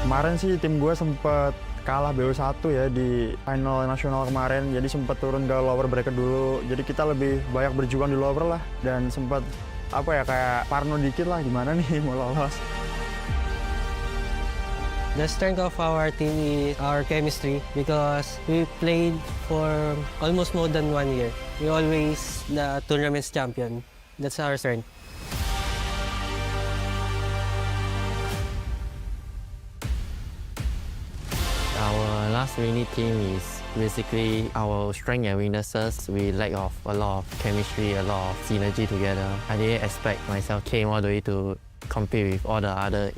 Kemarin sih tim gue sempet kalah BO1 ya di final nasional kemarin, jadi sempet turun ke lower bracket dulu. Jadi kita lebih banyak berjuang di lower lah, dan sempet apa ya, kayak parno dikit lah gimana nih mau lolos. The strength of our team is our chemistry because we played for almost more than 1 year. We always the tournament's champion. That's our strength. Our last mini team is basically our strength and weaknesses. We lack of a lot of chemistry, a lot of synergy together. I didn't expect myself came all the way to compete with all the other.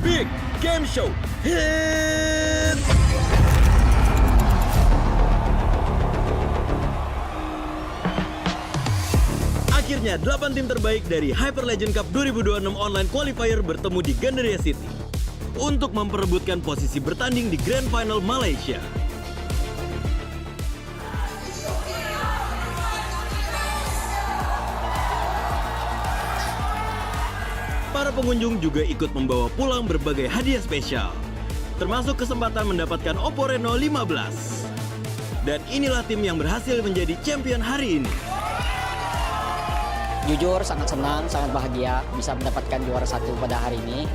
Big Game Show Hit! Akhirnya 8 tim terbaik dari Hyperlegend Cup 2026 Online Qualifier bertemu di Gandaria City untuk memperebutkan posisi bertanding di Grand Final Malaysia. Para pengunjung juga ikut membawa pulang berbagai hadiah spesial, termasuk kesempatan mendapatkan OPPO Reno 15. Dan inilah tim yang berhasil menjadi champion hari ini. Jujur sangat senang, sangat bahagia bisa mendapatkan juara 1 pada hari ini.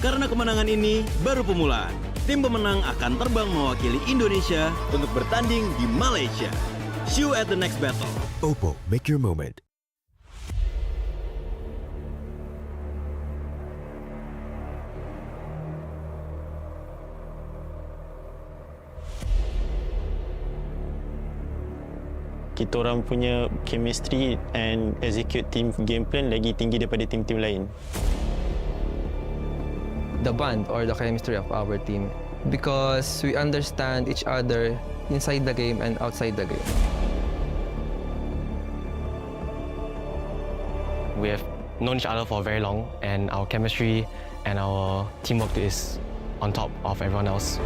Karena kemenangan ini baru pemulaan. Tim pemenang akan terbang mewakili Indonesia untuk bertanding di Malaysia. See you at the next battle. OPPO, make your moment. Kita orang punya chemistry and execute team game plan lagi tinggi daripada tim-tim lain. The bond or the chemistry of our team, because we understand each other inside the game and outside the game. We have known each other for very long, and our chemistry and our teamwork is on top of everyone else.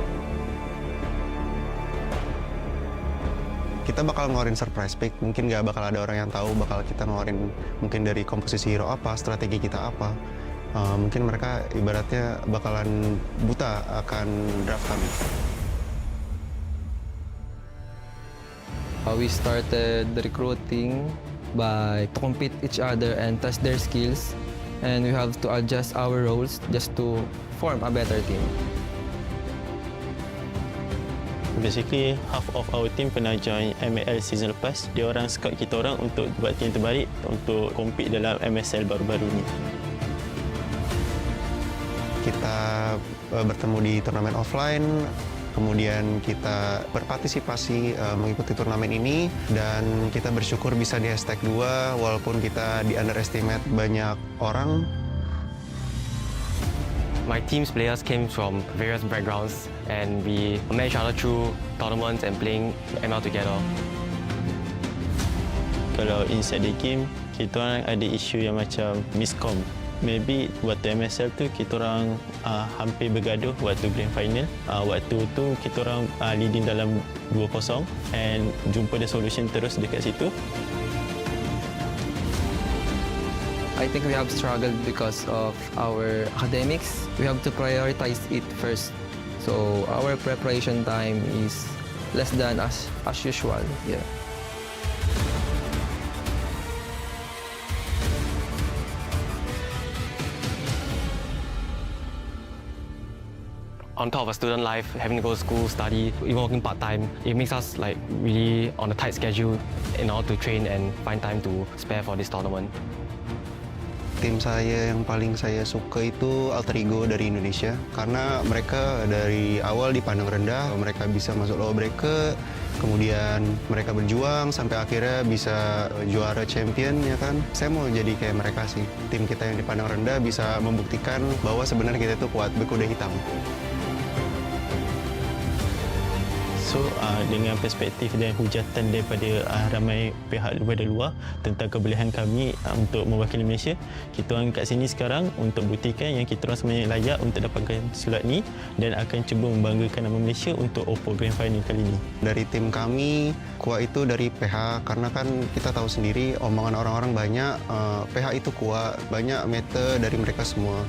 Kita bakal ngeluarin surprise pick, mungkin nggak bakal ada orang yang tahu bakal kita ngeluarin mungkin dari komposisi hero apa, strategi kita apa. Mungkin mereka ibaratnya bakalan buta akan draft kami. We started the recruiting by compete each other and test their skills, and we have to adjust our roles just to form a better team. Basically, half of our team pernah join ML season lepas. Dia orang scout kita orang untuk buat team terbaik untuk compete dalam MSL baru-baru ni. Kita bertemu di turnamen offline, kemudian kita berpartisipasi mengikuti turnamen ini, dan kita bersyukur bisa di hashtag 2 walaupun kita di underestimate banyak orang. My team's players came from various backgrounds, and we met each other through tournaments and playing ML together. Kalau inside the game, kita orang ada isu yang macam miscom. Maybe waktu MSL tu kita orang hampir bergaduh waktu grand final. Waktu tu kita orang leading dalam 2-0 and jumpa the solution terus dekat situ. I think we have struggled because of our academics. We have to prioritize it first. So our preparation time is less than as usual. Yeah. On top of a student life, having to go to school, study, even working part-time, it makes us like really on a tight schedule in order to train and find time to spare for this tournament. Tim saya yang paling saya suka itu alter ego dari Indonesia, karena mereka dari awal dipandang rendah, mereka bisa masuk low bracket, kemudian mereka berjuang sampai akhirnya bisa juara champion, ya kan. Saya mau jadi kayak mereka sih. Tim kita yang dipandang rendah bisa membuktikan bahwa sebenarnya kita itu kuat, berkuda hitam. So, dengan perspektif dan hujatan daripada ramai pihak daripada luar tentang kebolehan kami untuk mewakili Malaysia, kita orang kat sini sekarang untuk buktikan yang kita orang sebenarnya layak untuk dapatkan sulat ni dan akan cuba membanggakan nama Malaysia untuk OPPO Grand Final kali ini. Dari tim kami, kuat itu dari PH, karena kan kita tahu sendiri omongan orang-orang banyak, PH itu kuat, banyak meta dari mereka semua.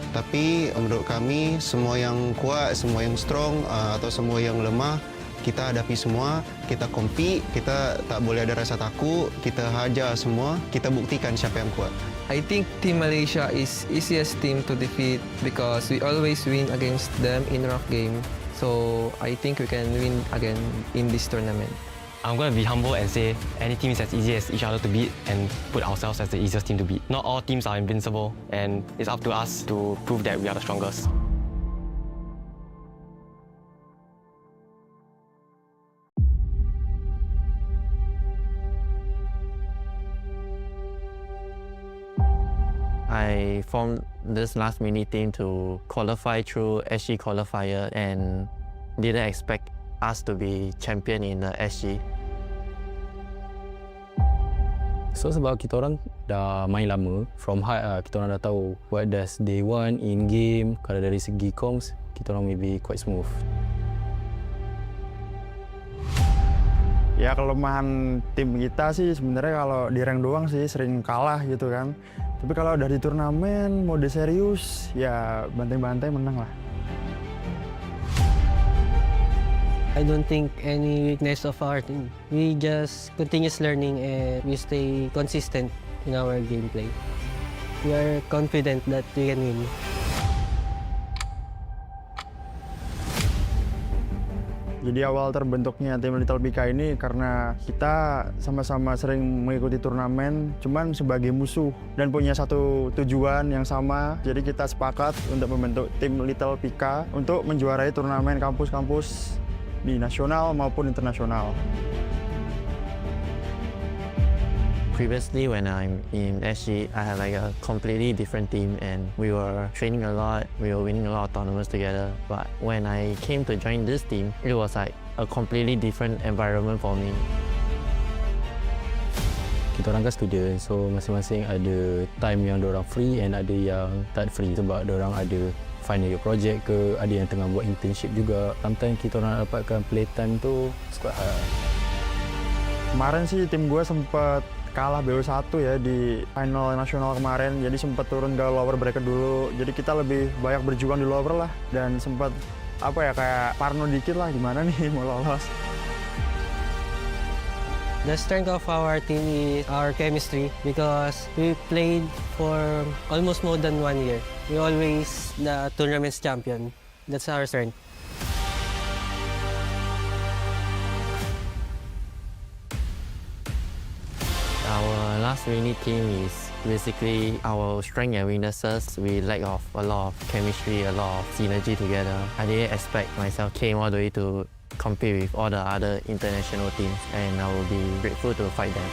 Tapi menurut kami, semua yang kuat, semua yang strong, atau semua yang lemah, kita hadapi semua, kita compete, kita tak boleh ada rasa takut, kita hajar semua, kita buktikan siapa yang kuat. I think Team Malaysia is easiest team to defeat because we always win against them in rough game. So I think we can win again in this tournament. I'm going to be humble and say any team is as easy as each other to beat and put ourselves as the easiest team to beat. Not all teams are invincible, and it's up to us to prove that we are the strongest. I formed this last mini team to qualify through SG qualifier and didn't expect us to be champion in the SG. So sebab kita orang dah main lama, from high kita orang dah tahu what does they want in game. Kalau dari segi comms, kita orang maybe quite smooth. Ya kelemahan tim kita sih sebenarnya kalau di rank doang sih sering kalah gitu kan. Tapi kalau udah di turnamen mode serius ya bantai-bantai menang lah. I don't think any weakness of our team. We just continuous learning and we stay consistent in our gameplay. We are confident that we can win. Jadi awal terbentuknya tim Little Pika ini karena kita sama-sama sering mengikuti turnamen, cuman sebagai musuh dan punya satu tujuan yang sama. Jadi kita sepakat untuk membentuk tim Little Pika untuk menjuarai turnamen kampus-kampus di nasional maupun internasional. Previously, when I'm in SG, I had like a completely different team and we were training a lot, we were winning a lot of tournaments together. But when I came to join this team, it was like a completely different environment for me. Kita orang kan student, so masing-masing ada time yang diorang free and ada yang tak free sebab diorang ada final year project ke, ada yang tengah buat internship juga. Sometimes kita orang dapatkan playtime tu quite hard. Kemarin sih tim gue sempat kalah BO1 ya di final nasional kemarin, jadi sempat turun ke lower bracket dulu. Jadi kita lebih banyak berjuang di lower lah dan sempat apa ya kayak parno dikit lah gimana nih mau lolos. The strength of our team is our chemistry because we played for almost more than 1 year. We always the tournament's champion. That's our strength. Our last mini team is basically our strength and weaknesses. We lack of a lot of chemistry, a lot of synergy together. I didn't expect myself came all the way to compete with all the other international teams, and I will be grateful to fight them.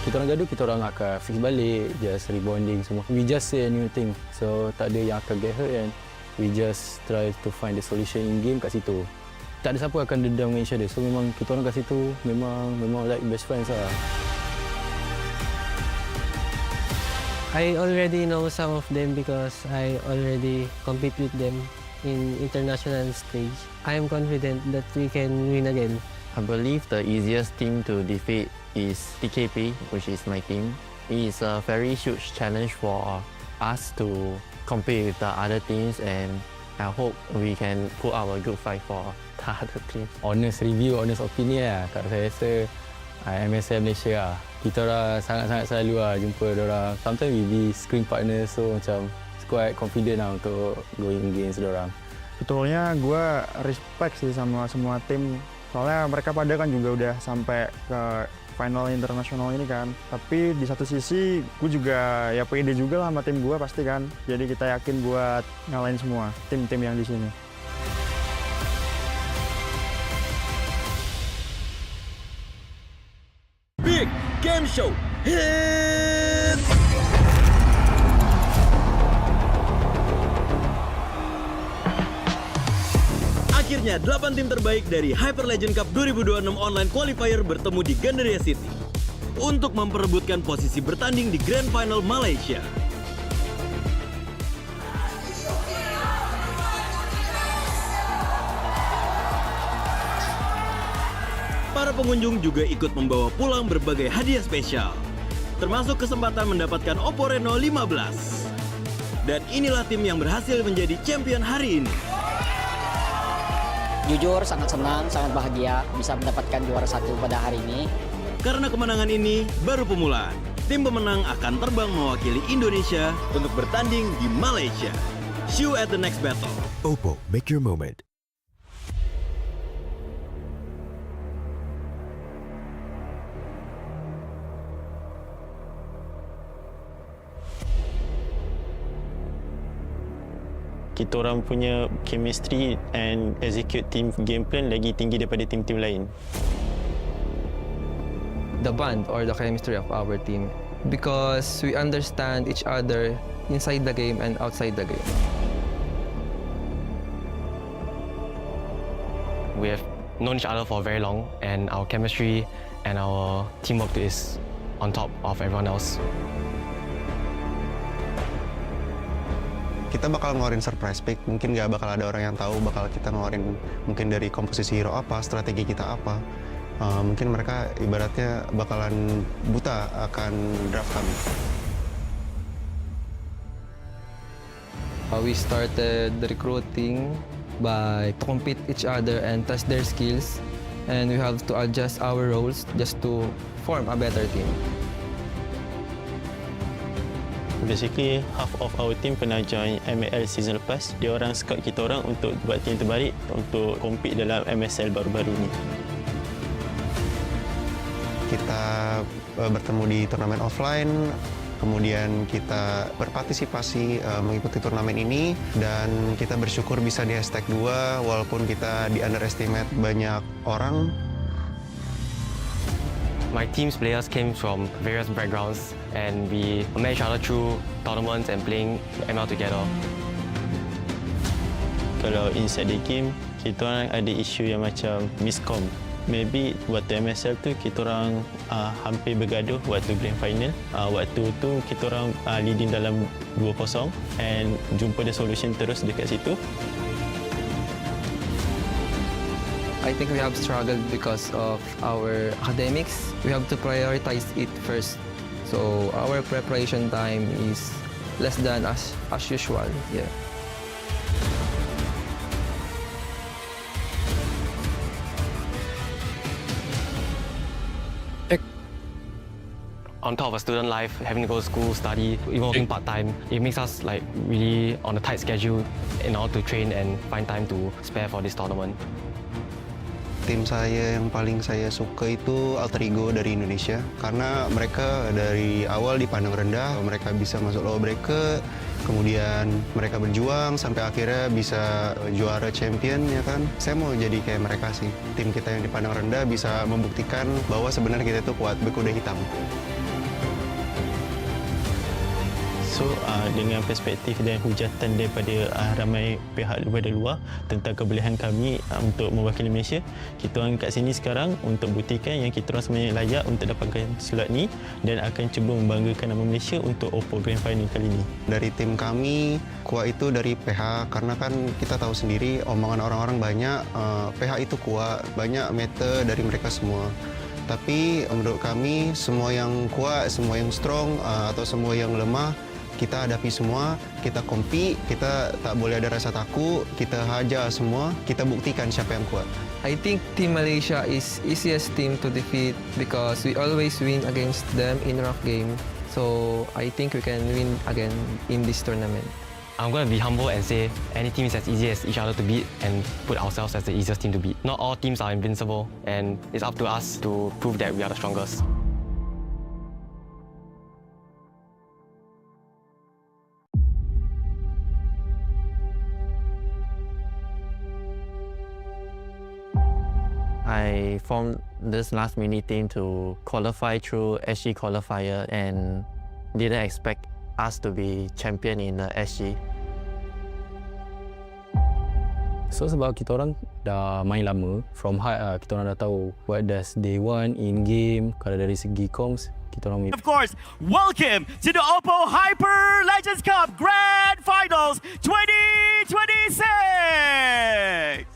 Kita orang gaduh, kita orang akan fix balik, just rebonding semua. We just say a new thing, so tak ada yang akan get hurt and we just try to find the solution in game kat situ. Tak ada siapa akan dendam dengan each other, so memang kita orang kat situ memang like best friends lah. I already know some of them because I already compete with them in international stage. I am confident that we can win again. I believe the easiest team to defeat is TKP, which is my team. It is a very huge challenge for us to compete with the other teams, and I hope we can put our good fight for the other team. Honest review, honest opinion lah. Kat saya rasa MCS Malaysia lah. Kita orang sangat-sangat selalu lah jumpa diorang. Sometimes we be screen partner, so macam quite confident lah untuk going against diorang. Betulnya gue respect sih sama semua tim. Soalnya mereka pada kan juga udah sampai ke final internasional ini kan. Tapi di satu sisi gue juga ya pede juga lah sama tim gue pasti kan. Jadi kita yakin buat ngalahin semua tim-tim yang di sini. Big Game Show Hits! Akhirnya 8 tim terbaik dari Hyperlegend Cup 2026 Online Qualifier bertemu di Gandaria City untuk memperebutkan posisi bertanding di Grand Final Malaysia. Para pengunjung juga ikut membawa pulang berbagai hadiah spesial, termasuk kesempatan mendapatkan OPPO Reno 15. Dan inilah tim yang berhasil menjadi champion hari ini. Jujur sangat senang, sangat bahagia bisa mendapatkan juara 1 pada hari ini. Karena kemenangan ini baru pemulaan. Tim pemenang akan terbang mewakili Indonesia untuk bertanding di Malaysia. See you at the next battle. OPPO, make your moment. Kita orang punya chemistry and execute team game plan lagi tinggi daripada tim-tim lain. the bond or the chemistry of our team because we understand each other inside the game and outside the game. We have known each other for very long, and our chemistry and our teamwork is on top of everyone else. Kita bakal ngeluarin surprise pick, mungkin nggak bakal ada orang yang tahu bakal kita ngeluarin mungkin dari komposisi hero apa, strategi kita apa. Mungkin mereka ibaratnya bakalan buta akan draft kami. We started recruiting by to compete each other and test their skills, and we have to adjust our roles just to form a better team. Basically, half of our team pernah join ML season lepas. Dia orang scout kita orang untuk buat team terbaik untuk compete dalam MSL baru-baru ni. Kita bertemu di turnamen offline, kemudian kita berpartisipasi mengikuti turnamen ini, dan kita bersyukur bisa di hashtag 2 walaupun kita di underestimate banyak orang. My team's players came from various backgrounds, and we met each other through tournaments and playing ML together. Kalau inside the game, kita orang ada isu yang macam miscom. Maybe waktu MSL tu kita orang hampir bergaduh waktu grand final. Waktu tu kita orang leading dalam 2-0 and jumpa the solution terus dekat situ. I think we have struggled because of our academics. We have to prioritize it first. So our preparation time is less than as usual. Yeah. On top of a student life, having to go to school, study, even working part-time, it makes us like really on a tight schedule in order to train and find time to spare for this tournament. Tim saya yang paling saya suka itu alter ego dari Indonesia, karena mereka dari awal dipandang rendah, mereka bisa masuk low bracket, kemudian mereka berjuang sampai akhirnya bisa juara champion, ya kan. Saya mau jadi kayak mereka sih. Tim kita yang dipandang rendah bisa membuktikan bahwa sebenarnya kita itu kuat berkuda hitam. So, dengan perspektif dan hujatan daripada ramai pihak daripada luar tentang kebolehan kami untuk mewakili Malaysia, kita orang kat sini sekarang untuk buktikan yang kita orang sebenarnya layak untuk dapatkan slot ni dan akan cuba membanggakan nama Malaysia untuk OPPO Grand Final kali ini. Dari tim kami, kuat itu dari PH, karena kan kita tahu sendiri omongan orang-orang banyak, PH itu kuat, banyak meter dari mereka semua. Tapi menurut kami, semua yang kuat, semua yang strong, atau semua yang lemah, kita hadapi semua, kita compete, kita tak boleh ada rasa takut, kita hajar semua, kita buktikan siapa yang kuat. I think Team Malaysia is easiest team to defeat because we always win against them in rough game. So I think we can win again in this tournament. I'm going to be humble and say any team is as easy as each other to beat and put ourselves as the easiest team to beat. Not all teams are invincible, and it's up to us to prove that we are the strongest. I formed this last mini team to qualify through SG qualifier and didn't expect us to be champion in the SG. So sebab kita orang dah main lama, from high kita orang dah tahu what does they want in game. Kalau dari segi comms, kita orang. Of course, welcome to the OPPO Hyperlegend Cup Grand Finals 2026.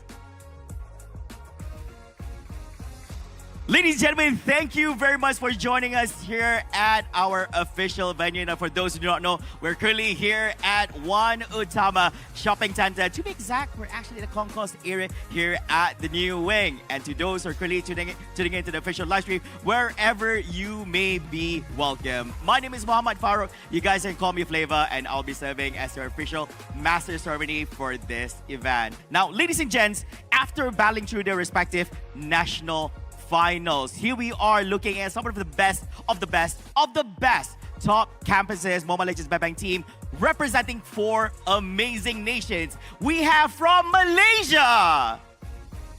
Ladies and gentlemen, thank you very much for joining us here at our official venue. Now, for those who do not know, we're currently here at One Utama Shopping Center. To be exact, we're actually in the concourse area here at the new wing. And to those who are currently tuning into the official live stream, wherever you may be, welcome. My name is Muhammad Farouk. You guys can call me Flavor, and I'll be serving as your official master ceremony for this event. Now, ladies and gents, after battling through their respective national finals, here we are looking at some of the best of the best of the best top campuses. Mobile Legends Bebang team representing 4 amazing nations. We have from Malaysia,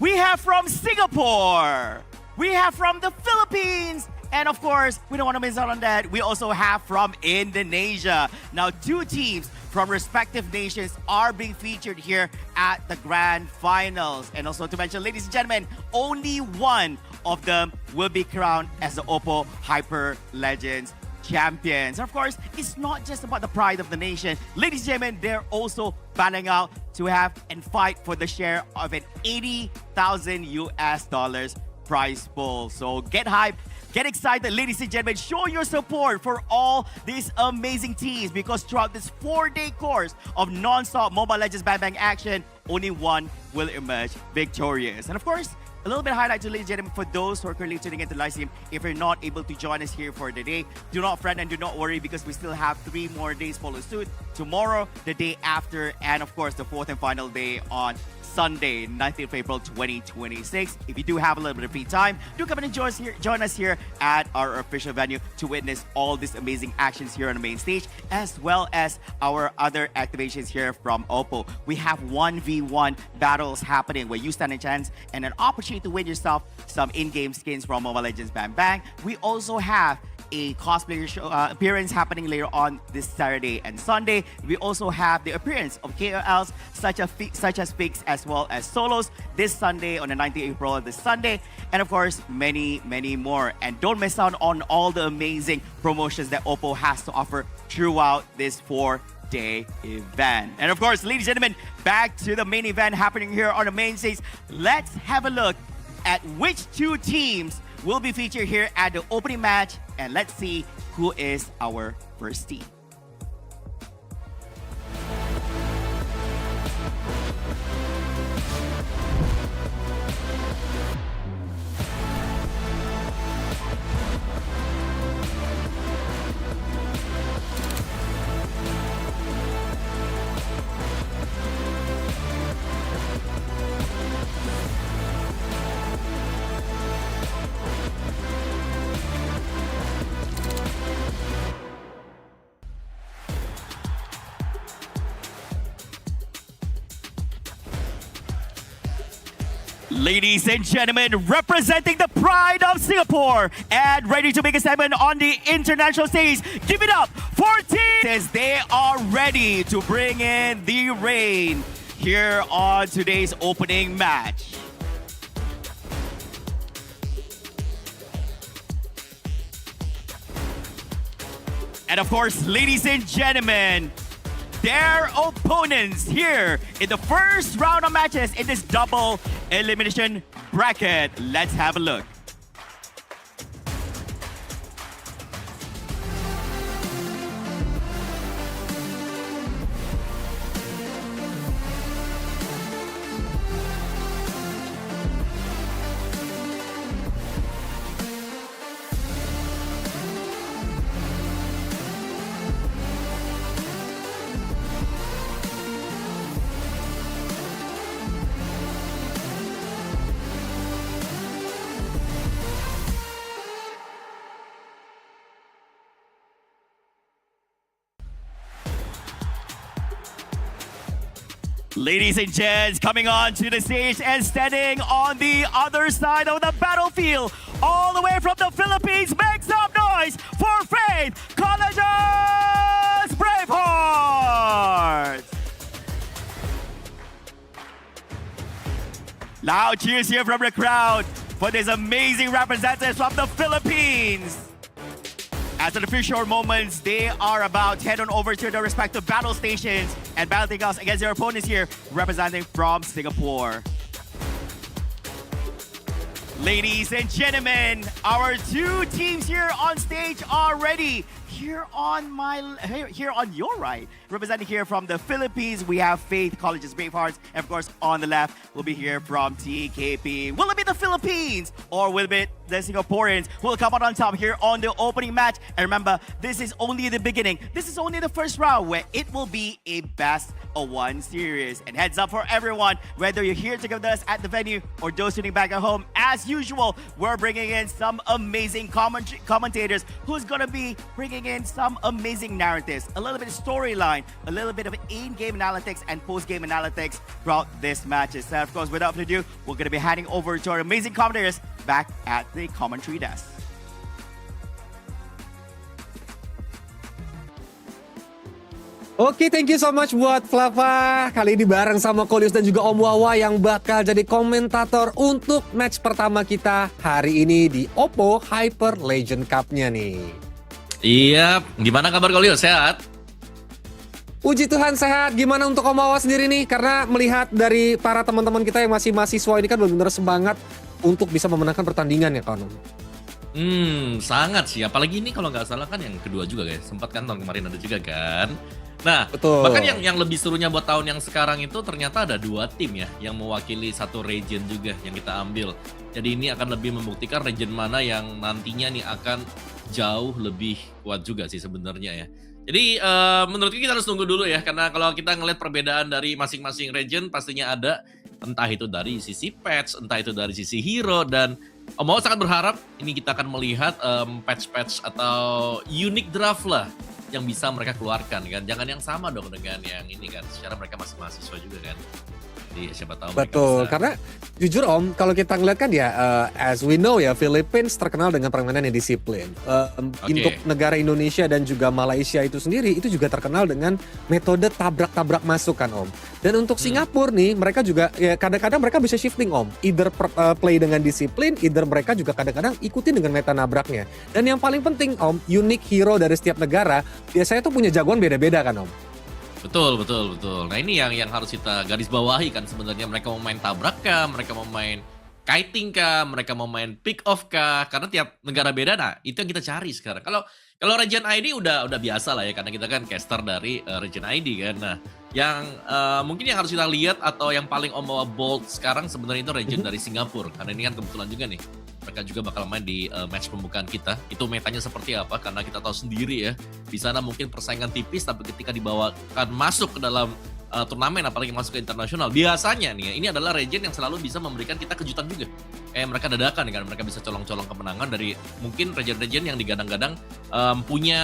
we have from Singapore, we have from the Philippines, And of course, we don't want to miss out on that. We also have from Indonesia. Now, 2 teams from respective nations are being featured here at the grand finals. And also to mention, ladies and gentlemen, only one of them will be crowned as the OPPO Hyperlegend champions. And of course, it's not just about the pride of the nation. Ladies and gentlemen, they're also battling out to have and fight for the share of an $80,000 prize pool. So get hyped. Get excited, ladies and gentlemen. Show your support for all these amazing teams because throughout this 4-day course of non-stop Mobile Legends Bang Bang action, only one will emerge victorious. And of course, a little bit of highlight to ladies and gentlemen for those who are currently tuning into the live stream. If you're not able to join us here for the day, do not fret and do not worry because we still have 3 more days follow suit. Tomorrow, the day after, and of course the 4th and final day on Sunday, 19th of April 2026. If you do have a little bit of free time, do come and join us here at our official venue to witness all these amazing actions here on the main stage, as well as our other activations here from OPPO. We have 1v1 battles happening where you stand a chance and an opportunity to win yourself some in-game skins from Mobile Legends Bang Bang. We also have a cosplayer show, appearance happening later on this Saturday and Sunday. We also have the appearance of KOLs such as Feekz as well as Soloz this Sunday on the 19th of April this Sunday. And of course, many, many more. And don't miss out on all the amazing promotions that OPPO has to offer throughout this 4-day event. And of course, ladies and gentlemen, back to the main event happening here on the main stage. Let's have a look at which 2 teams will be featured here at the opening match, and let's see who is our first team. Ladies and gentlemen, representing the pride of Singapore and ready to make a statement on the international stage, give it up for team as they are ready to bring in the rain here on today's opening match. And of course, ladies and gentlemen, their opponents here in the first round of matches in this double elimination bracket. Let's have a look. Ladies and gents, coming on to the stage and standing on the other side of the battlefield, all the way from the Philippines, make some noise for Faith Collegiate Bravehearts! Loud cheers here from the crowd for these amazing representatives from the Philippines. As in a few short moments, they are about to head on over to their respective battle stations and battle takeouts against their opponents here, representing from Singapore. Ladies and gentlemen, our 2 teams here on stage are ready. Here on your right, representing here from the Philippines, we have Faith Collegiate Bravehearts, and of course on the left, we'll be here from TKP. Will it be the Philippines or will it be the Singaporeans who will come out on top here on the opening match? And remember, this is only the beginning. This is only the first round where it will be a best of 1 series. And heads up for everyone, whether you're here together with us at the venue or those tuning back at home, as usual, we're bringing in some amazing commentators who's gonna be bringing in some amazing narratives, a little bit of storyline, a little bit of in-game analytics and post-game analytics throughout this match. And of course, without further ado, we're gonna be handing over to our amazing commentators back at the commentary desk. Oke, thank you so much buat Flava. Kali ini bareng sama Kolius dan juga Om Wawa yang bakal jadi komentator untuk match pertama kita hari ini di OPPO Hyperlegend Cup-nya nih. Iya, gimana kabar Kolius? Sehat? Puji Tuhan sehat. Gimana untuk Om Wawa sendiri nih? Karena melihat dari para teman-teman kita yang masih mahasiswa ini kan benar-benar semangat untuk bisa memenangkan pertandingan ya kawan. Sangat sih. Apalagi ini kalau nggak salah kan yang kedua juga guys. Sempat kan tahun kemarin ada juga kan. Nah, betul. Bahkan yang lebih serunya buat tahun yang sekarang itu ternyata ada 2 tim ya yang mewakili satu region juga yang kita ambil. Jadi ini akan lebih membuktikan region mana yang nantinya nih akan jauh lebih kuat juga sih sebenarnya ya. Jadi menurutku kita harus tunggu dulu ya, karena kalau kita ngeliat perbedaan dari masing-masing region pastinya ada, entah itu dari sisi patch, entah itu dari sisi hero, dan Om Mau sangat berharap ini kita akan melihat patch-patch atau unique draft lah yang bisa mereka keluarkan kan. Jangan yang sama dong dengan yang ini kan, secara mereka masih mahasiswa juga kan. Jadi siapa tahu. Betul, karena jujur Om, kalau kita ngeliat kan ya, as we know ya, Philippines terkenal dengan permainan yang disiplin. Untuk negara Indonesia dan juga Malaysia itu sendiri, itu juga terkenal dengan metode tabrak-tabrak masuk kan Om. Dan untuk Singapura nih, mereka juga ya kadang-kadang mereka bisa shifting Om. Either play dengan disiplin, either mereka juga kadang-kadang ikutin dengan meta nabraknya. Dan yang paling penting Om, unique hero dari setiap negara, biasanya tuh punya jagoan beda-beda kan Om. Betul. Nah ini yang harus kita garis bawahi kan sebenarnya. Mereka mau main tabrak kah, mereka mau main kiting kah, mereka mau main pick off kah, karena tiap negara beda. Nah itu yang kita cari sekarang. Kalau region ID udah biasa lah ya, karena kita kan caster dari region ID kan. Nah yang mungkin yang harus kita lihat atau yang paling Om bold sekarang sebenarnya itu region dari Singapura, karena ini kan kebetulan juga nih mereka juga bakal main di match pembukaan kita. Itu metanya seperti apa, karena kita tahu sendiri ya, di sana mungkin persaingan tipis, tapi ketika dibawakan masuk ke dalam turnamen, apalagi masuk ke internasional, biasanya nih ya, ini adalah region yang selalu bisa memberikan kita kejutan juga. Mereka dadakan kan, mereka bisa colong-colong kemenangan dari mungkin region-region yang digadang-gadang punya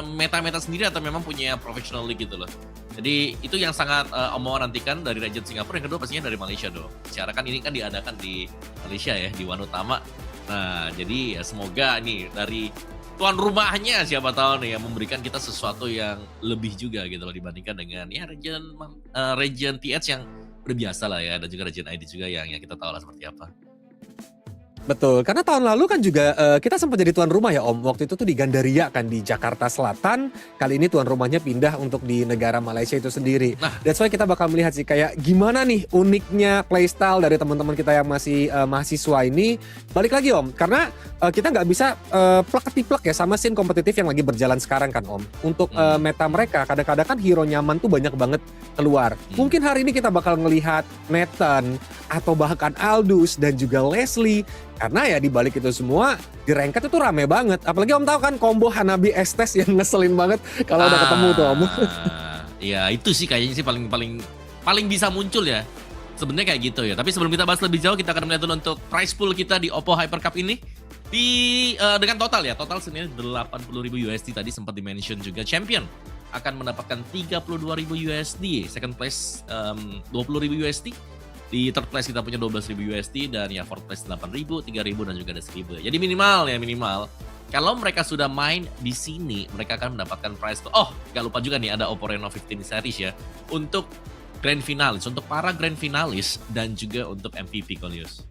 meta-meta sendiri atau memang punya professional league gitu loh. Jadi itu yang sangat Om mau nantikan dari region Singapura. Yang kedua pastinya dari Malaysia dong. Secara kan ini kan diadakan di Malaysia ya, di Utama. Nah jadi ya semoga nih dari tuan rumahnya siapa tahu nih yang memberikan kita sesuatu yang lebih juga gitu loh, dibandingkan dengan ya region TH yang udah biasa lah ya, dan juga region ID juga yang kita tahu lah seperti apa. Betul, karena tahun lalu kan juga kita sempat jadi tuan rumah ya Om. Waktu itu tuh di Gandaria kan, di Jakarta Selatan. Kali ini tuan rumahnya pindah untuk di negara Malaysia itu sendiri. That's why kita bakal melihat sih kayak gimana nih uniknya playstyle dari teman-teman kita yang masih mahasiswa ini. Balik lagi Om, karena kita nggak bisa plek-tiplek ya sama scene kompetitif yang lagi berjalan sekarang kan Om. Untuk meta mereka, kadang-kadang kan hero nyaman tuh banyak banget keluar. Mungkin hari ini kita bakal ngelihat Nathan atau bahkan Aldous dan juga Leslie. Karena ya di balik itu semua di ranked itu rame banget. Apalagi Om tahu kan combo Hanabi Estes yang ngeselin banget kalau udah ketemu tuh Om. Iya itu sih kayaknya sih paling bisa muncul ya. Sebenarnya kayak gitu ya. Tapi sebelum kita bahas lebih jauh, kita akan melihat dulu untuk prize pool kita di OPPO Hyper Cup ini. Dengan total ya, total sebenarnya 80.000 USD tadi sempat di-mention juga. Champion akan mendapatkan 32.000 USD, second place 20.000 USD. Di third place kita punya 12.000 USD, dan ya fourth place 8.000, 3.000 dan juga ada 1.000. Jadi minimal kalau mereka sudah main di sini, mereka akan mendapatkan prize. Oh, gak lupa juga nih ada OPPO Reno 15 series ya untuk grand finalis, untuk para grand finalis dan juga untuk MVP Kolius.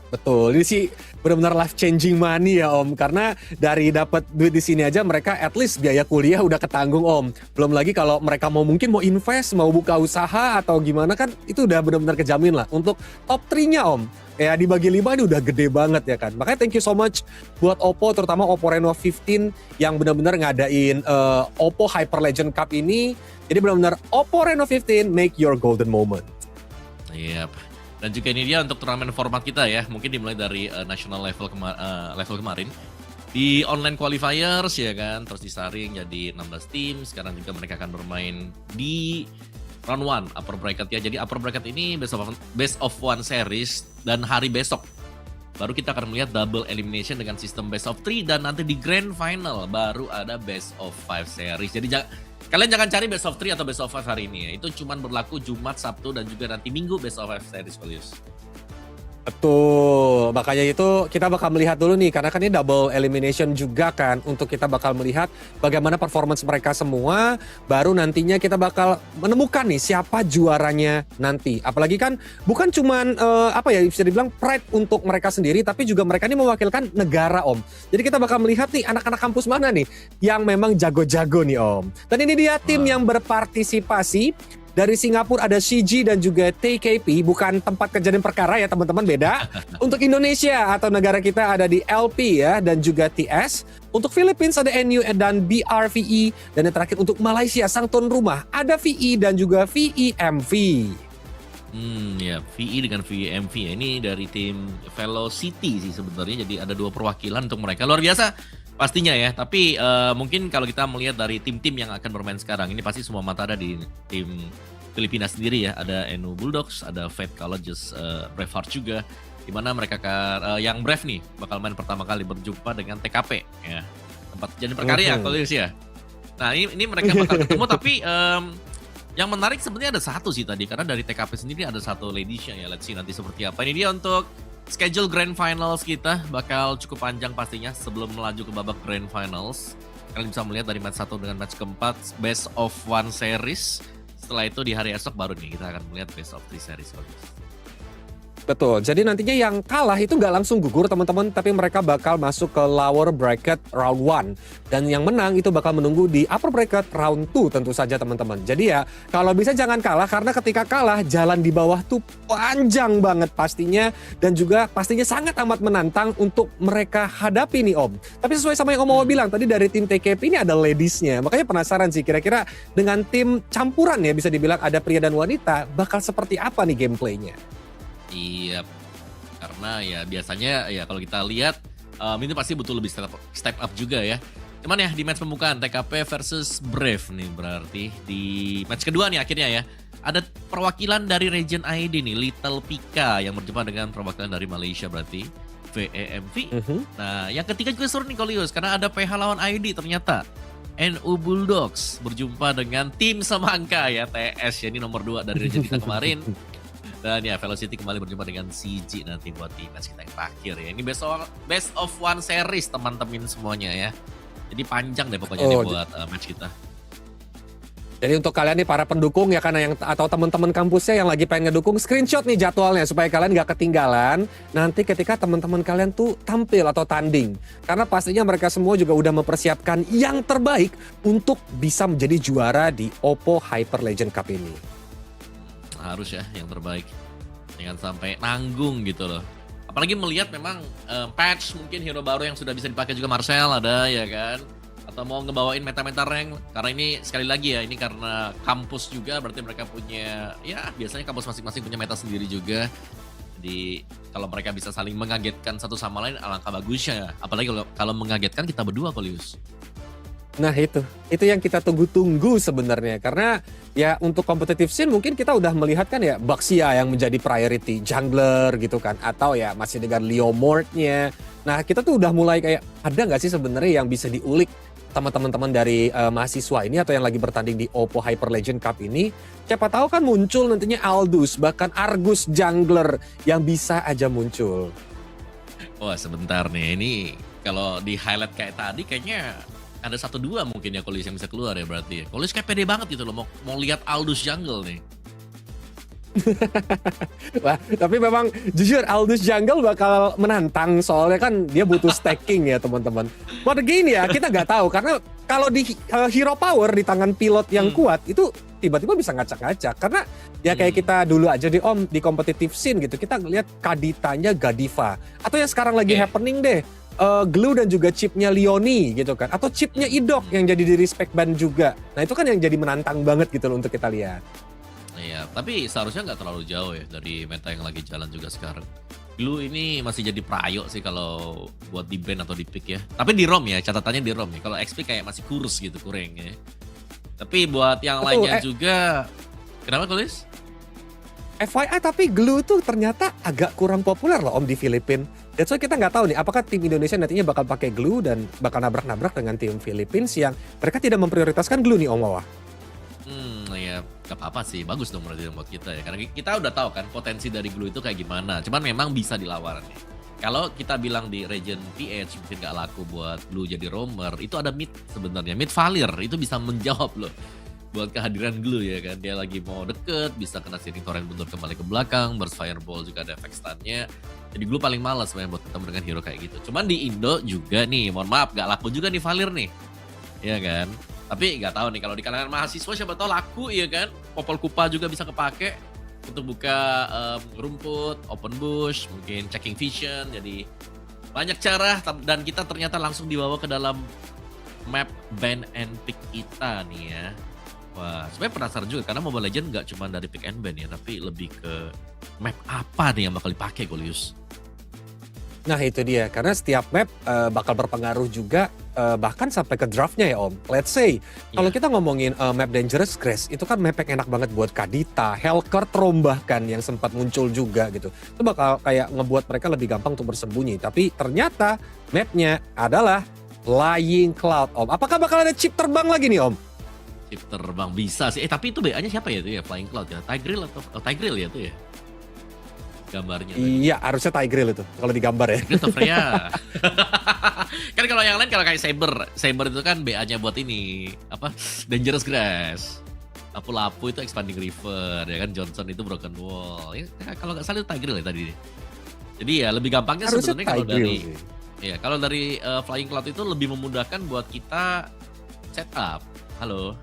Betul, ini sih benar-benar life changing money ya Om. Karena dari dapat duit di sini aja mereka at least biaya kuliah udah ketanggung Om. Belum lagi kalau mereka mungkin mau invest, mau buka usaha atau gimana kan, itu udah benar-benar kejamin lah. Untuk top 3-nya Om, ya dibagi 5 ini udah gede banget ya kan. Makanya thank you so much buat OPPO, terutama OPPO Reno 15 yang benar-benar ngadain OPPO Hyperlegend Cup ini. Jadi benar-benar OPPO Reno 15 make your golden moment. Yep. Dan juga ini dia untuk turnamen format kita ya. Mungkin dimulai dari national level kemarin. Di online qualifiers ya kan, terus disaring jadi 16 tim. Sekarang juga mereka akan bermain di round 1 upper bracket ya. Jadi upper bracket ini best of 1 series, dan hari besok baru kita akan melihat double elimination dengan sistem best of 3, dan nanti di grand final baru ada best of 5 series. Jadi kalian jangan cari best of 3 atau best of 5 hari ini ya. Itu cuma berlaku Jumat, Sabtu, dan juga nanti Minggu best of 5 series Kolius. Betul, makanya itu kita bakal melihat dulu nih, karena kan ini double elimination juga kan, untuk kita bakal melihat bagaimana performance mereka semua, baru nantinya kita bakal menemukan nih siapa juaranya nanti. Apalagi kan bukan cuman apa ya, bisa dibilang pride untuk mereka sendiri, tapi juga mereka ini mewakilkan negara Om. Jadi kita bakal melihat nih anak-anak kampus mana nih yang memang jago-jago nih Om. Dan ini dia tim yang berpartisipasi. Dari Singapura ada CG dan juga TKP, bukan tempat kejadian perkara ya teman-teman, beda. Untuk Indonesia atau negara kita ada di LP ya, dan juga TS. Untuk Philippines ada NU dan BRVE. Dan yang terakhir untuk Malaysia, sang tuan rumah, ada VE dan juga VEMV. Ya VE dengan VEMV ya. Ini dari tim Velocity sih sebenarnya, jadi ada 2 perwakilan untuk mereka. Luar biasa pastinya ya, tapi mungkin kalau kita melihat dari tim-tim yang akan bermain sekarang, ini pasti semua mata ada di tim Filipina sendiri ya. Ada NU Bulldogs, ada Fate Colleges, Braveheart juga, dimana mereka yang Brave nih bakal main pertama kali berjumpa dengan TKP ya, tempat jadi perkarya kalau ya. Nah ini mereka bakal ketemu tapi yang menarik sebenarnya ada satu sih tadi, karena dari TKP sendiri ada satu ladiesnya ya. Let's see nanti seperti apa. Ini dia untuk schedule Grand Finals kita, bakal cukup panjang pastinya sebelum melaju ke babak Grand Finals. Kalian bisa melihat dari match 1 dengan match keempat, best of 1 series. Setelah itu di hari esok baru nih kita akan melihat best of 3 series. Betul, jadi nantinya yang kalah itu nggak langsung gugur teman-teman, tapi mereka bakal masuk ke lower bracket round 1. Dan yang menang itu bakal menunggu di upper bracket round 2 tentu saja teman-teman. Jadi ya kalau bisa jangan kalah, karena ketika kalah jalan di bawah tuh panjang banget pastinya. Dan juga pastinya sangat amat menantang untuk mereka hadapi nih Om. Tapi sesuai sama yang Om Owa bilang tadi, dari tim TKP ini ada ladiesnya. Makanya penasaran sih kira-kira dengan tim campuran ya, bisa dibilang ada pria dan wanita, bakal seperti apa nih gameplaynya. Iya, karena ya biasanya ya kalau kita lihat ini pasti butuh lebih step up juga ya. Cuman ya di match pembukaan TKP versus Brave nih, berarti di match kedua nih akhirnya ya ada perwakilan dari region ID nih, Little Pika yang berjumpa dengan perwakilan dari Malaysia berarti VEMV. Nah yang ketiga juga seru nih Kolius, karena ada PH lawan ID ternyata. NU Bulldogs berjumpa dengan tim semangka ya, TS ya, ini nomor 2 dari region kita kemarin. Dan ya Velocity kembali berjumpa dengan CG nanti buat di match kita yang terakhir ya. Ini best of 1 series teman-teman semuanya ya. Jadi panjang deh pokoknya nih buat match kita. Jadi untuk kalian nih para pendukung ya, karena yang atau teman-teman kampusnya yang lagi pengen ngedukung, screenshot nih jadwalnya supaya kalian gak ketinggalan nanti ketika teman-teman kalian tuh tampil atau tanding. Karena pastinya mereka semua juga udah mempersiapkan yang terbaik untuk bisa menjadi juara di OPPO Hyperlegend Cup ini. Harus ya yang terbaik, jangan sampai nanggung gitu loh. Apalagi melihat memang patch mungkin hero baru yang sudah bisa dipakai juga, Marcel ada ya kan, atau mau ngebawain meta-meta rank. Karena ini sekali lagi ya, ini karena kampus juga, berarti mereka punya ya biasanya kampus masing-masing punya meta sendiri juga. Jadi kalau mereka bisa saling mengagetkan satu sama lain alangkah bagusnya ya. Apalagi kalau mengagetkan kita berdua Kolius. Nah itu yang kita tunggu-tunggu sebenarnya, karena ya untuk competitive scene mungkin kita udah melihat kan ya Baxia yang menjadi priority jungler gitu kan, atau ya masih dengan Leomord-nya. Nah kita tuh udah mulai kayak ada nggak sih sebenarnya yang bisa diulik sama teman-teman dari mahasiswa ini atau yang lagi bertanding di OPPO Hyperlegend Cup ini. Siapa tahu kan muncul nantinya Aldous, bahkan Argus jungler yang bisa aja muncul. Wah sebentar nih, ini kalau di highlight kayak tadi kayaknya ada 1-2 mungkin ya Kolis yang bisa keluar ya berarti. Kolis kayak pede banget gitu loh mau lihat Aldous jungle nih. Wah, tapi memang jujur Aldous jungle bakal menantang, soalnya kan dia butuh stacking ya teman-teman. But again ya kita nggak tahu, karena kalau di hero power di tangan pilot yang kuat itu tiba-tiba bisa ngacak-ngacak. Karena ya kayak kita dulu aja di di competitive scene gitu, kita ngeliat Kaditanya Godiva, atau yang sekarang lagi happening deh, Glue dan juga chipnya Leoni gitu kan, atau chipnya Idok yang jadi di respect ban juga. Nah itu kan yang jadi menantang banget gitu loh untuk kita lihat. Iya, tapi seharusnya nggak terlalu jauh ya dari meta yang lagi jalan juga sekarang. Glue ini masih jadi prayo sih kalau buat di ban atau di pick ya. Tapi di ROM ya, catatannya di ROM ya. Kalau XP kayak masih kurus gitu, kurang ya. Tapi buat yang lainnya juga, kenapa Kolis? FYI tapi Glue tuh ternyata agak kurang populer loh Om di Filipina. That's why kita nggak tahu nih apakah tim Indonesia nantinya bakal pakai Glue dan bakal nabrak-nabrak dengan tim Philippines yang mereka tidak memprioritaskan Glue nih Om Wawa. Ya Gak apa-apa sih, bagus dong berarti buat kita ya. Karena kita udah tahu kan potensi dari Glue itu kayak gimana. Cuman memang bisa dilawan nih. Kalau kita bilang di region PH mungkin gak laku buat Glue jadi roamer, itu ada mid sebenarnya. Mid Valir itu bisa menjawab loh buat kehadiran Glue ya kan. Dia lagi mau deket, bisa kena Searing Torrent mundur kembali ke belakang, burst fireball juga ada efek stunnya. Jadi Glue paling malas sebenarnya buat ketemu dengan hero kayak gitu. Cuman di Indo juga nih, mohon maaf gak laku juga nih Valir nih. Iya kan? Tapi nggak tahu nih kalau di kalangan mahasiswa siapa tahu laku ya kan. Popol Kupa juga bisa kepake untuk buka rumput, open bush, mungkin checking vision. Jadi banyak cara dan kita ternyata langsung dibawa ke dalam map ban and pick kita nih ya. Wah, sebenarnya penasaran juga karena Mobile Legends nggak cuma dari pick and ban ya, tapi lebih ke map apa nih yang bakal dipakai Golius. Nah itu dia, karena setiap map bakal berpengaruh juga bahkan sampai ke draftnya ya Om. Let's say, kalau kita ngomongin map Dangerous Grass, itu kan map yang enak banget buat Kadita, Hellcurt Roam bahkan yang sempat muncul juga gitu. Itu bakal kayak ngebuat mereka lebih gampang untuk bersembunyi. Tapi ternyata mapnya adalah Flying Cloud Om. Apakah bakal ada chip terbang lagi nih Om? Chip terbang bisa sih, tapi itu BA-nya siapa ya itu ya, Flying Cloud ya? Tigreal atau Tigreal ya itu ya? Gambarnya. Iya, harusnya Tigreal itu kalau digambar ya. Itu Freya. Kan kalau yang lain kalau kayak Saber itu kan BA-nya buat ini apa? Dangerous Grass. Lapu-lapu itu Expanding River ya kan, Johnson itu Broken Wall. Ya, kalau nggak salah itu Tigreal ya tadi. Jadi ya lebih gampangnya sebenarnya kalau dari ya kalau dari Flying Cloud itu lebih memudahkan buat kita setup. Halo.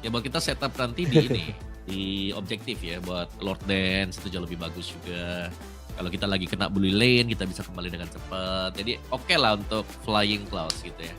Ya buat kita setup nanti di ini. Di objektif ya buat Lord Dance itu jauh lebih bagus juga. Kalau kita lagi kena bully lane kita bisa kembali dengan cepat. Jadi oke lah untuk Flying Clouds gitu ya.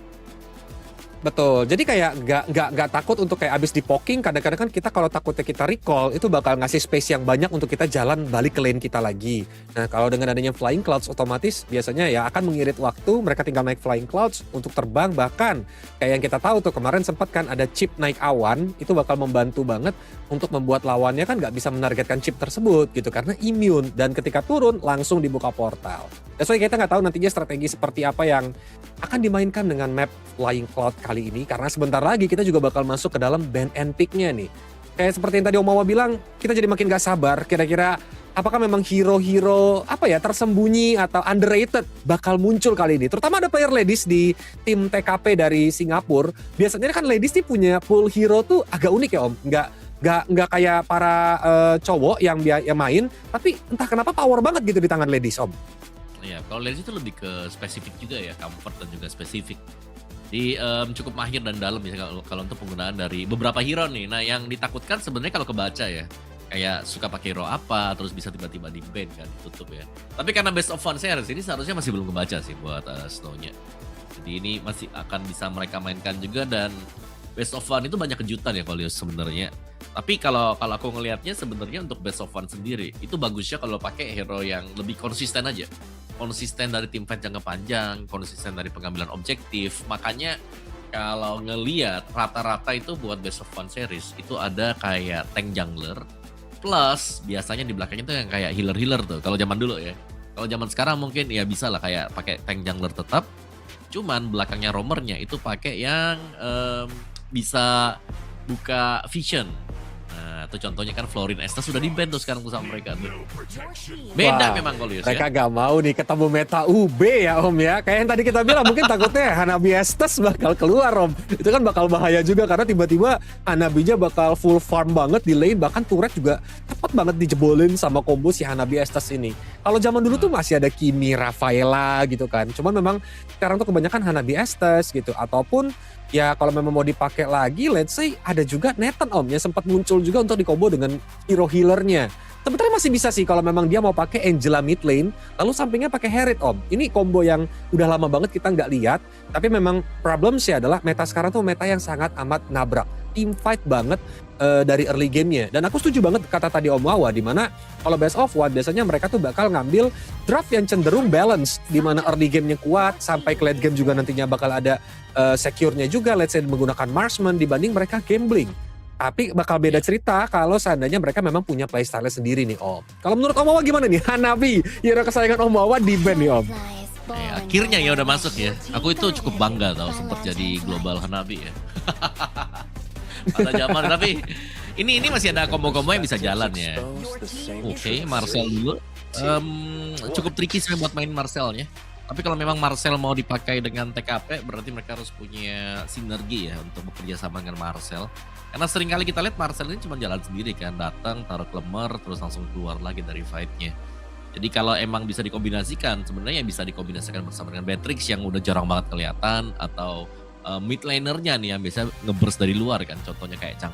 Betul, jadi kayak nggak takut untuk kayak abis di poking. Kadang-kadang kan kita kalau takutnya kita recall itu bakal ngasih space yang banyak untuk kita jalan balik ke lane kita lagi. Nah kalau dengan adanya Flying Clouds otomatis biasanya ya akan mengirit waktu. Mereka tinggal naik Flying Clouds untuk terbang. Bahkan kayak yang kita tahu tuh kemarin sempat kan ada chip naik awan. Itu bakal membantu banget untuk membuat lawannya kan nggak bisa menargetkan chip tersebut gitu. Karena immune dan ketika turun langsung dibuka portal. That's why kita nggak tahu nantinya strategi seperti apa yang akan dimainkan dengan map Flying Cloud kali ini. Karena sebentar lagi kita juga bakal masuk ke dalam ban and pick-nya nih. Kayak seperti yang tadi Om Wawa bilang, kita jadi makin gak sabar. Kira-kira apakah memang hero-hero apa ya tersembunyi atau underrated bakal muncul kali ini. Terutama ada player ladies di tim TKP dari Singapura. Biasanya kan ladies nih punya pool hero tuh agak unik ya Om. Nggak kayak para cowok yang main. Tapi entah kenapa power banget gitu di tangan ladies Om. Iya, kalau ladies itu lebih ke spesifik juga ya, comfort dan juga spesifik. Di cukup mahir dan dalam ya kalau untuk penggunaan dari beberapa hero nih. Nah yang ditakutkan sebenarnya kalau kebaca ya, kayak suka pakai hero apa, terus bisa tiba-tiba di ban kan, ditutup ya. Tapi karena best of one series ini seharusnya masih belum kebaca sih buat Snow-nya. Jadi ini masih akan bisa mereka mainkan juga dan best of one itu banyak kejutan ya kalau sebenarnya. Tapi kalau aku ngelihatnya sebenarnya untuk best of one sendiri itu bagusnya kalau pakai hero yang lebih konsisten aja. Konsisten dari tim fight jangka panjang, konsisten dari pengambilan objektif. Makanya kalau ngelihat rata-rata itu buat best of one series itu ada kayak tank jungler plus biasanya di belakangnya tuh yang kayak healer tuh. Kalau zaman dulu ya. Kalau zaman sekarang mungkin ya bisa lah kayak pakai tank jungler tetap. Cuman belakangnya roamernya itu pakai yang bisa buka vision. Nah, itu contohnya kan Florin Estes sudah di-ban tuh sekarang sama mereka tuh. Beda memang Golius ya. Mereka gak mau nih ketemu meta UB ya Om ya. Kayak yang tadi kita bilang mungkin takutnya Hanabi Estes bakal keluar Om. Itu kan bakal bahaya juga karena tiba-tiba Hanabinya bakal full farm banget di lane. Bahkan turret juga cepat banget dijebolin sama combo si Hanabi Estes ini. Kalau zaman dulu tuh masih ada Kimi, Rafaela gitu kan. Cuman memang sekarang tuh kebanyakan Hanabi Estes gitu. Ataupun ya kalau memang mau dipakai lagi, let's say ada juga Nathan Om yang sempat muncul juga untuk dikombo dengan hero healernya. Sebenarnya masih bisa sih kalau memang dia mau pakai Angela mid lane, lalu sampingnya pakai Herald Om. Ini combo yang udah lama banget kita nggak lihat, tapi memang problem sih adalah meta sekarang tuh meta yang sangat amat nabrak. Team fight banget dari early gamenya. Dan aku setuju banget kata tadi Om Wawa, di mana kalau best of one biasanya mereka tuh bakal ngambil draft yang cenderung balance, di mana early gamenya kuat, sampai ke late game juga nantinya bakal ada secure-nya juga, let's say menggunakan marksman dibanding mereka gambling. Tapi bakal beda cerita kalau seandainya mereka memang punya playstyle sendiri nih Om. Kalau menurut Om Wawa gimana nih? Hanabi, hero kesayangan Om Wawa di ban nih Om. Akhirnya ya udah masuk ya. Aku itu cukup bangga tau sempat jadi global Hanabi ya. Pada zaman tapi Ini masih ada combo-combo yang bisa jalan ya. Oke, Marcel dulu. Cukup tricky sih buat main Marcelnya. Tapi kalau memang Marcel mau dipakai dengan TKP, berarti mereka harus punya sinergi ya untuk bekerja sama dengan Marcel. Karena seringkali kita lihat Marcel ini cuma jalan sendiri kan, datang, taruh klemer, terus langsung keluar lagi dari fight-nya. Jadi kalau emang bisa dikombinasikan, sebenarnya bisa dikombinasikan bersama dengan Beatrix yang udah jarang banget kelihatan, atau mid lanernya nih yang biasa ngeburst dari luar kan, contohnya kayak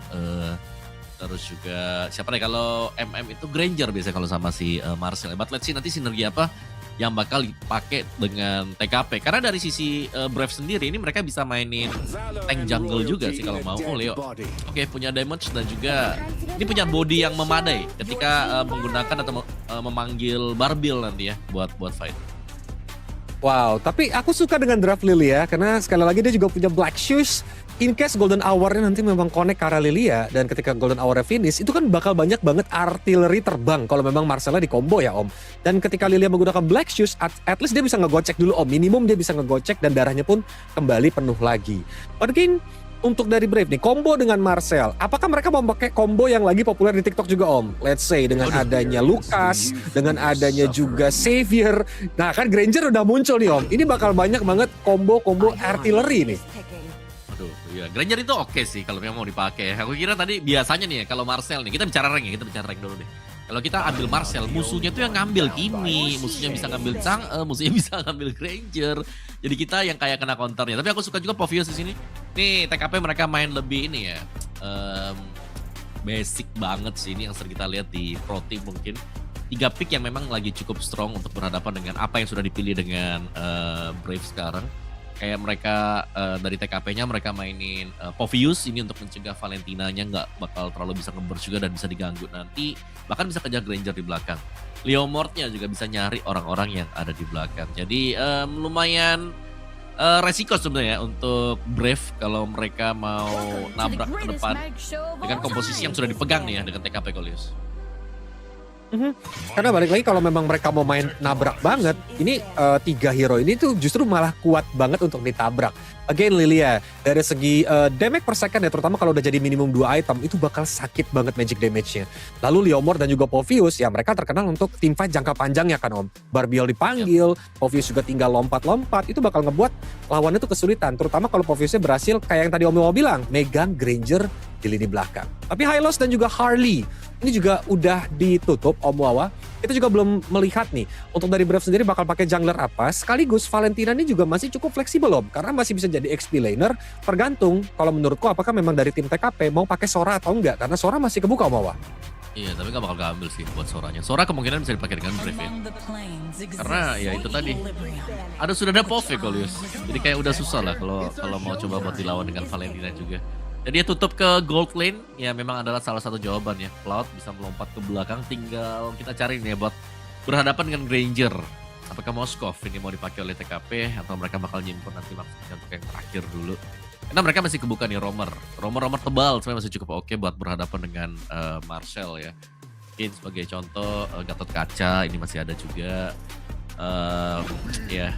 terus juga siapa nih kalau itu Granger biasanya kalau sama si Marcel. But let's see nanti sinergi apa yang bakal dipakai dengan TKP. Karena dari sisi Brave sendiri ini mereka bisa mainin tank jungle juga sih kalau mau. Oh Leo, oke punya damage dan juga ini punya body yang memadai ketika menggunakan atau memanggil Barbil nanti ya buat fight. Wow, tapi aku suka dengan draft Lilia karena sekali lagi dia juga punya Black Shoes. In case Golden Hour-nya nanti memang connect ke arah Lilia dan ketika Golden Hour-nya finish itu kan bakal banyak banget artileri terbang kalau memang Marcella di combo ya Om. Dan ketika Lilia menggunakan Black Shoes at least dia bisa ngegocek dulu Om. Minimum dia bisa ngegocek dan darahnya pun kembali penuh lagi. Mungkin untuk dari Brave nih, combo dengan Marcel, apakah mereka mau pakai combo yang lagi populer di TikTok juga Om? Let's say dengan adanya Lucas, dengan adanya juga Xavier. Nah kan Granger udah muncul nih Om. Ini bakal banyak banget combo-combo artileri nih. Ya, Granger itu oke sih kalau memang mau dipakai. Aku kira tadi biasanya nih ya kalau Marcel nih, kita bicara rank dulu deh. Kalau kita ambil Marcel, musuhnya tuh yang ngambil Kimi, musuhnya bisa ngambil Chang'e, musuhnya bisa ngambil Granger. Jadi kita yang kayak kena counternya. Tapi aku suka juga Povius di sini. Nih TKP mereka main lebih ini ya, basic banget sih ini yang sering kita lihat di pro team mungkin. 3 pick yang memang lagi cukup strong untuk berhadapan dengan apa yang sudah dipilih dengan Brave sekarang. Kayak mereka dari TKP-nya mereka mainin Povius ini untuk mencegah Valentinanya nggak bakal terlalu bisa nge-burst juga dan bisa diganggu nanti. Bahkan bisa kejar Granger di belakang. Leomord-nya juga bisa nyari orang-orang yang ada di belakang. Jadi lumayan resiko sebenarnya untuk Brave kalau mereka mau nabrak ke depan dengan komposisi yang sudah dipegang nih ya dengan TKP Kolius. Karena balik lagi kalau memang mereka mau main nabrak banget, ini 3 hero ini tuh justru malah kuat banget untuk ditabrak. Again Lilia, dari segi damage per second ya, terutama kalau udah jadi minimum 2 item, itu bakal sakit banget magic damage-nya. Lalu Leomord dan juga Povius, ya mereka terkenal untuk team fight jangka panjang ya kan Om. Barbiel dipanggil, Povius juga tinggal lompat-lompat, itu bakal ngebuat lawannya tuh kesulitan. Terutama kalau Poviusnya berhasil, kayak yang tadi Om mau bilang, megang Granger di lini belakang. Tapi Hylos dan juga Harley, ini juga udah ditutup Om Wawa. Kita juga belum melihat nih, untuk dari Brave sendiri bakal pakai jungler apa. Sekaligus Valentina ini juga masih cukup fleksibel Om, karena masih bisa jadi XP laner. Tergantung kalau menurutku apakah memang dari tim TKP mau pakai Sora atau enggak, karena Sora masih kebuka Om Wawa. Iya, tapi gak bakal keambil sih buat Soranya. Sora kemungkinan bisa dipakai dengan Brave ya. Karena ya itu tadi, sudah ada POV ya Kolius. Jadi kayak udah susah lah kalau mau coba buat dilawan dengan Valentina juga. Jadi dia tutup ke gold lane, ya memang adalah salah satu jawaban ya. Cloud bisa melompat ke belakang, tinggal kita cari nih ya buat berhadapan dengan Granger. Apakah Moskov ini mau dipakai oleh TKP atau mereka bakal nyimpen nanti maksudnya untuk yang terakhir dulu. Karena mereka masih kebuka nih Romer tebal sebenarnya masih cukup oke buat berhadapan dengan Marcel ya. Mungkin sebagai contoh Gatot Kaca ini masih ada juga. Ya.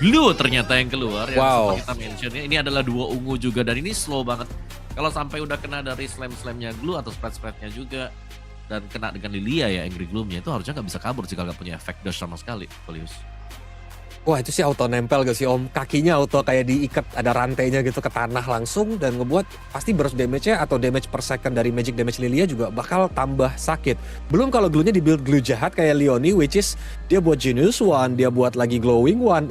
Blue ternyata yang keluar yang sempat kita mention ya. Ini adalah 2 ungu juga dan ini slow banget. Kalau sampai udah kena dari slam-slamnya Glue atau spread-spreadnya juga dan kena dengan Lilia ya Angry Gloom-nya itu harusnya nggak bisa kabur jika nggak punya efek dash sama sekali, Kolius. Wah itu sih auto nempel gak sih Om? Kakinya auto kayak diikat ada rantainya gitu ke tanah langsung dan ngebuat pasti burst damage-nya atau damage per second dari magic damage Lilia juga bakal tambah sakit. Belum kalau glue-nya dibuild glue jahat kayak Leonie which is dia buat Genius One, dia buat lagi Glowing One.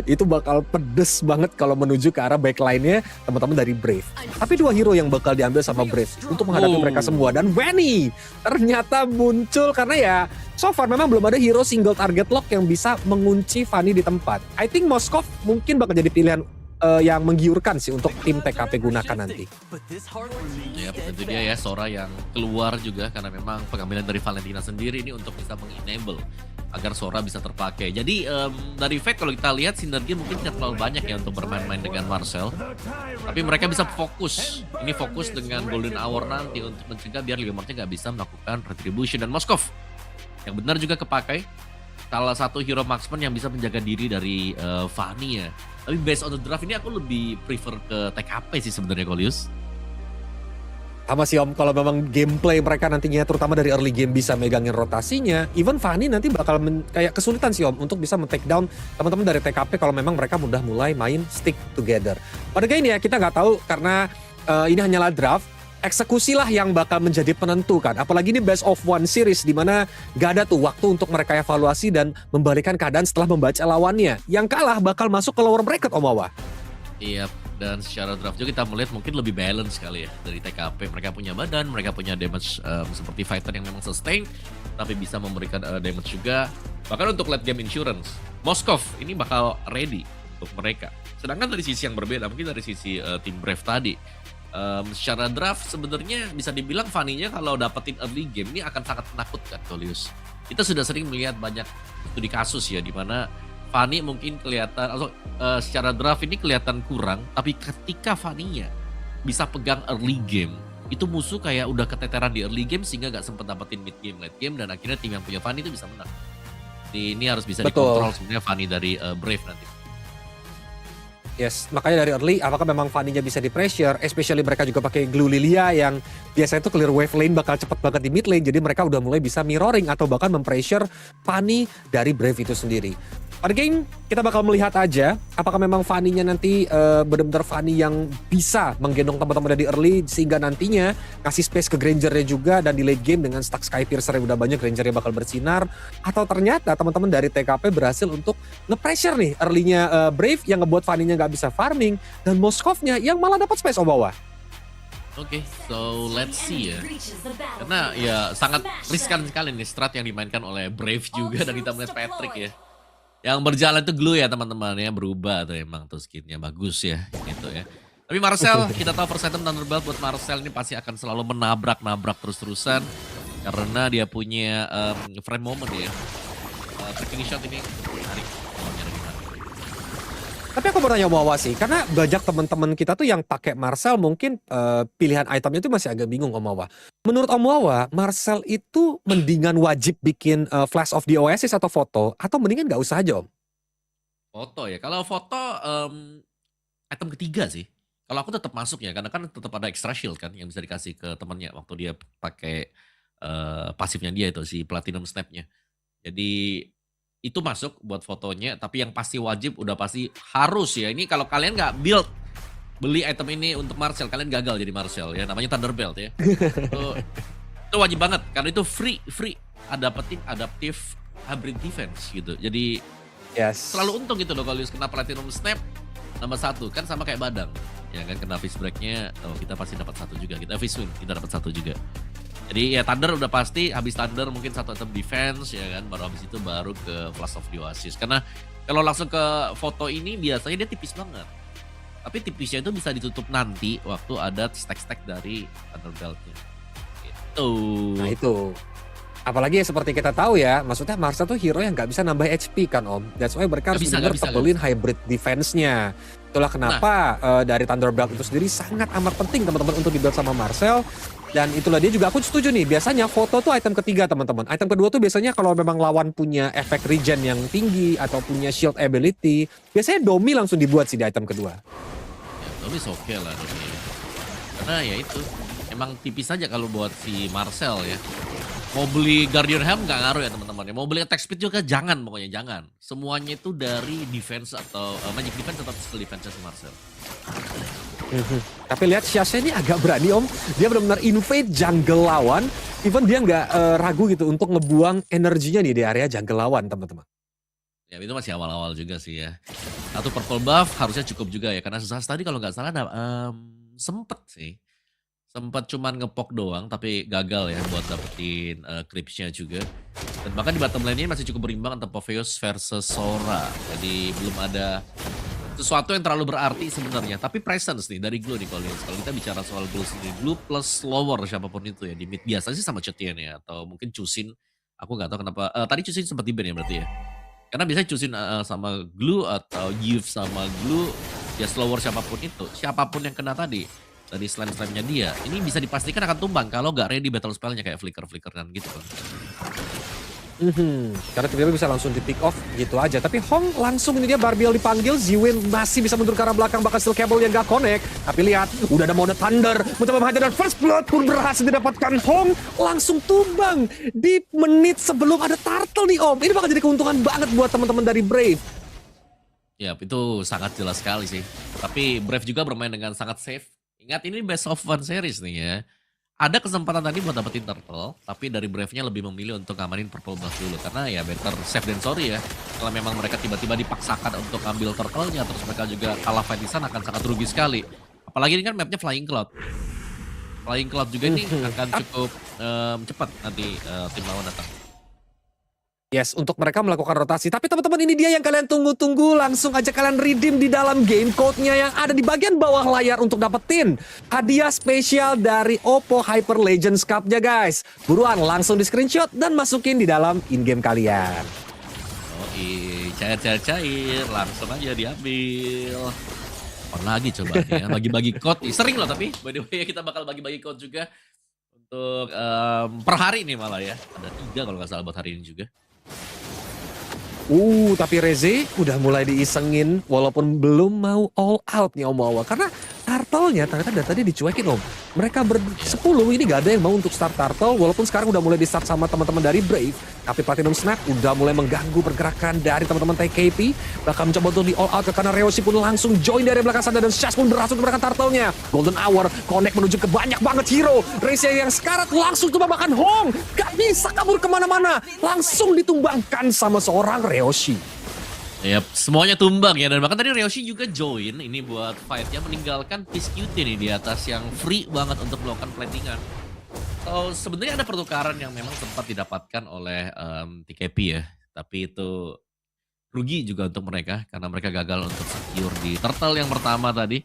Itu bakal pedes banget kalau menuju ke arah backline-nya teman-teman dari Brave. Tapi 2 hero yang bakal diambil sama Brave untuk menghadapi mereka semua. Dan Vanny ternyata muncul karena ya so far memang belum ada hero single target lock yang bisa mengunci Vanny di tempat. I think Moskov mungkin bakal jadi pilihan yang menggiurkan sih untuk tim TKP gunakan nanti. Ya tentu dia ya Sora yang keluar juga karena memang pengambilan dari Valentina sendiri ini untuk bisa mengenable agar Sora bisa terpakai. Jadi dari Fate kalau kita lihat sinergi mungkin tidak terlalu banyak ya untuk bermain-main dengan Marcel. Tapi mereka bisa fokus. Ini fokus dengan Golden Hour nanti untuk mencegah biar Leomordnya nggak bisa melakukan retribution. Dan Moskov yang benar juga kepakai. Salah satu hero marksman yang bisa menjaga diri dari Fanny ya. Tapi based on the draft ini aku lebih prefer ke TKP sih sebenarnya Kolius. 100% 100% Sama sih Om, kalau memang gameplay mereka nantinya terutama dari early game bisa megangin rotasinya, even Fanny nanti bakal kayak kesulitan sih Om untuk bisa men-take down teman-teman dari TKP kalau memang mereka mudah mulai main stick together. Pada kali ini ya kita nggak tahu karena ini hanyalah draft, eksekusilah yang bakal menjadi penentu kan. Apalagi ini best of one series di mana gak ada tuh waktu untuk mereka evaluasi dan membalikan keadaan setelah membaca lawannya. Yang kalah bakal masuk ke lower bracket Om Wawa. Iya, dan secara draft juga kita melihat mungkin lebih balance kali ya dari TKP. Mereka punya badan, mereka punya damage seperti fighter yang memang sustain, tapi bisa memberikan damage juga. Bahkan untuk late game insurance, Moskov ini bakal ready untuk mereka. Sedangkan dari sisi yang berbeda, mungkin dari sisi tim Brave tadi, secara draft sebenarnya bisa dibilang Fanny-nya kalau dapetin early game ini akan sangat menakutkan Kolius. Kita sudah sering melihat banyak studi kasus ya, di mana Fanny mungkin kelihatan, atau secara draft ini kelihatan kurang, tapi ketika Fanny-nya bisa pegang early game, itu musuh kayak udah keteteran di early game sehingga gak sempet dapetin mid game, late game, dan akhirnya tim yang punya Fanny itu bisa menang. Ini harus bisa dikontrol sebenarnya Fanny dari Brave nanti. Yes, makanya dari early apakah memang Fanny-nya bisa di pressure, especially mereka juga pakai Glue Lilia yang biasanya itu clear wave lane bakal cepet banget di mid lane, jadi mereka udah mulai bisa mirroring atau bahkan mempressure Fanny dari Brave itu sendiri. Pada game kita bakal melihat aja apakah memang Fanny-nya nanti benar-benar Fanny yang bisa menggendong teman-teman dari early sehingga nantinya kasih space ke Granger-nya juga, dan di late game dengan stack Skypiercer yang udah banyak Granger-nya bakal bersinar, atau ternyata teman-teman dari TKP berhasil untuk nge-pressure nih early-nya Brave yang ngebuat Fanny-nya nggak bisa farming, dan Moskov-nya yang malah dapat space bawah. Oke, so let's see ya. Karena ya sangat riskan sekali nih strat yang dimainkan oleh Brave juga, dan kita melihat Patrick ya. Yang berjalan tuh Glue ya teman-teman ya, berubah tuh emang tuh skinnya bagus ya gitu ya. Tapi Marcel, kita tahu first item Thunderbolt buat Marcel ini pasti akan selalu menabrak terus-terusan karena dia punya frame moment ya. Tracking shot ini menarik. Tapi aku mau tanya Om Wawa sih, karena banyak teman-teman kita tuh yang pakai Marcel mungkin pilihan itemnya itu masih agak bingung Om Wawa. Menurut Om Wawa, Marcel itu mendingan wajib bikin flash of the Oasis atau foto, atau mendingan nggak usah aja Om? Foto ya, kalau foto item ketiga sih. Kalau aku tetap masuk ya, karena kan tetap ada extra shield kan yang bisa dikasih ke temennya waktu dia pakai pasifnya dia itu si Platinum Snap-nya. Jadi itu masuk buat fotonya, tapi yang pasti wajib udah pasti harus ya. Ini kalau kalian nggak build beli item ini untuk Marcel, kalian gagal jadi Marcel ya. Namanya Thunderbelt ya. Itu wajib banget karena itu free dapetin adaptive hybrid defense gitu. Jadi selalu untung gitu loh kalau kena Platinum Snap nambah 1 kan, sama kayak Badang ya kan, kena Fist Break-nya kita pasti dapat 1 juga, kita Fist Swing kita dapat 1 juga. Jadi ya Thunder udah pasti, habis Thunder mungkin 1 item defense ya kan, baru habis itu baru ke Flash of the Oasis. Karena kalau langsung ke foto ini biasanya dia tipis banget. Tapi tipisnya itu bisa ditutup nanti waktu ada stack-stack dari Thunderbelt-nya. Gitu. Nah itu. Apalagi seperti kita tahu ya, maksudnya Marcel tuh hero yang nggak bisa nambah HP kan Om. That's why mereka harus benar tebelin hybrid defense-nya. Itulah kenapa dari Thunderbelt itu sendiri sangat amat penting teman-teman untuk dibuild sama Marcel. Dan itulah dia juga, aku setuju nih, biasanya foto tuh item ketiga teman-teman. Item kedua tuh biasanya kalau memang lawan punya efek regen yang tinggi atau punya shield ability, biasanya Domi langsung dibuat sih di item kedua. Ya Domi oke lah Domi. Karena ya itu, emang tipis aja kalau buat si Marcel ya. Mau beli Guardian Helm nggak ngaruh ya teman-teman ya. Mau beli attack speed juga jangan, pokoknya jangan. Semuanya itu dari defense atau magic defense atau skill defense si Marcel. Tapi lihat Shasha ini agak berani Om. Dia benar-benar invade jungle lawan. Even dia nggak ragu gitu untuk ngebuang energinya nih di area jungle lawan teman-teman. Ya itu masih awal-awal juga sih ya. Satu purple buff harusnya cukup juga ya. Karena Sasas tadi kalau nggak salah sempet sih. Sempat cuman ngepok doang tapi gagal ya buat dapetin creeps-nya juga. Dan bahkan di bottom lane-nya masih cukup berimbang antara Popheus versus Sora. Jadi belum ada sesuatu yang terlalu berarti sebenarnya. Tapi presence nih dari Glue nih kalau kita bicara soal Glue sendiri. Glue plus lower siapapun itu ya. Di mid biasanya sih sama Chetien ya. Atau mungkin Chusin. Aku nggak tahu kenapa. Tadi Chusin sempat di ban ya berarti ya. Karena biasanya Chusin sama Glue atau Youth sama Glue. Ya slower siapapun itu. Siapapun yang kena tadi. Dari slam-slamnya dia, ini bisa dipastikan akan tumbang kalau nggak ready battle spellnya kayak flicker-flickeran gitu kan. Karena tiba-tiba bisa langsung di pick off gitu aja. Tapi Hong langsung ini dia Barbiel dipanggil. Ziwin masih bisa mundur ke arah belakang, bahkan still cable yang gak connect. Tapi lihat, udah ada mode Thunder mencoba menghajar dan first blood pun berhasil didapatkan. Hong langsung tumbang di menit sebelum ada turtle nih Om. Ini bakal jadi keuntungan banget buat teman-teman dari Brave. Ya, itu sangat jelas sekali sih. Tapi Brave juga bermain dengan sangat safe. Ingat ini best of one series nih ya. Ada kesempatan tadi buat dapetin turtle, tapi dari Brave-nya lebih memilih untuk ngamanin purple buff dulu. Karena ya better safe than sorry ya. Kalau memang mereka tiba-tiba dipaksakan untuk ambil turtle-nya, terus mereka juga kalah fight di sana akan sangat rugi sekali. Apalagi ini kan mapnya Flying Cloud. Flying Cloud juga ini akan cukup cepat nanti tim lawan datang. Yes, untuk mereka melakukan rotasi. Tapi teman-teman ini dia yang kalian tunggu-tunggu. Langsung aja kalian redeem di dalam game code-nya yang ada di bagian bawah layar untuk dapetin hadiah spesial dari OPPO Hyperlegend Cup-nya guys. Buruan langsung di screenshot dan masukin di dalam in-game kalian. Oh cair, langsung aja diambil. Apa lagi coba ya, bagi-bagi code. Sering loh tapi, by the way kita bakal bagi-bagi code juga. Untuk per hari ini malah ya. Ada 3 kalau nggak salah buat hari ini juga. Tapi Reze udah mulai diisengin walaupun belum mau all out nih Om Wawa. Karena turtle-nya ternyata dari tadi dicuekin Om. Mereka ber-10 ini gak ada yang mau untuk start turtle walaupun sekarang udah mulai di start sama teman-teman dari Brave. Tapi Platinum Snap udah mulai mengganggu pergerakan dari teman-teman TKP. Bahkan mencoba untuk di all out karena Ryoshi pun langsung join dari belakang sana dan Shaz pun berhasil untuk menekan turtle-nya. Golden Hour connect menuju ke banyak banget hero. Reze yang sekarat langsung coba bahkan Hong. Gak bisa kabur kemana-mana. Langsung ditumbangkan sama seorang Ryoshi. Yap, semuanya tumbang ya, dan bahkan tadi Ryoshi juga join ini buat fight-nya meninggalkan Peacekeeper nih di atas yang free banget untuk melakukan plantingan. So sebenarnya ada pertukaran yang memang sempat didapatkan oleh TKP ya, tapi itu rugi juga untuk mereka karena mereka gagal untuk secure di turtle yang pertama tadi.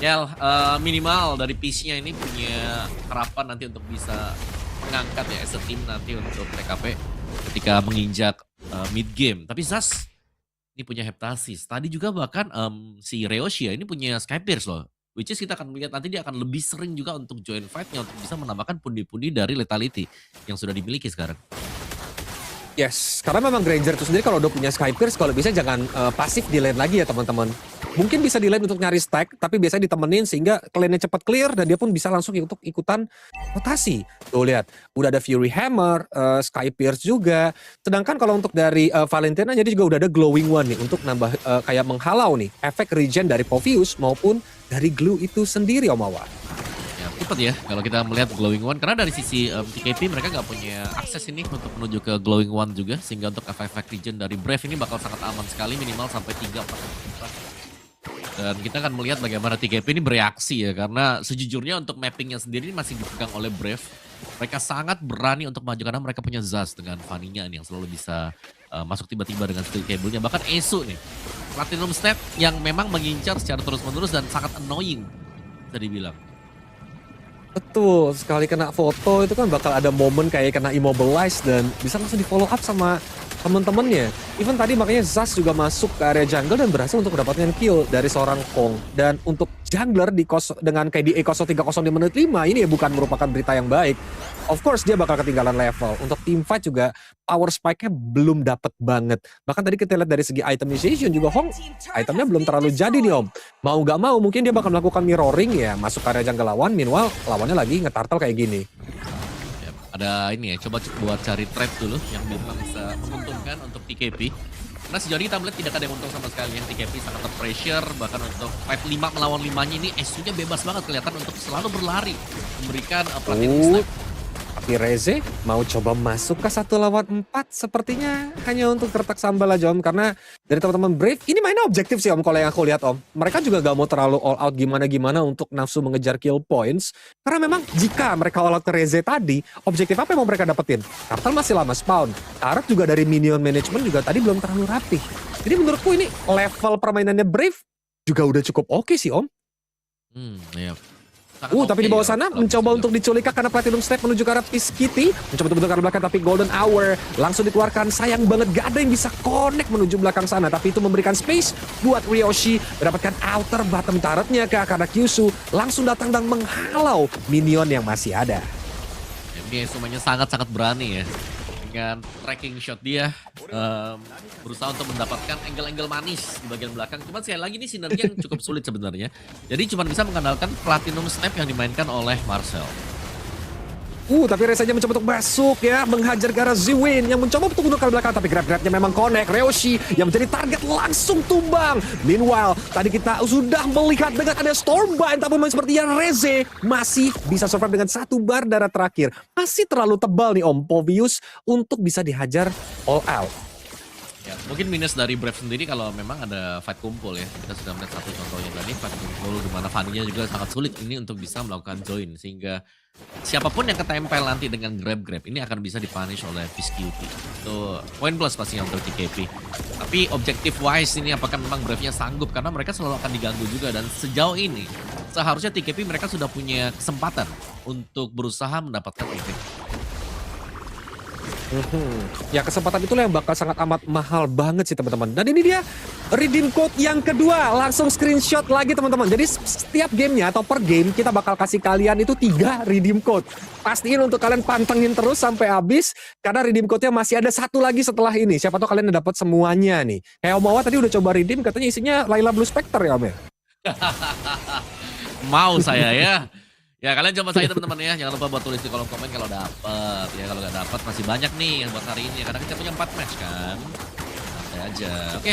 Ya minimal dari piece-nya ini punya harapan nanti untuk bisa mengangkat ya as a team nanti untuk TKP ketika menginjak mid game. Tapi Zas ini punya heptasis. Tadi juga bahkan si Ryoshi ya ini punya Sky Pierce loh. Which is kita akan melihat nanti dia akan lebih sering juga untuk join fight-nya untuk bisa menambahkan pundi-pundi dari lethality yang sudah dimiliki sekarang. Yes, karena memang Granger itu sendiri kalau udah punya Sky Pierce, kalau bisa jangan pasif di lane lagi ya teman-teman. Mungkin bisa di lane untuk nyari stack, tapi biasanya ditemenin sehingga lane-nya cepat clear dan dia pun bisa langsung untuk ikutan rotasi. Tuh lihat, udah ada Fury Hammer, Sky Pierce juga. Sedangkan kalau untuk dari Valentina jadi juga udah ada Glowing One nih untuk nambah kayak menghalau nih efek regen dari Povius maupun dari glue itu sendiri Om Awa. Cepet ya kalau kita melihat Glowing One karena dari sisi TKP mereka nggak punya akses ini untuk menuju ke Glowing One juga sehingga untuk efek regen dari Brave ini bakal sangat aman sekali minimal sampai 3-4. Dan kita akan melihat bagaimana TKP ini bereaksi ya karena sejujurnya untuk mappingnya sendiri masih dipegang oleh Brave. Mereka sangat berani untuk maju karena mereka punya Zaz dengan Fanny-nya nih yang selalu bisa masuk tiba-tiba dengan skill cable-nya. Bahkan Esu nih Platinum Step yang memang mengincar secara terus-menerus dan sangat annoying bisa dibilang. Betul, sekali kena foto itu kan bakal ada momen kayak kena immobilize dan bisa langsung di follow up sama temen-temennya. Even tadi makanya Zaz juga masuk ke area jungle dan berhasil untuk mendapatkan kill dari seorang Kong. Dan untuk jungler dengan KDA 030 di menit 5 ini ya bukan merupakan berita yang baik. Of course dia bakal ketinggalan level. Untuk teamfight juga power spike-nya belum dapet banget. Bahkan tadi kita lihat dari segi itemization juga Hong itemnya belum terlalu jadi nih Om. Mau gak mau mungkin dia bakal melakukan mirroring ya masuk ke area jungle lawan. Meanwhile lawannya lagi ngetartel kayak gini. Ada ini ya, coba buat cari trade dulu yang memang bisa menguntungkan untuk TKP. Karena sejauh ini kita melihat tidak ada yang untung sama sekali. Yang TKP sangat terpressure, bahkan untuk fight 5 melawan 5-nya ini Esu-nya bebas banget kelihatan untuk selalu berlari. Memberikan Platinum Snap. Tapi Reze mau coba masuk ke 1 lawan 4 sepertinya hanya untuk tertak sambal aja Om. Karena dari teman-teman Brave ini mainnya objektif sih Om kalau yang aku lihat Om. Mereka juga gak mau terlalu all out gimana-gimana untuk nafsu mengejar kill points. Karena memang jika mereka all out ke Reze tadi, objektif apa yang mau mereka dapetin? Turtle masih lama spawn. Turret juga dari minion management juga tadi belum terlalu rapih. Jadi menurutku ini level permainannya Brave juga udah cukup oke sih Om. Iya. Tapi di bawah sana mencoba untuk diculik karena Platinum Step menuju ke arah Peacekeeper. Mencoba untuk ke arah belakang tapi Golden Hour langsung dikeluarkan. Sayang banget gak ada yang bisa connect menuju belakang sana. Tapi itu memberikan space buat Ryoshi mendapatkan outer bottom turretnya karena Kyusu langsung datang dan menghalau minion yang masih ada. Ini semuanya sangat-sangat berani ya. dengan tracking shot dia berusaha untuk mendapatkan angle-angle manis di bagian belakang. Cuman sekali lagi ini sinergi yang cukup sulit sebenarnya. Jadi cuma bisa mengandalkan platinum snap yang dimainkan oleh Marcel. Tapi Rezanya mencoba untuk masuk ya, menghajar ke arah Ziwin yang mencoba untuk bunuh ke belakang, tapi grab-grabnya memang connect. Ryoshi yang menjadi target langsung tumbang. Meanwhile, tadi kita sudah melihat dengan ada Stormbind, tapi sepertinya Reze masih bisa survive dengan 1 bar darah terakhir. Masih terlalu tebal nih Om Povius untuk bisa dihajar all out. Ya, mungkin minus dari Brave sendiri kalau memang ada fight kumpul ya. Kita sudah melihat satu contohnya tadi, fight kumpul di mana Fanny-nya juga sangat sulit ini untuk bisa melakukan join. Sehingga siapapun yang ketempel nanti dengan grab-grab ini akan bisa dipunish oleh Viscuity. Itu poin plus pastinya untuk TKP. Tapi objective wise ini apakah memang Brave-nya sanggup? Karena mereka selalu akan diganggu juga. Dan sejauh ini seharusnya TKP mereka sudah punya kesempatan untuk berusaha mendapatkan efek. Ya kesempatan itulah yang bakal sangat amat mahal banget sih teman-teman. Dan ini dia redeem code yang kedua. Langsung screenshot lagi teman-teman. Jadi setiap gamenya atau per game kita bakal kasih kalian itu 3 redeem code. Pastiin untuk kalian pantengin terus sampai habis. Karena redeem code-nya masih ada 1 lagi setelah ini. Siapa tahu kalian dapat semuanya nih. Kayak Om Awa tadi udah coba redeem, katanya isinya Layla Blue Spectre ya Om ya? Mau saya ya. Ya kalian coba saja teman-teman ya, jangan lupa buat tulis di kolom komen kalau dapet. Ya kalau nggak dapet masih banyak nih yang buat hari ini, karena kita punya 4 match kan. Santai aja. Oke.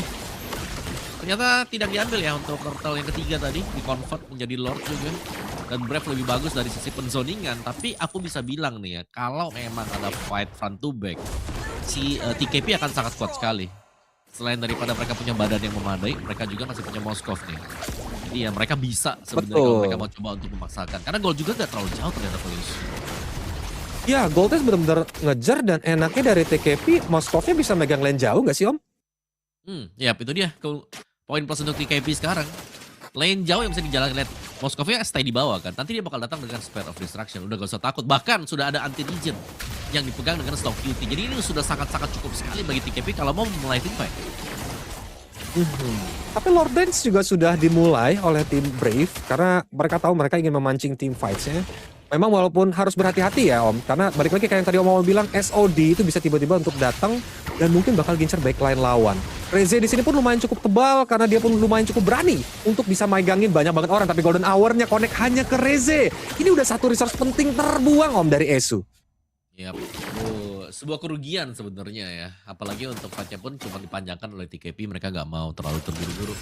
Ternyata tidak diambil ya untuk turtle yang ketiga tadi, di convert menjadi Lord juga. Dan Brave lebih bagus dari sisi penzoningan, tapi aku bisa bilang nih ya, kalau memang ada fight front to back, si TKP akan sangat kuat sekali. Selain daripada mereka punya badan yang memadai, mereka juga masih punya Moskov nih. Jadi ya mereka bisa sebenarnya kalau mereka mau coba untuk memaksakan. Karena gol juga gak terlalu jauh ternyata Police. Ya Goldes benar-benar ngejar dan enaknya dari TKP, Moskovnya bisa megang lane jauh gak sih Om? Ya itu dia poin plus untuk TKP sekarang. Lane jauh yang bisa dijalankan, lihat Moskovnya stay di bawah kan. Nanti dia bakal datang dengan Spare of Destruction. Udah gak usah takut. Bahkan sudah ada anti-regen yang dipegang dengan Stock Duty. Jadi ini sudah sangat-sangat cukup sekali bagi TKP kalau mau mulai team fight. Tapi Lord Dance juga sudah dimulai oleh tim Brave. Karena mereka tahu mereka ingin memancing team fights-nya. Memang walaupun harus berhati-hati ya Om. Karena balik lagi kayak yang tadi Om bilang, SOD itu bisa tiba-tiba untuk datang. Dan mungkin bakal gincar backline lawan. Reze di sini pun lumayan cukup tebal karena dia pun lumayan cukup berani untuk bisa megangin banyak banget orang. Tapi Golden Hour-nya connect hanya ke Reze. Ini udah satu resource penting terbuang Om dari Esu. Ya, sebuah kerugian sebenarnya ya. Apalagi untuk fight-nya pun cuma dipanjangkan oleh TKP. Mereka nggak mau terlalu terburu-buru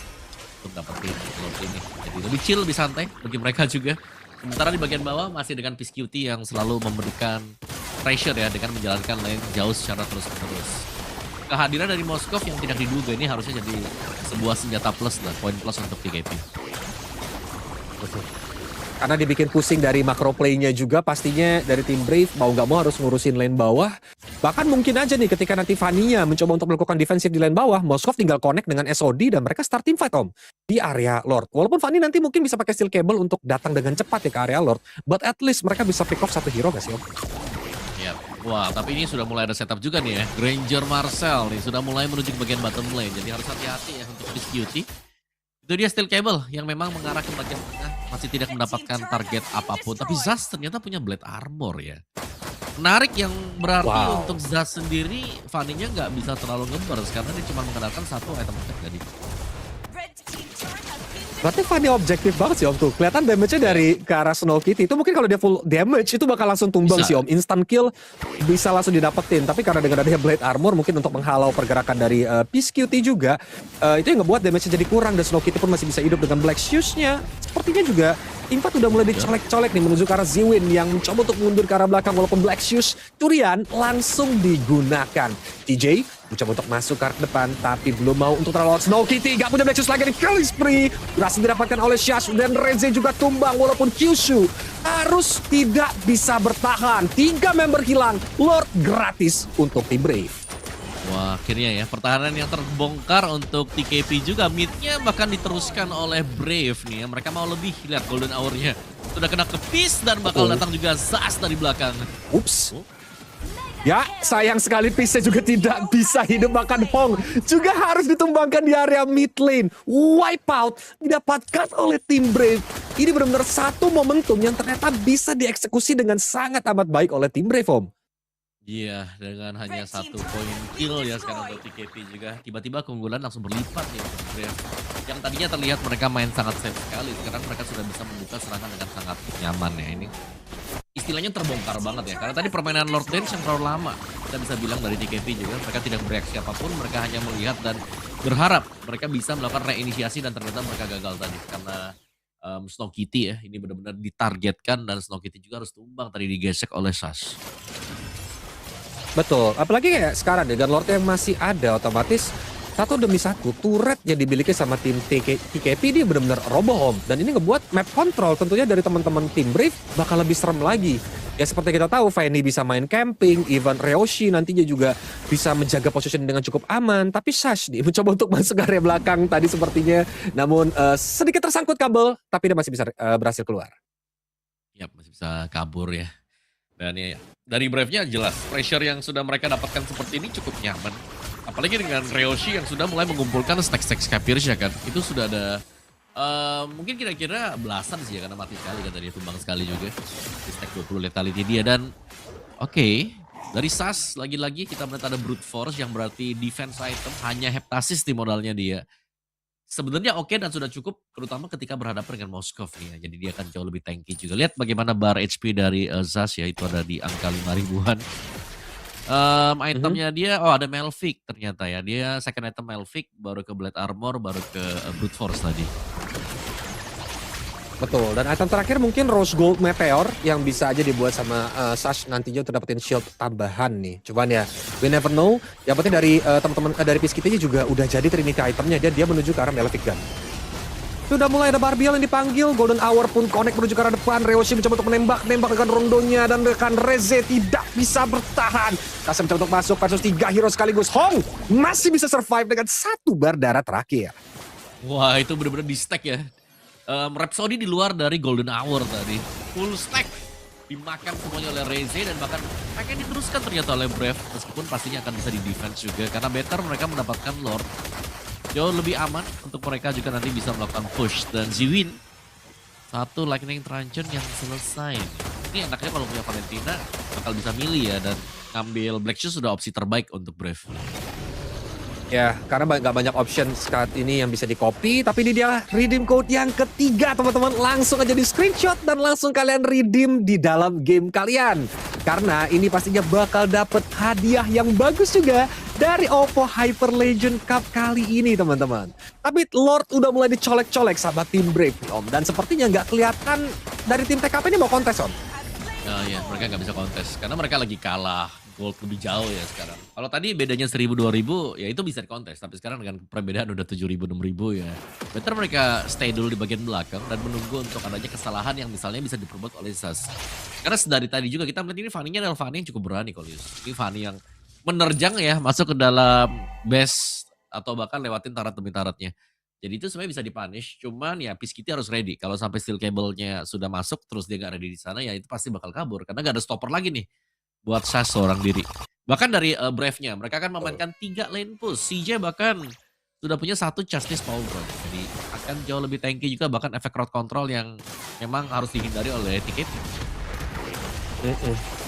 untuk dapetin slot ini. Jadi lebih chill, lebih santai bagi mereka juga. Sementara di bagian bawah masih dengan Viscuity yang selalu memberikan pressure ya dengan menjalankan lane jauh secara terus-menerus. Kehadiran dari Moskov yang tidak diduga ini harusnya jadi sebuah senjata plus lah, poin plus untuk TKP. Karena dibikin pusing dari macro play-nya juga pastinya dari tim Brave mau nggak mau harus ngurusin lane bawah. Bahkan mungkin aja nih ketika nanti Fanny-nya mencoba untuk melakukan defensif di lane bawah, Moskov tinggal connect dengan SOD dan mereka start team fight Om di area Lord. Walaupun Fanny nanti mungkin bisa pakai steel cable untuk datang dengan cepat ya ke area Lord, but at least mereka bisa pick off 1 hero gak sih Om? Ya, wah tapi ini sudah mulai ada setup juga nih ya. Granger Marcel nih sudah mulai menuju ke bagian bottom lane, jadi harus hati-hati ya untuk Viscuity. Itu dia steel cable yang memang mengarah ke bagian tengah, masih tidak mendapatkan target apapun. Tapi Zaz ternyata punya blade armor ya. Menarik yang berarti untuk Zaz sendiri, Fanny-nya nggak bisa terlalu ngebers karena dia cuma mengandalkan 1 item effect tadi. Berarti Fanny objektif banget sih Om tuh. Kelihatan damage-nya dari ke arah Snow Kitty. Itu mungkin kalau dia full damage itu bakal langsung tumbang sih Om. Instant kill bisa langsung didapetin. Tapi karena dengan adanya Blade Armor mungkin untuk menghalau pergerakan dari Viscuity juga. Itu yang ngebuat damage-nya jadi kurang. Dan Snow Kitty pun masih bisa hidup dengan Black Shoes-nya. Sepertinya juga Impat udah mulai dicolek-colek nih menuju ke arah Ziwin yang mencoba untuk mundur ke arah belakang walaupun Black Shoes curian langsung digunakan. TJ mencoba untuk masuk ke arah depan tapi belum mau untuk terlalu Snow Kitty gak punya Black Shoes lagi di kill spree. Berhasil didapatkan oleh Shash dan Reze juga tumbang walaupun Kyushu harus tidak bisa bertahan. 3 member hilang, Lord gratis untuk tim Brave. Wah akhirnya ya pertahanan yang terbongkar untuk TKP juga. Mid-nya bahkan diteruskan oleh Brave nih ya. Mereka mau lebih, lihat Golden Hour-nya sudah kena kepis dan bakal datang juga Zaz dari belakang. Ups. Ya sayang sekali Pisnya juga tidak bisa hidup, bahkan Hong juga harus ditumbangkan di area mid lane. Wipeout didapatkan oleh tim Brave. Ini benar-benar satu momentum yang ternyata bisa dieksekusi dengan sangat amat baik oleh tim Brave Om. Iya, dengan hanya 1 poin kill ya sekarang untuk TKP juga. Tiba-tiba keunggulan langsung berlipat nih untuk Brave. Yang tadinya terlihat mereka main sangat safe sekali, sekarang mereka sudah bisa membuka serangan dengan sangat nyaman ya. Ini istilahnya terbongkar banget ya, karena tadi permainan Lord Dance yang terlalu lama. Kita bisa bilang dari TKP juga, mereka tidak bereaksi apapun, mereka hanya melihat dan berharap mereka bisa melakukan reinisiasi dan ternyata mereka gagal tadi. Karena Snow Kitty ya, ini benar-benar ditargetkan dan Snow Kitty juga harus tumbang tadi digesek oleh Sash. Betul, apalagi kayak sekarang ya, Gun Lord yang masih ada otomatis satu demi satu turret yang dimiliki sama tim TKP dia benar-benar roboh om. Dan ini ngebuat map control tentunya dari teman-teman tim Brave bakal lebih serem lagi. Ya seperti kita tahu Fanny bisa main camping, even Ryoshi nantinya juga bisa menjaga position dengan cukup aman. Tapi Sash nih mencoba untuk masuk ke area belakang tadi sepertinya. Namun sedikit tersangkut kabel, tapi dia masih bisa berhasil keluar. Ya masih bisa kabur ya. Dan ya, dari Brave-nya jelas, pressure yang sudah mereka dapatkan seperti ini cukup nyaman. Apalagi dengan Ryoshi yang sudah mulai mengumpulkan stack-stack Scapirs ya kan. Itu sudah ada, mungkin kira-kira belasan sih ya, karena mati sekali kan tadi, tumbang sekali juga. Di stack 20 lethality dia dan oke. Dari Sash, lagi-lagi kita melihat ada Brute Force yang berarti defense item, hanya Heptasis di modalnya dia. Sebenarnya oke dan sudah cukup, terutama ketika berhadapan dengan Moskov nih ya. Jadi dia akan jauh lebih tanky juga. Lihat bagaimana bar HP dari Zaz ya, itu ada di angka 5 ribuan. Itemnya dia, oh ada Melvic ternyata ya. Dia second item Melvic, baru ke Blade Armor, baru ke Brute Force tadi. Betul, dan item terakhir mungkin Rose Gold Meteor yang bisa aja dibuat sama Sash nantinya untuk dapetin shield tambahan nih. Cuman ya, we never know. Yang penting dari teman-teman dari Peace Kitty juga udah jadi Trinity itemnya, dia menuju ke arah Malefic Gun. Sudah mulai ada Barbiel yang dipanggil, Golden Hour pun connect menuju ke arah depan. Ryoshi mencoba untuk menembak dengan rondonya dan rekan Reze tidak bisa bertahan. Kasem mencoba untuk masuk versus 3 hero sekaligus. Hong masih bisa survive dengan 1 bar darah terakhir. Wah itu benar-benar di stack ya. Rhapsody di luar dari Golden Hour tadi. Full stack. Dimakan semuanya oleh Reze dan bahkan pengen diteruskan ternyata oleh Brave. Meskipun pastinya akan bisa di defense juga. Karena better mereka mendapatkan Lord. Jauh lebih aman untuk mereka juga nanti bisa melakukan push. Dan Ziwin. 1 Lightning Truncheon yang selesai. Ini enaknya kalau punya Valentina bakal bisa milih ya. Dan ngambil Black Shoes sudah opsi terbaik untuk Brave. Ya, karena nggak banyak option saat ini yang bisa di-copy. Tapi ini dia redeem code yang ketiga, teman-teman. Langsung aja di screenshot dan langsung kalian redeem di dalam game kalian. Karena ini pastinya bakal dapet hadiah yang bagus juga dari OPPO Hyperlegend Cup kali ini, teman-teman. Tapi Lord udah mulai dicolek-colek sama tim Brave, Om. Dan sepertinya nggak kelihatan dari tim TKP ini mau kontes, Om. Nah ya, mereka nggak bisa kontes. Karena mereka lagi kalah. Gold lebih jauh ya sekarang. Kalau tadi bedanya 1000-2000 ya itu bisa dikontes. Tapi sekarang dengan perbedaan udah 7000-6000 ya. Better mereka stay dulu di bagian belakang dan menunggu untuk adanya kesalahan yang misalnya bisa diperbuat oleh Zaz. Karena dari tadi juga kita melihat ini Fanny-nya adalah Fanny yang cukup berani kalau ini Fanny yang menerjang ya masuk ke dalam base atau bahkan lewatin tarat demi taratnya. Jadi itu sebenarnya bisa dipunish. Cuman ya Peace Kitty harus ready. Kalau sampai steel cable-nya sudah masuk terus dia gak ready di sana ya itu pasti bakal kabur. Karena gak ada stopper lagi nih. Buat Sash seorang diri. Bahkan dari Brave-nya, mereka akan memainkan 3 lane push. CJ bahkan sudah punya 1 Justice Power Rod. Jadi akan jauh lebih tanky juga, bahkan efek crowd control yang memang harus dihindari oleh TKP.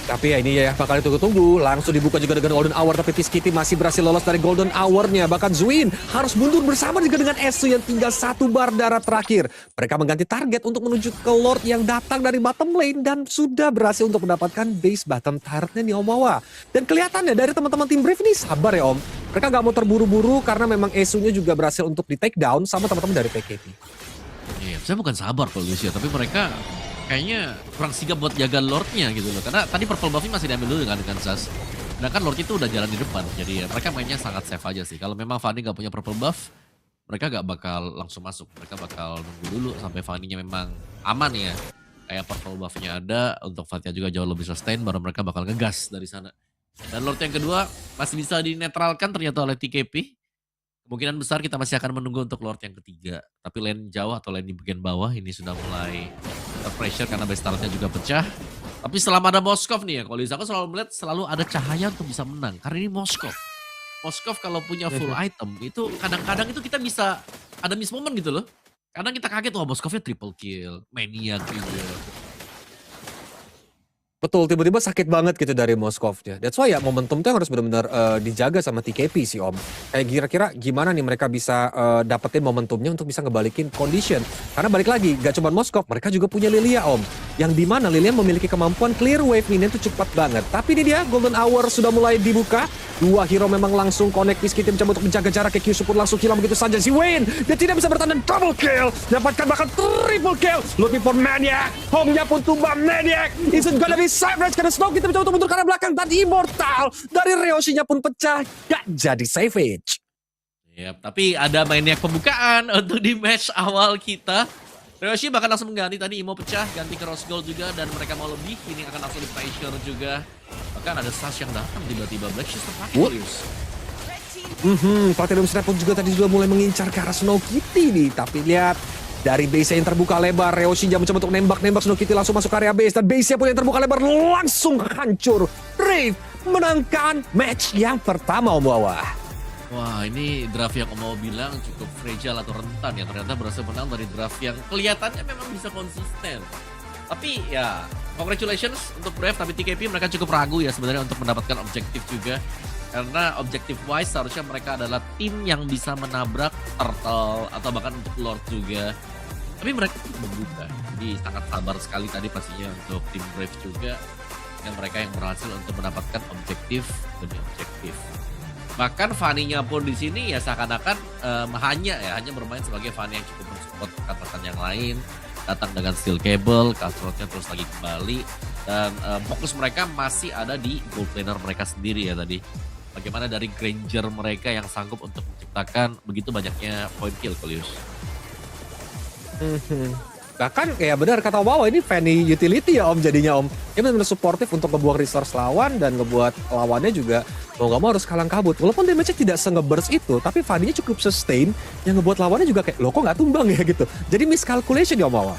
Tapi ya ini ya bakal ditunggu-tunggu. Langsung dibuka juga dengan Golden Hour. Tapi Peace Kitty masih berhasil lolos dari Golden Hour-nya. Bahkan Zwin harus mundur bersama juga dengan Esu yang tinggal 1 bar darah terakhir. Mereka mengganti target untuk menuju ke Lord yang datang dari bottom lane. Dan sudah berhasil untuk mendapatkan base bottom turret-nya nih Omawa. Dan kelihatannya dari teman-teman tim Brave ini sabar ya Om. Mereka nggak mau terburu-buru karena memang Esu-nya juga berhasil untuk di take down sama teman-teman dari TKP. Iya, saya bukan sabar kalau Lucia, tapi mereka kayaknya kurang sigap buat jaga Lord-nya gitu loh. Karena tadi purple buff-nya masih diambil dulu dengan Zaz. Sedangkan Lord itu udah jalan di depan. Jadi ya mereka mainnya sangat safe aja sih. Kalau memang Fanny gak punya purple buff, mereka gak bakal langsung masuk. Mereka bakal nunggu dulu sampai Fanny-nya memang aman ya. Kayak purple buff-nya ada, untuk Fatia juga jauh lebih sustain, baru mereka bakal ngegas dari sana. Dan Lord yang kedua masih bisa dinetralkan ternyata oleh TKP. Kemungkinan besar kita masih akan menunggu untuk Lord yang ketiga. Tapi lane jauh atau lane di bagian bawah ini sudah mulai pressure karena base turret-nya juga pecah. Tapi selama ada Moskov nih ya, kalau aku selalu melihat selalu ada cahaya untuk bisa menang. Karena ini Moskov. Moskov kalau punya full item itu kadang-kadang itu kita bisa ada miss moment gitu loh. Kadang kita kaget, wah Moskovnya triple kill, maniac juga. Betul, tiba-tiba sakit banget gitu dari Moskovnya. That's why ya momentum tuh yang harus benar-benar dijaga sama TKP sih Om. Kayak kira-kira gimana nih mereka bisa dapetin momentumnya untuk bisa ngebalikin condition. Karena balik lagi, gak cuma Moskov, mereka juga punya Lilia Om. Yang dimana Lilia memiliki kemampuan clear wave minion tuh cepat banget. Tapi ini dia, Golden Hour sudah mulai dibuka. Dua hero memang langsung connect, Whiskey Team mencoba untuk menjaga jarak, Kyusu pun langsung hilang begitu saja. Si Wayne, dia tidak bisa bertahan dan double kill. Dapatkan bahkan triple kill. Looking for Maniac. Home-nya pun tumbang Maniac. Isn't gonna be savage karena Snow kita mencoba untuk mundur ke arah belakang. Dan Immortal dari Ryoshi-nya pun pecah. Gak jadi savage. Yap, tapi ada Maniac pembukaan untuk di match awal kita. Ryoshi bahkan langsung mengganti tadi, Imo pecah, ganti ke Rose Gold juga, dan mereka mau lebih, ini akan langsung di pressure juga. Bahkan ada Sash yang datang tiba-tiba, Black Shoes terpakai Julius. Platinum Snap pun juga tadi sudah mulai mengincar ke arah Snow Kitty nih, tapi lihat dari base yang terbuka lebar, Ryoshi mencoba untuk nembak Snow Kitty langsung masuk ke area base, dan base-nya pun yang terbuka lebar langsung hancur. Brave menangkan match yang pertama Om Wawa. Wah, ini draft yang Om bilang cukup fragile atau rentan ya. Ternyata berhasil menang dari draft yang kelihatannya memang bisa konsisten. Tapi ya, congratulations untuk Brave, tapi TKP mereka cukup ragu ya sebenarnya untuk mendapatkan objektif juga. Karena objektif wise seharusnya mereka adalah tim yang bisa menabrak Turtle atau bahkan untuk Lord juga. Tapi mereka membuka. Jadi sangat sabar sekali tadi pastinya untuk tim Brave juga. Dan mereka yang berhasil untuk mendapatkan objektif demi objektif. Bahkan Fanny-nya pun di sini ya seakan-akan hanya bermain sebagai Fanny yang cukup mensupport rekan-rekan yang lain, datang dengan steel cable, Cutthroat-nya terus lagi kembali, dan fokus mereka masih ada di gold laner mereka sendiri ya tadi. Bagaimana dari Granger mereka yang sanggup untuk menciptakan begitu banyaknya point kill, Kolius. Bahkan kayak benar kata Wawa, ini Fanny utility ya Om jadinya Om. Dia benar-benar supportif untuk ngebuang resource lawan dan ngebuat lawannya juga mau gak mau harus kalang kabut. Walaupun damage-nya tidak se-ngeburst itu, tapi Fanny-nya cukup sustain yang ngebuat lawannya juga kayak, loh kok gak tumbang ya gitu. Jadi miscalculation ya Om Wawa.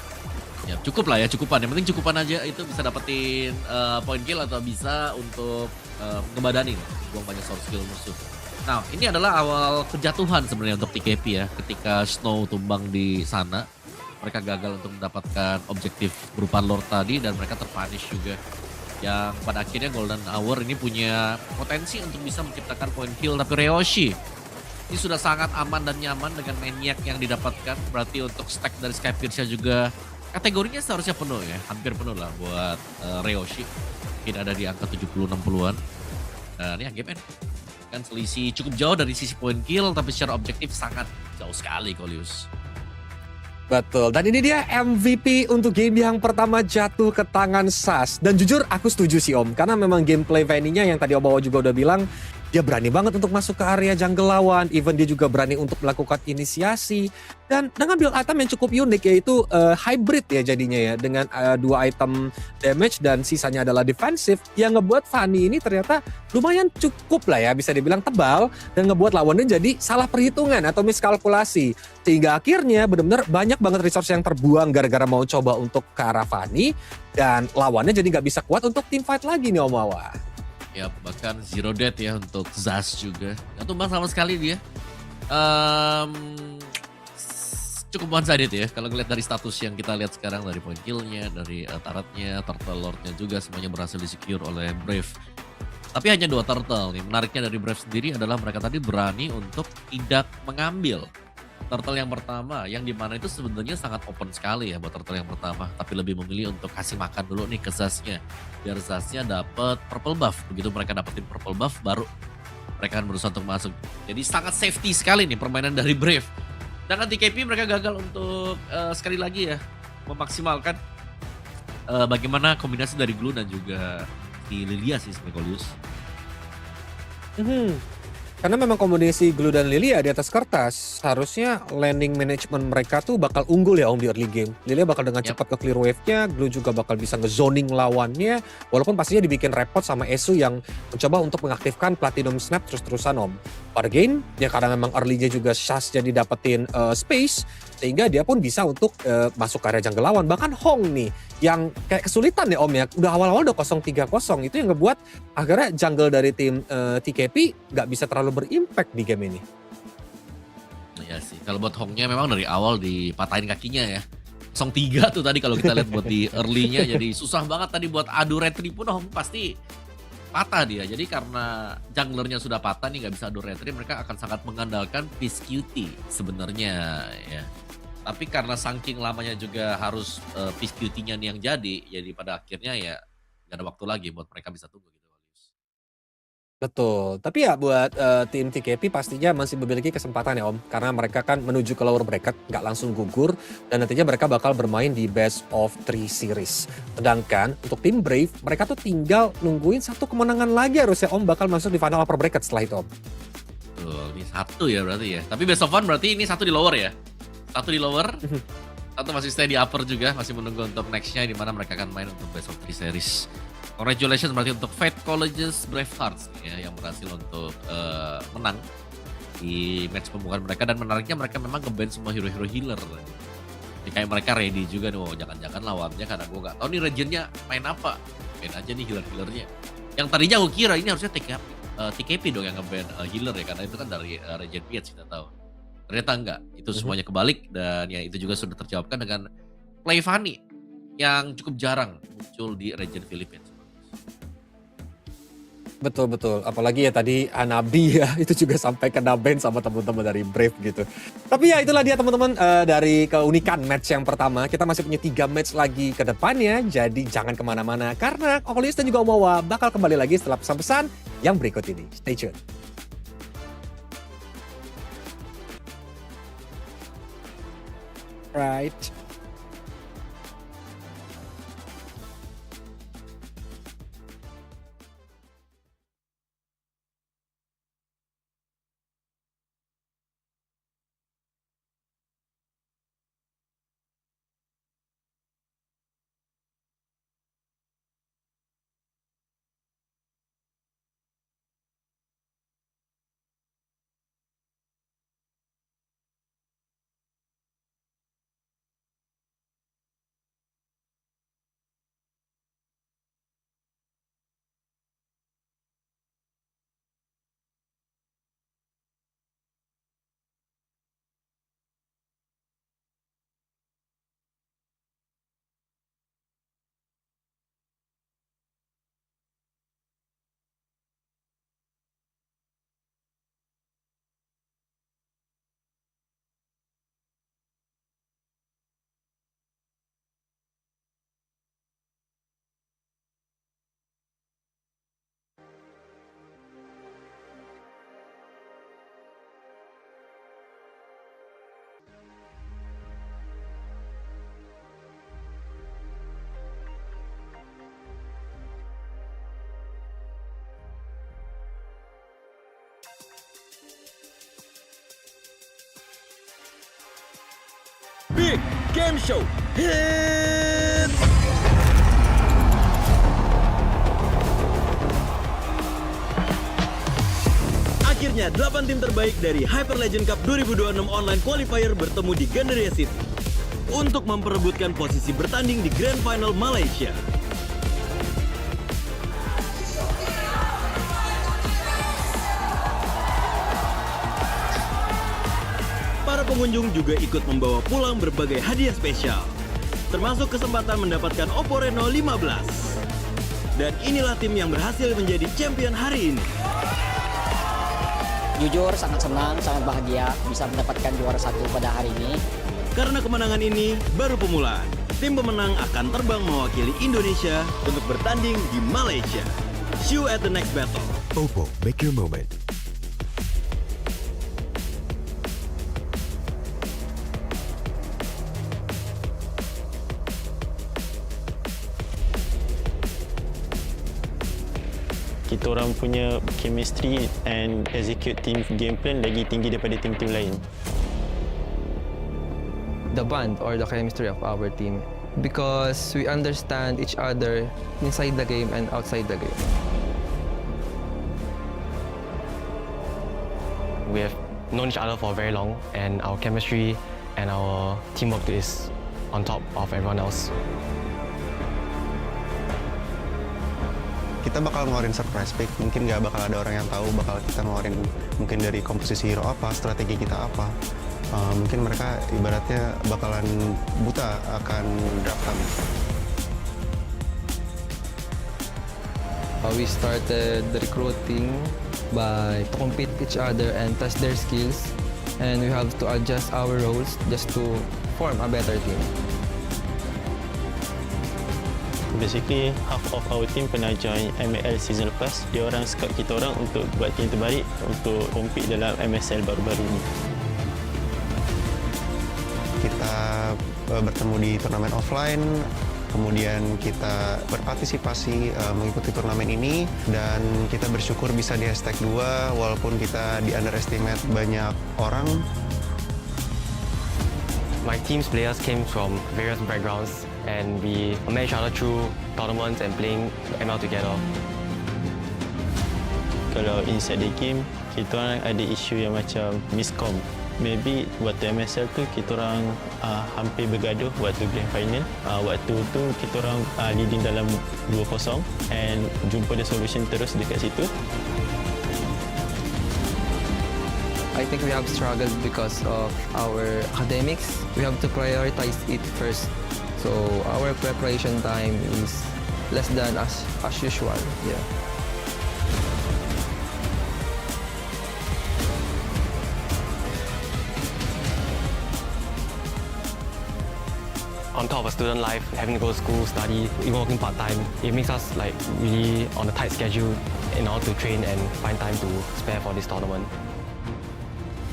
Ya cukup lah ya, cukupan. Yang penting cukupan aja itu bisa dapetin point kill atau bisa untuk ngebadanin, buang banyak source kill musuh. Nah ini adalah awal kejatuhan sebenarnya untuk TKP ya. Ketika Snow tumbang di sana, mereka gagal untuk mendapatkan objektif berupa Lord tadi dan mereka terpunish juga. Yang pada akhirnya Golden Hour ini punya potensi untuk bisa menciptakan point kill. Tapi Ryoshi ini sudah sangat aman dan nyaman dengan Maniac yang didapatkan. Berarti untuk stack dari Skypierce juga kategorinya seharusnya penuh ya. Hampir penuh lah buat Ryoshi. Mungkin ada di angka 70-60an. Dan ya game end. Kan selisih cukup jauh dari sisi point kill tapi secara objektif sangat jauh sekali Kolius. Betul, dan ini dia MVP untuk game yang pertama jatuh ke tangan Sas. Dan jujur aku setuju sih Om, karena memang gameplay Vanny-nya yang tadi Om Bawa juga udah bilang, dia berani banget untuk masuk ke area jungle lawan, even dia juga berani untuk melakukan inisiasi. Dan dengan build item yang cukup unik yaitu hybrid ya jadinya ya, dengan 2 item damage dan sisanya adalah defensif, yang ngebuat Fanny ini ternyata lumayan cukup lah ya, bisa dibilang tebal, dan ngebuat lawannya jadi salah perhitungan atau miskalkulasi. Sehingga akhirnya benar-benar banyak banget resource yang terbuang gara-gara mau coba untuk ke arah Fanny, dan lawannya jadi nggak bisa kuat untuk team fight lagi nih Om Wawa. Ya bahkan zero death ya untuk Zaz juga. Gak tumbang sama sekali dia. Cukup one-sided ya. Kalau ngeliat dari status yang kita lihat sekarang, dari point kill-nya, dari turret-nya, turtle lord-nya juga semuanya berhasil di-secure oleh Brave. Tapi hanya 2 turtle nih. Menariknya dari Brave sendiri adalah mereka tadi berani untuk tidak mengambil turtle yang pertama, yang dimana itu sebenarnya sangat open sekali ya buat turtle yang pertama, tapi lebih memilih untuk kasih makan dulu nih ke Zaznya, biar Zaznya dapat purple buff. Begitu mereka dapetin purple buff, baru mereka akan berusaha untuk masuk. Jadi sangat safety sekali nih permainan dari Brave. Sedangkan TKP mereka gagal untuk sekali lagi ya memaksimalkan bagaimana kombinasi dari Glue dan juga di Lilia sih sebenarnya. Karena memang kombinasi Glue dan Lilia di atas kertas, harusnya landing management mereka tuh bakal unggul ya Om di early game. Lilia bakal dengan cepat ke clear wave-nya, Glue juga bakal bisa nge-zoning lawannya, walaupun pastinya dibikin repot sama Esu yang mencoba untuk mengaktifkan Platinum Snap terus-terusan Om. Pada game, ya karena memang early-nya juga Shaz jadi dapetin space, sehingga dia pun bisa untuk masuk ke area jungle lawan. Bahkan Hong nih, yang kayak kesulitan ya Om ya, udah awal-awal udah 0-3-0, itu yang ngebuat akhirnya jungle dari tim TKP nggak bisa terlalu berimpact di game ini. Iya sih, kalau buat Hongnya memang dari awal dipatahin kakinya ya. 03 tuh tadi kalau kita lihat buat di early-nya, jadi susah banget tadi buat adu retri pun pasti patah dia. Jadi karena junglernya sudah patah nih, nggak bisa adu retri, mereka akan sangat mengandalkan Peace Cutie sebenarnya ya. Tapi karena saking lamanya juga harus Peace Cutie-nya nih yang jadi pada akhirnya ya nggak ada waktu lagi buat mereka bisa tunggu gitu. Betul, tapi ya buat tim TKP pastinya masih memiliki kesempatan ya Om. Karena mereka kan menuju ke lower bracket, nggak langsung gugur. Dan nantinya mereka bakal bermain di best of 3 series. Sedangkan untuk tim Brave, mereka tuh tinggal nungguin satu kemenangan lagi harusnya Om bakal masuk di final upper bracket setelah itu Om. Tuh, ini satu ya berarti ya. Tapi best of one berarti ini satu di lower ya? Satu di lower, satu masih stay di upper juga, masih menunggu untuk nextnya di mana mereka akan main untuk best of 3 series. Congratulations berarti untuk Fate Colleges Bravehearts ya, yang berhasil untuk menang di match pembukaan mereka. Dan menariknya mereka memang nge-ban semua hero-hero healer. Jadi kayak mereka ready juga nih, oh jangan-jangan lawannya karena gue gak tahu nih regionnya main apa. Ban aja nih healer-healernya. Yang tadinya gue kira ini harusnya TKP dong yang nge-ban healer ya, karena itu kan dari region PH kita tahu. Ternyata enggak, itu semuanya kebalik. Dan ya itu juga sudah terjawabkan dengan play funny yang cukup jarang muncul di region Philippines. Betul, apalagi ya tadi Hanabi ya, itu juga sampai kena ban sama teman-teman dari Brave gitu. Tapi ya itulah dia teman-teman dari keunikan match yang pertama. Kita masih punya 3 match lagi ke depannya, jadi jangan kemana-mana. Karena Kokolis dan juga Omawa bakal kembali lagi setelah pesan-pesan yang berikut ini. Stay tune. Right. Big Game Show Hits! Akhirnya 8 tim terbaik dari Hyperlegend Cup 2026 Online Qualifier bertemu di Gandaria City untuk memperebutkan posisi bertanding di Grand Final Malaysia. Para pengunjung juga ikut membawa pulang berbagai hadiah spesial, termasuk kesempatan mendapatkan OPPO Reno 15. Dan inilah tim yang berhasil menjadi champion hari ini. Jujur sangat senang, sangat bahagia bisa mendapatkan juara 1 pada hari ini. Karena kemenangan ini baru pemulaan. Tim pemenang akan terbang mewakili Indonesia untuk bertanding di Malaysia. See you at the next battle. OPPO, make your moment. Kita orang punya chemistry and execute team game plan lagi tinggi daripada tim-tim lain. The bond or the chemistry of our team, because we understand each other inside the game and outside the game. We have known each other for very long, and our chemistry and our teamwork is on top of everyone else. Kita bakal ngeluarin surprise pick, mungkin nggak bakal ada orang yang tahu bakal kita ngeluarin mungkin dari komposisi hero apa, strategi kita apa. mungkin mereka ibaratnya bakalan buta akan draft kami. We started the recruiting by to compete each other and test their skills, and we have to adjust our roles just to form a better team. Basically, half of our team pernah join ML season lepas. Dia orang scout kita orang untuk buat team terbaik untuk compete dalam MSL baru-baru ini. Kita bertemu di turnamen offline, kemudian kita berpartisipasi mengikuti turnamen ini, dan kita bersyukur bisa di hashtag 2 walaupun kita di underestimate banyak orang. My team's players came from various backgrounds and we met each other through tournaments and playing ML together. Kalau inside the game, kita orang ada isu yang macam miscom. Maybe waktu MSL tu kita orang hampir bergaduh waktu grand final. Waktu tu kita orang leading dalam 2-0 and jumpa the solution terus dekat situ. I think we have struggled because of our academics. We have to prioritize it first. So our preparation time is less than as usual. Yeah. On top of student life, having to go to school, study, even working part-time, it makes us like really on a tight schedule in order to train and find time to spare for this tournament.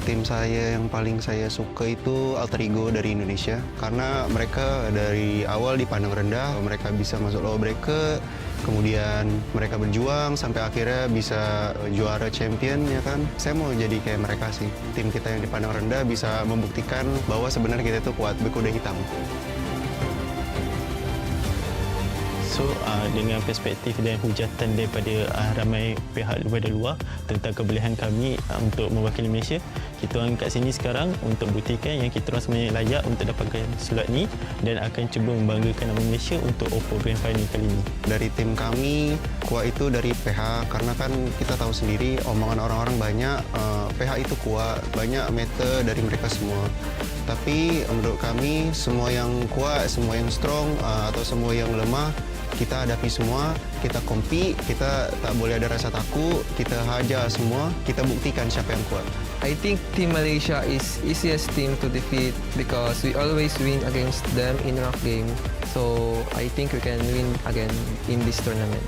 Tim saya yang paling saya suka itu alter ego dari Indonesia, karena mereka dari awal dipandang rendah, mereka bisa masuk lower bracket, kemudian mereka berjuang sampai akhirnya bisa juara champion, ya kan. Saya mau jadi kayak mereka sih. Tim kita yang dipandang rendah bisa membuktikan bahwa sebenarnya kita itu kuat, berkuda hitam. So, dengan perspektif dan hujatan daripada ramai pihak daripada luar tentang kebolehan kami untuk mewakili Malaysia, kita orang kat sini sekarang untuk buktikan yang kita orang sebenarnya layak untuk dapatkan slot ni dan akan cuba membanggakan nama Malaysia untuk OPPO Grand Final kali ini. Dari tim kami, kuat itu dari PH, karena kan kita tahu sendiri omongan orang-orang banyak, PH itu kuat, banyak meter dari mereka semua. Tapi menurut kami, semua yang kuat, semua yang strong, atau semua yang lemah, kita hadapi semua, kita compete, kita tak boleh ada rasa takut, kita hajar semua, kita buktikan siapa yang kuat. I think Team Malaysia is easiest team to defeat because we always win against them in rough game. So I think we can win again in this tournament.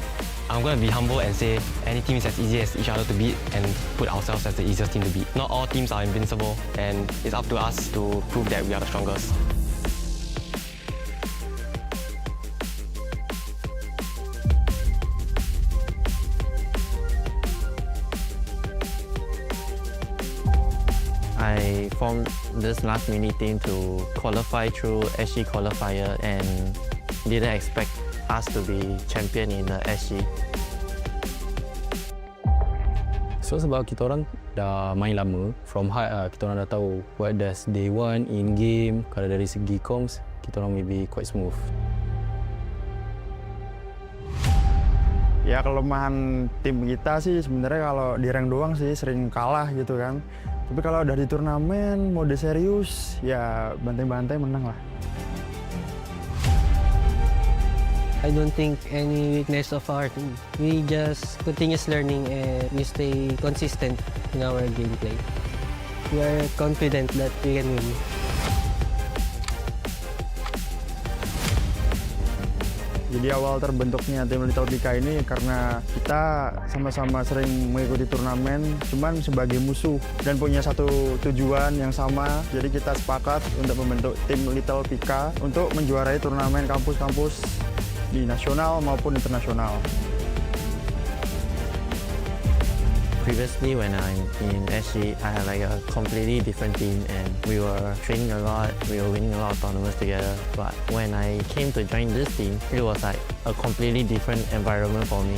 I'm going to be humble and say any team is as easy as each other to beat and put ourselves as the easiest team to beat. Not all teams are invincible and it's up to us to prove that we are the strongest. I formed this last mini team to qualify through SG qualifier and didn't expect us to be champion in the SG. So sebab kita orang dah main lama, from high kita orang dah tahu what does they want in game. Kalau dari segi comms, kita orang maybe quite smooth. Ya kelemahan tim kita sih sebenarnya kalau di rank doang sih sering kalah gitu kan. Tapi kalau udah di turnamen, mode serius, ya bantai-bantai menang lah. I don't think any weakness of our team. We just continuous learning and we stay consistent in our gameplay. We are confident that we can win. Jadi awal terbentuknya tim Little Pika ini karena kita sama-sama sering mengikuti turnamen, cuman sebagai musuh dan punya satu tujuan yang sama. Jadi kita sepakat untuk membentuk tim Little Pika untuk menjuarai turnamen kampus-kampus di nasional maupun internasional. Previously, when I'm in SG, I had like a completely different team and we were training a lot, we were winning a lot of tournaments together. But when I came to join this team, it was like a completely different environment for me.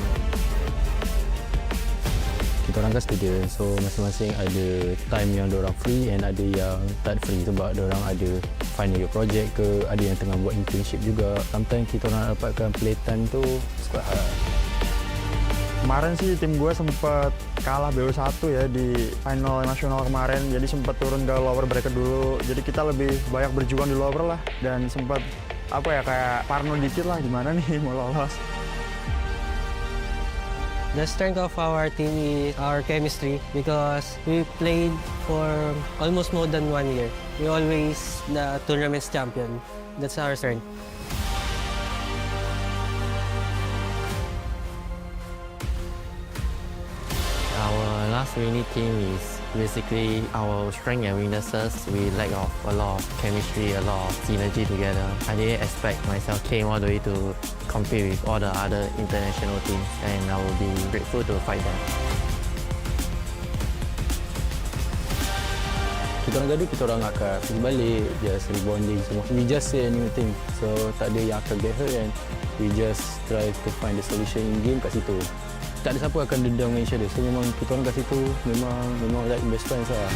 Kita orang kan student, so masing-masing ada time yang diorang free and ada yang tak free sebab diorang ada final year project ke, ada yang tengah buat internship juga. Sometimes kita orang dapatkan playtime tu quite hard. Kemarin sih tim gue sempet kalah BO1 ya di final nasional kemarin, jadi sempet turun ke lower bracket dulu. Jadi kita lebih banyak berjuang di lower lah, dan sempet apa ya kayak parno dikit lah gimana nih mau lolos. The strength of our team is our chemistry because we played for almost more than 1 year. We always the tournament's champion. That's our strength. Our last winning team is basically our strength and weaknesses. We lack of a lot of chemistry, a lot of synergy together. I didn't expect myself came all the way to compete with all the other international teams, and I will be grateful to fight them. Kita orang gaduh, kita orang akan pergi balik, just rebonding semua. We just say a new thing, so tak ada yang akan get hurt, and we just try to find the solution in game kat situ. Tak ada siapa akan dendam dengan each other, so memang kita orang kat situ memang like best friends lah.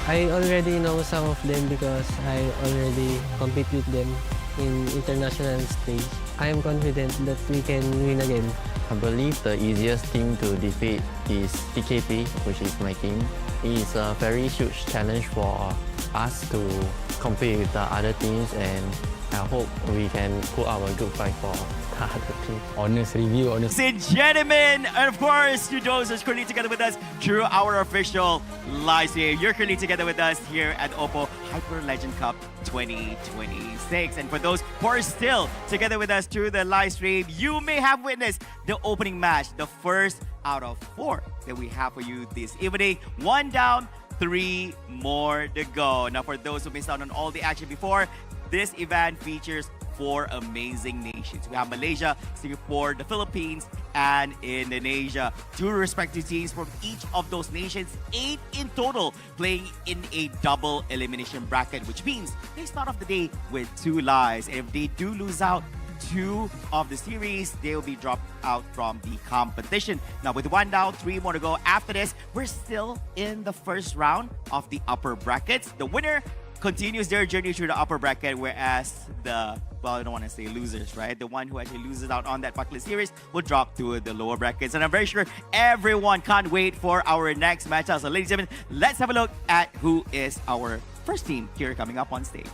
I already know some of them because I already compete with them in international stage. I am confident that we can win again. I believe the easiest team to defeat is TKP, which is my team. It is a very huge challenge for us to compete with the other teams, and I hope we can put our good fight for the other team. Honest review, honest. Ladies and gentlemen, and of course, to those who's currently together with us through our official live stream, you're currently together with us here at OPPO Hyperlegend Cup 2026. And for those who are still together with us through the live stream, you may have witnessed the opening match, the first out of 4 that we have for you this evening. 1 down, 3 more to go. Now, for those who missed out on all the action before, this event features 4 amazing nations. We have Malaysia, Singapore, the Philippines, and Indonesia. 2 respective teams from each of those nations, 8 in total, playing in a double elimination bracket, which means they start off the day with 2 lives. If they do lose out 2 of the series, they will be dropped out from the competition. Now, with 1 down, 3 more to go after this, we're still in the first round of the upper brackets. The winner continues their journey through the upper bracket, whereas the, well, I don't want to say losers, right? The one who actually loses out on that particular series will drop to the lower brackets. And I'm very sure everyone can't wait for our next matchup. So ladies and gentlemen, let's have a look at who is our first team here coming up on stage.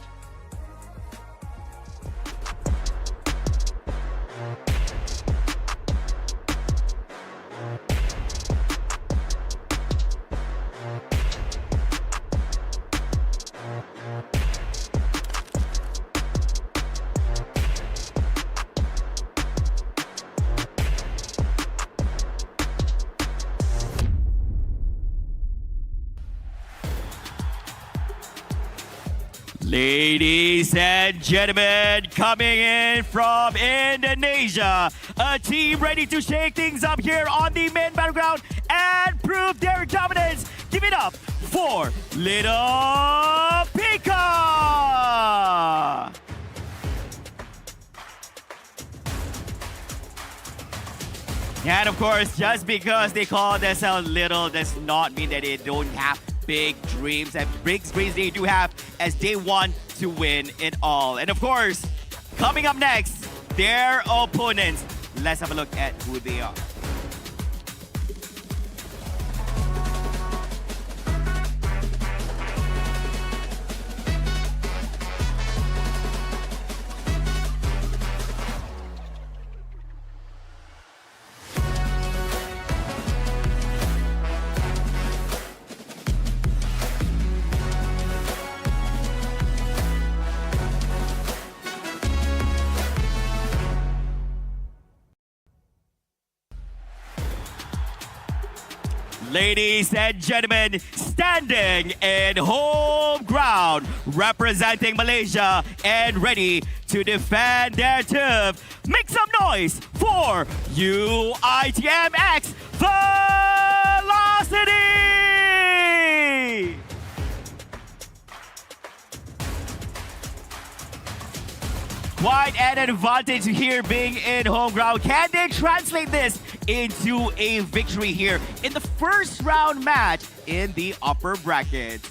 Ladies and gentlemen, coming in from Indonesia, a team ready to shake things up here on the main battleground and prove their dominance. Give it up for Little Pika! And of course, just because they call themselves little does not mean that they don't have big dreams, and big dreams they do have, as they want to win it all. And of course, coming up next, their opponents. Let's have a look at who they are. Ladies and gentlemen, standing in home ground, representing Malaysia and ready to defend their turf. Make some noise for UITMX Velocity! Quite an advantage here being in home ground. Can they translate this into a victory here in the first round match in the upper brackets?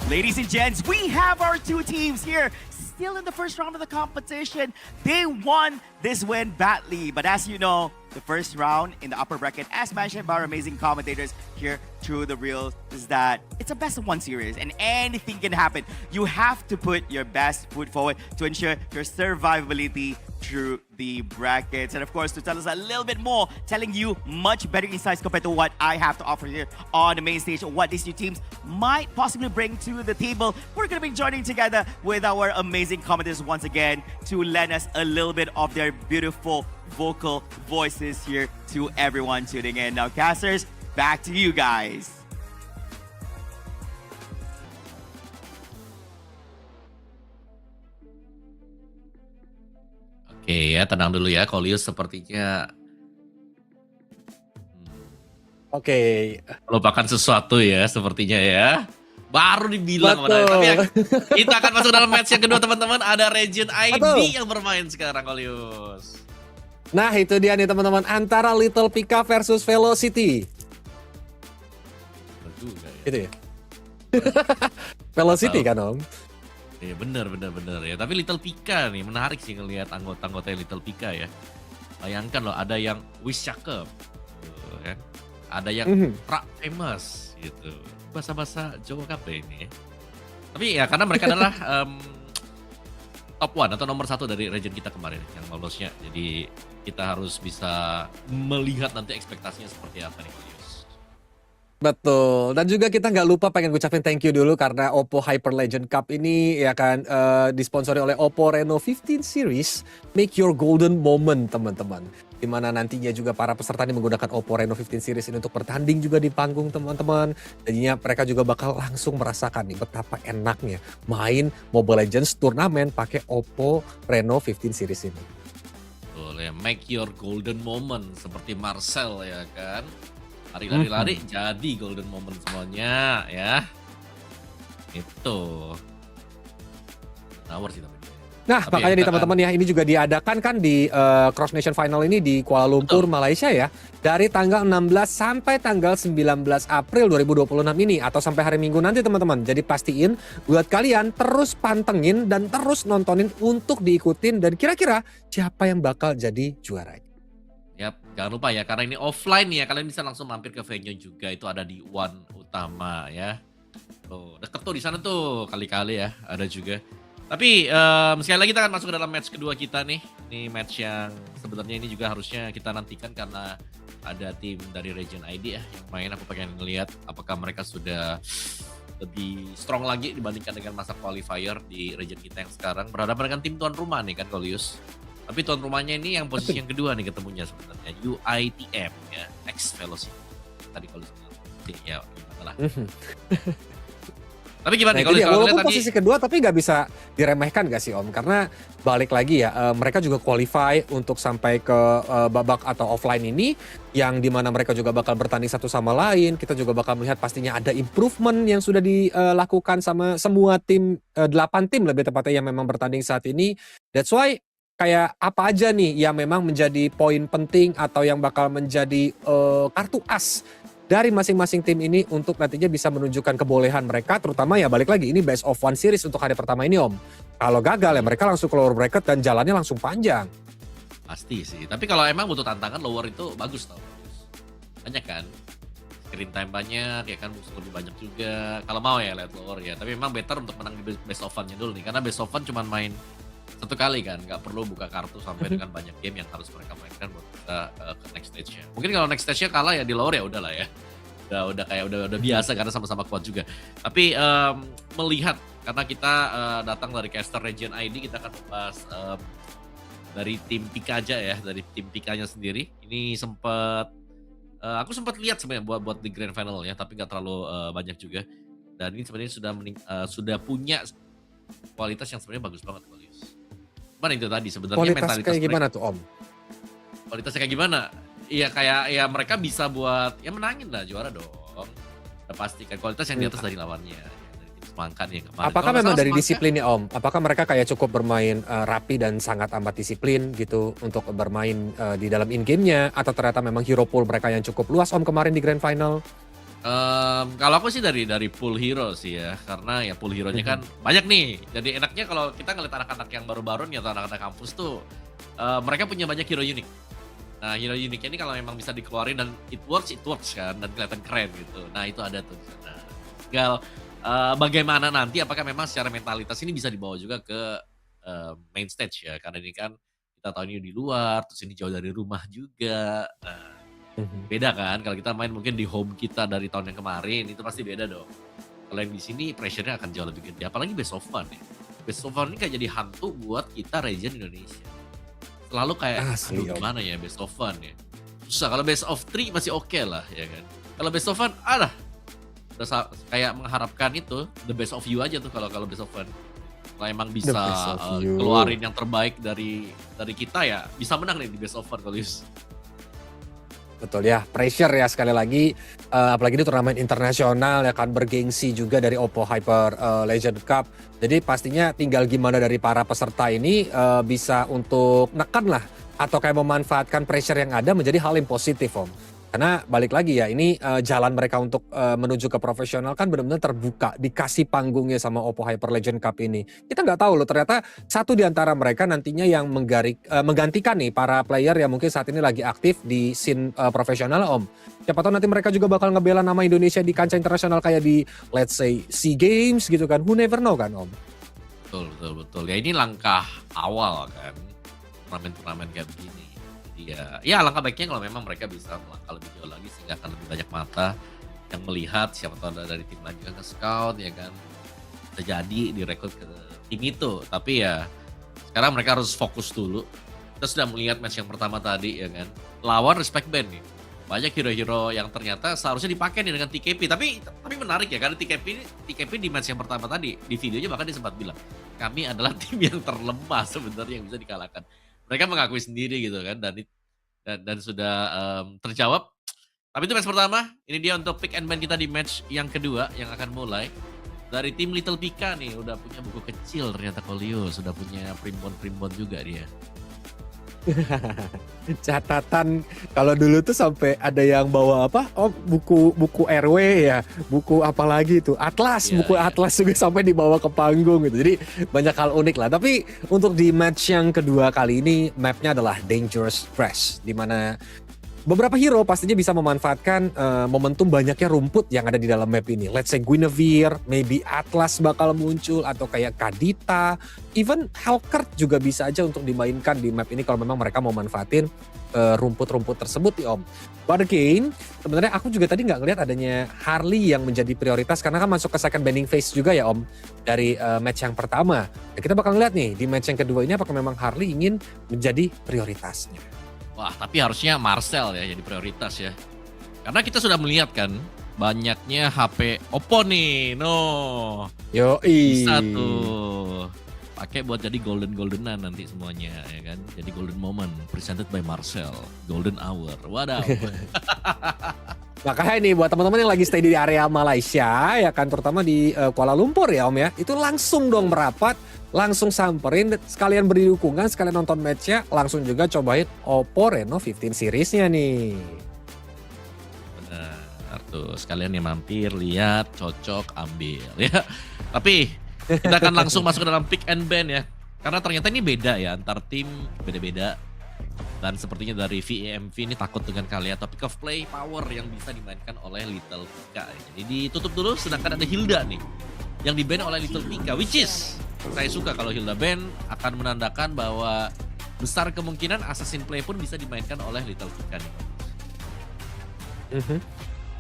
Ladies and gents, we have our 2 teams here still in the first round of the competition. They won this win badly. But as you know, the first round in the upper bracket, as mentioned by our amazing commentators here through the reels, is that it's a best of one series and anything can happen. You have to put your best foot forward to ensure your survivability through the brackets. And of course, to tell us a little bit more, telling you much better insights compared to what I have to offer here on the main stage, what these two teams might possibly bring to the table, we're going to be joining together with our amazing commentators once again to lend us a little bit of their beautiful vocal voices here to everyone tuning in. Now, casters, back to you guys. Oke ya, tenang dulu ya, Kolius sepertinya Oke. melupakan sesuatu ya, sepertinya ya. Baru dibilang mana. Tapi ya, kita akan masuk dalam match yang kedua teman-teman. Ada Region ID yang bermain sekarang, Kolius. Nah itu dia nih teman-teman, antara Little Pika versus Velocity. Gitu ya. Velocity kan Om? Iya bener ya. Tapi Little Pika nih menarik sih ngelihat anggota-anggota Little Pika ya. Bayangkan loh, ada yang Wish Cakep, kan? Ada yang Pra Famous gitu. Bahasa-bahasa Jawa kape ini. Tapi ya karena mereka adalah top 1 atau nomor 1 dari region kita kemarin yang lolosnya. Jadi kita harus bisa melihat nanti ekspektasinya seperti apa nih Kolius. Betul, dan juga kita nggak lupa pengen ngucapin thank you dulu karena OPPO Hyperlegend Cup ini ya kan disponsori oleh OPPO Reno 15 Series. Make your golden moment teman-teman. Dimana nantinya juga para peserta ini menggunakan OPPO Reno 15 Series ini untuk bertanding juga di panggung teman-teman. Jadinya mereka juga bakal langsung merasakan nih betapa enaknya main Mobile Legends turnamen pakai OPPO Reno 15 Series ini. Betul ya, make your golden moment seperti Marcel ya kan. Lari-lari jadi golden moment semuanya ya. Itu. Nawar sih tapi. Nah makanya nih teman-teman ya, ini juga diadakan kan di Cross Nation Final ini di Kuala Lumpur, Malaysia ya. Dari tanggal 16 sampai tanggal 19 April 2026 ini atau sampai hari Minggu nanti teman-teman. Jadi pastiin buat kalian terus pantengin dan terus nontonin untuk diikutin dan kira-kira siapa yang bakal jadi juaranya. Yap, jangan lupa ya karena ini offline ya, kalian bisa langsung mampir ke venue juga, itu ada di One Utama ya. Tuh, deket tuh di sana tuh kali-kali ya, ada juga. Tapi sekali lagi kita akan masuk ke dalam match kedua kita nih. Ini match yang sebenarnya ini juga harusnya kita nantikan karena ada tim dari Region ID ya yang main. Aku pengen ngelihat apakah mereka sudah lebih strong lagi dibandingkan dengan masa qualifier di region kita yang sekarang. Berhadapan dengan tim tuan rumah nih kan Kolius. Tapi tuan rumahnya ini yang posisi yang kedua nih ketemunya sebenarnya, UITM ya, X Velocity. Tadi kalau ya gimana lah. Tapi gimana nih kalau walaupun tadi posisi kedua tapi nggak bisa diremehkan gak sih Om? Karena balik lagi ya, mereka juga qualify untuk sampai ke babak atau offline ini, yang dimana mereka juga bakal bertanding satu sama lain. Kita juga bakal melihat pastinya ada improvement yang sudah dilakukan sama semua tim, 8 tim lebih tepatnya yang memang bertanding saat ini. That's why kayak apa aja nih yang memang menjadi poin penting atau yang bakal menjadi kartu as dari masing-masing tim ini untuk nantinya bisa menunjukkan kebolehan mereka, terutama ya balik lagi ini best of one series untuk hari pertama ini Om. Kalau gagal ya mereka langsung ke lower bracket dan jalannya langsung panjang. Pasti sih, tapi kalau emang butuh tantangan lower itu bagus tau. Banyak kan, screen time banyak ya kan, musuh lebih banyak juga. Kalau mau ya lihat lower ya, tapi memang better untuk menang di best of one-nya dulu nih, karena best of one cuma main satu kali kan, nggak perlu buka kartu sampai dengan banyak game yang harus mereka mainkan buat kita ke next stage-nya. Mungkin kalau next stage-nya kalah ya di lower ya udahlah ya. Udah biasa karena sama-sama kuat juga. Tapi melihat karena kita datang dari caster Region ID, kita akan membahas dari tim Pika aja ya, dari tim Pikanya sendiri. Ini aku sempat lihat sebenarnya buat di grand final ya, tapi nggak terlalu banyak juga. Dan ini sebenarnya sudah punya kualitas yang sebenarnya bagus banget Kolius. Mana itu tadi sebenarnya kualitas kayak gimana tuh Om? Kualitasnya kayak gimana? Iya kayak ya mereka bisa buat ya menangin lah, juara dong. Udah pasti kan kualitas yang di atas dari lawannya. Dari tim Semangka nih kemarin. Apakah memang dari disiplinnya Om? Apakah mereka kayak cukup bermain rapi dan sangat amat disiplin gitu untuk bermain di dalam in game-nya, atau ternyata memang hero pool mereka yang cukup luas Om kemarin di grand final? Kalau aku sih dari pool hero sih ya, karena ya pool hero-nya kan banyak nih. Jadi enaknya kalau kita ngeliat anak-anak yang baru-baru nih atau anak-anak kampus tuh, mereka punya banyak hero unik. Nah hero uniknya ini kalau memang bisa dikeluarin dan it works kan, dan kelihatan keren gitu. Nah itu ada tuh di sana. Tinggal bagaimana nanti, apakah memang secara mentalitas ini bisa dibawa juga ke main stage ya, karena ini kan kita tahu ini di luar, terus ini jauh dari rumah juga. Nah, beda kan kalau kita main mungkin di home kita dari tahun yang kemarin, itu pasti beda dong. Kalau yang di sini pressure-nya akan jauh lebih gede, apalagi best of one ya. Best of one ini kayak jadi hantu buat kita region Indonesia. Selalu kayak, aduh gimana ya best of one ya. Susah, kalau best of three masih oke lah ya kan. Kalau best of one, udah kayak mengharapkan itu, the best of you aja tuh kalau best of one. Kalau emang bisa keluarin yang terbaik dari kita ya, bisa menang nih di best of one kalau Betul ya, pressure ya sekali lagi, apalagi ini turnamen internasional ya kan, bergengsi juga dari OPPO Hyperlegend Cup. Jadi pastinya tinggal gimana dari para peserta ini bisa untuk neken lah atau kayak memanfaatkan pressure yang ada menjadi hal yang positif Om. Karena balik lagi ya, ini jalan mereka untuk menuju ke profesional kan benar-benar terbuka, dikasih panggungnya sama OPPO Hyperlegend Cup ini. Kita nggak tahu loh, ternyata satu di antara mereka nantinya yang menggantikan nih para player yang mungkin saat ini lagi aktif di scene profesional Om. Siapa tahu nanti mereka juga bakal ngebela nama Indonesia di kancah internasional kayak di let's say SEA Games gitu kan, who never know kan Om. Betul. Ya ini langkah awal kan, turnamen-turnamen kayak begini. Ya langkah baiknya kalau memang mereka bisa melangkah lebih jauh lagi sehingga akan lebih banyak mata yang melihat, siapa tahu dari tim lain juga nge-scout ya kan, bisa jadi direkrut ke tim itu. Tapi ya sekarang mereka harus fokus dulu. Kita sudah melihat match yang pertama tadi ya kan, lawan respect band nih, banyak hero-hero yang ternyata seharusnya dipakai nih dengan TKP, tapi menarik ya karena TKP di match yang pertama tadi di videonya bahkan dia sempat bilang kami adalah tim yang terlemah sebenarnya yang bisa dikalahkan. Mereka mengakui sendiri gitu kan, dan sudah terjawab. Tapi itu match pertama, ini dia untuk pick and ban kita di match yang kedua yang akan mulai. Dari tim Little Pika nih, udah punya buku kecil ternyata Kolio, sudah punya primbon juga dia. Catatan kalau dulu tuh sampai ada yang bawa apa? Oh, buku RW ya, buku apa lagi itu? Atlas, buku Atlas juga sampai dibawa ke panggung gitu. Jadi banyak hal unik lah. Tapi untuk di match yang kedua kali ini mapnya adalah Dangerous Fresh, di mana beberapa hero pastinya bisa memanfaatkan momentum banyaknya rumput yang ada di dalam map ini. Let's say Guinevere, maybe Atlas bakal muncul, atau kayak Kadita, even Hellcurt juga bisa aja untuk dimainkan di map ini kalau memang mereka mau manfaatin rumput-rumput tersebut ya Om. But again, sebenarnya aku juga tadi nggak ngelihat adanya Harley yang menjadi prioritas karena kan masuk ke second banning phase juga ya Om dari match yang pertama. Dan kita bakal ngeliat nih di match yang kedua ini apakah memang Harley ingin menjadi prioritasnya. Wah, tapi harusnya Marcel ya jadi prioritas ya. Karena kita sudah melihat kan banyaknya HP OPPO nih. Yoi. Bisa tuh pakai buat jadi goldenan nanti semuanya ya kan. Jadi golden moment presented by Marcel, golden hour. Wadaw. Makanya nih buat teman-teman yang lagi stay di area Malaysia ya kan, terutama di Kuala Lumpur ya Om ya, itu langsung dong merapat, langsung samperin, sekalian beri dukungan, sekalian nonton matchnya, langsung juga cobain OPPO Reno 15 seriesnya nih. Benar tuh, sekalian yang mampir, lihat, cocok, ambil ya. Tapi kita akan langsung masuk ke dalam pick and ban ya, karena ternyata ini beda ya, antar tim beda-beda. Dan sepertinya dari VEMV ini takut dengan kalian topic of play power yang bisa dimainkan oleh Little Pika. Jadi ditutup dulu, sedangkan ada Hilda nih yang di-ban oleh Little Pika, which is saya suka kalau Hilda ban, akan menandakan bahwa besar kemungkinan assassin play pun bisa dimainkan oleh Little Pika nih.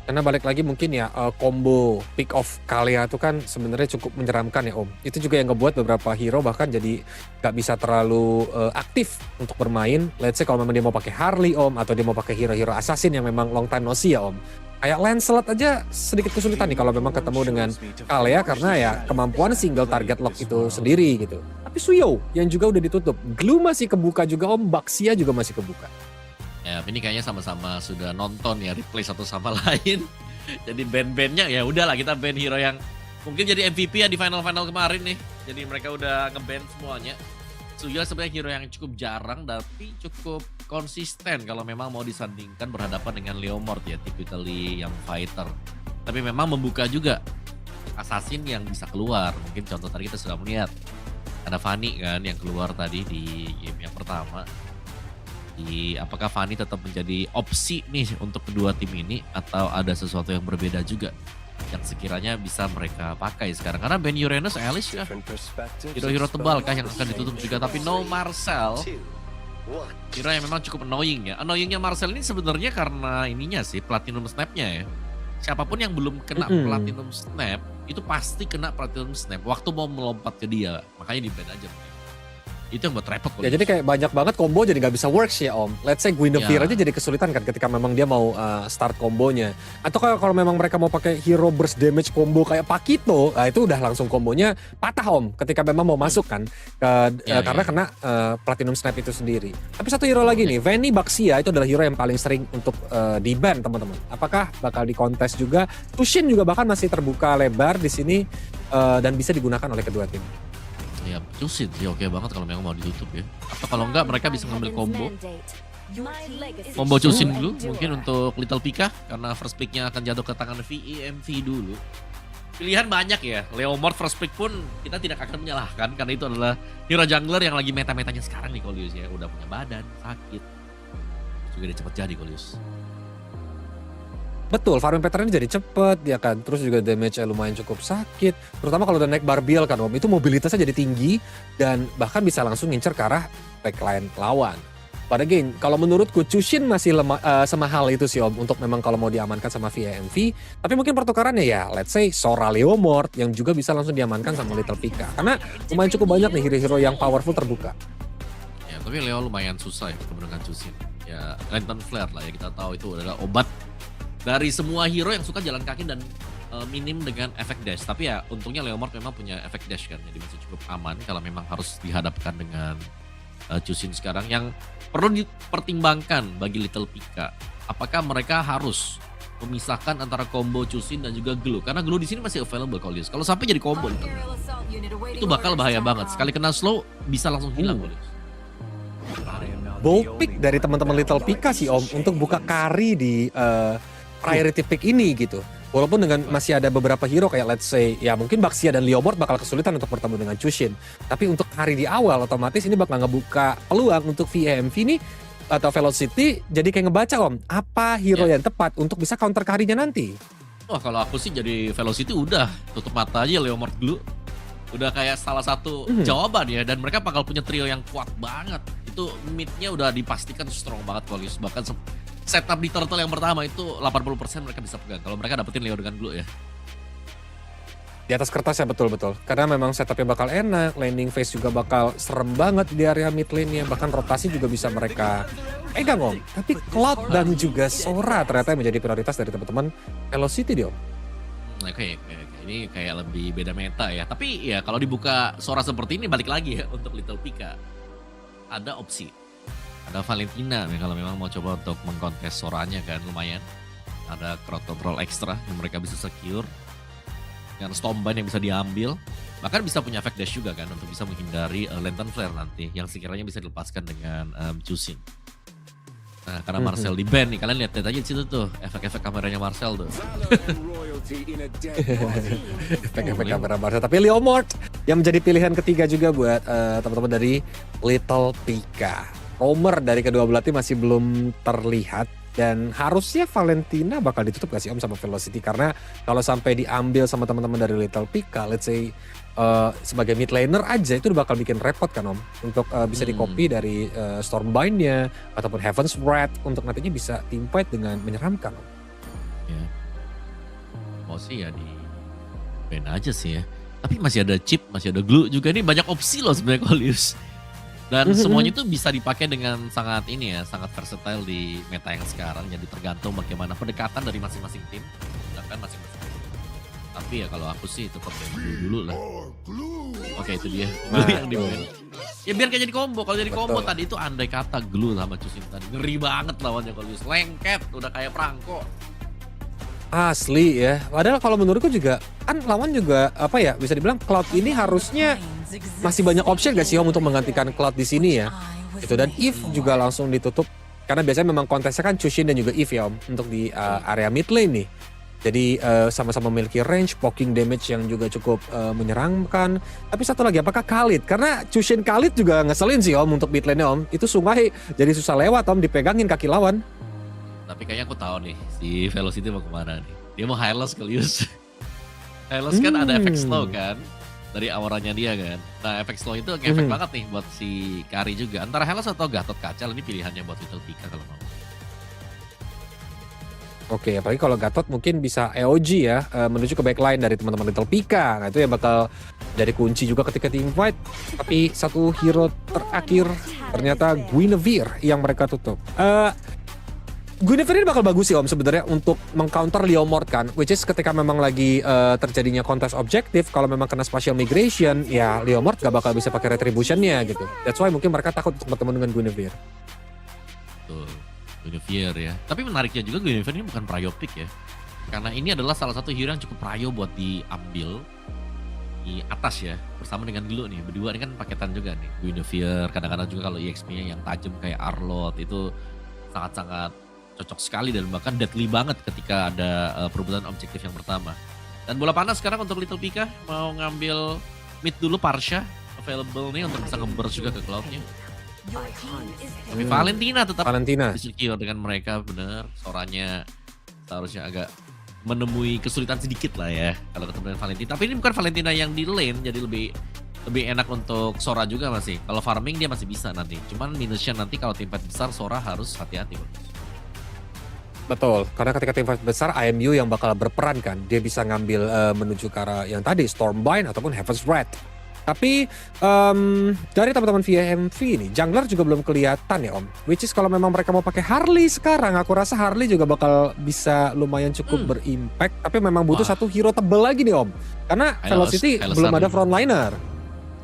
Karena balik lagi mungkin ya combo pick off Kalia itu kan sebenarnya cukup menyeramkan ya Om. Itu juga yang ngebuat beberapa hero bahkan jadi gak bisa terlalu aktif untuk bermain. Let's say kalau memang dia mau pakai Harley Om, atau dia mau pakai hero-hero assassin yang memang long time no see ya Om. Kayak Lancelot aja sedikit kesulitan nih kalau memang ketemu dengan Kalia karena ya kemampuan single target lock itu sendiri gitu. Tapi Suyo yang juga udah ditutup. Glue masih kebuka juga Om, Baxia juga masih kebuka. Ya, ini kayaknya sama-sama sudah nonton ya replay satu sama lain. Jadi band-bandnya ya udahlah kita band hero yang mungkin jadi MVP ya di final-final kemarin nih. Jadi mereka udah nge-ban semuanya. Suyo sebenarnya hero yang cukup jarang tapi cukup konsisten kalau memang mau disandingkan berhadapan dengan Leomord ya, typically yang fighter. tapi memang membuka juga assassin yang bisa keluar. Mungkin contoh tadi kita sudah melihat ada Fanny kan yang keluar tadi di game yang pertama. Apakah Fanny tetap menjadi opsi nih untuk kedua tim ini atau ada sesuatu yang berbeda juga yang sekiranya bisa mereka pakai sekarang? Karena Ben Uranus, Alice ya hero-hero tebal kah yang akan ditutup juga, tapi no Marcel. Hero yang memang cukup annoying ya. Annoyingnya Marcel ini sebenarnya karena ininya sih platinum snapnya ya. Siapapun yang belum kena platinum snap itu pasti kena platinum snap waktu mau melompat ke dia, makanya di ban aja. Itu yang buat repot. Ya jadi kayak banyak banget combo jadi nggak bisa works ya Om. Let's say Guinevere aja jadi kesulitan kan ketika memang dia mau start kombonya. Atau kalau memang mereka mau pakai hero burst damage combo kayak Pakito, nah itu udah langsung kombonya patah Om. Ketika memang mau masuk kan, karena kena platinum snap itu sendiri. Tapi satu hero lagi nih, Vayne Baxia itu adalah hero yang paling sering untuk di ban teman-teman. Apakah bakal dikontes juga? Tushin juga bahkan masih terbuka lebar di sini dan bisa digunakan oleh kedua tim. Ya, Cusin sih oke banget kalau memang mau ditutup ya. Atau kalau enggak mereka bisa ngambil combo Cusin dulu mungkin untuk Little Pika karena first picknya akan jatuh ke tangan VEMV dulu. Pilihan banyak ya. Leomord first pick pun kita tidak akan menyalahkan karena itu adalah hero jungler yang lagi meta-metanya sekarang nih Kolius ya. Udah punya badan, sakit. Juga dia cepat jadi Kolius. Betul, farming pattern-nya jadi cepet ya kan, terus juga damage-nya lumayan cukup sakit. Terutama kalau udah naik Barbiel kan Om, itu mobilitasnya jadi tinggi dan bahkan bisa langsung ngincer ke arah backline lawan. But again, kalau menurutku Chushin masih semahal itu sih Om untuk memang kalau mau diamankan sama VAMV. Tapi mungkin pertukarannya ya, let's say Sora Leomord yang juga bisa langsung diamankan sama Little Pika. Karena lumayan cukup banyak nih hero-hero yang powerful terbuka. Ya, tapi Leo lumayan susah ya dengan Chushin. Ya, Lantern Flare lah ya kita tahu itu adalah obat dari semua hero yang suka jalan kaki dan minim dengan efek dash. Tapi ya untungnya Leomord memang punya efek dash kan. Jadi masih cukup aman kalau memang harus dihadapkan dengan Chushin sekarang. Yang perlu dipertimbangkan bagi Little Pika. Apakah mereka harus memisahkan antara combo Chushin dan juga Glue. Karena Glue di sini masih available Kolius. Kalau sampai jadi combo itu bakal bahaya banget. Sekali kena slow bisa langsung hilang Kolius. Bold pick dari teman-teman Little Pika sih Om untuk buka carry di priority pick ini gitu. Walaupun dengan masih ada beberapa hero kayak let's say ya mungkin Baxia dan Leomord bakal kesulitan untuk bertemu dengan Chushin. Tapi untuk hari di awal otomatis ini bakal ngebuka peluang untuk VAMV nih atau Velocity jadi kayak ngebaca Om. Apa hero yang tepat untuk bisa counter carry-nya nanti? Wah kalau aku sih jadi Velocity udah tutup mata aja Leomord dulu. Udah kayak salah satu jawaban ya dan mereka bakal punya trio yang kuat banget. Itu mid-nya udah dipastikan strong banget Kolius. Bahkan setup di turtle yang pertama itu 80% mereka bisa pegang. Kalau mereka dapetin Leo dengan Glue ya. Di atas kertas ya betul-betul. Karena memang setupnya bakal enak, landing phase juga bakal serem banget di area mid lane-nya. Bahkan rotasi juga bisa mereka pegang Om. Tapi Cloud dan juga Sora ternyata menjadi prioritas dari teman-teman Velocity dia Om. Oke, ini kayak lebih beda meta ya. Tapi ya kalau dibuka Sora seperti ini balik lagi ya untuk Little Pika. Ada opsi. Ada Valentina kalau memang mau coba untuk mengkontes Soranya kan lumayan. Ada crowd control ekstra yang mereka bisa secure. Dengan Stormbind yang bisa diambil. Bahkan bisa punya efek dash juga kan untuk bisa menghindari Lantern Flare nanti. Yang sekiranya bisa dilepaskan dengan Chushin. Nah karena Marcel di ban nih, kalian lihat aja di situ tuh efek-efek kameranya Marcel tuh. Efek-efek kamera Marcel. Tapi Leomord yang menjadi pilihan ketiga juga buat teman-teman dari Little Pika. Romer dari kedua belah tim masih belum terlihat dan harusnya Valentina bakal ditutup gak sih Om sama Velocity karena kalau sampai diambil sama teman-teman dari Little Pika, let's say sebagai mid laner aja itu bakal bikin repot kan Om untuk bisa di-copy dari Stormbind-nya ataupun Heaven's Wrath untuk nantinya bisa teamfight dengan menyeramkan Om. Ya. Mau sih ya di ban aja sih ya. Tapi masih ada chip, masih ada glue juga nih banyak opsi loh sebenarnya Kolius. Dan semuanya itu bisa dipakai dengan sangat ini ya, sangat versatile di meta yang sekarang. Jadi tergantung bagaimana pendekatan dari masing-masing tim. Sedangkan masing-masing tim. Tapi ya kalau aku sih tetap dulu lah. Oke itu dia, glue yang di ban. Ya biar kayak jadi combo. Kalau jadi combo tadi itu andai kata glue sama Chushin tadi. Ngeri banget lawannya kalau lengket, udah kayak perangko. Asli ya, padahal kalau menurutku juga kan lawan juga apa ya bisa dibilang Cloud ini harusnya masih banyak option gak sih Om untuk menggantikan Cloud di sini ya. Itu dan Eve juga langsung ditutup karena biasanya memang kontesnya kan Chushin dan juga Eve ya Om untuk di area mid lane nih. Jadi sama-sama memiliki range, poking damage yang juga cukup menyeramkan. Tapi satu lagi, apakah Khalid? Karena Chushin Khalid juga ngeselin sih Om untuk mid lane-nya Om. Itu Sungai jadi susah lewat Om, dipegangin kaki lawan. Tapi kayaknya aku tahu nih, si Velocity mau kemana nih. Dia mau high loss Kalius. High loss kan ada efek slow kan. Dari auranya dia kan. Nah efek slow itu ngefek banget nih buat si Kari juga. Antara high loss atau Gatot Kaca, ini pilihannya buat Little Pika kalau mau. Oke, apalagi kalau Gatot mungkin bisa EOG ya, menuju ke backline dari teman-teman Little Pika. Nah itu yang bakal jadi kunci juga ketika team fight. Tapi satu hero terakhir ternyata Guinevere yang mereka tutup. Guinevere ini bakal bagus sih Om sebenarnya untuk mengcounter Leomord kan, which is ketika memang lagi terjadinya kontes objektif, kalau memang kena spatial migration, ya Leomord gak bakal bisa pakai retributionnya gitu. That's why mungkin mereka takut untuk bertemu dengan Guinevere. Tuh, Guinevere ya. Tapi menariknya juga Guinevere ini bukan prio pick ya, karena ini adalah salah satu hero yang cukup prio buat diambil di atas ya, bersama dengan Glue nih. Berdua ini kan paketan juga nih. Guinevere kadang-kadang juga kalau EXP-nya yang tajam kayak Arlott itu sangat-sangat cocok sekali dan bahkan deadly banget ketika ada perebutan objektif yang pertama. Dan bola panas sekarang untuk Little Pika, mau ngambil mid dulu Parsha available nih untuk bisa nge-burst juga ke cloud-nya. Tapi Valentina tetap secure dengan mereka, bener. Soranya seharusnya agak menemui kesulitan sedikit lah ya kalau ketemu dengan Valentina. Tapi ini bukan Valentina yang di lane, jadi lebih enak untuk Sora juga masih. Kalau farming dia masih bisa nanti. Cuman minusnya nanti kalau tim fight besar Sora harus hati-hati. Betul, karena ketika tim fight besar IMU yang bakal berperan kan, dia bisa ngambil menuju ke arah yang tadi Stormbind ataupun Heaven's Wrath. Tapi dari teman-teman VMV ini, jungler juga belum kelihatan ya Om. Which is kalau memang mereka mau pakai Harley sekarang, aku rasa Harley juga bakal bisa lumayan cukup berimpact. Tapi memang butuh satu hero tebel lagi nih Om, karena Velocity belum ada frontliner.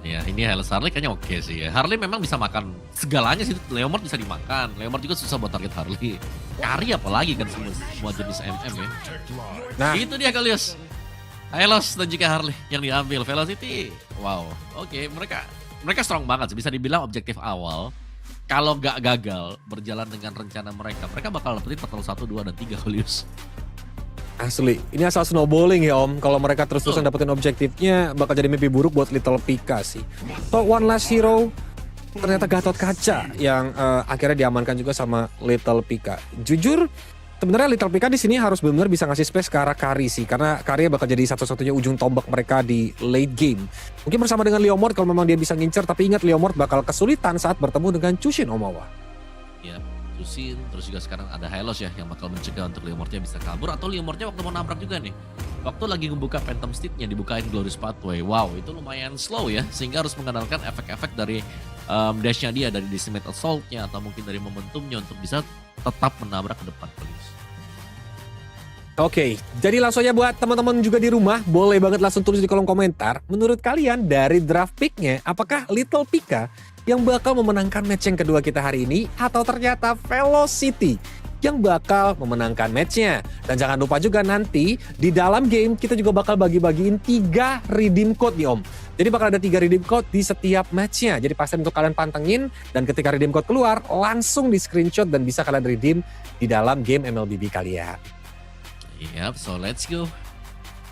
Ya ini Harley kayaknya oke sih ya. Harley memang bisa makan segalanya sih. Leomord bisa dimakan. Leomord juga susah buat target Harley. Kari apalagi kan semua jenis MM ya. Nah itu dia Kalius. Hylos dan juga Harley yang diambil. Velocity wow. Oke, mereka strong banget sih. Bisa dibilang objektif awal. Kalau gak gagal berjalan dengan rencana mereka bakal dapetin 41, 2, dan 3 Kalius. Asli, ini asal snowballing ya Om. Kalau mereka terus-terusan dapetin objektifnya, bakal jadi mimpi buruk buat Little Pika sih. So one last hero, ternyata Gatot Kaca yang akhirnya diamankan juga sama Little Pika. Jujur, sebenarnya Little Pika di sini harus benar-benar bisa ngasih space ke arah Kari sih, karena Kari bakal jadi satu-satunya ujung tombak mereka di late game. Mungkin bersama dengan Leomord kalau memang dia bisa ngincer, tapi ingat Leomord bakal kesulitan saat bertemu dengan Chushin Omawa. Ya. Chushin, terus juga sekarang ada Hylos ya yang bakal mencegah untuk Leomordnya bisa kabur, atau Leomordnya waktu mau nabrak juga nih. Waktu lagi ngebuka Phantom Steed-nya dibukain Glorious Pathway. Wow, itu lumayan slow ya, sehingga harus mengandalkan efek-efek dari dash-nya dia, dari Decimate Assault-nya atau mungkin dari momentumnya untuk bisa tetap menabrak ke depan. Oke, jadi langsung aja buat teman-teman juga di rumah, boleh banget langsung tulis di kolom komentar. Menurut kalian dari draft pick-nya, apakah Little Pika yang bakal memenangkan match yang kedua kita hari ini, atau ternyata Velocity yang bakal memenangkan matchnya? Dan jangan lupa juga nanti di dalam game kita juga bakal bagi-bagiin 3 redeem code nih Om. Jadi bakal ada 3 redeem code di setiap matchnya. Jadi pastiin untuk kalian pantengin, dan ketika redeem code keluar langsung di screenshot dan bisa kalian redeem di dalam game MLBB kalian. Yap, so let's go.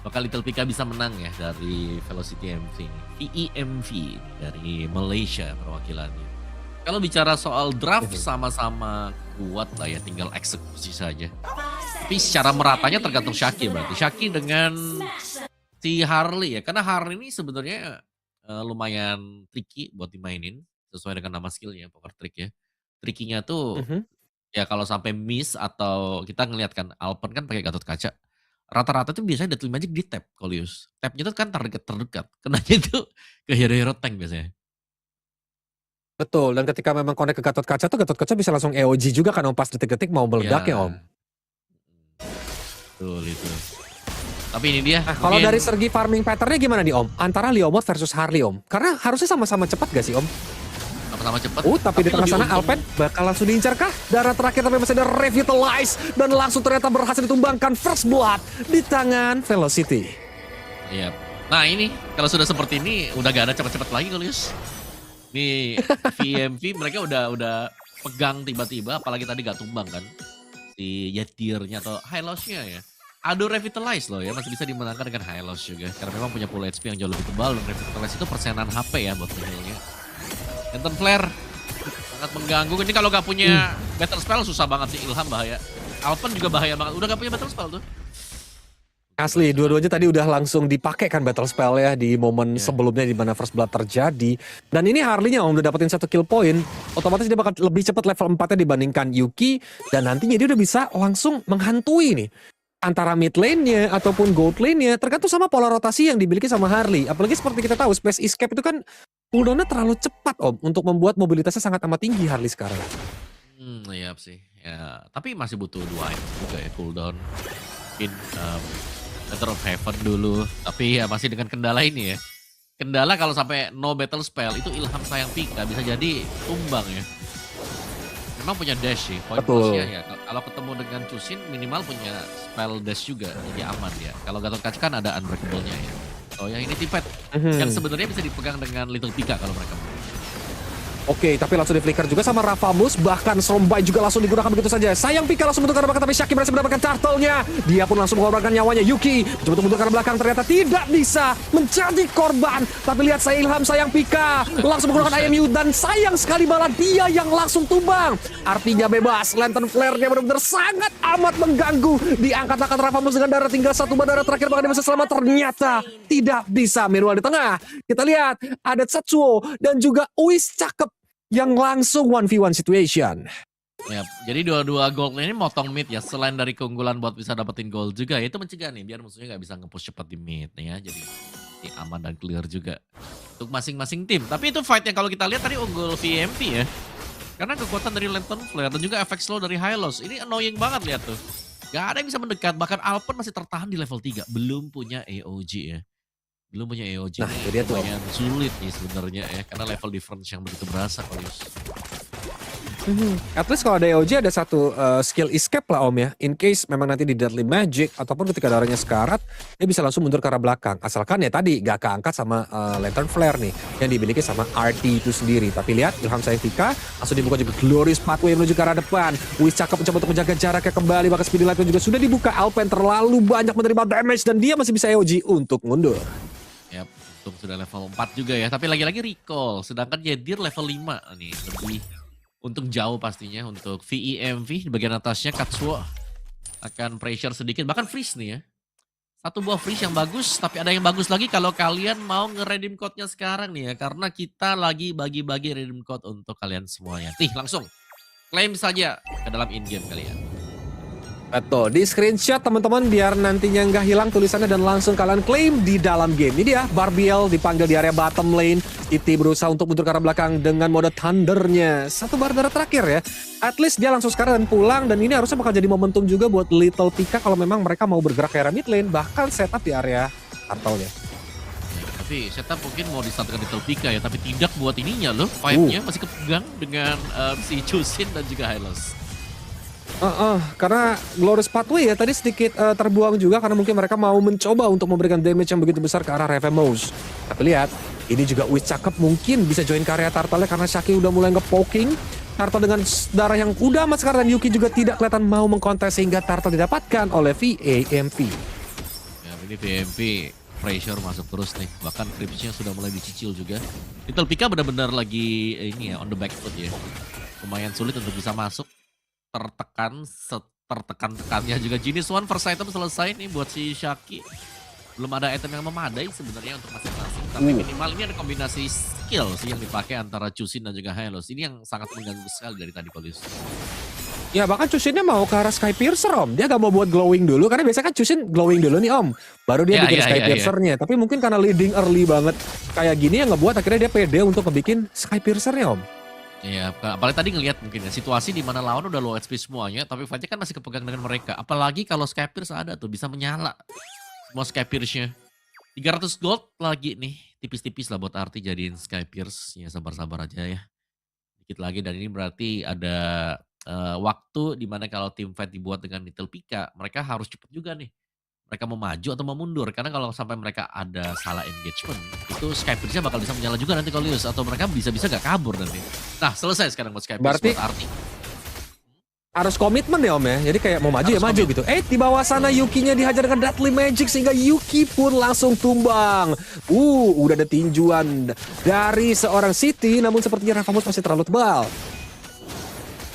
Bakal Little Pika bisa menang ya dari Velocity MV ini. VEMV dari Malaysia perwakilannya. Kalau bicara soal draft sama-sama kuat lah ya, tinggal eksekusi saja. Tapi secara meratanya tergantung Shaki berarti. Shaki dengan si Harley ya. Karena Harley ini sebenarnya lumayan tricky buat dimainin. Sesuai dengan nama skillnya, poker trick ya. Trickinya tuh ya kalau sampai miss atau kita ngeliat kan Alpen kan pakai Gatot Kaca. Rata-rata tuh biasanya Deadly Magic di tap, Kolius. Tapnya tuh kan terdekat. Kenanya itu ke hero-hero tank biasanya. Betul, dan ketika memang connect ke Gatot Kaca tuh Gatot Kaca bisa langsung EOG juga kan Om, pas detik-detik mau meledak ya Om. Betul itu. Tapi ini dia. Nah, kalau dari segi farming patternnya gimana nih Om? Antara Leomord versus Harley Om? Karena harusnya sama-sama cepat gak sih Om? Sama-sama cepat. Tapi di tengah sana Alpen bakal langsung diincar kah? Darah terakhir tapi masih ada Revitalize. Dan langsung ternyata berhasil ditumbangkan First Blood di tangan Velocity. Iya. Nah ini, kalau sudah seperti ini udah gak ada cepat-cepat lagi Kolius. Nih VMV mereka udah pegang tiba-tiba, apalagi tadi gak tumbang kan. Si Yetirnya atau Hylos-nya ya. Ado Revitalize loh ya, masih bisa dimenangkan dengan High Loss juga. Karena memang punya pool HP yang jauh lebih tebal, dan Revitalize itu persenan HP ya buat healnya. Lantern Flare sangat mengganggu. Ini kalau gak punya Battle Spell susah banget sih, Ilham bahaya. Alpen juga bahaya banget, udah gak punya Battle Spell tuh. Asli, dua-duanya tadi udah langsung dipakai kan battle spell ya di momen sebelumnya di mana first blood terjadi. Dan ini Harley-nya udah dapetin 1 kill point, otomatis dia bakal lebih cepat level 4-nya dibandingkan Yuki. Dan nantinya dia udah bisa langsung menghantui nih antara mid lane-nya ataupun gold lane-nya, tergantung sama pola rotasi yang dimiliki sama Harley. Apalagi seperti kita tahu, Space Escape itu kan cooldown-nya terlalu cepat Om, untuk membuat mobilitasnya sangat amat tinggi Harley sekarang. Iya sih. Ya, tapi masih butuh 2 item juga ya cooldown. Mungkin Letter of Heaven dulu, tapi ya masih dengan kendala ini ya. Kendala kalau sampai no battle spell itu Ilham sayang Pika bisa jadi tumbang ya. Memang punya dash sih, poin plusnya ya. Kalau ketemu dengan Chusin minimal punya spell dash juga, jadi aman ya. Kalau Gatot Kaca kan ada unbreakable-nya ya. Oh ya ini Tipet yang sebenarnya bisa dipegang dengan Little Pika kalau mereka mau. Oke, tapi langsung di flicker juga sama Rafamus, bahkan Sombai juga langsung digunakan begitu saja. Sayang Pika langsung mundur ke arah belakang, tapi Shaki berhasil mendapatkan turtle-nya. Dia pun langsung mengorbankan nyawanya. Yuki coba mundur ke arah belakang, ternyata tidak bisa menjadi korban. Tapi lihat saya Ilham, sayang Pika langsung menggunakan IMU, dan sayang sekali malah dia yang langsung tumbang. Artinya bebas, Lantern Flare-nya benar-benar sangat amat mengganggu. Diangkat-angkat Rafamus dengan darah, tinggal 1 darah terakhir, bahkan dia bisa selamat. Ternyata tidak bisa. Meanwhile di tengah, kita lihat ada Satsuo dan juga Uis cakep yang langsung 1v1 situation. Ya, jadi dua-dua gold ini motong mid ya. Selain dari keunggulan buat bisa dapetin gold juga, ya itu mencegah nih biar musuhnya nggak bisa nge-push cepat di mid nih ya. Jadi aman dan clear juga untuk masing-masing tim. Tapi itu fight yang kalau kita lihat tadi unggul VMP ya. Karena kekuatan dari Lantern Flare dan juga efek slow dari High Loss. Ini annoying banget lihat tuh. Gak ada yang bisa mendekat, bahkan Alpen masih tertahan di level 3. Belum punya AOG ya. Belum punya EOG. Nah, itu dia tuh. Lumayan sulit nih sebenarnya ya, karena level difference yang begitu berasa Kolius. At least kalau ada EOG ada satu skill escape lah Om ya. In case memang nanti di Deadly Magic ataupun ketika darahnya sekarat, dia bisa langsung mundur ke arah belakang. Asalkan ya tadi gak keangkat sama Lantern Flare nih yang dimiliki sama RT itu sendiri. Tapi lihat Ilham Sayang langsung dibuka juga glorious pathway menuju ke arah depan. Wis cakep mencoba untuk menjaga jaraknya kembali, bahkan speedy light juga sudah dibuka. Alpen terlalu banyak menerima damage dan dia masih bisa EOG untuk mundur. Yap, untung sudah level 4 juga ya. Tapi lagi-lagi recall. Sedangkan Yedir level 5 nih. Lebih untung jauh pastinya untuk VEMV. Di bagian atasnya Katsuo akan pressure sedikit. Bahkan freeze nih ya. Satu buah freeze yang bagus. Tapi ada yang bagus lagi kalau kalian mau nge-redeem code-nya sekarang nih ya. Karena kita lagi bagi-bagi redeem code untuk kalian semuanya. Langsung claim saja ke dalam in-game kalian. Betul, di screenshot teman-teman biar nantinya nggak hilang tulisannya dan langsung kalian klaim di dalam game. Ini dia, Barbiel dipanggil di area bottom lane. City berusaha untuk mundur ke arah belakang dengan mode Thundernya. 1 darah terakhir ya. At least dia langsung sekarang dan pulang, dan ini harusnya bakal jadi momentum juga buat Little Pika kalau memang mereka mau bergerak ke area mid lane, bahkan setup di area turtle-nya. Ya, tapi setup mungkin mau di-start dengan Little Pika ya, tapi tidak buat ininya loh. Fight-nya masih kepegang dengan si Chusin dan juga High Loss. Karena Glorious Pathway ya tadi sedikit terbuang juga karena mungkin mereka mau mencoba untuk memberikan damage yang begitu besar ke arah Revemos. Tapi lihat, ini juga Wis cakep mungkin bisa join ke area Turtle karena Shaki udah mulai nge-poking. Turtle dengan darah yang udah amat sekarang, dan Yuki juga tidak kelihatan mau mengkontes sehingga Turtle didapatkan oleh VAMP. Ya, ini VAMP pressure masuk terus nih. Bahkan creepsnya sudah mulai dicicil juga. Little Pika benar-benar lagi ini ya, on the back foot ya. Lumayan sulit untuk bisa masuk. Tertekan-tekannya juga. Genius One first item selesai nih buat si Shaki. Belum ada item yang memadai sebenarnya untuk masing-masing. Tapi minimal ini ada kombinasi skill sih yang dipakai antara Chusin dan juga High Loss. Ini yang sangat mengganggu sekali dari tadi Kolius. Ya bahkan Chusinnya mau ke arah Sky Piercer Om. Dia gak mau buat glowing dulu karena biasanya kan Chusin glowing dulu nih Om. Baru dia bikin Sky Piercer-nya. Tapi mungkin karena leading early banget kayak gini yang ngebuat akhirnya dia pede untuk bikin Sky Piercer-nya Om. Iya, apalagi tadi ngelihat mungkin ya situasi di mana lawan udah low HP semuanya, tapi fight-nya kan masih kepegang dengan mereka. Apalagi kalau Sky Pierce ada tuh, bisa menyala semua Sky Pierce-nya. 300 gold lagi nih, tipis-tipis lah buat Arti jadiin Sky Pierce. Ya sabar-sabar aja ya. Dikit lagi, dan ini berarti ada waktu di mana kalau tim fight dibuat dengan Little Pika, mereka harus cepet juga nih. Mereka mau maju atau mau mundur, karena kalau sampai mereka ada salah engagement, itu Skypersnya bakal bisa menyala juga nanti Kolius, atau mereka bisa-bisa gak kabur nanti. Nah selesai sekarang buat Skypers buat Arti. Harus komitmen ya Om ya. Jadi kayak mau maju ya maju gitu. Di bawah sana Yukinya dihajar dengan Deadly Magic sehingga Yuki pun langsung tumbang. Udah ada tinjuan dari seorang City, namun sepertinya Rafamus masih terlalu tebal.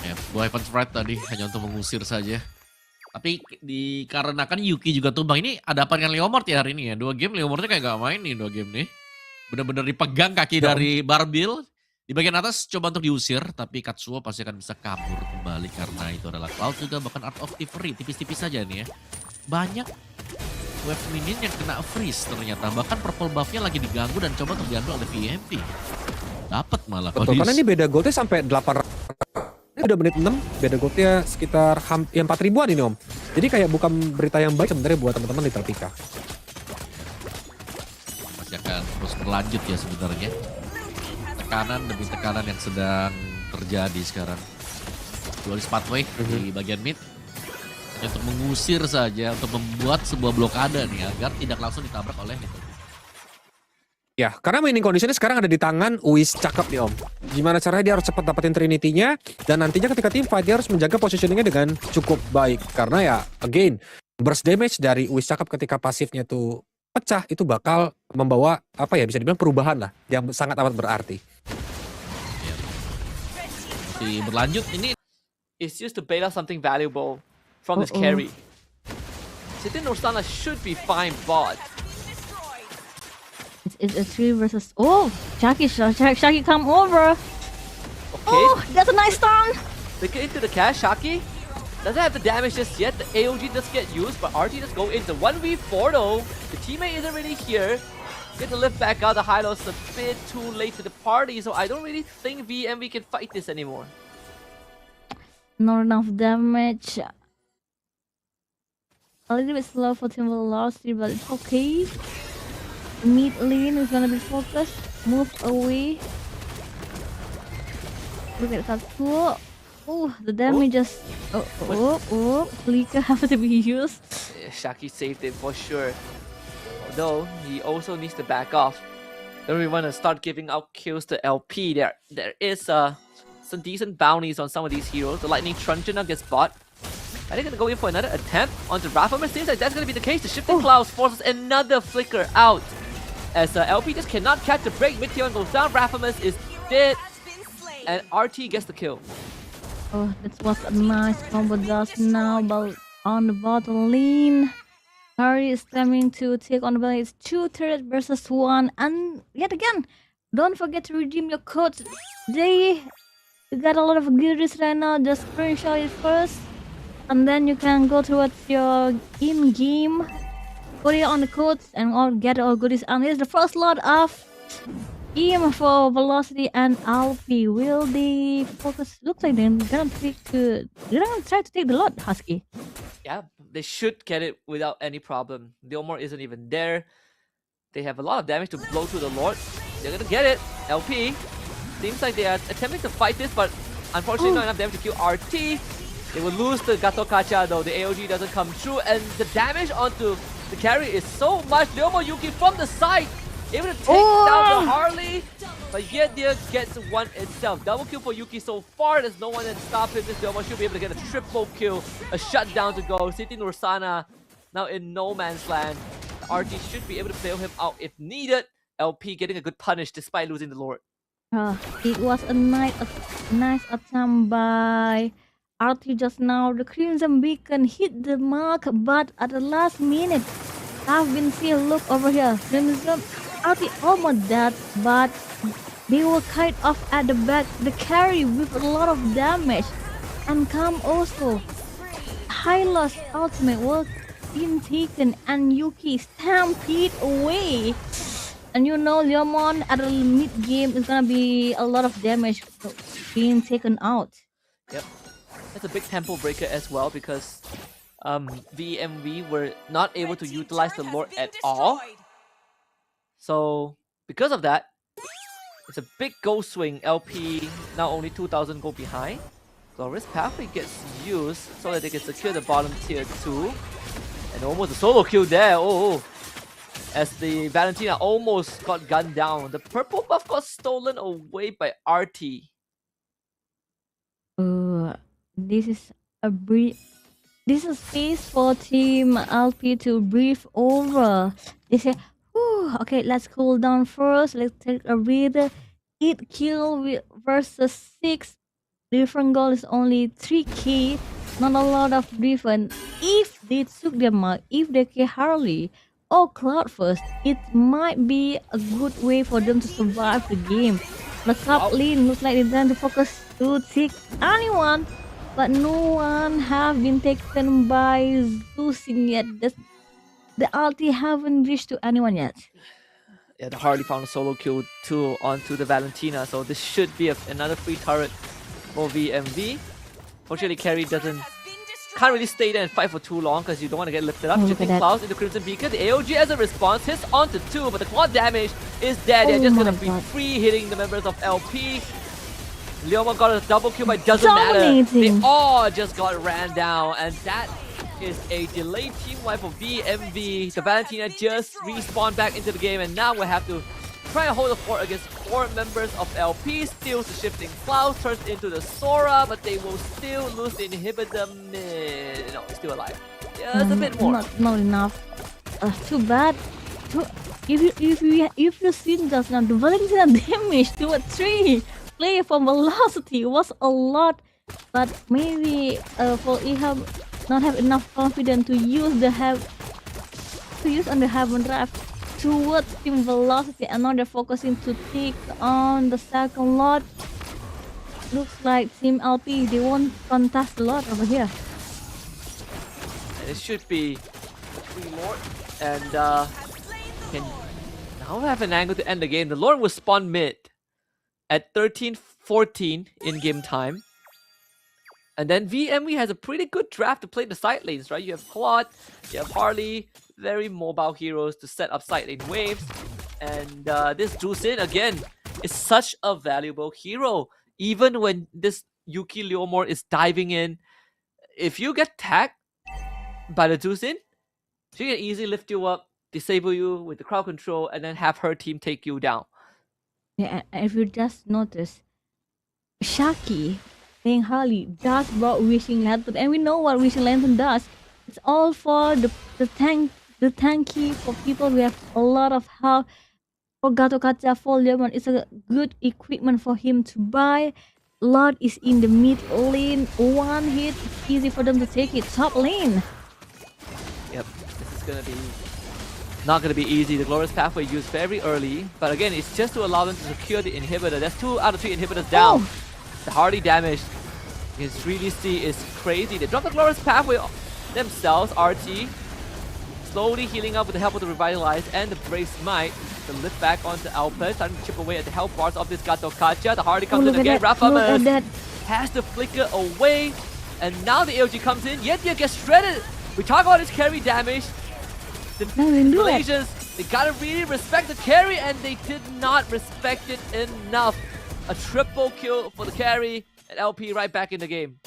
Ya, weapon threat tadi hanya untuk mengusir saja. Tapi dikarenakan Yuki juga tumbang, ini ada apa dengan Leomord ya hari ini ya? 2 game Leomordnya kayak gak main nih 2 game nih. Bener-bener dipegang kaki dari Barbil. Di bagian atas coba untuk diusir, tapi Katsuo pasti akan bisa kabur kembali karena itu adalah Cloud juga bahkan Art of Thievery, tipis-tipis saja nih ya. Banyak wave minion yang kena freeze ternyata, bahkan purple buff-nya lagi diganggu dan coba untuk diambil oleh VMP. Dapat malah. Betul, karena ini beda goldnya sampai 8. Ini udah menit 6, beda goldnya sekitar 4 ribuan ini Om. Jadi kayak bukan berita yang baik sebenarnya buat teman-teman Little Pika. Masih akan terus berlanjut ya sebenarnya. Tekanan demi tekanan yang sedang terjadi sekarang. Duelist pathway di bagian mid. Hanya untuk mengusir saja, untuk membuat sebuah blokade nih agar tidak langsung ditabrak oleh Little Pika. Ya, karena winning conditionnya sekarang ada di tangan Uis cakep nih Om. Gimana caranya dia harus cepat dapetin Trinity-nya, dan nantinya ketika team fight dia harus menjaga positioningnya dengan cukup baik. Karena ya, again, burst damage dari Uis cakep ketika pasifnya tuh pecah, itu bakal membawa, apa ya, bisa dibilang perubahan lah, yang sangat amat berarti. Ya. Masih berlanjut, ini It's used to bail out something valuable from this carry. City Nursana should be fine bot. It's a 3 versus... Oh! Shaki come over! Okay. Oh! That's a nice turn! They get into the cash, Shaki doesn't have the damage just yet. The AOG does get used, but RT does go into 1v4 though. The teammate isn't really here. Get to lift back out. The high low's a bit too late to the party, so I don't really think VMV can fight this anymore. Not enough damage. A little bit slow for Team Velocity, but it's okay. Mid lane is gonna be focused. Move away. Look at Katsuo. Oh, the damage just... Flicker have to be used. Yeah, Shaki saved it for sure. Although, he also needs to back off. Don't we want to start giving out kills to LP? There is some decent bounties on some of these heroes. The Lightning Truncheon gets bought. Are they going to go in for another attempt onto Rafamer? Seems like that's going to be the case. The Shifting Clouds forces another flicker out. As LP just cannot catch the break. Meteor goes down. Rafamer is dead. And RT gets the kill. Oh, that was a nice combo just now, but on the bottom lane. Harry is coming to take on the ball. It's 2 turrets versus 1. And yet again, don't forget to redeem your codes. You got a lot of goodies right now. Just screenshot it first. And then you can go towards your in-game. Put it on the codes and all get all goodies. And here's the first lot of aim for Velocity and Alfie. Will they focus? Looks like they're gonna try to take the lot, Husky. Yeah, they should get it without any problem. Leomord isn't even there. They have a lot of damage to blow through the Lord. They're gonna get it. LP seems like they are attempting to fight this, but unfortunately not enough damage to kill RT. They will lose the Gato Kacha though. The AOG doesn't come through, and the damage onto the carry is so much. Leomord Yuki from the side, able to take down the Harley, but yet there gets one itself. Double kill for Yuki so far. There's no one that can stop him. This Leomord should be able to get a triple kill, a shutdown to go. City Nursana now in no man's land. The RT should be able to bail him out if needed. LP getting a good punish despite losing the Lord. It was a nice attempt by RT just now. The Crimson Beacon hit the mark, but at the last minute, I've been seeing, look over here. Crimson RT almost dead, but they were cut off at the back. The carry with a lot of damage, and come also Hylos ultimate was being taken, and Yuki stampede away. And you know, Leomord at the mid game is gonna be a lot of damage being taken out. Yep. That's a big tempo breaker as well because VMV were not able to utilize the Lord at all. So because of that, it's a big goal swing. LP now only 2,000 go behind. Glorious Pathway gets used so that they can secure the bottom tier 2. And almost a solo kill there. As the Valentina almost got gunned down. The purple buff got stolen away by RT. This is a breathe. This is space for Team LP to breathe over. They say, whew, okay, let's cool down first. Let's take a breather. 8 kill versus 6. Different goal is only 3k. Not a lot of difference. If they took their mark, if they kill Harley or Cloud first, it might be a good way for them to survive the game. The top lane looks like they're trying to focus to take anyone, but no one have been taken by Zusin yet. The ulti haven't reached to anyone yet. Yeah, the Harley found a solo kill too onto the Valentina, so this should be another free turret for VMV. Fortunately, carry can't really stay there and fight for too long because you don't want to get lifted up. Shifting Clouds into Crimson Beacon. The AOG as a response hits onto 2, but the quad damage is dead. They're just gonna be free hitting the members of LP. Leoma got a double kill, but it doesn't matter. They all just got ran down, and that is a delayed team wipe for VMV. The Valentina just respawned back into the game, and now we have to try and hold the fort against 4 members of LP. Steals the Shifting Clouds, turns into the Sora, but they will still lose the inhibitor mid. No, still alive. Yeah, it's a bit more. Not enough. Too bad. If you seen just now, the Valentina damage to a 3 player from velocity was a lot, but maybe for Ihab not have enough confidence to use on the Heaven Drive towards Team Velocity, and now they're focusing to take on the second lot. Looks like Team LP, they won't contest the lot over here. And it should be the free Lord, and can now have an angle to end the game. The Lord will spawn mid at 13-14 in game time. And then VMV has a pretty good draft to play the side lanes, right? You have Claude, you have Harley, very mobile heroes to set up side lane waves. And this Drusin, again, is such a valuable hero. Even when this Yuki Leomore is diving in, if you get tagged by the Drusin, she can easily lift you up, disable you with the crowd control, and then have her team take you down. Yeah, and if you just notice, Shaki playing Harley does brought Wishing Lantern, and we know what Wishing Lantern does. It's all for the tanky, for people who have a lot of health. For Gato Kacha, for Lemon, it's a good equipment for him to buy. Lord is in the mid lane. One hit, it's easy for them to take it. Top lane. Yep, this is gonna be not gonna be easy. The Glorious Pathway used very early, but again, it's just to allow them to secure the inhibitor. That's 2 out of 3 inhibitors down. Oh. The Hardy damage against really see is crazy. They drop the Glorious Pathway themselves. RT slowly healing up with the help of the Revitalize and the Brave Smite to lift back onto Alpha, starting to chip away at the health bars of this Gato Kacha. The Hardy comes in again. Rafamas has to flicker away, and now the AOG comes in. Yet gets shredded. We talk about his carry damage. The Malaysians, they gotta really respect the carry, and they did not respect it enough. A triple kill for the carry, and LP right back in the game.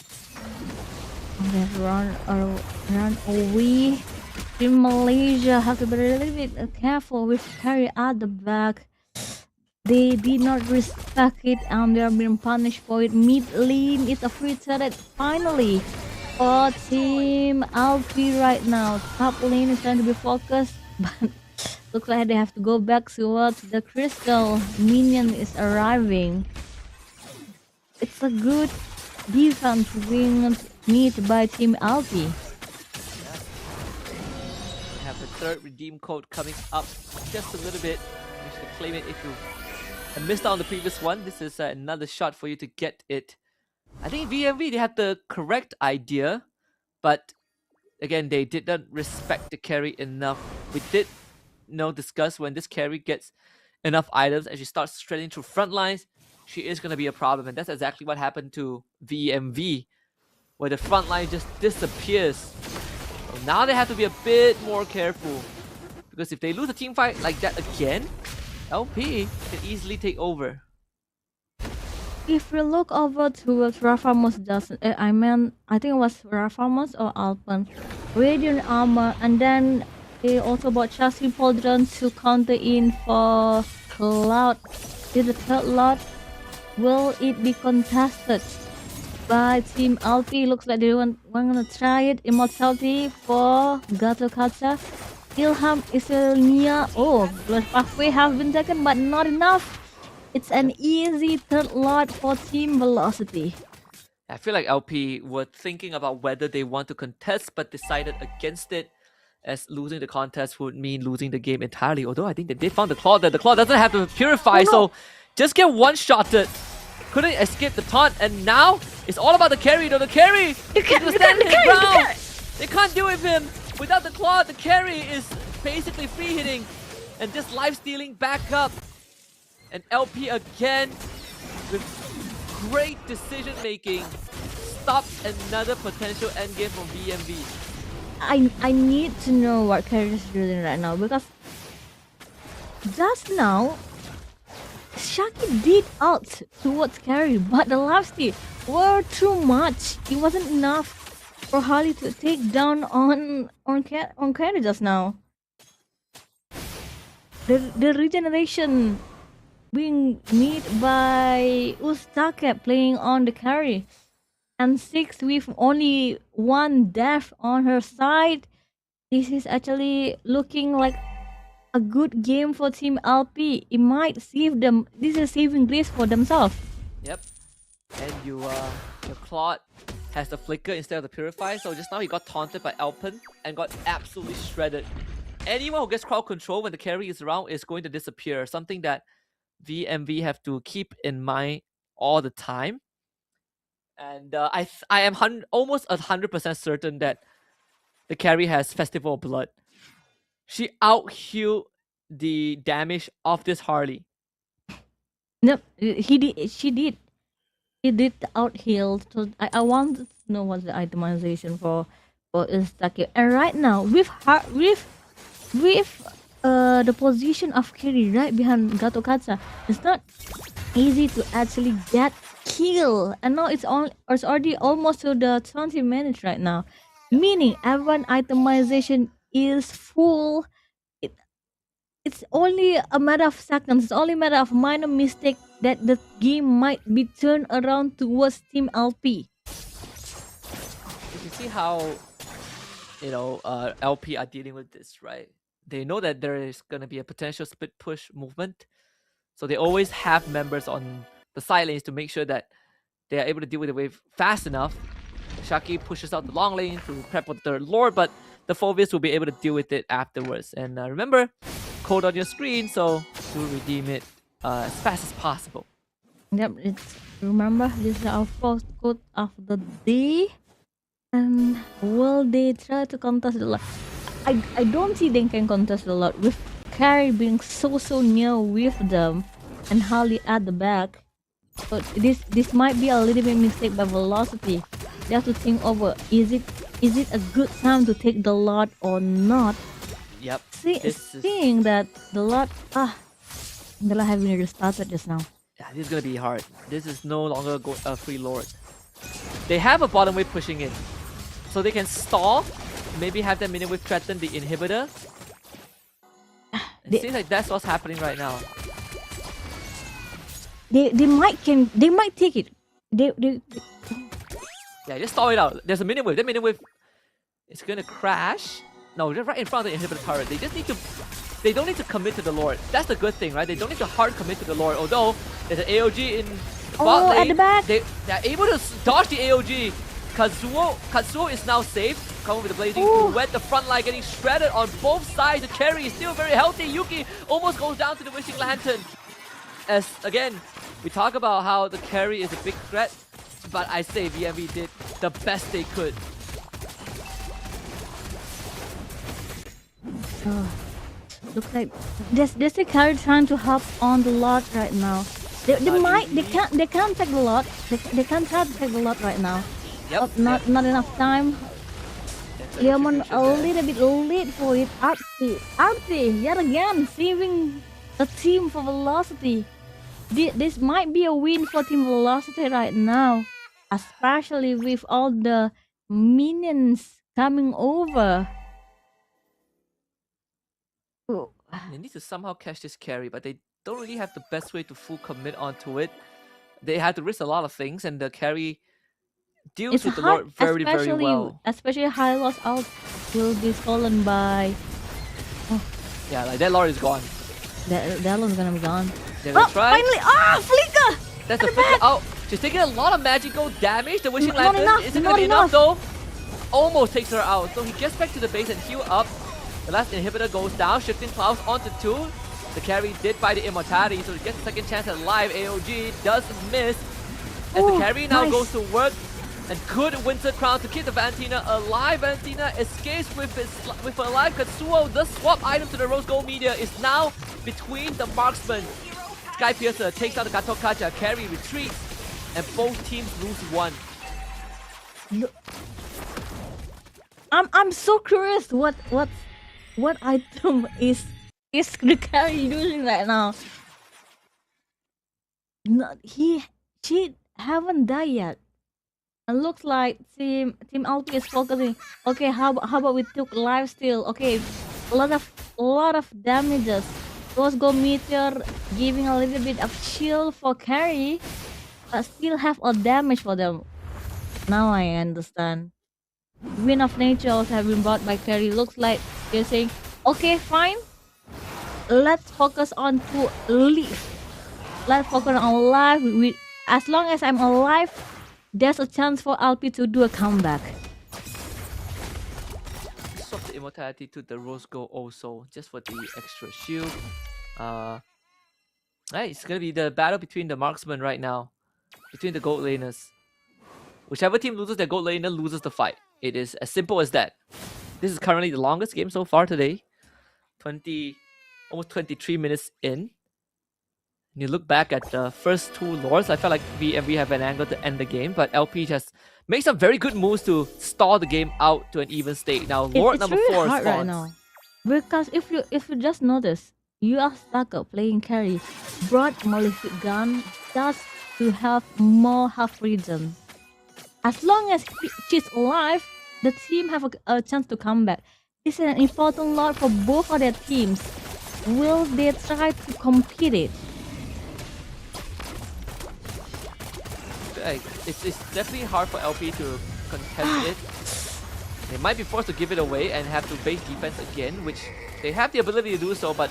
Let's run away. Team Malaysia have to be a little bit careful with carry at the back. They did not respect it, and they are being punished for it. Mid lane is a free turret finally for Team LP right now. Top lane is trying to be focused, but looks like they have to go back towards the crystal. Minion is arriving. It's a good defense being made by Team LP. Have the 3rd redeem code coming up just a little bit. You should claim it if you missed out on the previous one. This is another shot for you to get it. I think VMV, they had the correct idea, but again, they did not respect the carry enough. We did discuss when this carry gets enough items and she starts shredding through front lines, she is going to be a problem. And that's exactly what happened to VMV, where the front line just disappears. So now they have to be a bit more careful, because if they lose a team fight like that again, LP can easily take over. If we look over towards Rafamos, I think it was Rafamos or Alpen, Radiant Armor, and then they also bought Chassis Pauldron to counter in for Cloud. Is the 3rd lot? Will it be contested? by Team LP. Looks like they want to try it. Immortality for Gato Kaca. Ilham Isilnia. Oh, Blood Pathway have been taken, but not enough. It's an easy third lot for Team Velocity. I feel like LP were thinking about whether they want to contest, but decided against it, as losing the contest would mean losing the game entirely. Although I think that they found the claw, that the claw doesn't have to purify, so just get one-shotted. Couldn't escape the taunt, and now it's all about the carry. Though the carry, they can't do it with him. Without the claw, the carry is basically free hitting and just life stealing back up. And LP again with great decision making stops another potential endgame from VMV. I need to know what Carry is doing right now, because just now Shaki did ult towards Carry, but the lifesteal were too much. It wasn't enough for Harley to take down on Carry just now. The regeneration being met by Ustake playing on the carry, and 6 with only 1 death on her side. This is actually looking like a good game for Team LP. It might save them. This is saving grace for themselves. Yep. And your Claude has the flicker instead of the purify, so just now he got taunted by Alpen and got absolutely shredded. Anyone who gets crowd control when the carry is around is going to disappear, something that VMV have to keep in mind all the time. And I am almost 100% certain that the carry has Festival of Blood. She out-healed the damage of this Harley. No, he did. She did. He did out-heal. So I want to know what's the itemization for Ustake. And right now, with the position of carry right behind Gato Kaca, it's not easy to actually get kill. And now it's already almost to the 20 minutes right now, meaning everyone itemization is full. It's only a matter of seconds. It's only a matter of minor mistake that the game might be turned around towards Team LP. You can see how LP are dealing with this, right? They know that there is going to be a potential split push movement, so they always have members on the side lanes to make sure that they are able to deal with the wave fast enough. Shaki pushes out the long lane to prep for the third lord, but the Phobius will be able to deal with it afterwards. And remember, code on your screen, so to redeem it as fast as possible. Yep, remember, this is our first code of the day. And will they try to contest the lot? I don't see they can contest the lot with carry being so near with them and Harley at the back. But this might be a little bit mistake by Velocity. They have to think over, is it a good time to take the lot or not? Yep. Seeing that the lot having restarted just now. Yeah, this is gonna be hard. This is no longer a free lord. They have a bottom wave pushing in, so they can stall. Maybe have that minion wave threaten the inhibitor. It seems like that's what's happening right now. They might take it. Yeah, just stall it out. There's a minion wave. That minion wave is gonna crash. No, just right in front of the inhibitor turret. They don't need to commit to the lord. That's the good thing, right? They don't need to hard commit to the lord. Although there's an AOG in bot lane. At the back. They're able to dodge the AOG. Katsuo is now safe. Coming with the blazing duet. The front line getting shredded on both sides. The carry is still very healthy. Yuki almost goes down to the wishing lantern. As again, we talk about how the carry is a big threat, but I say VMV did the best they could. Looks like there's a carry trying to hop on the lot right now. They can't take the lot. They can't try to take the lot right now. Yep. Not enough time. Leomon a little bit late for it. Artsy yet again saving the team for Velocity. This might be a win for Team Velocity right now, especially with all the minions coming over. They need to somehow catch this carry, but they don't really have the best way to full commit onto it. They had to risk a lot of things, and the carry deals with the Lord very, very well. Especially high loss out will be stolen by. Oh, Yeah, like that Lord is gone. that one's gonna be gone. They're gonna Oh, try. finally! Ah, Flicker! That's a flicker out. She's taking a lot of magical damage. The wishing Not lantern enough, isn't not gonna be enough enough. though. Almost takes her out. So he gets back to the base and heal up. The last inhibitor goes down. Shifting clouds onto 2. The carry did buy the immortality, so he gets a second chance at live. AOG does miss. As the Ooh, carry now nice. goes to work. And good Winter Crown to keep the Valentina alive. Valentina escapes with her life. Katsuo, the swap item to the Rose Gold Media, is now between the marksman. Sky Piercer takes out the Gato Kacha. Carry retreats. And both teams lose 1. Look. I'm so curious what item is the carry using right now. No, she haven't died yet. And looks like team LP is focusing. Okay, how about we took life steal? Okay, a lot of damages. Rose Gold Meteor giving a little bit of shield for carry, but still have a damage for them. Now I understand. Wind of Nature also have been brought by carry. Looks like they're saying, okay, fine. Let's focus on to live. Let's focus on life. As long as I'm alive, there's a chance for LP to do a comeback. Swap the immortality to the Rose Gold also, just for the extra shield. Right, it's gonna be the battle between the marksmen right now, between the gold laners. Whichever team loses their gold laner loses the fight. It is as simple as that. This is currently the longest game so far today. Almost 23 minutes in. And you look back at the first 2 lords, I felt like we have an angle to end the game, but LP has made some very good moves to stall the game out to an even state. Now, Lord It's number really 4 hard spawns. right now. Because if you just notice, you are stuck up playing carry. Brought Malefic Gun just to have more health regen. As long as she's alive, the team have a chance to come back. This is an important lot for both of their teams. Will they try to compete it? It's definitely hard for LP to contest it. They might be forced to give it away and have to base defense again, which they have the ability to do so, but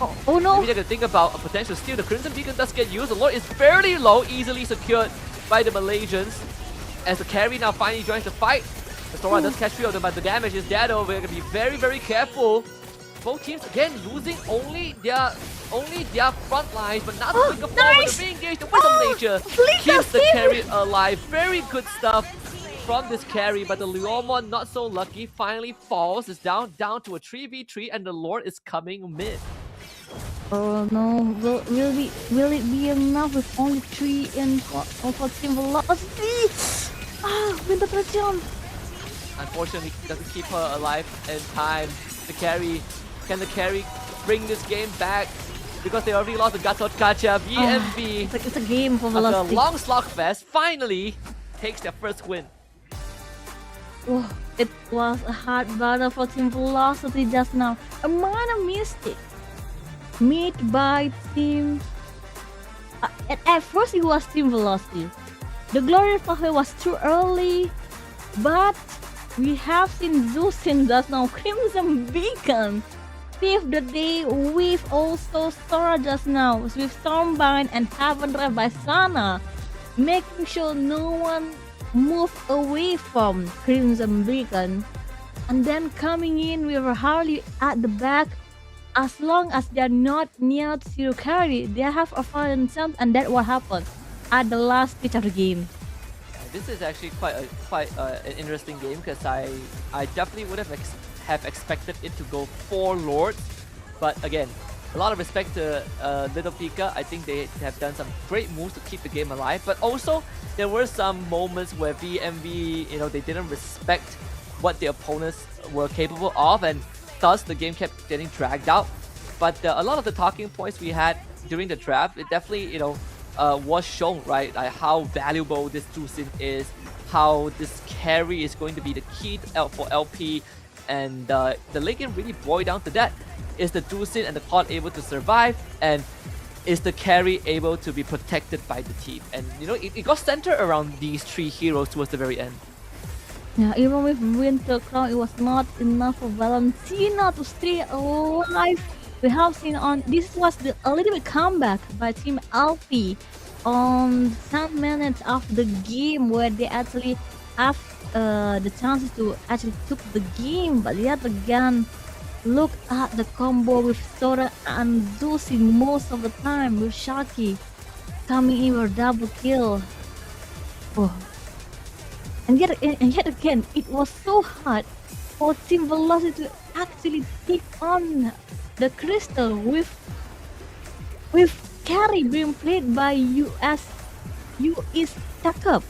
oh no! Maybe they can think about a potential steal. The Crimson Beacon does get used. The Lord is fairly low, easily secured by the Malaysians. As the carry now finally joins the fight. The Sora does catch 3 of them, but the damage is dead over. We're gonna be very, very careful. Both teams again losing only their front lines, but not the quicker forward. The re-engage, the Wisdom Nature keeps the carry alive. Very good stuff from this carry, but the Leomon not so lucky. Finally falls. It's down to a 3v3, and the Lord is coming mid. Oh no! Will it be enough with only 3 in for team velocity? Winter Trajan. Unfortunately, doesn't keep her alive in time. Can the carry bring this game back? Because they already lost the Gatot Kacha. VMB. It's a game for after velocity. a long slogfest, finally takes their first win. Oh, it was a hard battle for Team Velocity just now. A minor mistake made by Team... at first it was Team Velocity. The Glory Pathway was too early, but we have seen Zusin just now. Crimson Beacon saved the day with also Sora just now, with Stormbind and Heaven Drive by Sana, making sure no one move away from Crimson Beacon, and then coming in with Harley at the back. As long as they're not near zero carry, they have a fighting chance, and that's what happened at the last pitch of the game. This is actually quite an interesting game, because I definitely would have expected it to go 4 Lords, but again, a lot of respect to Little Pika. I think they have done some great moves to keep the game alive, but also there were some moments where VMV, they didn't respect what the opponents were capable of, and thus the game kept getting dragged out. But a lot of the talking points we had during the draft, it definitely, was shown, right? Like how valuable this Zusin is, how this carry is going to be the key for LP, and the late game really boiled down to that. Is the Zusin and the Pod able to survive? And is the carry able to be protected by the team? And you know, it got centered around these 3 heroes towards the very end. Yeah, even with Winter Crown, it was not enough for Valentina to stay alive. We have seen on this was a little bit comeback by Team Alfie on 10 minutes of the game where they actually have the chances to actually took the game, but yet again, look at the combo with Sora and Zusi most of the time with Shaki coming in for double kill. Oh. And yet again, it was so hard for Team Velocity to actually take on the Crystal with carry being played by US Takeup.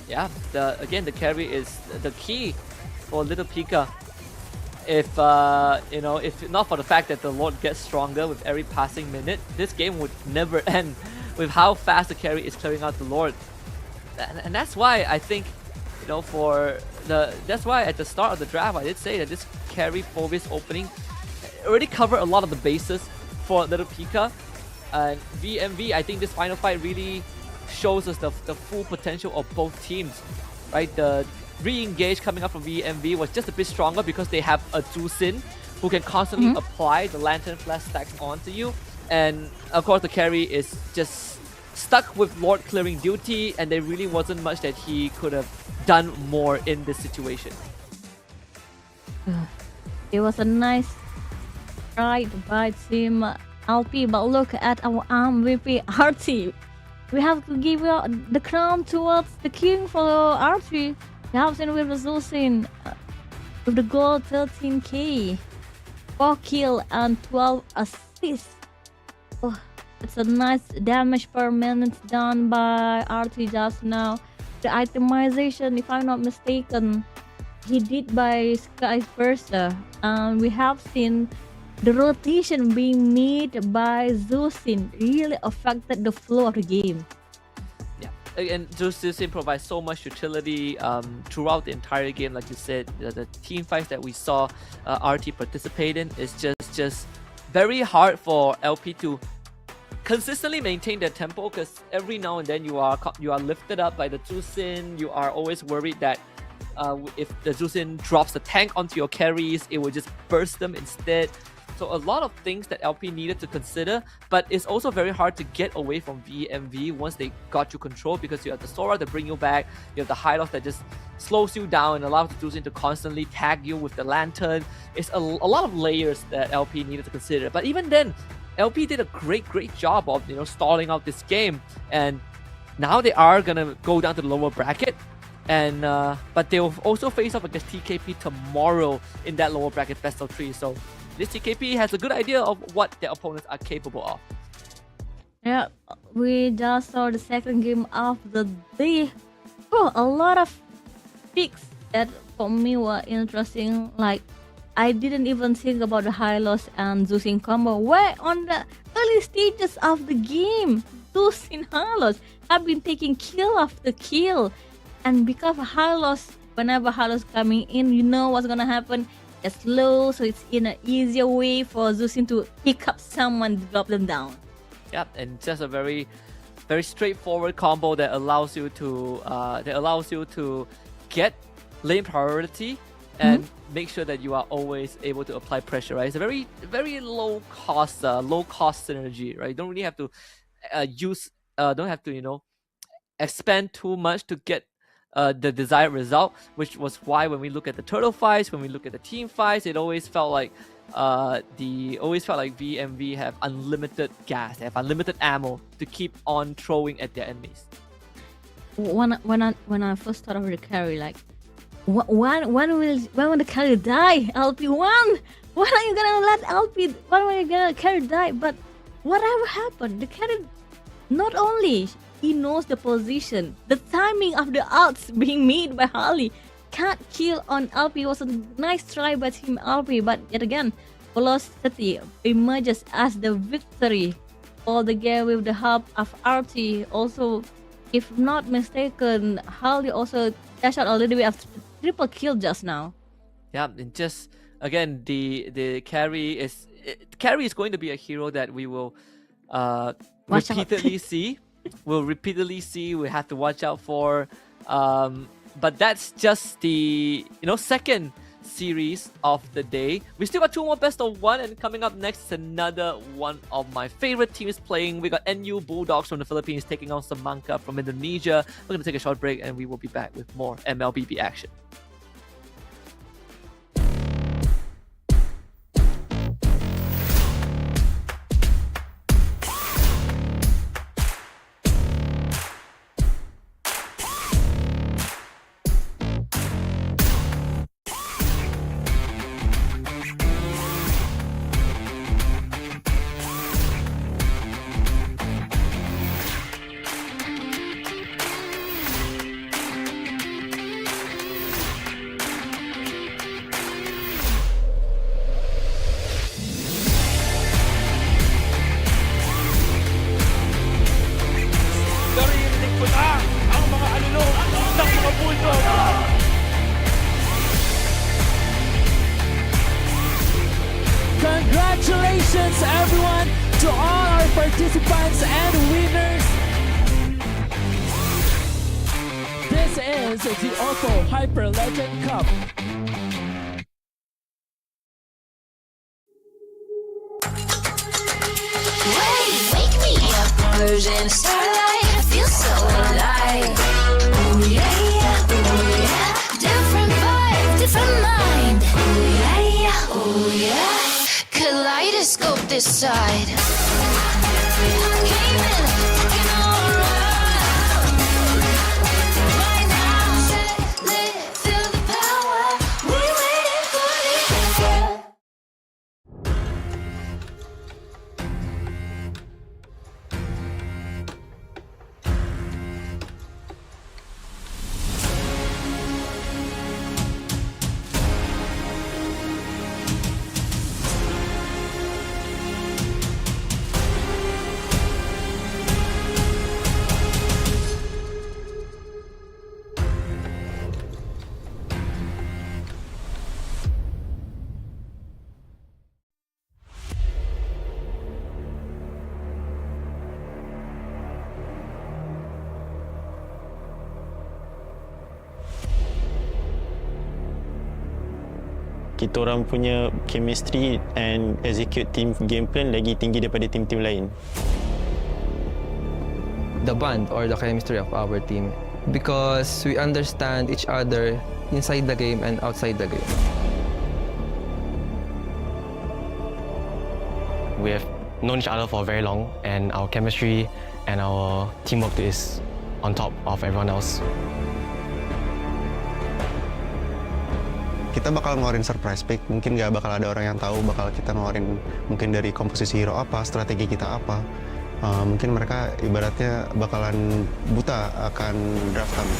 Yeah, again the carry is the key for Little Pika. If you know, if not for the fact that the Lord gets stronger with every passing minute, this game would never end with how fast the carry is clearing out the Lord. And that's why I think, you know, that's why at the start of the draft I did say that this carry for this opening already covered a lot of the bases for Little Pika. And VMV, I think this final fight really shows us the full potential of both teams, right? The re-engage coming up from VMV was just a bit stronger because they have a Zusin who can constantly apply the Lantern Flash stacks onto you. And of course the carry is just stuck with Lord clearing duty, and there really wasn't much that he could have done more in this situation. It was a nice try by Team LP, but look at our MVP RT. We have to give the crown towards the king for RT. We have seen with Zusin with the goal 13k, 4 kill and 12 assists. Oh, it's a nice damage per minute done by RT just now. The itemization, if I'm not mistaken, he did by Sky Versa. And we have seen the rotation being made by Zusin really affected the flow of the game. Yeah, and Zusin provides so much utility throughout the entire game. Like you said, the team fights that we saw RT participate in is just very hard for LP to consistently maintain their tempo, because every now and then you are lifted up by the Zusin. You are always worried that if the Zusin drops the tank onto your carries, it will just burst them instead. So a lot of things that LP needed to consider, but it's also very hard to get away from VMV once they got you control, because you have the Sora to bring you back, you have the Hylos that just slows you down and allows the Zusin to constantly tag you with the Lantern. It's a lot of layers that LP needed to consider. But even then, LP did a great job of, you know, stalling out this game, and now they are gonna go down to the lower bracket, and but they'll also face off against TKP tomorrow in that lower bracket best of 3. So this TKP has a good idea of what their opponents are capable of. Yeah, we just saw the second game of the day. Oh, a lot of picks that for me were interesting. Like, I didn't even think about the Hylos and Zusin combo, where on the early stages of the game, Zusin Hylos have been taking kill after kill. And because of Hylos, whenever Hylos coming in, you know what's gonna happen. It's slow, so it's in an easier way for Zusin to pick up someone, drop them down. Yeah, and just a very straightforward combo that allows you to get lane priority and make sure that you are always able to apply pressure. Right, it's a very low cost synergy. Right, you don't really have to expend too much to get the desired result, which was why when we look at the turtle fights, when we look at the team fights, it always felt like VMV have unlimited gas, they have unlimited ammo to keep on throwing at their enemies. When I first thought of the carry, like, when will the carry die? LP one. When are you gonna let LP? When are you gonna carry die? But whatever happened, the carry not only he knows the position, the timing of the ults being made by Harley can't kill on LP. Was a nice try by Team LP, but yet again, Velocity emerges as the victory for the game with the help of RT. Also, if not mistaken, Harley also dashed out a little bit of triple kill just now. Yeah, and just again, the carry is going to be a hero that we will Watch out. repeatedly see. We'll repeatedly see. We have to watch out for. But that's just the second series of the day. We still got 2 more best of 1, and coming up next is another one of my favorite teams playing. We got NU Bulldogs from the Philippines taking on Semangka from Indonesia. We're going to take a short break and we will be back with more MLBB action. Congratulations everyone to all our participants and winners. This is the OPPO Hyperlegend Cup. Wake me up, converge in starlight. I feel so alive. Ooh yeah, ooh yeah. Different vibe, different mind. Ooh yeah, ooh yeah. Kaleidoscope this side. I came in, looking all around. Right now, set, lit, feel the power. We waiting for the kita orang punya chemistry and execute team game plan lagi tinggi daripada tim-tim lain. The bond or the chemistry of our team, because we understand each other inside the game and outside the game. We have known each other for very long, and our chemistry and our teamwork is on top of everyone else. Kita bakal ngeluarin surprise pick, mungkin nggak bakal ada orang yang tahu bakal kita ngeluarin mungkin dari komposisi hero apa, strategi kita apa. Mungkin mereka ibaratnya bakalan buta akan draft kami.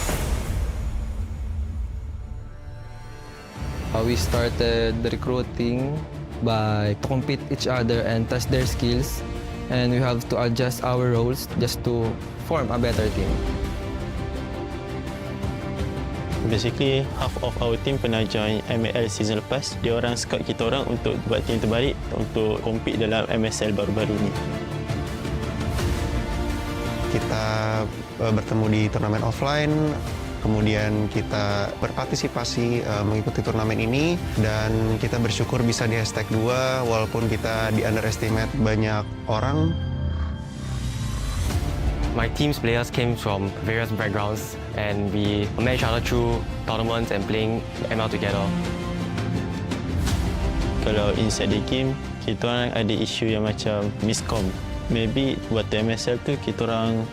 We started recruiting by compete each other and test their skills, and we have to adjust our roles just to form a better team. Basically, half of our team pernah join ML season lepas. Dia orang scout kita orang untuk buat team terbaik untuk compete dalam MSL baru-baru ni. Kita bertemu di turnamen offline, kemudian kita berpartisipasi mengikuti turnamen ini, dan kita bersyukur bisa di hashtag 2 walaupun kita di underestimate banyak orang. My team's players came from various backgrounds, and we met each other through tournaments and playing ML together. Kalau inside the game, kita orang ada isu yang macam miscom. Maybe waktu MSL tu kita orang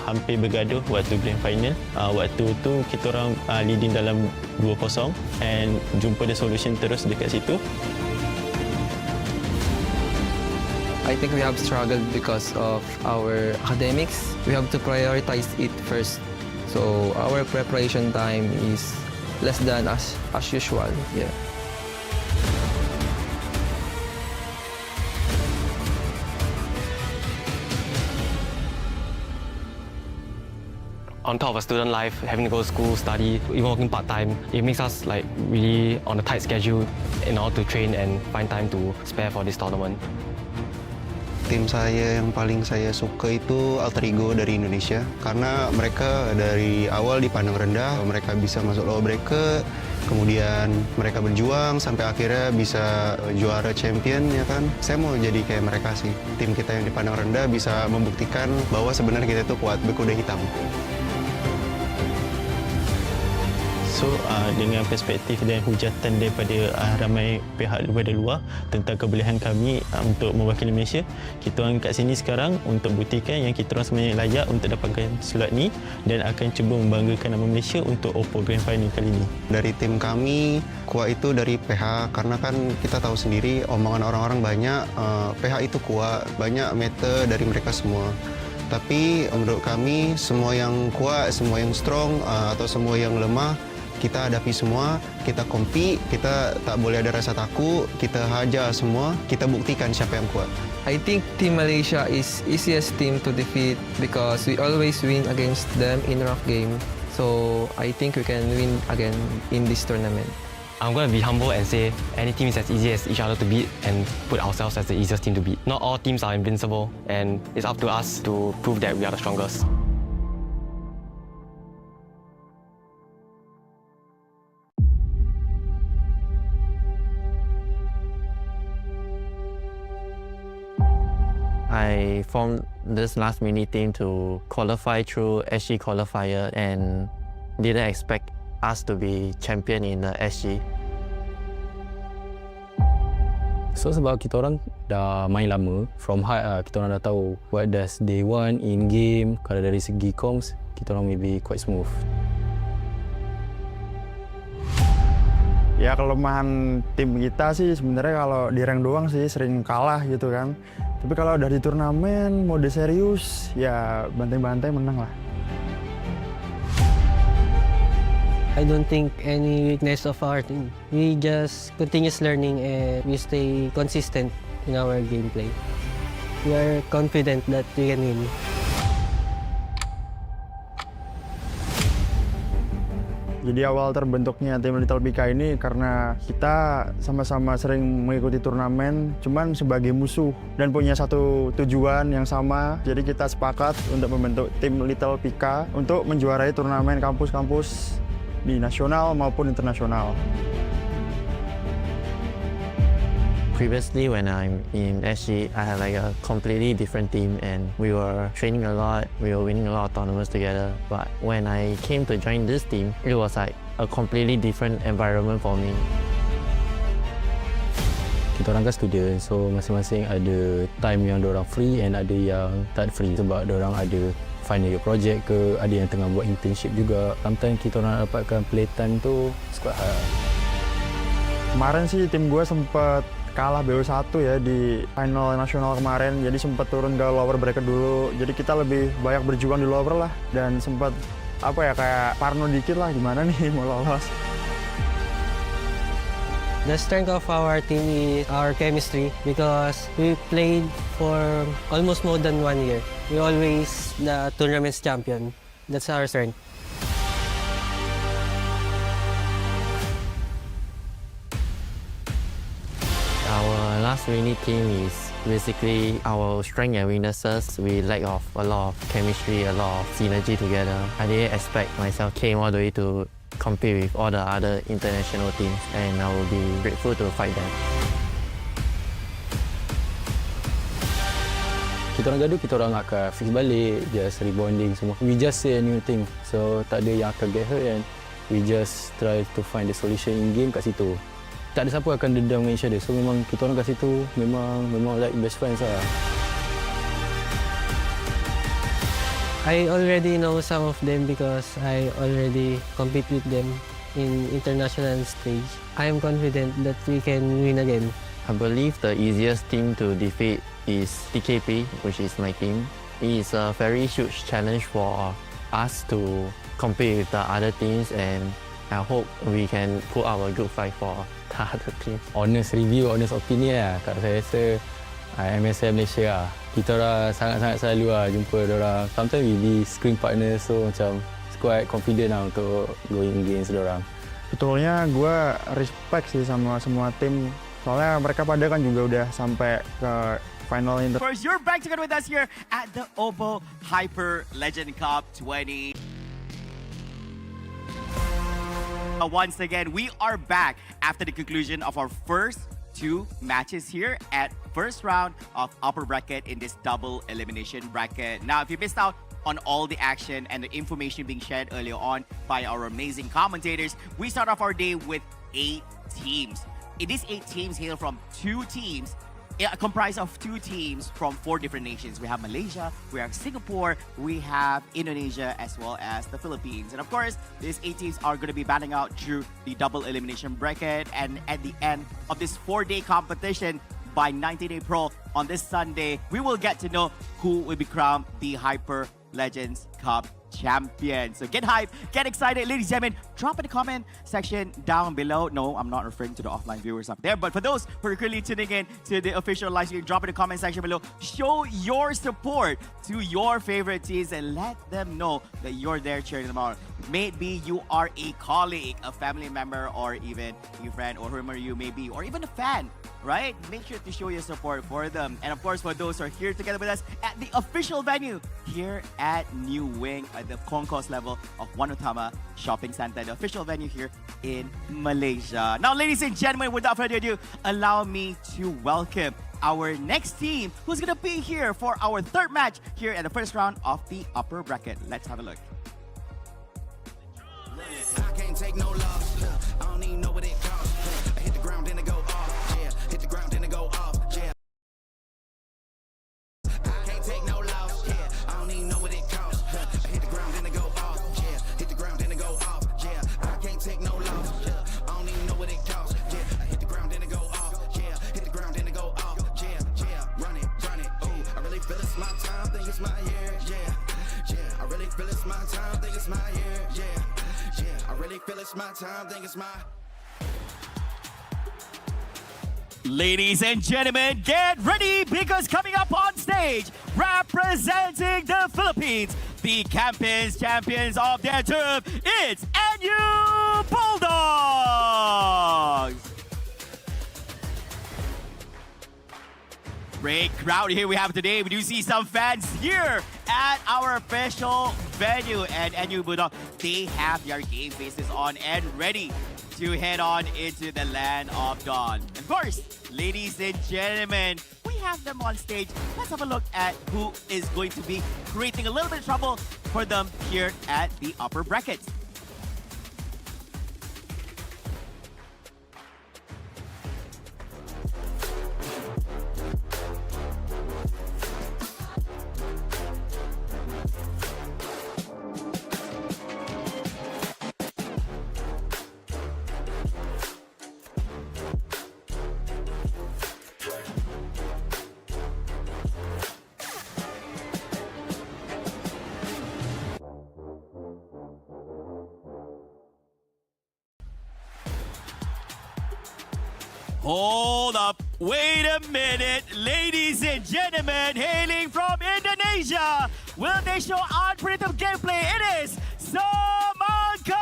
hampir bergaduh waktu grand final. Waktu tu kita orang leading dalam 2-0 and jumpa the solution terus dekat situ. I think we have struggled because of our academics. We have to prioritize it first. So our preparation time is less than as usual. Yeah. On top of a student life, having to go to school, study, even working part-time, it makes us like really on a tight schedule in order to train and find time to spare for this tournament. Tim saya yang paling saya suka itu alter ego dari Indonesia. Karena mereka dari awal dipandang rendah, mereka bisa masuk lower bracket, kemudian mereka berjuang sampai akhirnya bisa juara champion, ya kan. Saya mau jadi kayak mereka sih. Tim kita yang dipandang rendah bisa membuktikan bahwa sebenarnya kita itu kuat, berkuda hitam. So dengan perspektif dan hujatan daripada ramai pihak daripada luar tentang kebolehan kami untuk mewakili Malaysia, kita orang kat sini sekarang untuk buktikan yang kita orang sebenarnya layak untuk dapatkan slot ni dan akan cuba membanggakan nama Malaysia untuk OPPO Grand Final kali ini. Dari tim kami, kuat itu dari PH karena kan kita tahu sendiri omongan orang-orang banyak, PH itu kuat, banyak meter dari mereka semua. Tapi menurut kami semua yang kuat, semua yang strong atau semua yang lemah kita hadapi semua, kita compete, kita tak boleh ada rasa takut, kita hajar semua, kita buktikan siapa yang kuat. I think Team Malaysia is easiest team to defeat because we always win against them in rough game. So I think we can win again in this tournament. I'm going to be humble and say any team is as easy as each other to beat and put ourselves as the easiest team to beat. Not all teams are invincible and it's up to us to prove that we are the strongest. I formed this last mini team to qualify through SG qualifier and didn't expect us to be champion in the SG. So sebab kita orang dah main lama, from high kita orang dah tahu what does they want in game. Kalau dari segi comms, kita orang maybe quite smooth. Ya kelemahan tim kita sih sebenarnya kalau di rank doang sih sering kalah gitu kan. Tapi kalau udah di turnamen mode serius ya bantai-bantai menang lah. I don't think any weakness of our team. We just continuous learning and we stay consistent in our gameplay. We are confident that we can win. Jadi awal terbentuknya tim Little PK ini karena kita sama-sama sering mengikuti turnamen, cuman sebagai musuh dan punya satu tujuan yang sama. Jadi kita sepakat untuk membentuk tim Little PK untuk menjuarai turnamen kampus-kampus di nasional maupun internasional. Previously, when I'm in SG, I had like a completely different team and we were training a lot, we were winning a lot of tournaments together. But when I came to join this team, it was like a completely different environment for me. Kita orang kan student, so masing-masing ada time yang diorang free and ada yang tak free sebab diorang ada final year project ke, ada yang tengah buat internship juga. Sometimes kita orang dapatkan playtime tu quite hard. Kemarin sih tim gue sempat kalah BO1 ya di final nasional kemarin, jadi sempat turun ke lower bracket dulu. Jadi kita lebih banyak berjuang di lower lah dan sempat apa ya kayak parno dikit lah gimana nih mau lolos. The strength of our team is our chemistry because we played for almost more than 1 year. We always the tournament's champion. That's our strength. Our last mini team is basically our strength and weaknesses. We lack of a lot of chemistry, a lot of synergy together. I didn't expect myself came all the way to compete with all the other international teams and I will be grateful to fight them. Kita orang gaduh, kita orang akan fix balik, just rebonding semua. We just say a new thing, so tak ada yang akan get hurt and we just try to find the solution in game kat situ. Tak ada siapa akan dendam dengan each other. So memang kita orang kat situ memang like best friends lah. I already know some of them because I already compete with them in international stage. I am confident that we can win again. I believe the easiest team to defeat is TKP, which is my team. It is a very huge challenge for us to compete with the other teams and I hope we can put our good fight for the other team. Honest review, honest opinion lah. Kat saya rasa MSM Malaysia lah. Kita orang sangat-sangat selalu lah jumpa diorang. Sometimes we be screen partner, so macam quite confident lah untuk going against diorang. Betulnya gue respect sih sama semua tim. Soalnya mereka pada kan juga udah sampai ke final in the. Of course, you're back together with us here at the OPPO Hyperlegend Cup 20. Once again, we are back after the conclusion of our first 2 matches here at first round of upper bracket in this double elimination bracket. Now, if you missed out on all the action and the information being shared earlier on by our amazing commentators, we start off our day with 8 teams. These 8 teams hail from 2 teams, comprised of 2 teams from 4 different nations. We have Malaysia, we have Singapore, we have Indonesia, as well as the Philippines. And of course, these 8 teams are going to be battling out through the double elimination bracket. And at the end of this 4-day competition, by 19 April on this Sunday, we will get to know who will be crowned the Hyper Legends Cup champion. So get hyped, get excited, ladies and gentlemen. Drop in the comment section down below. No, I'm not referring to the offline viewers up there, but for those who are currently tuning in to the official live stream, drop in the comment section below. Show your support to your favorite teams and let them know that you're there cheering them on. Maybe you are a colleague, a family member, or even a friend, or whoever you may be, or even a fan, right? Make sure to show your support for them. And of course, for those who are here together with us at the official venue here at New Wing at the concourse level of Utama Shopping Center, the official venue here in Malaysia. Now, ladies and gentlemen, without further ado, allow me to welcome our next team who's going to be here for our 3rd match here at the first round of the upper bracket. Let's have a look. I can't take no loss. I don't even know what it costs. I hit the ground and it go off. Yeah, hit the ground and it go off. Yeah. I can't take no loss. Yeah, I don't even know what it costs. I hit the ground and it go off. Yeah, hit the ground and it go off. Yeah, I can't take no loss. I don't even know what it costs. Yeah, I hit the ground and it go off. Yeah, hit the ground and it go off. Yeah, yeah, run it. Oh, I really feel it's my time. Think it's my year. Yeah, yeah, I really feel it's my time. Think it's my year. Yeah. I really feel it's my time, think it's my... Ladies and gentlemen, get ready because coming up on stage, representing the Philippines, the champions of their turf, it's NU Bulldogs! Great crowd here we have today. We do see some fans here at our official venue. And NU Bulldog, they have their game faces on and ready to head on into the land of dawn. Of course, ladies and gentlemen, we have them on stage. Let's have a look at who is going to be creating a little bit of trouble for them here at the upper brackets. Hold up, wait a minute, ladies and gentlemen, hailing from Indonesia, will they show unpredictable gameplay? It is Samangka!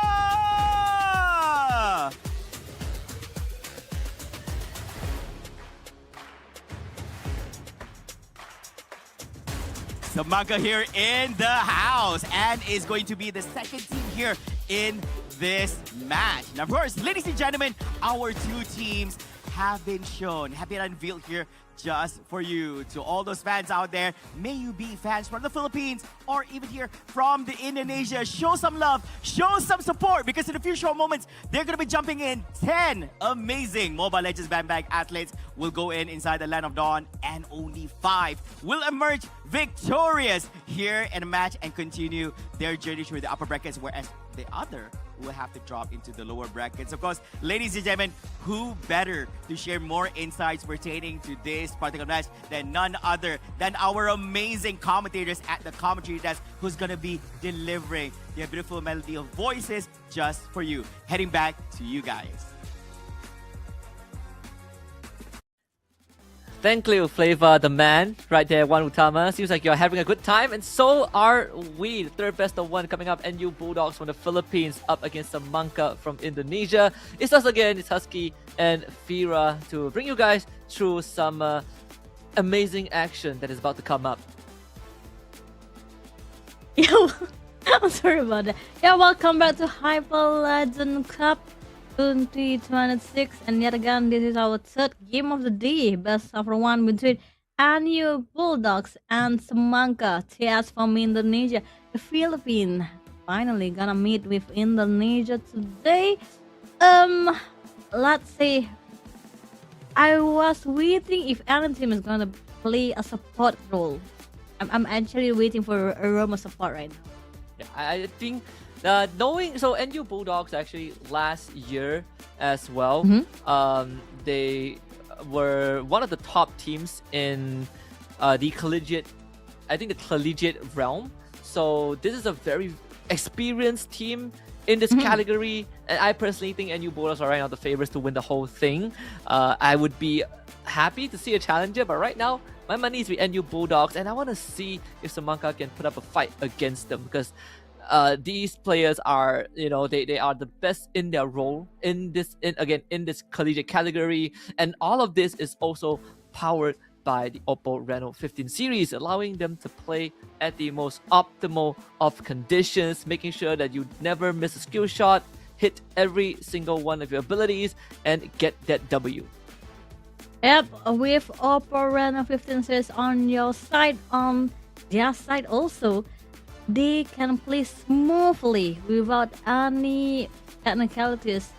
Samangka here in the house and is going to be the 2nd team here in this match. Now, of course, ladies and gentlemen, our 2 teams have been unveiled here just for you. To all those fans out there, may you be fans from the Philippines or even here from the Indonesia, show some love, show some support, because in a few short moments, they're going to be jumping in. 10 amazing Mobile Legends Bang athletes will go inside the Land of Dawn, and only 5 will emerge victorious here in a match and continue their journey through the upper brackets, whereas the other will have to drop into the lower brackets. Of course, ladies and gentlemen, who better to share more insights pertaining to this particular match than none other than our amazing commentators at the commentary desk, who's gonna be delivering their beautiful melody of voices just for you. Heading back to you guys. Thank you, Flavor, the man, right there, One Utama. Seems like you're having a good time, and so are we. The 3rd best of 1 coming up. NU Bulldogs from the Philippines up against Samangka from Indonesia. It's us again, it's Husky and Fira to bring you guys through some amazing action that is about to come up. Yeah, I'm sorry about that. Yeah, welcome back to Hyperlegend Cup 2026, and yet again, this is our third game of the day, best of one between NU Bulldogs and Semangka TS from Indonesia. The Philippines finally gonna meet with Indonesia today. Let's see. I was waiting if any team is gonna play a support role. I'm actually waiting for a Roma support right now. Yeah, I think knowing so NU Bulldogs actually last year as well. They were one of the top teams in the collegiate, I think the collegiate realm. So this is a very experienced team in this category, and I personally think NU Bulldogs are right now the favorites to win the whole thing. I would be happy to see a challenger, but right now my money is with NU Bulldogs, and I want to see if Semangka can put up a fight against them, because these players are, they are the best in their role in this collegiate category, and all of this is also powered by the OPPO Reno 15 series, allowing them to play at the most optimal of conditions, making sure that you never miss a skill shot, hit every single one of your abilities, and get that W. Yep, with OPPO Reno 15 series on your side, on their side also, they can play smoothly without any technicalities.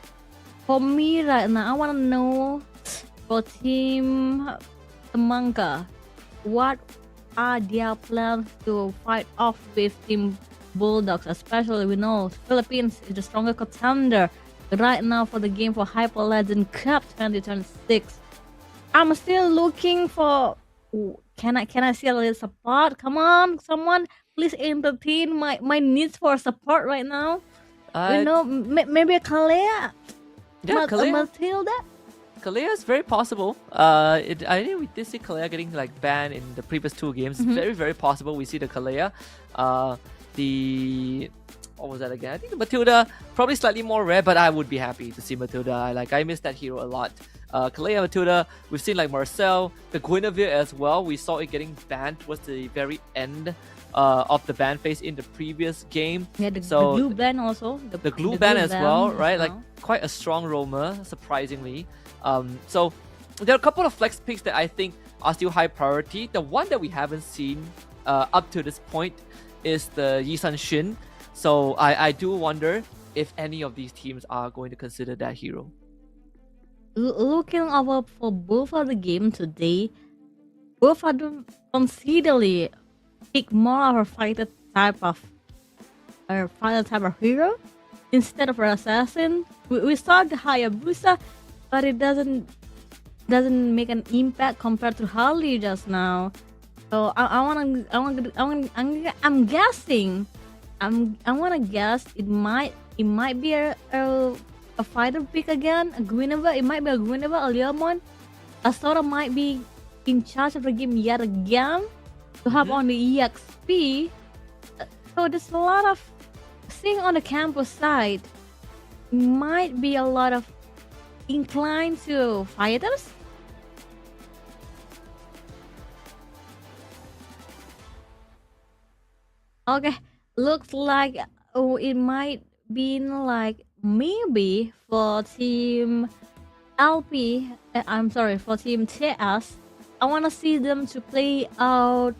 For me right now, I want to know for Team Semangka, what are their plans to fight off with Team Bulldogs? Especially we know Philippines is the stronger contender right now for the game for Hyperlegend Cup 2026. I'm still looking for. Can I see a little support? Come on, someone please entertain my needs for support right now. Maybe a Kalea. Yeah, Kalea. Matilda. Kalea is very possible. I think we did see Kalea getting banned in the previous two games. Very, very possible we see the Kalea. What was that again? I think the Matilda, probably slightly more rare, but I would be happy to see Matilda. I miss that hero a lot. Kalea, Matilda, we've seen Marcel, the Guinevere as well. We saw it getting banned towards the very end of the ban phase in the previous game. Yeah, the glue ban also. The glue ban as well, right? Quite a strong roamer, surprisingly. So there are a couple of flex picks that I think are still high priority. The one that we haven't seen up to this point is the Yisan Shin. So I do wonder if any of these teams are going to consider that hero. Looking over for both of the game today, both of them considerably pick more of a fighter type of hero instead of an assassin. We saw the Hayabusa, but it doesn't make an impact compared to Harley just now. So I'm guessing. I wanna guess it might be a fighter pick again, a Guinevere. It might be a Guinevere, a Leomon. Astora might be in charge of the game yet again to have on the EXP. So there's a lot of seeing on the campus side. Might be a lot of inclined to fighters. Okay, looks like it might be maybe for Team LP. For Team TS. I want to see them to play out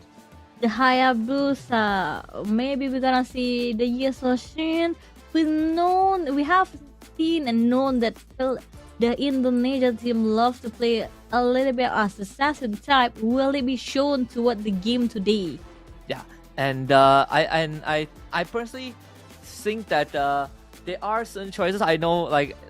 the Hayabusa. Maybe we're gonna see the Yesoshin. We have seen and known that the Indonesia team loves to play a little bit as assassin type. Will it be shown toward the game today? Yeah, and I personally think that there are certain choices. I know,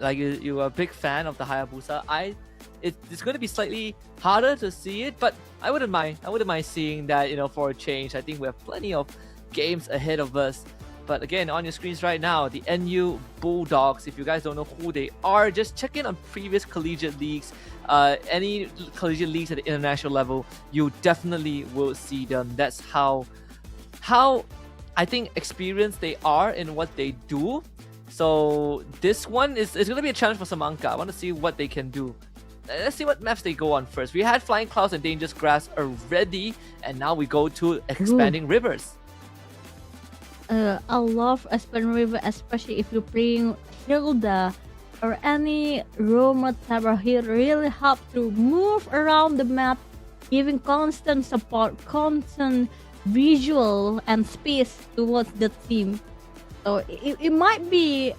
you are a big fan of the Hayabusa. It's going to be slightly harder to see it, but I wouldn't mind. I wouldn't mind seeing that, for a change. I think we have plenty of games ahead of us. But again, on your screens right now, the NU Bulldogs. If you guys don't know who they are, just check in on previous collegiate leagues. Any collegiate leagues at the international level, you definitely will see them. That's how I think experienced they are in what they do. So this one is going to be a challenge for Semangka. I want to see what they can do. let's see what maps they go on first. We had Flying Clouds and Dangerous Grass already, and now we go to Expanding Rivers. I love Expanding River, especially if you're playing Hilda or any Roma type of hero. Really help to move around the map, giving constant support, constant visual and space towards the team. So it might be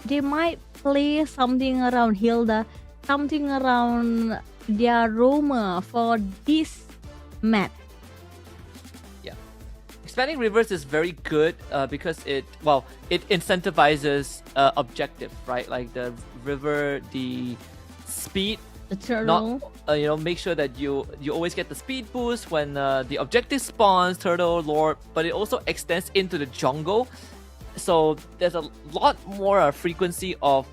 they might play something around Hilda, something around their Roma for this map. Yeah, Expanding Rivers is very good because it incentivizes objective, right? Like the river, the speed. The turtle. Not, make sure that you always get the speed boost when the objective spawns, turtle, lord, but it also extends into the jungle. So there's a lot more frequency of,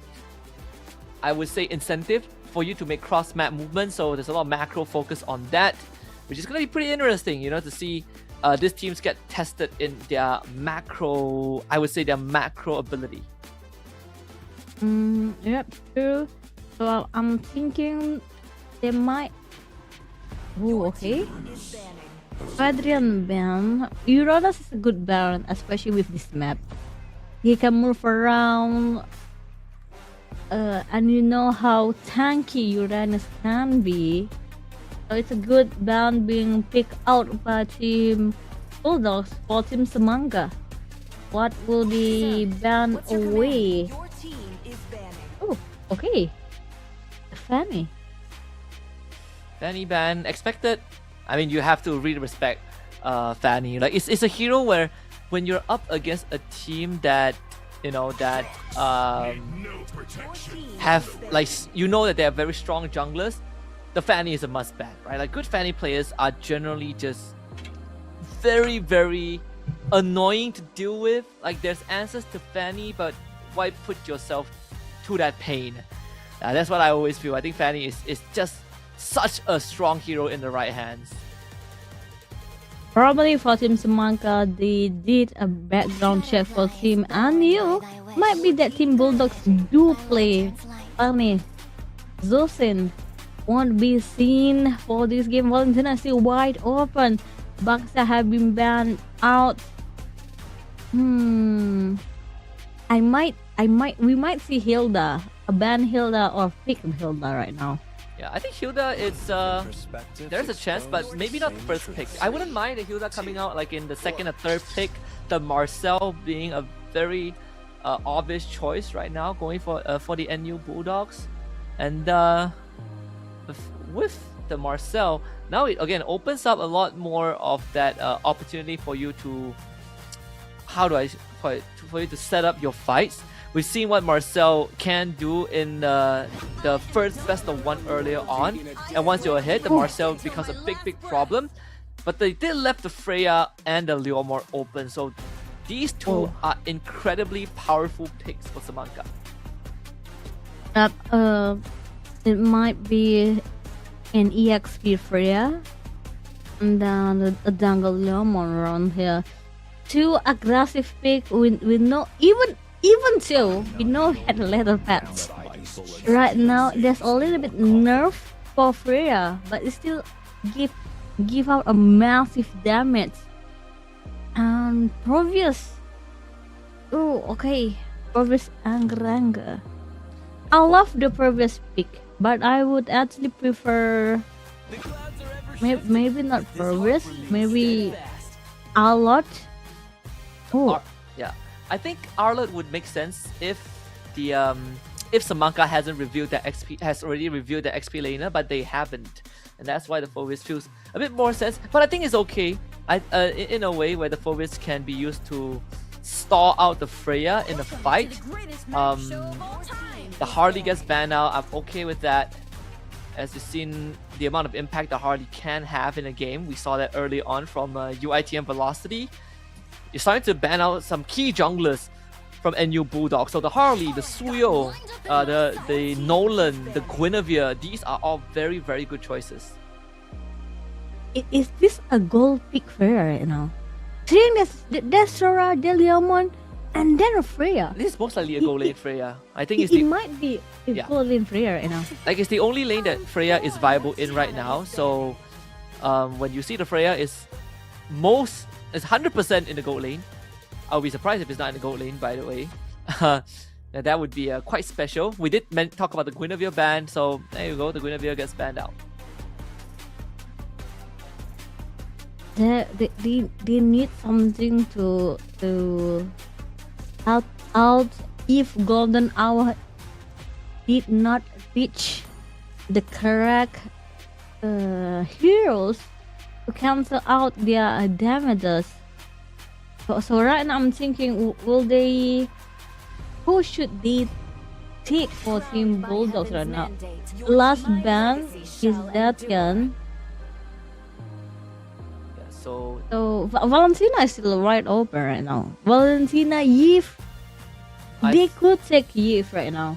I would say, incentive for you to make cross-map movements. So there's a lot of macro focus on that, which is going to be pretty interesting, to see these teams get tested in their macro, I would say their macro ability. Yep, true. So I'm thinking they might... Oh, okay. Adrian ban. Uranus is a good ban, especially with this map. He can move around, and you know how tanky Uranus can be. So it's a good ban being picked out by Team Bulldogs for Team Semangka. What will be banned away? Oh, okay. Fanny ban expected. I mean, you have to really respect Fanny. Like it's a hero where when you're up against a team that have that they are very strong junglers, the Fanny is a must ban, right? Like good Fanny players are generally just very, very annoying to deal with. Like there's answers to Fanny, but why put yourself to that pain? That's what I always feel. I think Fanny is just such a strong hero in the right hands. Probably for Team Semangka, they did a background check for Team Anil. Might be that Team Bulldogs do play Fanny. Zosin won't be seen for this game. Valentina is still wide open. Baksa have been banned out. We might see Hilda, a ban Hilda or pick Hilda right now. Yeah, I think Hilda there's a chance, but maybe not the first pick. I wouldn't mind a Hilda coming out like in the second or third pick. The Marcel being a very obvious choice right now, going for the NU Bulldogs, and with the Marcel now it again opens up a lot more of that opportunity for you to for you to set up your fights. We've seen what Marcel can do in the first best of one earlier on, and once you're ahead, the Marcel becomes a big problem. But they did left the Freya and the Leomor open, so these two are incredibly powerful picks for Semangka. It might be an EXP Freya and then a jungle Leomor around here. Two aggressive pick with no even so, we know he had leather pets. Right now, there's a little bit nerf for Freya, but it still give out a massive damage. And Provius. Oh, okay. Provius Angranga. I love the Provius pick, but I would actually prefer maybe not Provius, maybe Alot. Oh. Yeah. I think Arlott would make sense if the if Semangka hasn't revealed that has already revealed the XP laner, but they haven't, and that's why the Phoebus feels a bit more sense. But I think it's okay. In a way where the Phoebus can be used to stall out the Freya in a fight. The Harley gets banned out. I'm okay with that. As you've seen the amount of impact the Harley can have in a game, we saw that early on from UITM Velocity. You're starting to ban out some key junglers from NU Bulldog. So the Harley, the Suyo, the Nolan, the Guinevere, these are all very, very good choices. Is this a gold pick fair right now? Seeing this Sora, Deliamon, And then Freya. This is most likely a gold lane Freya. I think it's It the might be a gold lane Freya right now. like it's the only lane that Freya is viable in right now. So when you see the Freya is 100% in the gold lane. I'll be surprised if it's not in the gold lane, by the way. And that would be quite special. We did talk about the Guinevere ban, so there you go. The Guinevere gets banned out. They need something to help out if Golden Hour did not reach the correct heroes to cancel out their damages. So right now I'm thinking, who should they take for Team Bulldogs right now? Last ban is Datian. So Valentina is still right open right now. Valentina, Yves, they could take Yves right now.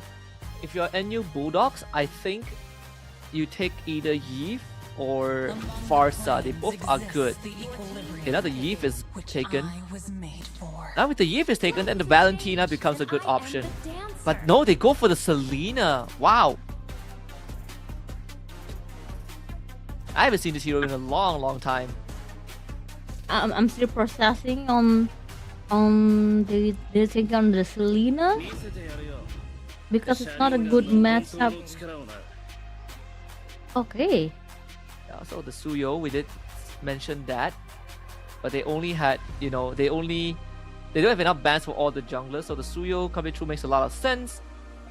If you're NU Bulldogs, I think you take either Yves or Farsa. They both are good. Okay, now the Yves is taken. Now with the Yves is taken, then the Valentina becomes a good option. But no, they go for the Selena. Wow. I haven't seen this hero in a long time. I'm still processing on the taking on the Selena because it's not a good matchup. Okay. Yeah, so the Suyo, we did mention that, but they only had, they don't have enough bans for all the junglers, so the Suyo coming through makes a lot of sense.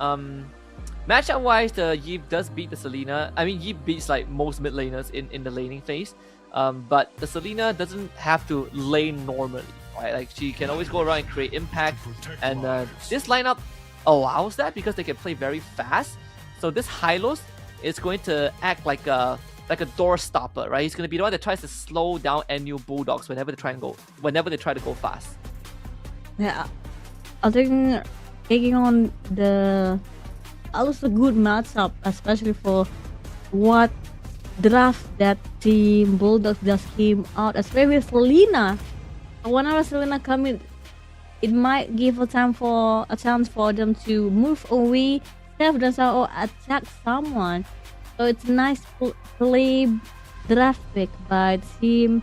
Matchup wise, the Yves does beat the Selena. I mean, Yves beats like most mid laners in the laning phase. But the Selena doesn't have to lane normally, right? Like she can always go around and create impact, and this lineup allows that because they can play very fast. So this Hylos is going to act like a door stopper, right? He's going to be the one that tries to slow down NU Bulldogs whenever they try to go fast. Yeah, I think taking on the also good matchup, especially for what draft that Team Bulldogs just came out, especially with Selena. Whenever Selena comes in, it might give a chance for them to move away, save themselves, or attack someone. So it's a nice play draft pick by Team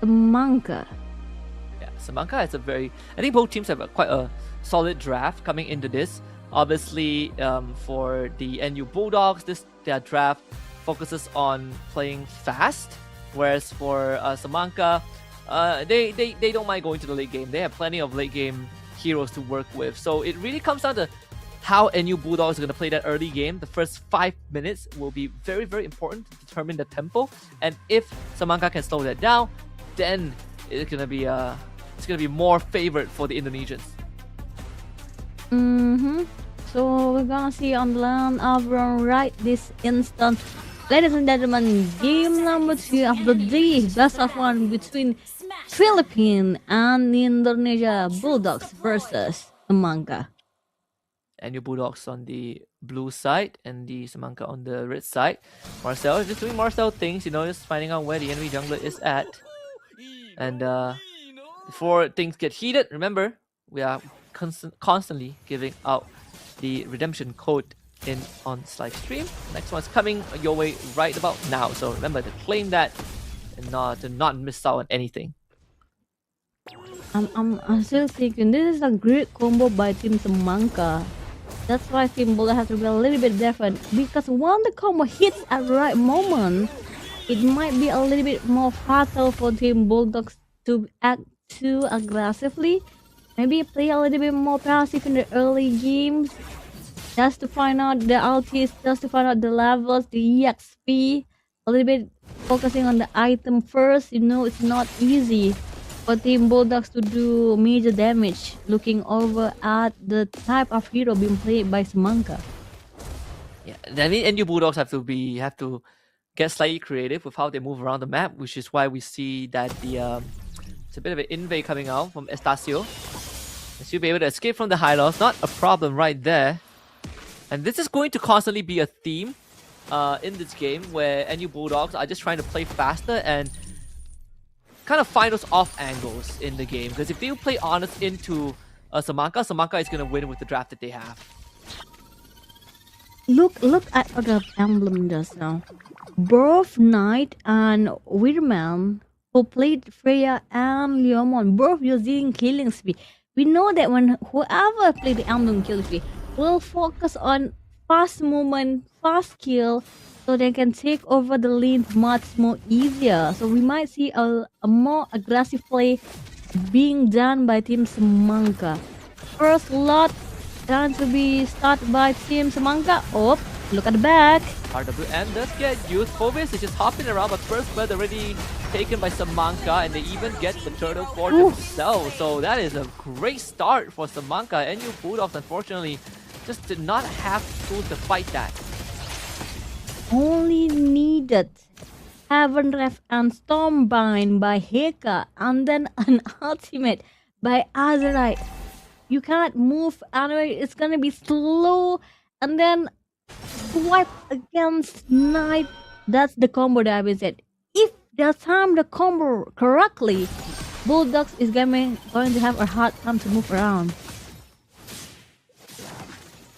Samangka. Yeah, Samangka is I think both teams have quite a solid draft coming into this. Obviously, for the NU Bulldogs, their draft focuses on playing fast, whereas for Samangka, they don't mind going to the late game. They have plenty of late game heroes to work with. So it really comes down to how NU Bulldogs are going to play that early game. The first 5 minutes will be very, very important to determine the tempo. And if Samangka can slow that down, then it's going to be more favored for the Indonesians. So we're gonna see on the land of round right this instant. Ladies and gentlemen, game number 2 of the day, best of 1 between Philippines and Indonesia Bulldogs versus Samangka. NU Bulldogs on the blue side and the Samangka on the red side. Marcel is just doing Marcel things, just finding out where the enemy jungler is at. And before things get heated, remember, we are constantly giving out the redemption code on live stream. Next one's coming your way right about now, so remember to claim that and to not miss out on anything. I'm still thinking this is a great combo by Team Samangka. That's why Team Bulldogs has to be a little bit different, because when the combo hits at the right moment, it might be a little bit more fatal for Team Bulldogs to act too aggressively. Maybe play a little bit more passive in the early games, just to find out the ultis, just to find out the levels, the EXP, a little bit focusing on the item first. It's not easy for Team Bulldogs to do major damage, looking over at the type of hero being played by Samangka. Yeah, I mean, NU Bulldogs have to get slightly creative with how they move around the map, which is why we see that it's a bit of an invade coming out from Estacio. And she'll be able to escape from the high loss, not a problem right there. And this is going to constantly be a theme in this game, where NU Bulldogs are just trying to play faster and kind of find those off angles in the game. Because if they play honest into Samanka. Samanka is going to win with the draft that they have. Look at the emblem just now. Both Knight and Weirman who played Freya and Leomon, both using killing spree. We know that when whoever played the emblem killing spree will focus on fast movement, fast kill, so they can take over the lane much more easier. So we might see a more aggressive play being done by Team Samanka. First lot going to be started by Team Samanka. Oh, look at the back. RWN does get used. Phovis is just hopping around, but first blood already taken by Samanka, and they even get the turtle for themselves. So that is a great start for Samanka. And you Bulldogs, unfortunately, just did not have tools to fight that. Only needed Heaven Ref and Stormbind by Heka, and then an ultimate by Azerite. You can't move anyway, it's gonna be slow, and then swipe against Knight. That's the combo that I said. If they time the combo correctly, Bulldogs is going to have a hard time to move around.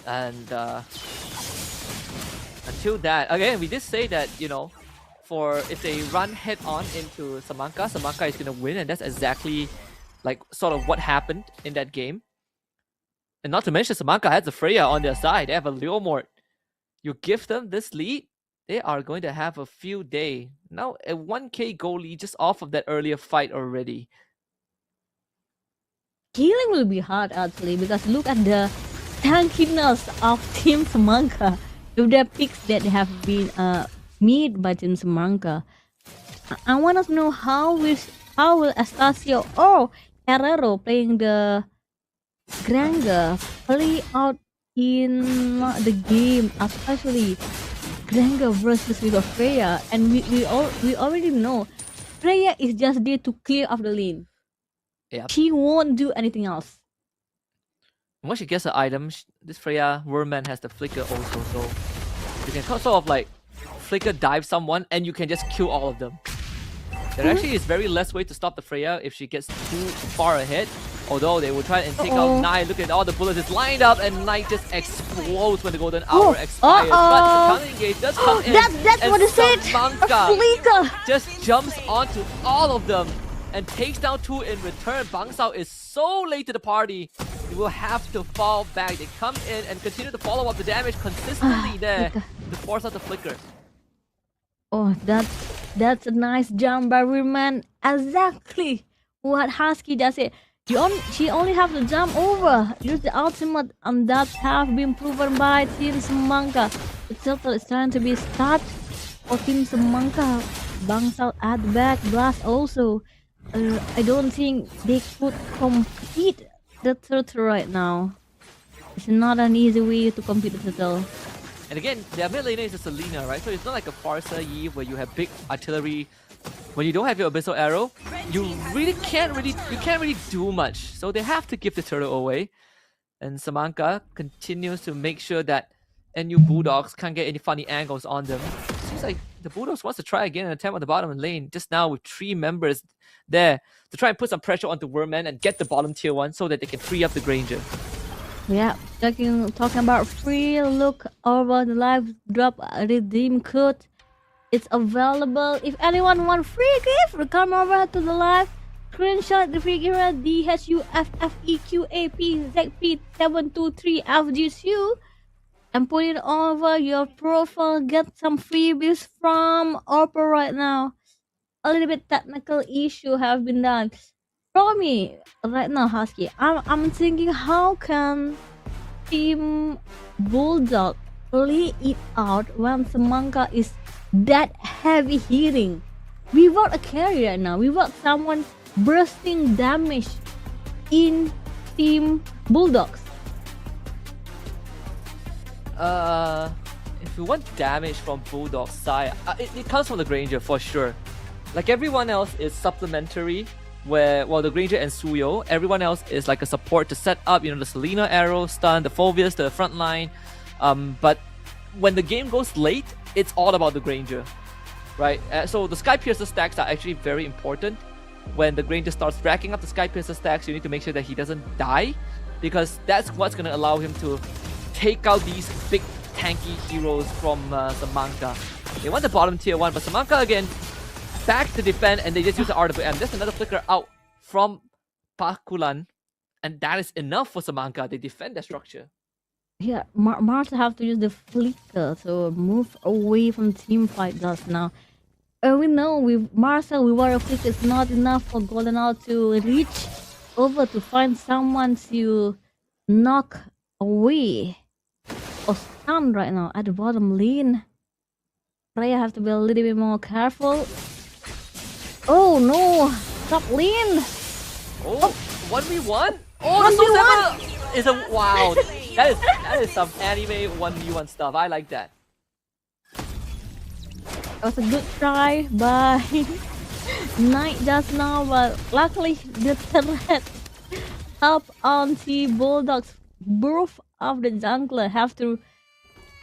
And until that, again, we did say that, you know, for if they run head on into Samanka, Samanka is gonna win, and that's exactly like sort of what happened in that game. And not to mention, Samanka has a Freya on their side. They have a Leomort. You give them this lead, they are going to have a field day. Now a 1k goal lead just off of that earlier fight already. Killing will be hard actually, because look at the tankiness of Team Samanka with the picks that have been made by Team Samanka. I want to know how will Estacio or Herrero playing the Granger play out in the game, especially Granger versus with Freya. And we already know Freya is just there to clear off the lane. Yep. She won't do anything else. Once she gets the item, this Freya Wormman has the flicker also, so you can sort of like flicker dive someone and you can just kill all of them. There actually is very less way to stop the Freya if she gets too far ahead. Although they will try and take out Knight. Look at all the bullets, it's lined up, and Knight just explodes when the golden hour expires. But the counter engage does come in. That's and what it said. Samanka just jumps onto all of them and takes down two in return. Bangsao is so late to the party, they will have to fall back. They come in and continue to follow up the damage consistently there to force out the flickers. Oh, that's a nice jump by Weirman. Exactly what Husky does it. She only have to jump over, use the ultimate, and that have been proven by Team Samanka. The turtle is trying to be start for Team Samanka. Bangsal at the back, Blast also. I don't think they could compete the turtle right now. It's not an easy way to compete the turtle. And again, their mid laner is a Selena, right? So it's not like a Farsa Yi where you have big artillery. When you don't have your Abyssal Arrow, you can't really do much. So they have to give the turtle away. And Samanka continues to make sure that NU Bulldogs can't get any funny angles on them. Seems like the Bulldogs wants to try again and attempt on the bottom lane just now with 3 members there to try and put some pressure onto Wormman and get the bottom tier 1 so that they can free up the Granger. Yeah, talking about free, look over the live drop redeem code. It's available. If anyone want free gift, come over to the live, screenshot the free gift DHUFFEQAPZP723FGSU and put it over your profile. Get some freebies from OPPO right now. A little bit technical issue have been done. For me right now, Husky, I'm thinking, how can Team Bulldog play it out when Samanka is that heavy hitting? We want a carry right now. We want someone bursting damage in Team Bulldogs. If you want damage from Bulldog's side, it comes from the Granger for sure. Like everyone else is supplementary, where the Granger and Suyo, everyone else is like a support to set up, the Selena arrow, stun, the Phobius, the front line. But when the game goes late, it's all about the Granger, right? So the Sky Piercer stacks are actually very important. When the Granger starts racking up the Sky Piercer stacks, you need to make sure that he doesn't die. because that's what's gonna allow him to take out these big tanky heroes from Samanka. They want the bottom tier 1, but Samanka again back to defend, and they just use the RWM. There's another flicker out from Pakulan, and that is enough for Samanka. They defend their structure. Yeah, Mars have to use the flicker to move away from team fight just now. We know with Marcel, without a flicker, it's not enough for Golden Owl to reach over to find someone to knock away or stun right now at the bottom lane. Freya have to be a little bit more careful. Oh no! Top lane! Oh, 1v1? Oh, the Soul Saber is a wow. That is some anime 1v1 stuff. I like that. It was a good try by Knight just now, but luckily the threat up on the Bulldogs. Both of the jungler have to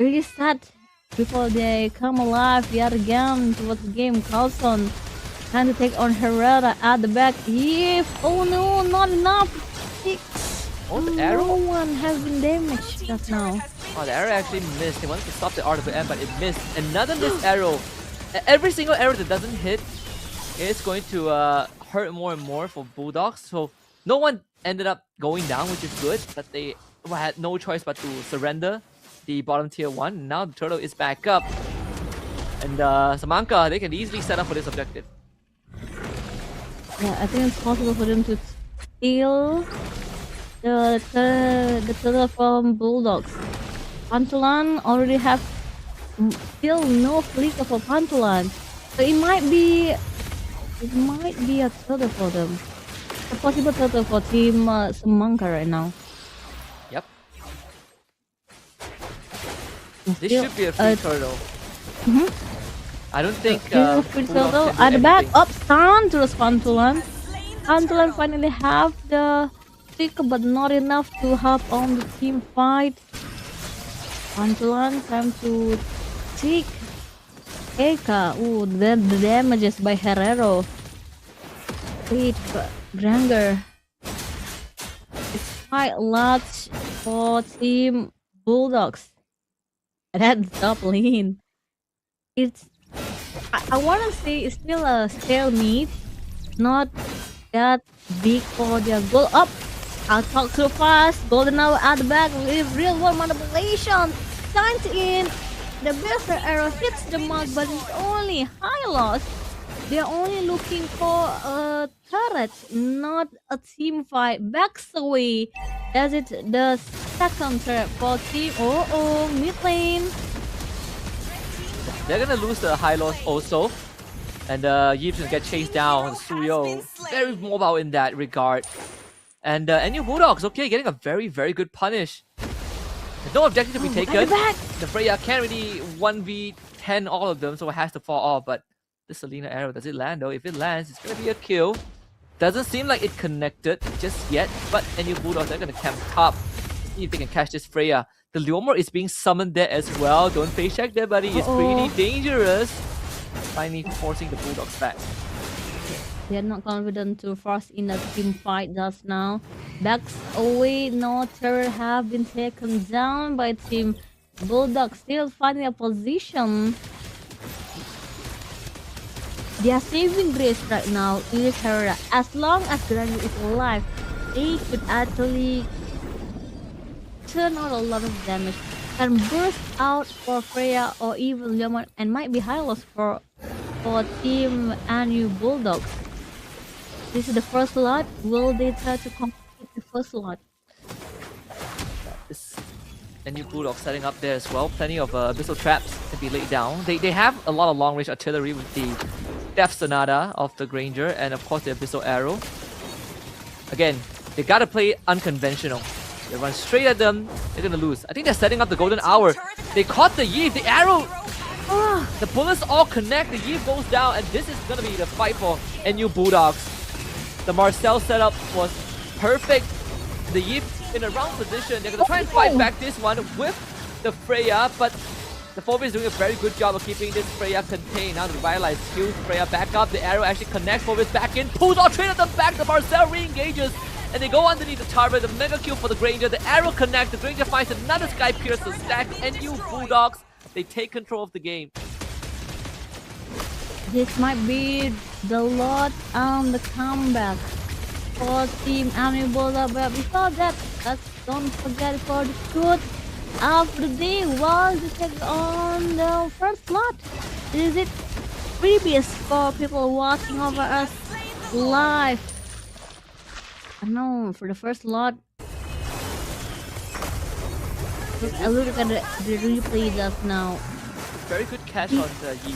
reset before they come alive yet again towards the game. Carlson trying to take on Herrera at the back. If oh no, not enough. Oh, the arrow? No one has been damaged just now. Oh, the arrow actually missed. They wanted to stop the RWM, but it missed. Another missed arrow. Every single arrow that doesn't hit is going to hurt more and more for Bulldogs. So no one ended up going down, which is good, but they had no choice but to surrender the bottom tier 1. Now the turtle is back up. And Samanka, they can easily set up for this objective. Yeah, I think it's possible for them to steal the turtle from Bulldogs. Pantulan already have still no flicker for Pantulan, so it might be a turtle for them. A possible turtle for team Samanka right now. Yep. This should be a free turtle. I don't think free turtle at the back. Up stun to Pantulan. Pantulan finally have the flicker, but not enough to help on the team fight. Pantulan time to take Eka. Ooh, the damages by Herrero. Wait, Granger. It's quite large for team Bulldogs. That's top lane. It's I wanna say it's still a stalemate, not that big for their goal. Up, I'll talk so fast. Golden Hour at the back with real world manipulation. Shines in. The best arrow hits the mark, but it's only high loss. They're only looking for a turret, not a team fight. Backs away. Does it the second turret for team? Oh, mid lane. They're gonna lose the high loss also. And Yeeps gonna get chased down. Suyo, very mobile in that regard. And NU Bulldogs, okay, getting a very, very good punish. There's no objective to be taken. The Freya can't really 1v10 all of them, so it has to fall off. But the Selena arrow, does it land though? If it lands, it's gonna be a kill. Doesn't seem like it connected just yet, but NU Bulldogs, they're gonna camp top. See if they can catch this Freya. The Leomor is being summoned there as well. Don't face check there, buddy. It's pretty dangerous. Finally forcing the Bulldogs back. They're not confident to force in a team fight just now. Backs away, no turret have been taken down by team Bulldogs. Still finding a position. They are saving grace right now is Herrera. As long as Granger is alive, they could actually turn out a lot of damage. Can burst out for Freya or even Leomon, and might be high loss for team NU Bulldogs. This is the first lot. Will they try to complete the first lot? This NU Bulldogs setting up there as well. Plenty of abyssal traps to be laid down. They have a lot of long range artillery with the Death Sonata of the Granger and of course the abyssal arrow. Again, they gotta play unconventional. They run straight at them, they're gonna lose. I think they're setting up the golden hour. They caught the Yeeve, the arrow! The bullets all connect, the Yeeve goes down, and this is gonna be the fight for NU Bulldogs. The Marcel setup was perfect. The Yeeve in a round position. They're gonna try and fight back this one with the Freya, but the Phoebe is doing a very good job of keeping this Freya contained. Now the Revitalize kills Freya back up. The arrow actually connects Phoebus back in, pulls all three of them back. The Marcel re-engages. and they go underneath the tower. The mega kill for the Granger. The arrow connects. The Granger finds another Sky Pierce to stack. NU Bulldogs, they take control of the game. This might be the lot on the comeback for Team NU Bulldogs, but before that, don't forget for the shoot of the day was to take on the first slot. Is it previous for people watching over us live? I know for the first lot. Look at the replay just now. Very good catch on the Yi.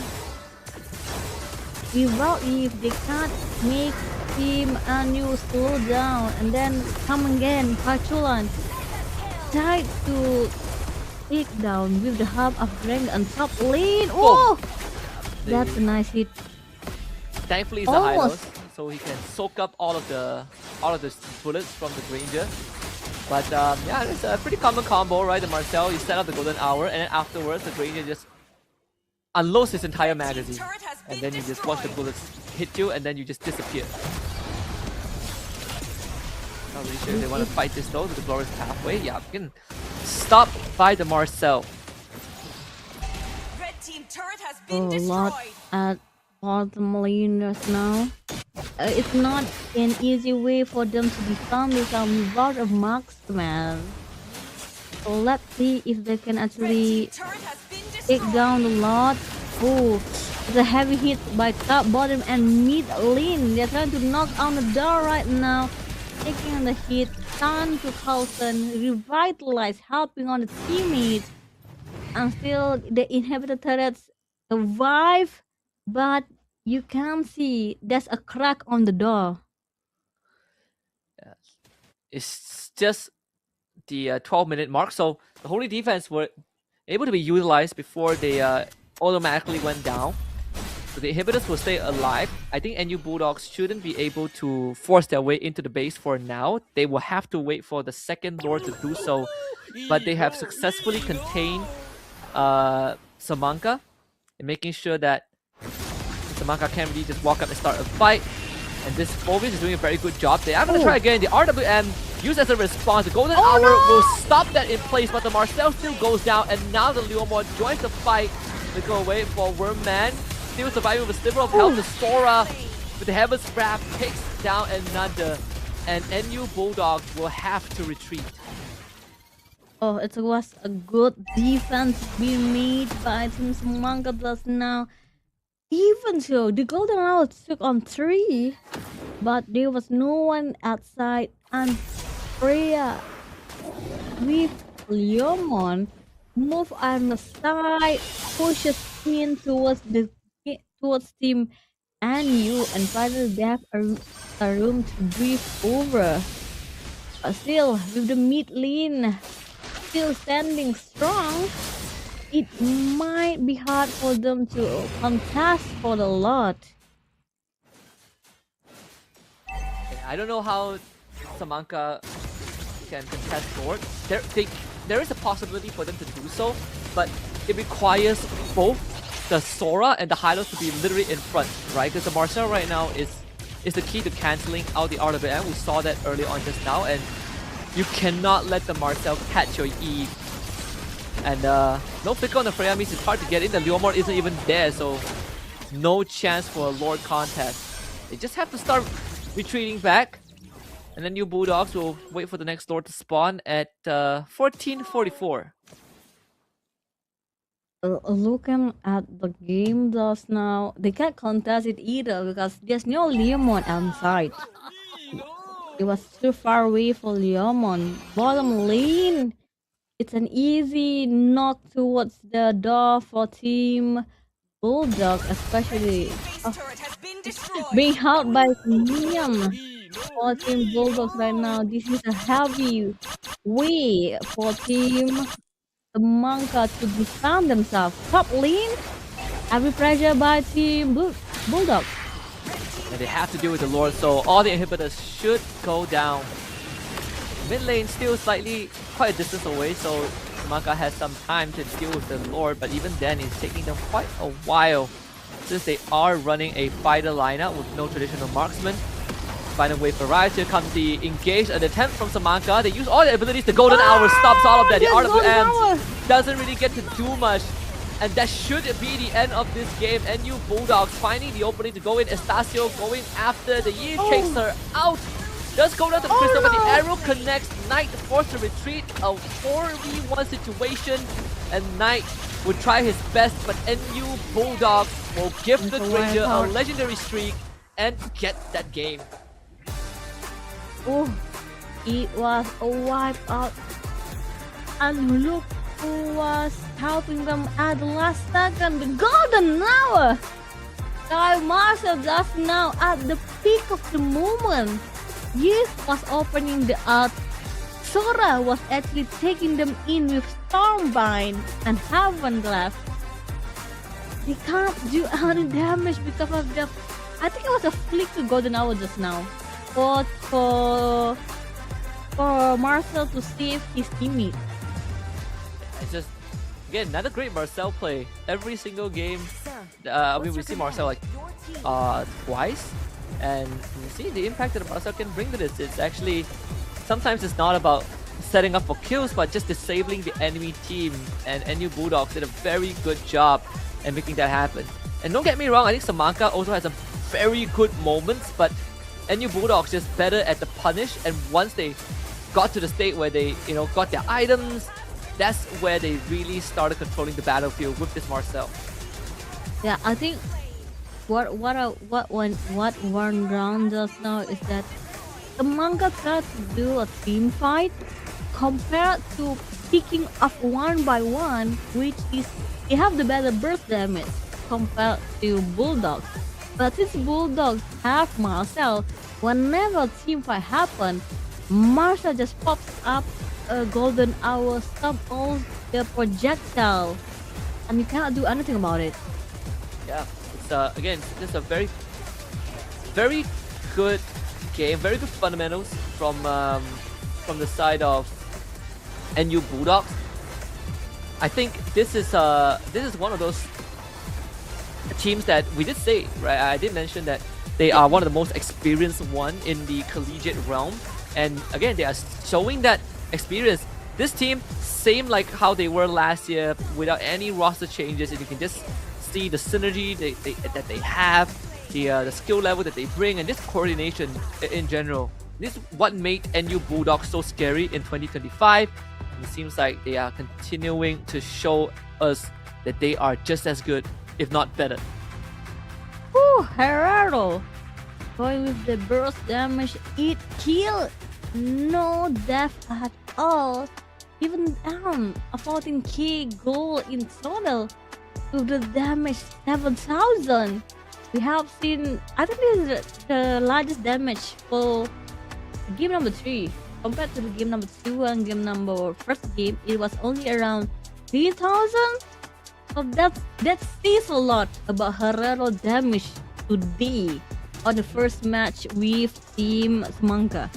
If they can't make Team NU slow down and then come again, Pachulan tried to take down with the help of Grang on top lane. Oh, that's a nice hit. Thankfully, it's a high lows, so he can soak up all of the bullets from the Granger. But yeah, it's a pretty common combo, right? The Marcel, you set up the golden hour, and then afterwards the Granger just unloads his entire magazine, and then you just watch the bullets hit you, and then you just disappear. Not really sure if they want to fight this though. The glorious pathway, yeah, we can stop by the Marcel. A lot at bottom lane just now. It's not an easy way for them to defend because without a marksman. So let's see if they can actually take down the lot. Oh, it's a heavy hit by top, bottom, and mid lane. They're trying to knock on the door right now. Taking the hit, Tan to Carlson, revitalize, helping on the teammates. And still the inhibitor turrets survive, but you can see there's a crack on the door. It's just the 12-minute mark, so the Holy Defense were able to be utilized before they automatically went down. So the inhibitors will stay alive. I think NU Bulldogs shouldn't be able to force their way into the base for now. They will have to wait for the second Lord to do so. But they have successfully contained Samanka and making sure that Samanka can't really just walk up and start a fight. And this Phobius is doing a very good job. They are going to try again. The RWM used as a response. The Golden Hour will stop that in place, but the Marcel still goes down. And now the Leomord joins the fight. They go away for Wormman. Still surviving with a sliver of health. The Sora with the Heaven's Wrap takes down another. And NU Bulldogs will have to retreat. Oh, it was a good defense being made by Team Samanka just now. Even so, the Golden Hour took on 3, but there was no one outside, and Freya with Leomon move on the side, pushes in towards Team NU, and finally they have a room to breathe over. But still, with the mid lane still standing strong, it might be hard for them to contest for the lot. I don't know how Samanka can contest Lord. There is a possibility for them to do so, but it requires both the Sora and the Hylos to be literally in front, right? Because the Marcel right now is the key to cancelling out the RWM. We saw that early on just now, and you cannot let the Marcel catch your E. And no flicker on the Freya means it's hard to get in. The Leomord isn't even there, so no chance for a Lord contest. They just have to start retreating back. And then NU Bulldogs will wait for the next Lord to spawn at 14:44. Looking at the game just now, they can't contest it either because there's no Leomon outside. It was too far away for Leomon. Bottom lane, it's an easy knock towards the door for Team Bulldog, especially being held by Liam for Team Bulldogs right now. This is a heavy way for Team Samanka to defend themselves. Top lane, heavy pressure by Team Bulldog. And they have to deal with the Lord, so all the inhibitors should go down. Mid lane still slightly quite a distance away, so Samanka has some time to deal with the Lord, but even then it's taking them quite a while since they are running a fighter lineup with no traditional marksman. Find a way for Rise. Here comes the engage, an attempt from Samanka. They use all their abilities. The Golden Hour stops all of that. The RWM doesn't really get to do much. And that should be the end of this game. NU Bulldogs finding the opening to go in. Estacio going after the Yi, takes her out. Does go down to the crystal, but the arrow connects. Knight forced to retreat. A 4v1 situation. And Knight would try his best, but NU Bulldogs will give the Granger a legendary streak and get that game. Oh, it was a wipeout. And look who was helping them at the last second. The Golden Hour. Kyle Marshall just now at the peak of the moment. Yes, was opening the art. Sora was actually taking them in with Stormbind and Heaven left. They can't do any damage because of the... I think it was a flick to Golden Hour just now. For Marcel to save his teammate. It's just, again, another great Marcel play. Every single game, we see Marcel like twice. And you see the impact that Marcel can bring to this. It's actually, sometimes it's not about setting up for kills, but just disabling the enemy team. And NU Bulldogs did a very good job at making that happen. And don't get me wrong, I think Samanka also has a very good moments, but NU Bulldogs just better at the punish. And once they got to the state where they, got their items, that's where they really started controlling the battlefield with this Marcel. Yeah, I think what one round does now is that the manga tried to do a team fight compared to picking up one by one, which is they have the better burst damage compared to Bulldogs. But since Bulldogs have Marcel, whenever team fight happens, Marcel just pops up a Golden Hour, stop all the projectile, and you cannot do anything about it. Yeah, it's again just a very, very good game, very good fundamentals from the side of NU Bulldogs. I think this is one of those teams that we did say, right? I did mention that they are one of the most experienced one in the collegiate realm, and again they are showing that experience. This team, same like how they were last year, without any roster changes, and you can just see the synergy that they have, the skill level that they bring, and just coordination in general. This is what made NU Bulldogs so scary in 2025. It seems like they are continuing to show us that they are just as good, if not better. Whew, Herrero going with the burst damage, it killed. No death at all. Even down a 14k gold in total with the damage 7,000. We have seen, I think this is the largest damage for game number 3 compared to the game number 2 and game number first game. It was only around 3,000. So that says a lot about Herrero damage today on the first match with Team Samanka.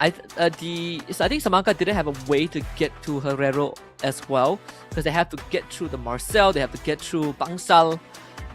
I think Samanka didn't have a way to get to Herrero as well, because they have to get through the Marcel, they have to get through Bangsal,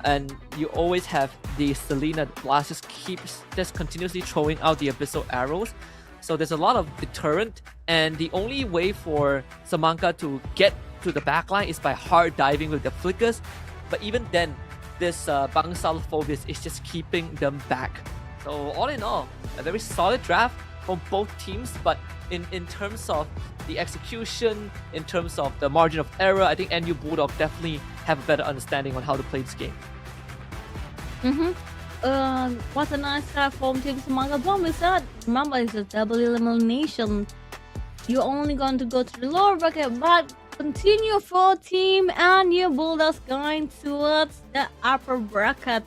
and you always have the Selena Blast just keeps continuously throwing out the abyssal arrows. So there's a lot of deterrent, and the only way for Samanka to get to the backline is by hard diving with the flickers. But even then, this Bangsal Phobius is just keeping them back. So all in all, a very solid draft from both teams, but in terms of the execution, in terms of the margin of error, I think NU Bulldog definitely have a better understanding on how to play this game. What a nice draft from Team Samanka. Don't miss that. Remember, it's a double elimination. You're only going to go to the lower bracket, but continue for Team NU Bulldogs going towards the upper bracket.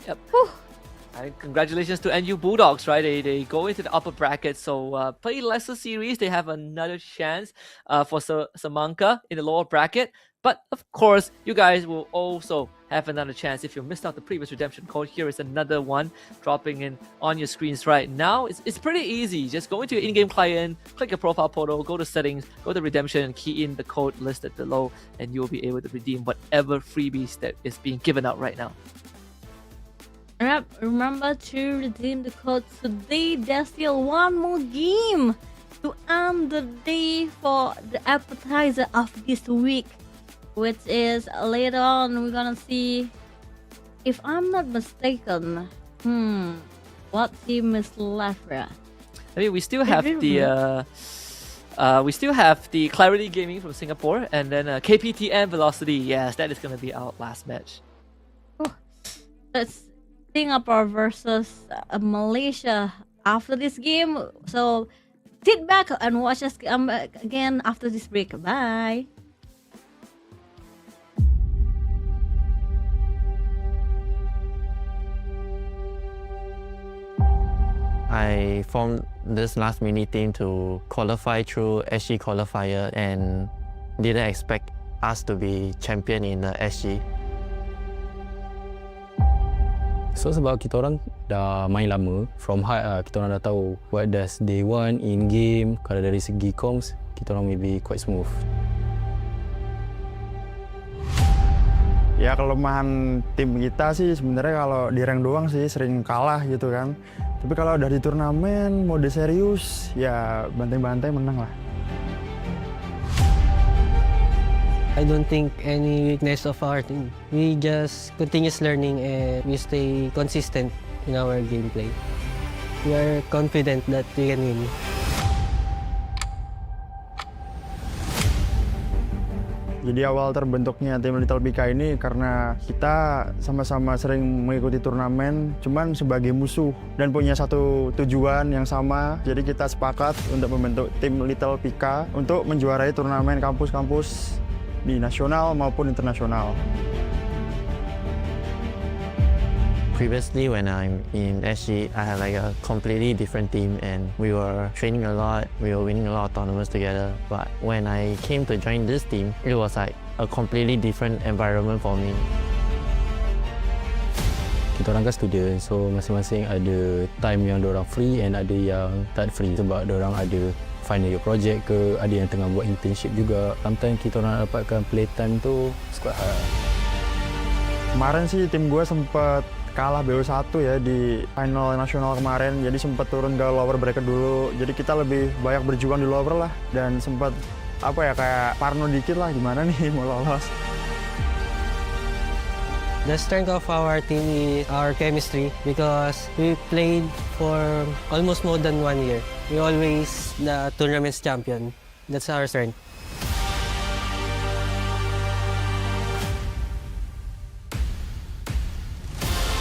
Yep. Whew. Congratulations to NU Bulldogs, right? They go into the upper bracket, so play lesser series. They have another chance for Samanka in the lower bracket. But of course, you guys will also have another chance if you missed out the previous redemption code. Here is another one dropping in on your screens right now. It's pretty easy. Just go into your in-game client, click your profile photo, go to settings, go to redemption, and key in the code listed below, and you'll be able to redeem whatever freebies that is being given out right now. Remember to redeem the code today. There's still one more game to end the day for the appetizer of this week, which is later on. We're gonna see, if I'm not mistaken, what team is left here? I mean, we still have the Clarity Gaming from Singapore, and then KPTN Velocity. Yes, that is gonna be our last match. That's Singapore versus Malaysia after this game. So sit back and watch us again after this break. Bye. I formed this last mini team to qualify through SG qualifier and didn't expect us to be champion in the SG. So sebab kita orang dah main lama, from high kita orang dah tahu what does they want in game. Kalau dari segi comms, kita orang maybe quite smooth. Ya kelemahan tim kita sih sebenarnya kalau di rank doang sih sering kalah gitu kan. Tapi kalau udah di turnamen mode serius ya bantai-bantai menang lah. I don't think any weakness of our team. We just continuous learning and we stay consistent in our gameplay. We are confident that we can win. Jadi awal terbentuknya tim Little PK ini karena kita sama-sama sering mengikuti turnamen, cuman sebagai musuh dan punya satu tujuan yang sama. Jadi kita sepakat untuk membentuk tim Little PK untuk menjuarai turnamen kampus-kampus di nasional maupun internasional. Previously, when I'm in SG, I had like a completely different team and we were training a lot, we were winning a lot of tournaments together. But when I came to join this team, it was like a completely different environment for me. Kita orang kan student, so masing-masing ada time yang diorang free and ada yang tak free sebab diorang ada final year project ke, ada yang tengah buat internship juga. Sometimes kita orang dapatkan playtime tu quite hard. Kemarin sih tim gue sempat kalah BO1 ya di final nasional kemarin, jadi sempat turun ke lower bracket dulu. Jadi kita lebih banyak berjuang di lower lah dan sempat kayak parno dikit lah gimana nih mau lolos. The strength of our team is our chemistry because we played for almost more than 1 year. We always the tournament's champion. That's our strength.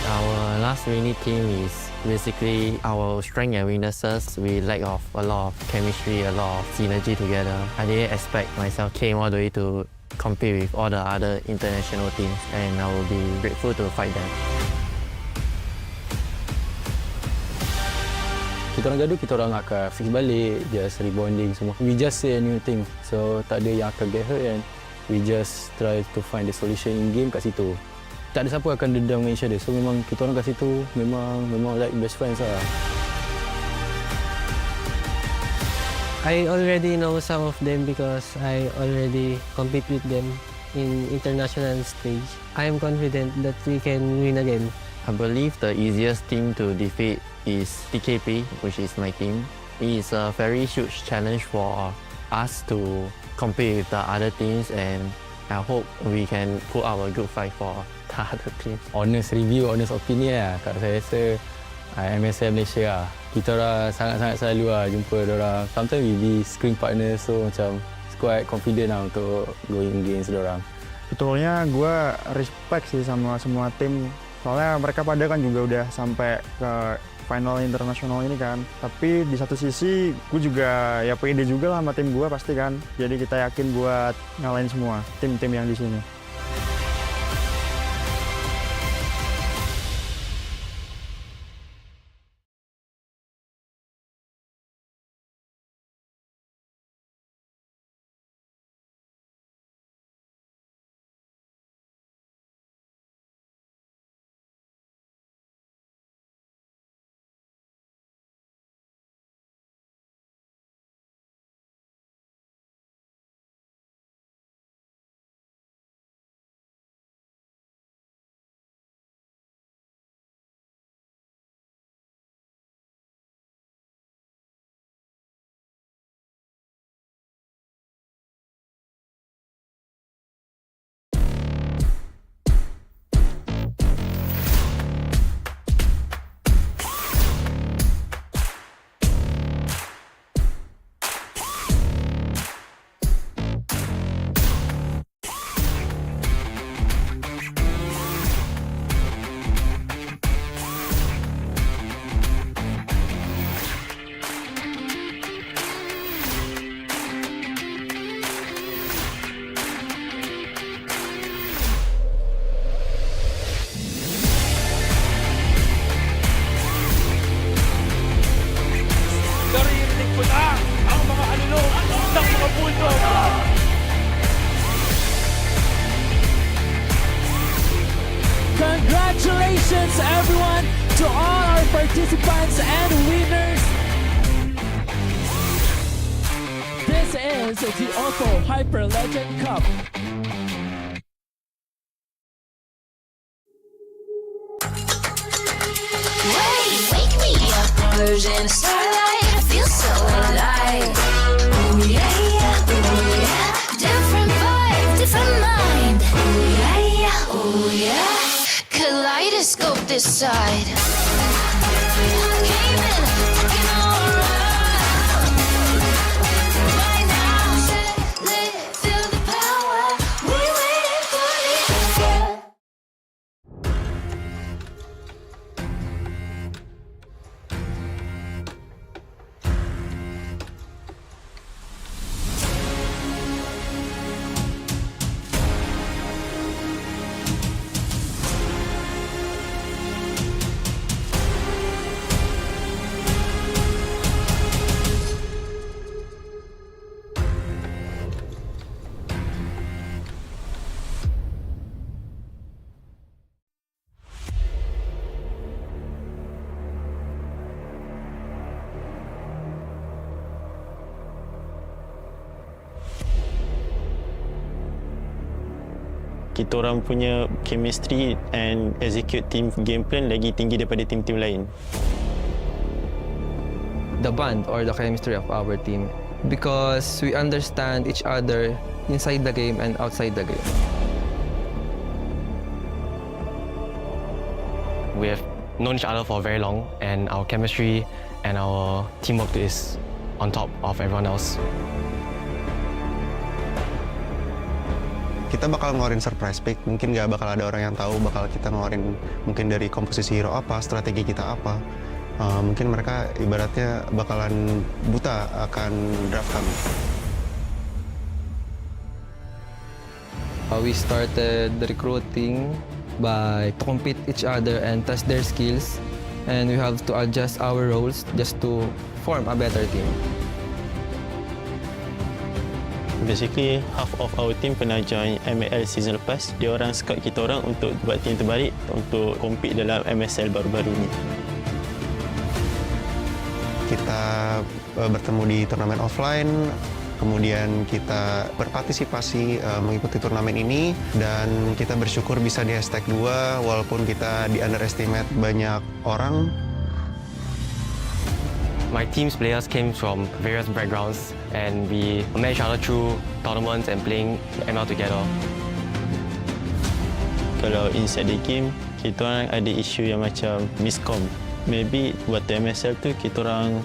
Our last mini team is basically our strength and weaknesses. We lack of a lot of chemistry, a lot of synergy together. I didn't expect myself came all the way to compete with all the other international teams, and I will be grateful to fight them. Kita orang gaduh, kita orang akan fix balik, just rebonding semua. We just say a new thing, so tak ada yang akan get hurt and we just try to find the solution in game kat situ. Tak ada siapa akan dendam dengan each other, so memang kita orang kat situ memang like best friends lah. I already know some of them because I already compete with them in international stage. I am confident that we can win again. I believe the easiest team to defeat is TKP, which is my team. It is a very huge challenge for us to compete with the other teams, and I hope we can put our good fight for the other teams. Honest review, honest opinion lah. Kat saya rasa MSM Malaysia lah. Kita orang sangat-sangat selalu lah jumpa diorang. Sometimes we be screen partner, so macam quite confident lah untuk going against diorang. Betulnya gue respect sih sama semua tim. Soalnya mereka pada kan juga udah sampai ke final internasional ini kan. Tapi di satu sisi gue juga ya pede juga lah sama tim gue pasti kan. Jadi kita yakin buat ngalahin semua tim-tim yang di sini. Congratulations everyone to all our participants and winners. This is the OPPO Hyperlegend Cup. Wake me up, conversion starlight. I feel so alive. Ooh yeah, yeah, ooh yeah. Different vibe, different mind. Ooh yeah, yeah, ooh yeah. Kaleidoscope this side. Came in, looking alright. By now, set, lit, feel the power. We waited for the hour. Kita orang punya chemistry and execute team game plan lagi tinggi daripada tim-tim lain. The bond or the chemistry of our team, because we understand each other inside the game and outside the game. We have known each other for very long, and our chemistry and our teamwork is on top of everyone else. Kita bakal ngeluarin surprise pick, mungkin nggak bakal ada orang yang tahu bakal kita ngeluarin mungkin dari komposisi hero apa, strategi kita apa. Mungkin mereka ibaratnya bakalan buta akan draft kami. We started recruiting by to compete each other and test their skills, and we have to adjust our roles just to form a better team. Basically, half of our team pernah join ML season lepas. Dia orang scout kita orang untuk buat team terbaik untuk compete dalam MSL baru-baru ni. Kita bertemu di turnamen offline, kemudian kita berpartisipasi mengikuti turnamen ini, dan kita bersyukur bisa di hashtag 2 walaupun kita di underestimate banyak orang. My team's players came from various backgrounds, and we met each other through tournaments and playing ML together. Kalau inside the game, kita orang ada isu yang macam miscom. Maybe waktu MSL tu kita orang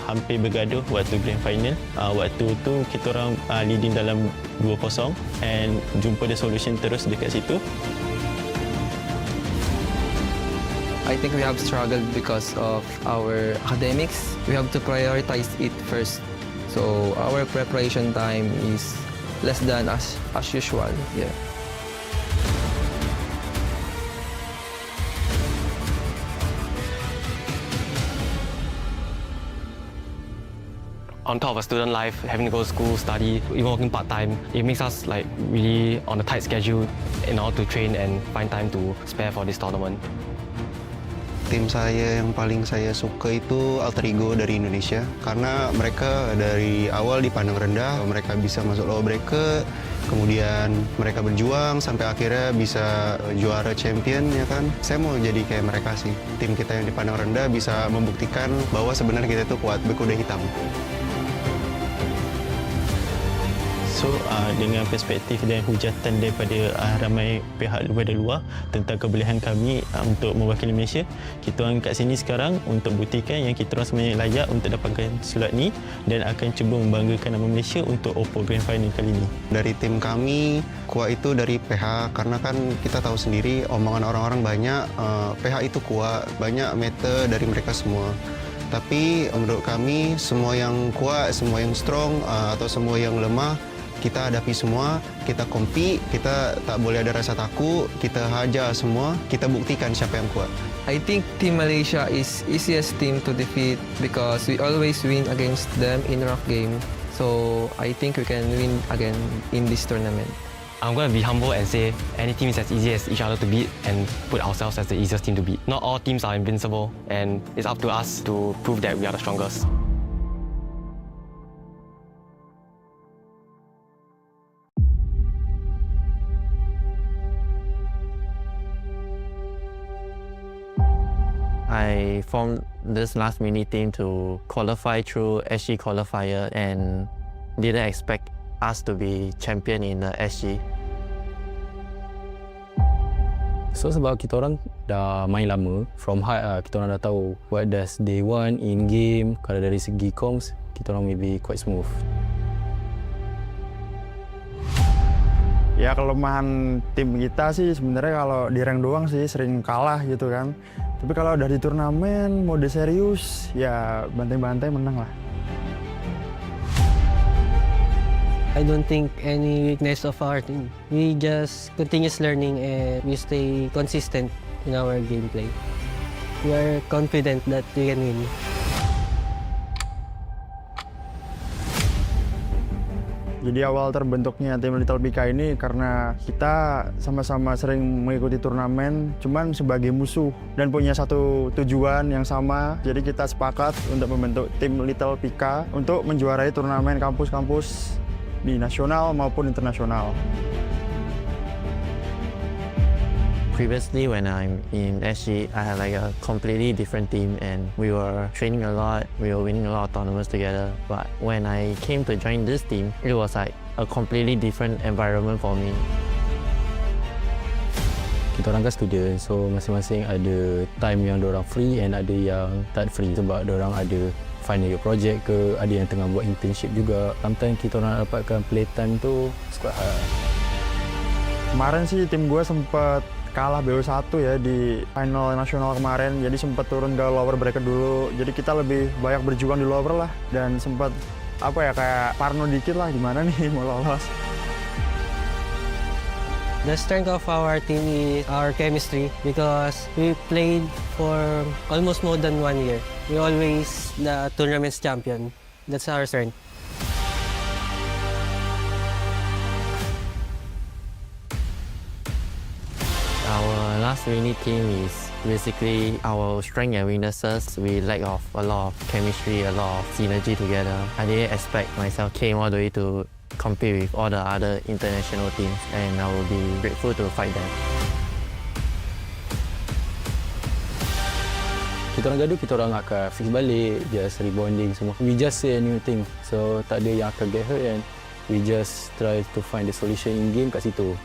hampir bergaduh waktu grand final. Waktu tu kita orang leading dalam 2-0 and jumpa the solution terus dekat situ. I think we have struggled because of our academics. We have to prioritize it first. So our preparation time is less than as usual. Yeah. On top of a student life, having to go to school, study, even working part-time, it makes us like really on a tight schedule in order to train and find time to spare for this tournament. Tim saya yang paling saya suka itu alter ego dari Indonesia, karena mereka dari awal dipandang rendah, mereka bisa masuk low bracket, kemudian mereka berjuang sampai akhirnya bisa juara champion, ya kan. Saya mau jadi kayak mereka sih. Tim kita yang dipandang rendah bisa membuktikan bahwa sebenarnya kita itu kuat, berkuda hitam. So dengan perspektif dan hujatan daripada ramai pihak daripada luar tentang kebolehan kami untuk mewakili Malaysia, kita orang kat sini sekarang untuk buktikan yang kita orang sebenarnya layak untuk dapatkan slot ni dan akan cuba membanggakan nama Malaysia untuk OPPO Grand Final kali ini. Dari tim kami, kuat itu dari PH, karena kan kita tahu sendiri omongan orang-orang banyak, PH itu kuat, banyak meta dari mereka semua. Tapi menurut kami, semua yang kuat, semua yang strong, atau semua yang lemah, kita hadapi semua, kita compete, kita tak boleh ada rasa takut, kita hajar semua, kita buktikan siapa yang kuat. I think Team Malaysia is easiest team to defeat because we always win against them in rough game. So I think we can win again in this tournament. I'm going to be humble and say any team is as easy as each other to beat and put ourselves as the easiest team to beat. Not all teams are invincible, and it's up to us to prove that we are the strongest. I formed this last mini team to qualify through SG qualifier and didn't expect us to be champion in the SG. So sebab kita orang dah main lama, from high kita orang dah tahu what does they want in game. Kalau dari segi comms, kita orang maybe quite smooth. Ya kelemahan tim kita sih sebenarnya kalau di rank doang sih sering kalah gitu kan. Tapi kalau udah di turnamen mode serius ya bantai-bantai menang lah. I don't think any weakness of our team. We just continuous learning and we stay consistent in our gameplay. We are confident that we can win. Jadi awal terbentuknya tim Little Pika ini karena kita sama-sama sering mengikuti turnamen, cuman sebagai musuh dan punya satu tujuan yang sama. Jadi kita sepakat untuk membentuk tim Little Pika untuk menjuarai turnamen kampus-kampus di nasional maupun internasional. Previously, when I'm in SG, I had like a completely different team and we were training a lot, we were winning a lot of tournaments together. But when I came to join this team, it was like a completely different environment for me. Kita orang kan student, so masing-masing ada time yang diorang free and ada yang tak free sebab diorang ada final year project ke, ada yang tengah buat internship juga. Sometimes kita orang dapatkan playtime tu quite hard. Kemarin sih tim gue sempat kalah BO1 ya di final nasional kemarin, jadi sempat turun ke lower bracket dulu. Jadi kita lebih banyak berjuang di lower lah dan sempat apa ya kayak parno dikit lah gimana nih mau lolos. The strength of our team is our chemistry because we played for almost more than 1 year. We always the tournament's champion. That's our strength. Our last mini team is basically our strength and weaknesses. We lack of a lot of chemistry, a lot of synergy together. I didn't expect myself came all the way to compete with all the other international teams, and I will be grateful to fight them. Kita orang gaduh, kita orang akan fix balik, just rebonding semua. We just say a new thing, so tak ada yang akan get hurt and we just try to find the solution in game kat situ.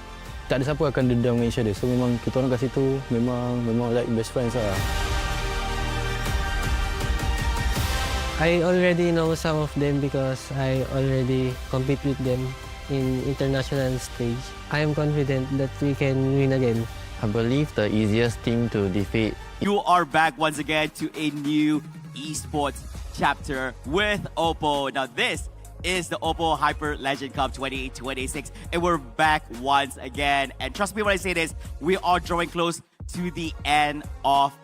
Tak ada siapa akan dendam dengan each other, so memang kita orang kat situ memang like best friends lah. I already know some of them because I already compete with them in international stage. I am confident that we can win again. I believe the easiest team to defeat. You are back once again to a new esports chapter with OPPO. Now this is the OPPO Hyperlegend Cup 2026 and we're back once again. And trust me when I say this, we are drawing close to the end of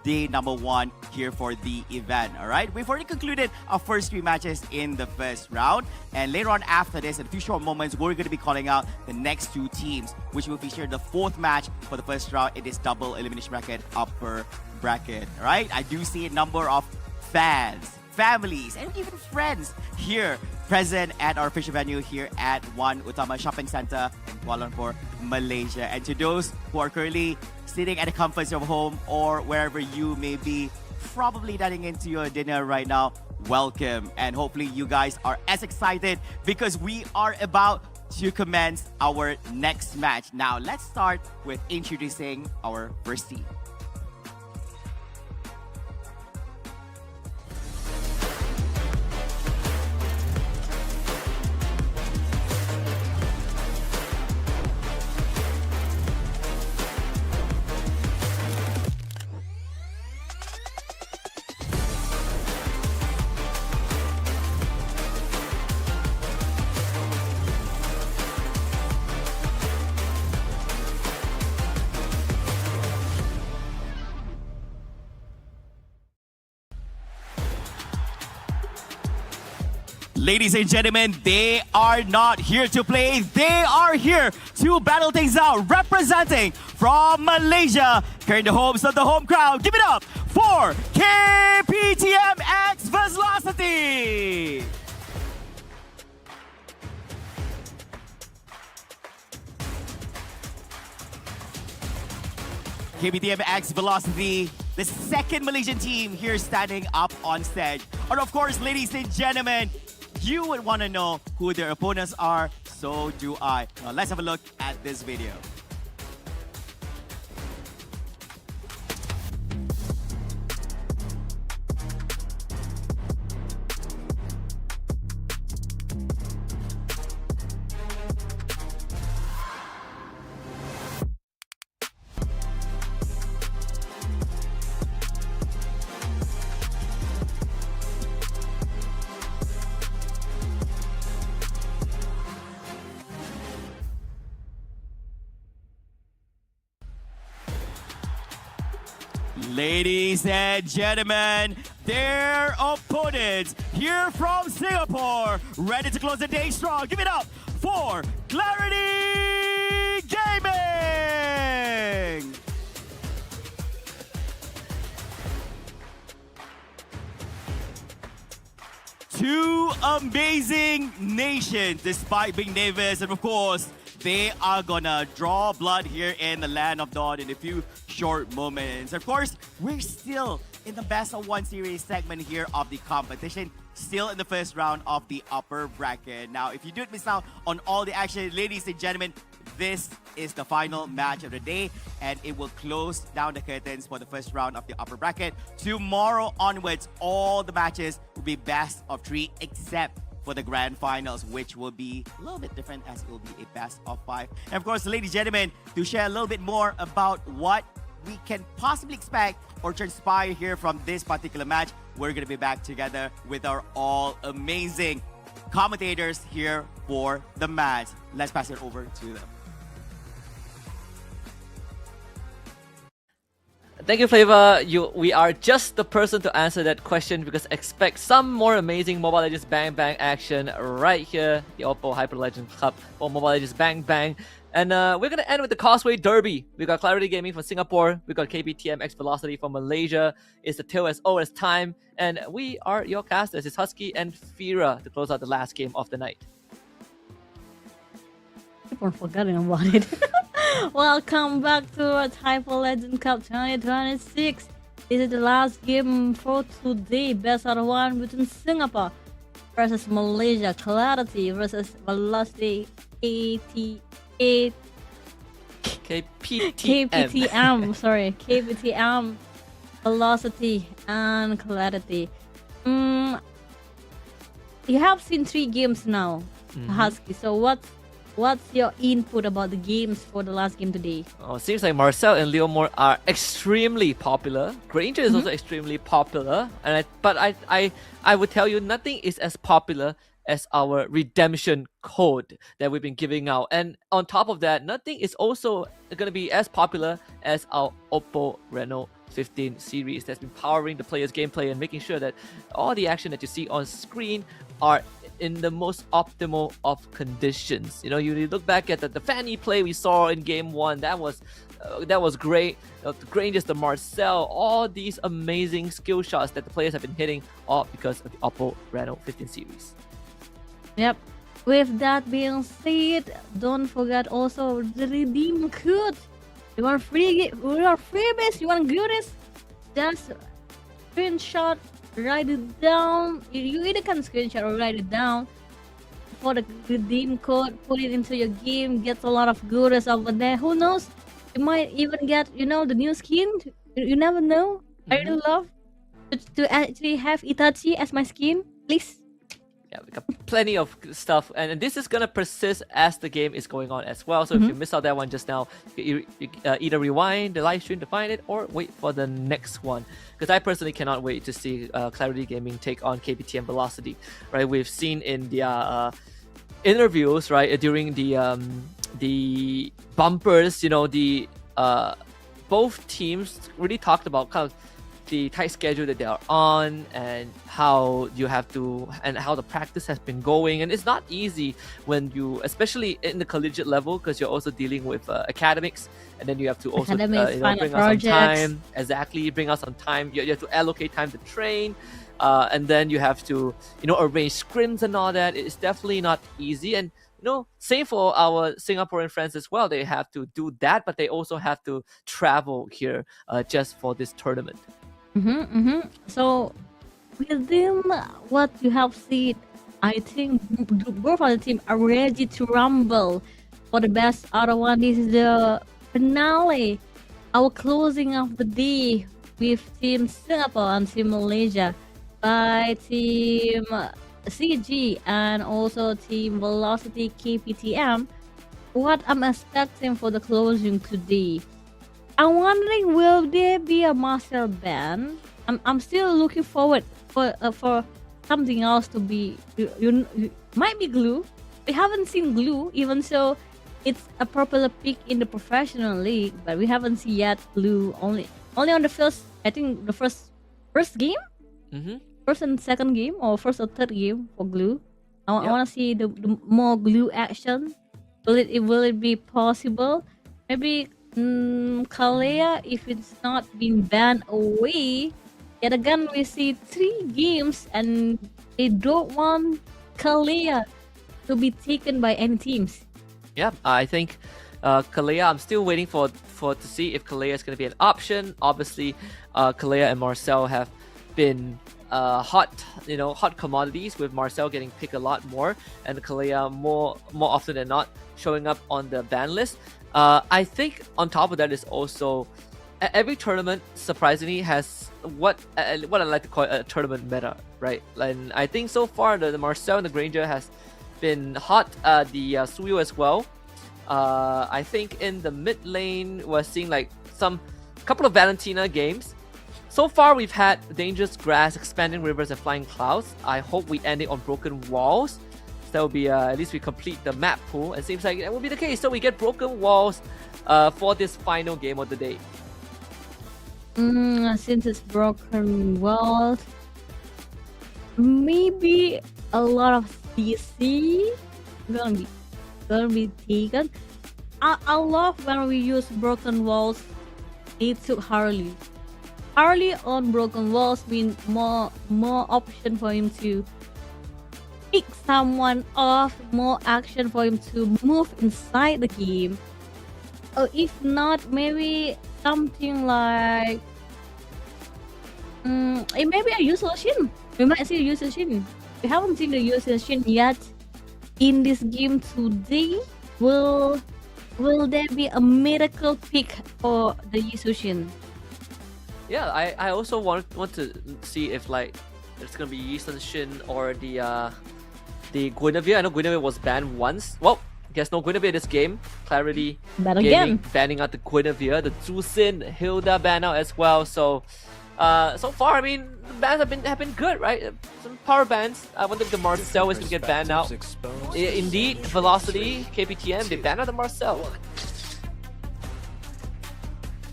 day number 1 here for the event. All right, we've already concluded our first 3 matches in the first round, and later on after this, in a few short moments, we're going to be calling out the next 2 teams, which will feature the 4th match for the first round. It is double elimination bracket, upper bracket. All right, I do see a number of fans, families, and even friends here present at our official venue here at Utama Shopping Center in Kuala Lumpur, Malaysia. And to those who are currently sitting at the comfort of home or wherever you may be, probably dining into your dinner right now, welcome. And hopefully you guys are as excited because we are about to commence our next match. Now let's start with introducing our first team. Ladies and gentlemen, they are not here to play. They are here to battle things out. Representing from Malaysia, carrying the hopes of the home crowd. Give it up for KPTM X Velocity. KPTM X Velocity, the second Malaysian team here standing up on stage. And of course, ladies and gentlemen, you would want to know who their opponents are. So do I. Now let's have a look at this video. Ladies and gentlemen, their opponents here from Singapore, ready to close the day strong. Give it up for Clarity Gaming! Two amazing nations, despite being neighbors, and of course, they are gonna draw blood here in the Land of Dawn in a few short moments. Of course, we're still in the best of one series segment here of the competition, still in the first round of the upper bracket. Now, if you did miss out on all the action, ladies and gentlemen, this is the final match of the day, and it will close down the curtains for the first round of the upper bracket. Tomorrow onwards, all the matches will be best of 3 except for the grand finals, which will be a little bit different as it will be a best of 5. And of course, ladies and gentlemen, to share a little bit more about what we can possibly expect or transpire here from this particular match, we're going to be back together with our all amazing commentators here for the match. Let's pass it over to them. Thank you, Flavor. We are just the person to answer that question, because expect some more amazing Mobile Legends Bang Bang action right here, the OPPO Hyperlegend Cup or Mobile Legends Bang Bang. And we're going to end with the Causeway Derby. We got Clarity Gaming from Singapore. We got KPTM X Velocity from Malaysia. It's the TOS time. And we are your casters. It's Husky and Fira to close out the last game of the night. Keep on forgetting about it. Welcome back to Hyperlegend Cup 2026. This is the last game for today. Best out of 1 between Singapore versus Malaysia. Clarity versus Velocity KPTM. Sorry, KPTM, Velocity and Clarity. You have seen 3 games now, Husky. So what's your input about the games for the last game today? Oh, seems like Marcel and Leomore are extremely popular. Granger is also extremely popular, and I would tell you nothing is as popular as our redemption code that we've been giving out. And on top of that, nothing is also going to be as popular as our OPPO Reno 15 series that's been powering the player's gameplay and making sure that all the action that you see on screen are in the most optimal of conditions. You know, you look back at the Fanny play we saw in game 1, that was great. The Grangers, the Marcel, all these amazing skill shots that the players have been hitting, all because of the OPPO Reno 15 series. Yep. With that being said, don't forget also the redeem code. You want freebies, you want goodies, just screenshot, write it down. You either can screenshot or write it down for the redeem code, put it into your game, get a lot of goodies over there. Who knows? You might even get, the new skin. You never know. I really love to actually have Itachi as my skin. Please. Yeah, we got plenty of stuff, and this is gonna persist as the game is going on as well. So if you missed out that one just now, you either rewind the live stream to find it or wait for the next one. Because I personally cannot wait to see Clarity Gaming take on KPTM Velocity. Right, we've seen in their interviews, right, during the bumpers, both teams really talked about kind of the tight schedule that they are on, and how you have to, and how the practice has been going. And it's not easy when you, especially in the collegiate level, because you're also dealing with academics, and then you have to also Academics, you know, final bring out some projects. time. Exactly, bring out some time. You have to allocate time to train, and then you have to, you know, arrange scrims and all that. It's definitely not easy. And you know, same for our Singaporean friends as well. They have to do that, but they also have to travel here just for this tournament. So within what you have seen, I think both of the team are ready to rumble for the best out of one. This is the finale, our closing of the day with Team Singapore and Team Malaysia by Team CG and also Team Velocity KPTM. What I'm expecting for the closing today, I'm wondering, will there be a Marcel ban? I'm still looking forward for something else to be. You might be Glue. We haven't seen Glue, even so it's a popular pick in the professional league, but we haven't seen yet Glue. Only on the first, I think the first game, first and second game, or first or third game for Glue. I want to see the more Glue action. Will it be possible? Maybe. Kalea, if it's not been banned away, yet again we see 3 games and they don't want Kalea to be taken by any teams. Yeah, I think Kalea, I'm still waiting for to see if Kalea is going to be an option. Obviously, Kalea and Marcel have been hot commodities, with Marcel getting picked a lot more, and Kalea more often than not showing up on the ban list. I think on top of that is also every tournament surprisingly has what I like to call a tournament meta, right? And I think so far the Marcel and the Granger has been hot. The Suyo as well. I think in the mid lane we're seeing like some couple of Valentina games. So far we've had Dangerous Grass, Expanding Rivers, and Flying Clouds. I hope we end it on Broken Walls. That will be at least we complete the map pool. It seems like that will be the case. So we get Broken Walls for this final game of the day. Since it's Broken Walls, maybe a lot of CC gonna be taken. I love when we use Broken Walls. It took Harley on Broken Walls mean more option for him to pick someone off, more action for him to move inside the game. Or if not, maybe something like maybe a user Shin. We might see a user Shin. We haven't seen the user Shin yet in this game today. Will there be a miracle pick for the Yusushin? Yeah, I also want to see if like it's gonna be Yisun Shin or the Guinevere. I know Guinevere was banned once. Well, guess no Guinevere this game. Clarity Gaming banning out the Guinevere, the Zhusin, Hilda ban out as well. So so far, I mean, the bans have been good, right? Some power bans. I wonder if the Marcel is gonna get banned out. Indeed, Velocity, KPTM, they banned out the Marcel.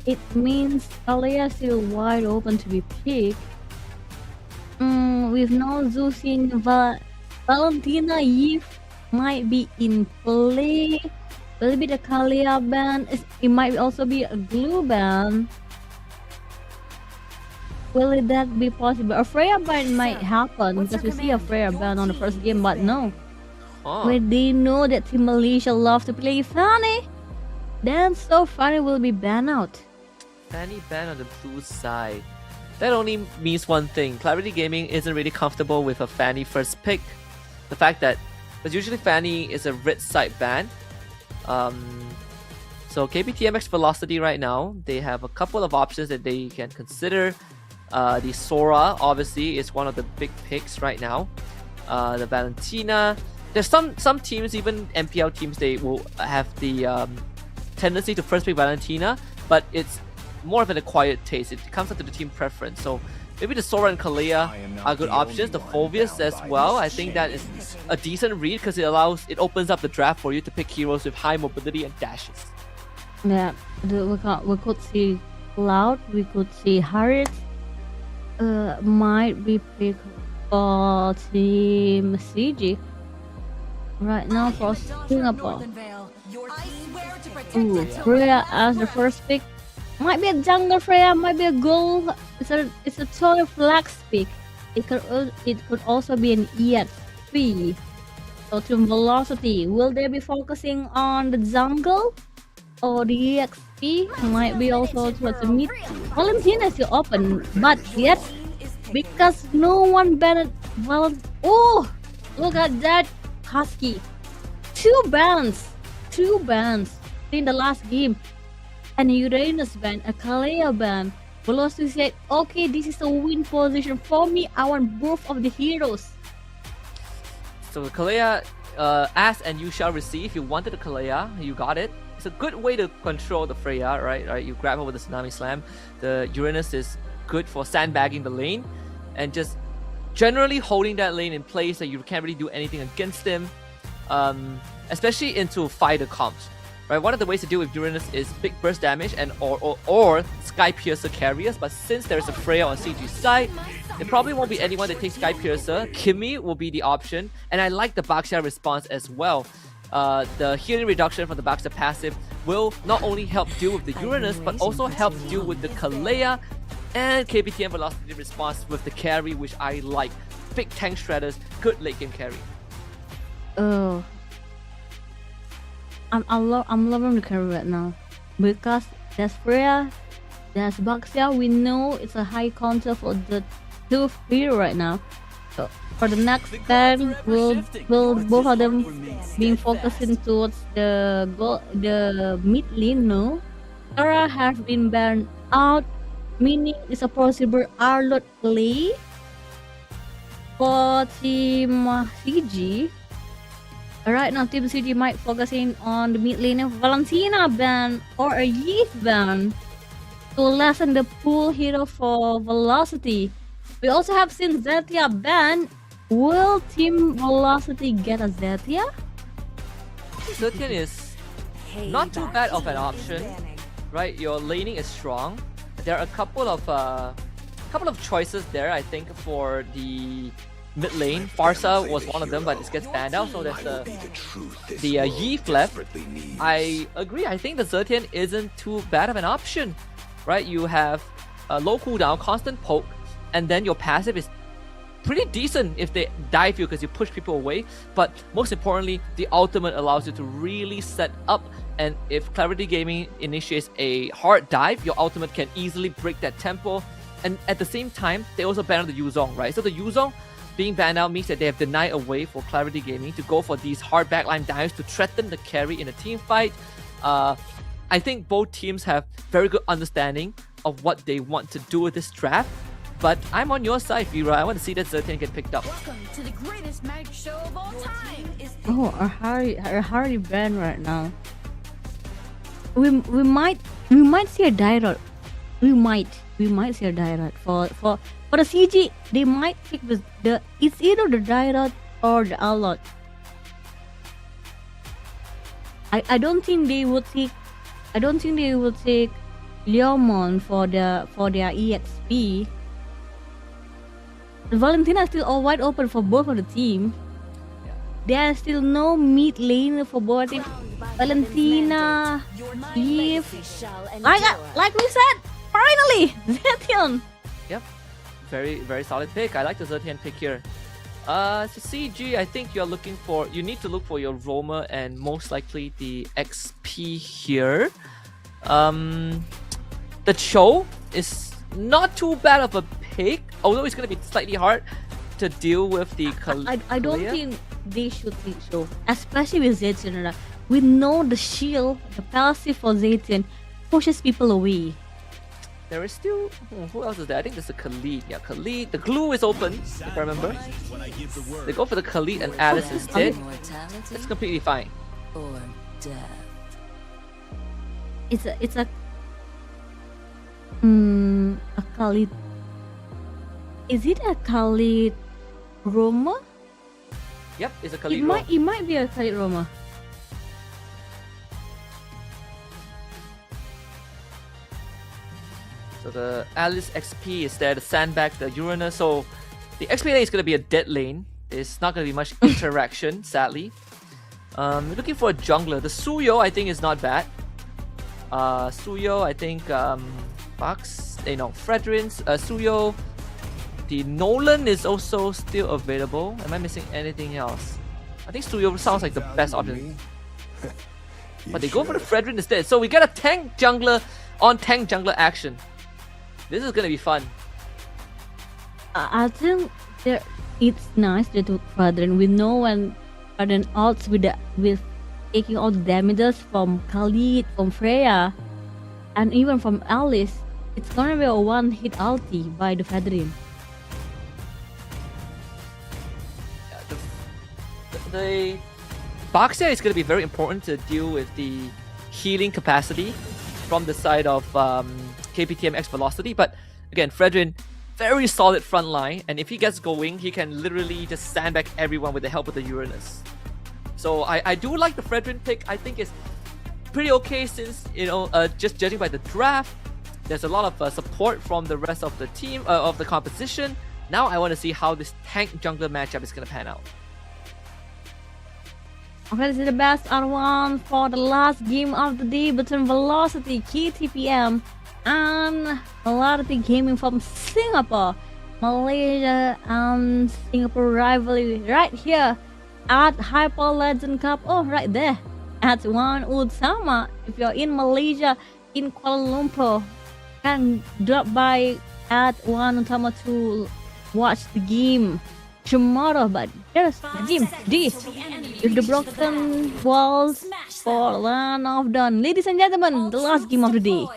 It means Kalea still wide open to be picked. With no Zhusin, Valentina Yves might be in play. Will it be the Kalea ban? It might also be a Glue ban. Will that be possible? A Freya ban might happen because we see a Freya ban on the first game, but no. When they know that Team Malaysia love to play Fanny, then so Fanny will be banned out. Fanny ban on the blue side. That only means one thing. Clarity Gaming isn't really comfortable with a Fanny first pick. The fact that, because usually Fanny is a red side ban. So KPTMX Velocity right now, they have a couple of options that they can consider. The Sora obviously is one of the big picks right now. The Valentina. There's some teams, even MPL teams, they will have the tendency to first pick Valentina, but it's more of an acquired taste. It comes up to the team preference. So maybe the Sora and Kalea are good options. The Phobius as well. I think that is a decent read because it opens up the draft for you to pick heroes with high mobility and dashes. Yeah, we could see Cloud, we could see Harriet, might be picked for Team CG. Right now for Singapore. Ooh, Freya as the first pick. Might be a jungle Freya, might be a gold. It's a total flex pick. It could also be an EXP. So Team Velocity, will they be focusing on the jungle or the EXP? Might be also towards the mid. Valentina is still open, but yet because no one banned oh, look at that Husky. Two bans in the last game. And Uranus ban, a Kalea ban. Velocity said, okay, this is a win position for me. I want both of the heroes. So Kalea, ask and you shall receive. You wanted the Kalea, you got it. It's a good way to control the Freya, right? You grab her with the Tsunami Slam. The Uranus is good for sandbagging the lane and just generally holding that lane in place so you can't really do anything against him, especially into fighter comps. Right, one of the ways to deal with Uranus is big burst damage and or Sky Piercer carriers, but since there's a Freya on CG side, it probably won't be anyone that takes Sky Piercer. Kimmy will be the option, and I like the Baxia response as well. The healing reduction from the Baxia passive will not only help deal with the Uranus, but also help deal with the Kalea and KPTM Velocity response with the carry, which I like. Big tank shredders, good late game carry. Oh. I'm loving the carry right now because there's Freya, there's Baxia. We know it's a high counter for the two hero right now. So for the next ban, will both of them being focusing towards the mid lane? No, Tara has been banned out, meaning it's a possible Arlot play for Team CG. Right now, Team CG might focusing on the mid lane of Valentina ban or a Yeeth ban to lessen the pool hero for Velocity. We also have seen Zetia ban. Will Team Velocity get a Zetia? Zetia is not too bad of an option, right? Your laning is strong. There are a couple of choices there, I think, for the mid lane. Farsa was one of them, but it gets banned out, so there's the Yeeth left. I agree, I think the Zetian isn't too bad of an option, right? You have a low cooldown, constant poke, and then your passive is pretty decent if they dive you because you push people away, but most importantly, the ultimate allows you to really set up, and if Clarity Gaming initiates a hard dive, your ultimate can easily break that tempo, and at the same time, they also ban the Yuzong, right? So the Yuzong being banned out means that they have denied a way for Clarity Gaming to go for these hard backline dives to threaten the carry in a team fight. I think both teams have very good understanding of what they want to do with this draft, but I'm on your side, Vera. I want to see that Zetian get picked up. Welcome to the greatest magic show of all time. Oh, a Harry ban right now. We might see a Dyrod. We might see a Dyrod for the CG. They might pick it's either the Dyrod or the Alot. I don't think they would take Leomon for their EXP. Valentina is still all wide open for both of the team. There is still no mid lane for both teams. Valentina, Eve. Like we said, finally, Zetian. Yep, very solid pick. I like the Zetian pick here. So CG, I think you need to look for your Roamer and most likely the XP here. The Cho is not too bad of a pick, although it's going to be slightly hard to deal with the I don't think they should take Cho, especially with Zetian. We know the shield, the passive for Zetian pushes people away. There is still... who else is there? I think there's a Khalid. Yeah, Khalid. The glue is open, if I remember. They go for the Khalid and Alice instead. It's completely fine. Or death. It's a Khalid. Is it a Khalid Roma? Yep, it's a Khalid Roma. It might be a Khalid Roma. So the Alice XP is there to sandbag the Uranus. So the XP lane is going to be a dead lane. There's not going to be much interaction, sadly. We're looking for a jungler. The Suyo, I think, is not bad. Suyo, I think, Fredrin's, Suyo. The Nolan is also still available. Am I missing anything else? I think Suyo sounds like the best option. But they go for the Fredrin instead. So we get a tank jungler on tank jungler action. This is gonna be fun. I think it's nice that Fredrin. We know when Fredrin ults with taking all the damages from Khalid, from Freya, and even from Alice. It's gonna be a one-hit ulti by the Fredrin. The Baxia is going to be very important to deal with the healing capacity from the side of KPTM X Velocity. But again, Fredrin, very solid front line, and if he gets going, he can literally just sandbag everyone with the help of the Uranus. So I do like the Fredrin pick. I think it's pretty okay since, just judging by the draft, there's a lot of support from the rest of the team, of the composition. Now I want to see how this tank jungler matchup is going to pan out. Okay, this is the best R1 for the last game of the day between Velocity, KTPM, and Velocity Gaming from Singapore. Malaysia and Singapore rivalry right here at Hyperlegend Cup. Oh, right there at one Utama. If you're in Malaysia, in Kuala Lumpur, can drop by at one Utama to watch the game tomorrow. But here's the game. With the broken walls for one of done. Ladies and gentlemen, the last game of the day.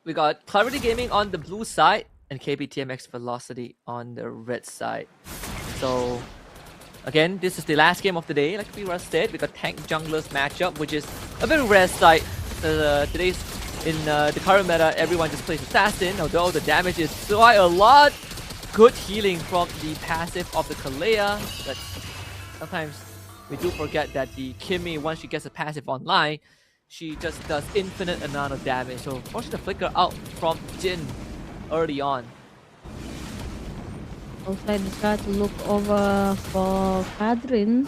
We got Clarity Gaming on the blue side and KPTMX Velocity on the red side. So again, this is the last game of the day. Like we said, we got tank junglers matchup, which is a very rare sight. Today's in the current meta, everyone just plays assassin, although the damage is quite a lot. Good healing from the passive of the Kalea, but sometimes we do forget that the Kimmy, once she gets a passive online, she just does infinite amount of damage. So forcing the flicker out from Jin early on. Also, I try to look over for Fadrin.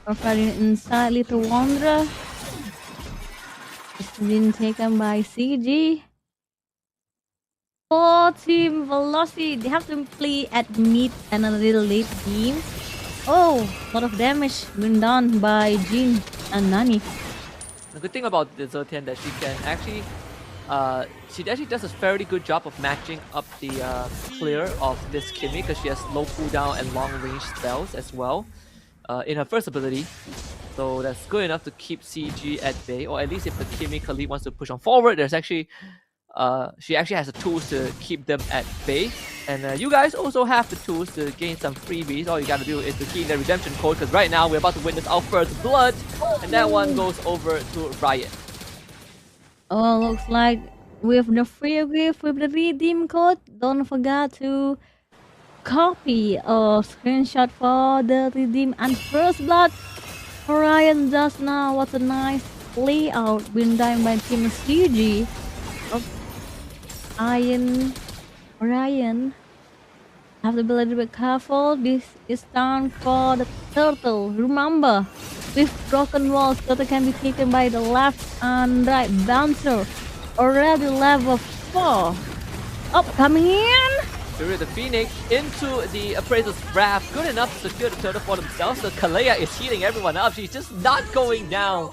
Or Fadrin inside Little Wanderer. It's been taken by CG. For Team Velocity, they have to play at mid and a little late game. Oh, a lot of damage been done by Jin and Nani. The good thing about the Zetian that she actually does a fairly good job of matching up the clear of this Kimmy, because she has low cooldown and long range spells as well in her first ability. So that's good enough to keep CG at bay, or at least if the Kimmy Khalid wants to push on forward, there's actually she actually has the tools to keep them at bay. And you guys also have the tools to gain some freebies. All you gotta do is to key in the redemption code, because right now we're about to witness our first blood, and that one goes over to Riot. Oh, looks like with the free gift with the redeem code, don't forget to copy a screenshot for the redeem and first blood. Orion just now, what a nice layout been done by Team CG. Orion have to be a little bit careful. This is time for the turtle. Remember, with broken walls, turtle can be taken by the left and right bouncer. Already level 4. Coming in. Fury of the Phoenix into the Appraiser's Wrath. Good enough to secure the turtle for themselves. So Kalea is healing everyone up. She's just not going down.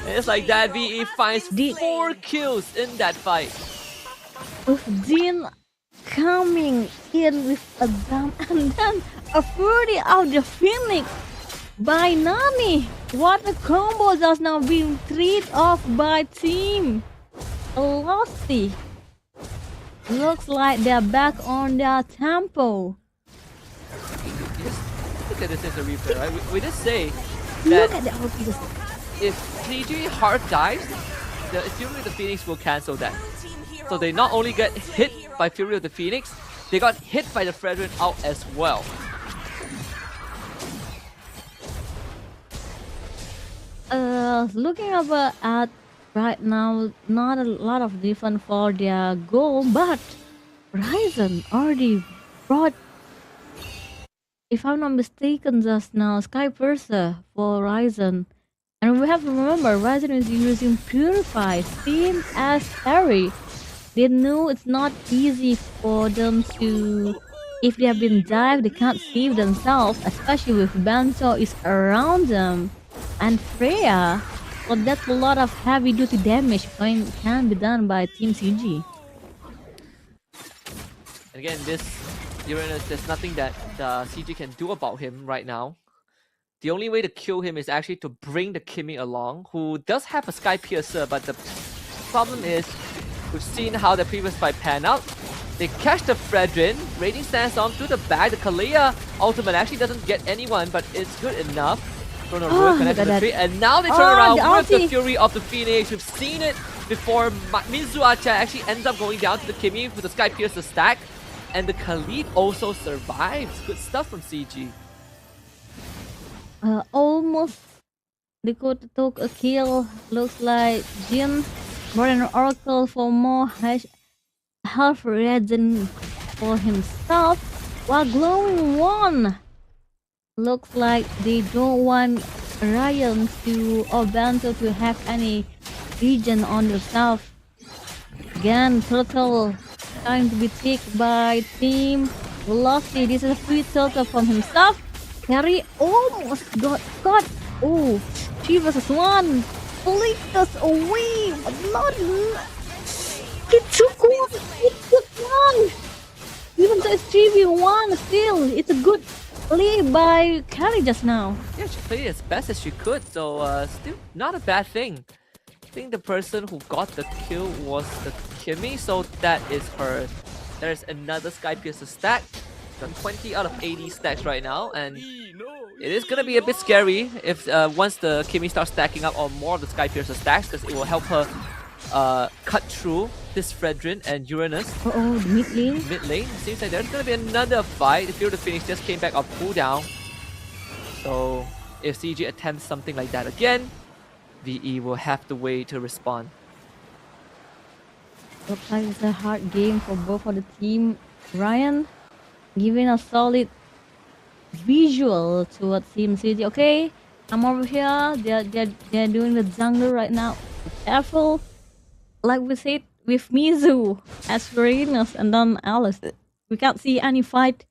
And it's like that. VE finds 4 kills in that fight. With Jin coming in with a jump and then a Fury of the Phoenix by Nami. What a combo just now being treated off by Team Velocity. Looks like they're back on their tempo. Look at this as a replay, right? We just say that if CG hard dives, the Fury of the Phoenix will cancel that. So they not only get hit by Fury of the Phoenix, they got hit by the Fredrin out as well. Looking over at Right now, not a lot of defense for their goal, but Ryzen already brought, if I'm not mistaken, just now Sky Purser for Ryzen. And we have to remember, Ryzen is using Purify, same as Harry. They know it's not easy for them to, if they have been dived, they can't save themselves, especially with Bento is around them. And Freya, so that's a lot of heavy duty damage can be done by Team CG. Again, this Uranus, there's nothing that CG can do about him right now. The only way to kill him is actually to bring the Kimmy along, who does have a Sky Piercer, but the problem is, we've seen how the previous fight pan out. They catch the Fredrin, Raging Sandstorm to the back. The Kalia ultimate actually doesn't get anyone, but it's good enough. Oh, connected to the tree, and now they turn around with the Fury of the Phoenix. We've seen it before. Mizuacha actually ends up going down to the Kimmy with the Sky Piercer stack, and the Khalid also survives. Good stuff from CG. Almost they could took a kill. Looks like Jin brought an Oracle for more health regen for himself, while Glowing One looks like they don't want Ryan to or Bento to have any regen on themselves. Again, Turtle trying to be taken by Team Velocity. This is a free Turtle from himself. Harry almost got oh, 3 versus 1. Flicked us away, but not it took one. Even though it's 3v1, still it's a good play by Carrie just now. Yeah, she played as best as she could, so still not a bad thing. I think the person who got the kill was the Kimmy, so that is her. There's another Sky Piercer stack. Got 20 out of 80 stacks right now, and it is gonna be a bit scary if once the Kimmy starts stacking up on more of the Sky Piercer stacks, because it will help her cut through this Fredrin and Uranus. Oh, mid lane. Mid lane. Seems like there's gonna be another fight. The Field of Phoenix just came back on cooldown. So if CG attempts something like that again, VE will have to wait to respond. Looks like it's a hard game for both of the team. Ryan giving a solid visual towards Team CG. Okay, I'm over here. They're doing the jungle right now. Be careful. Like we said with Mizu as Verenus and then Alice, we can't see any fight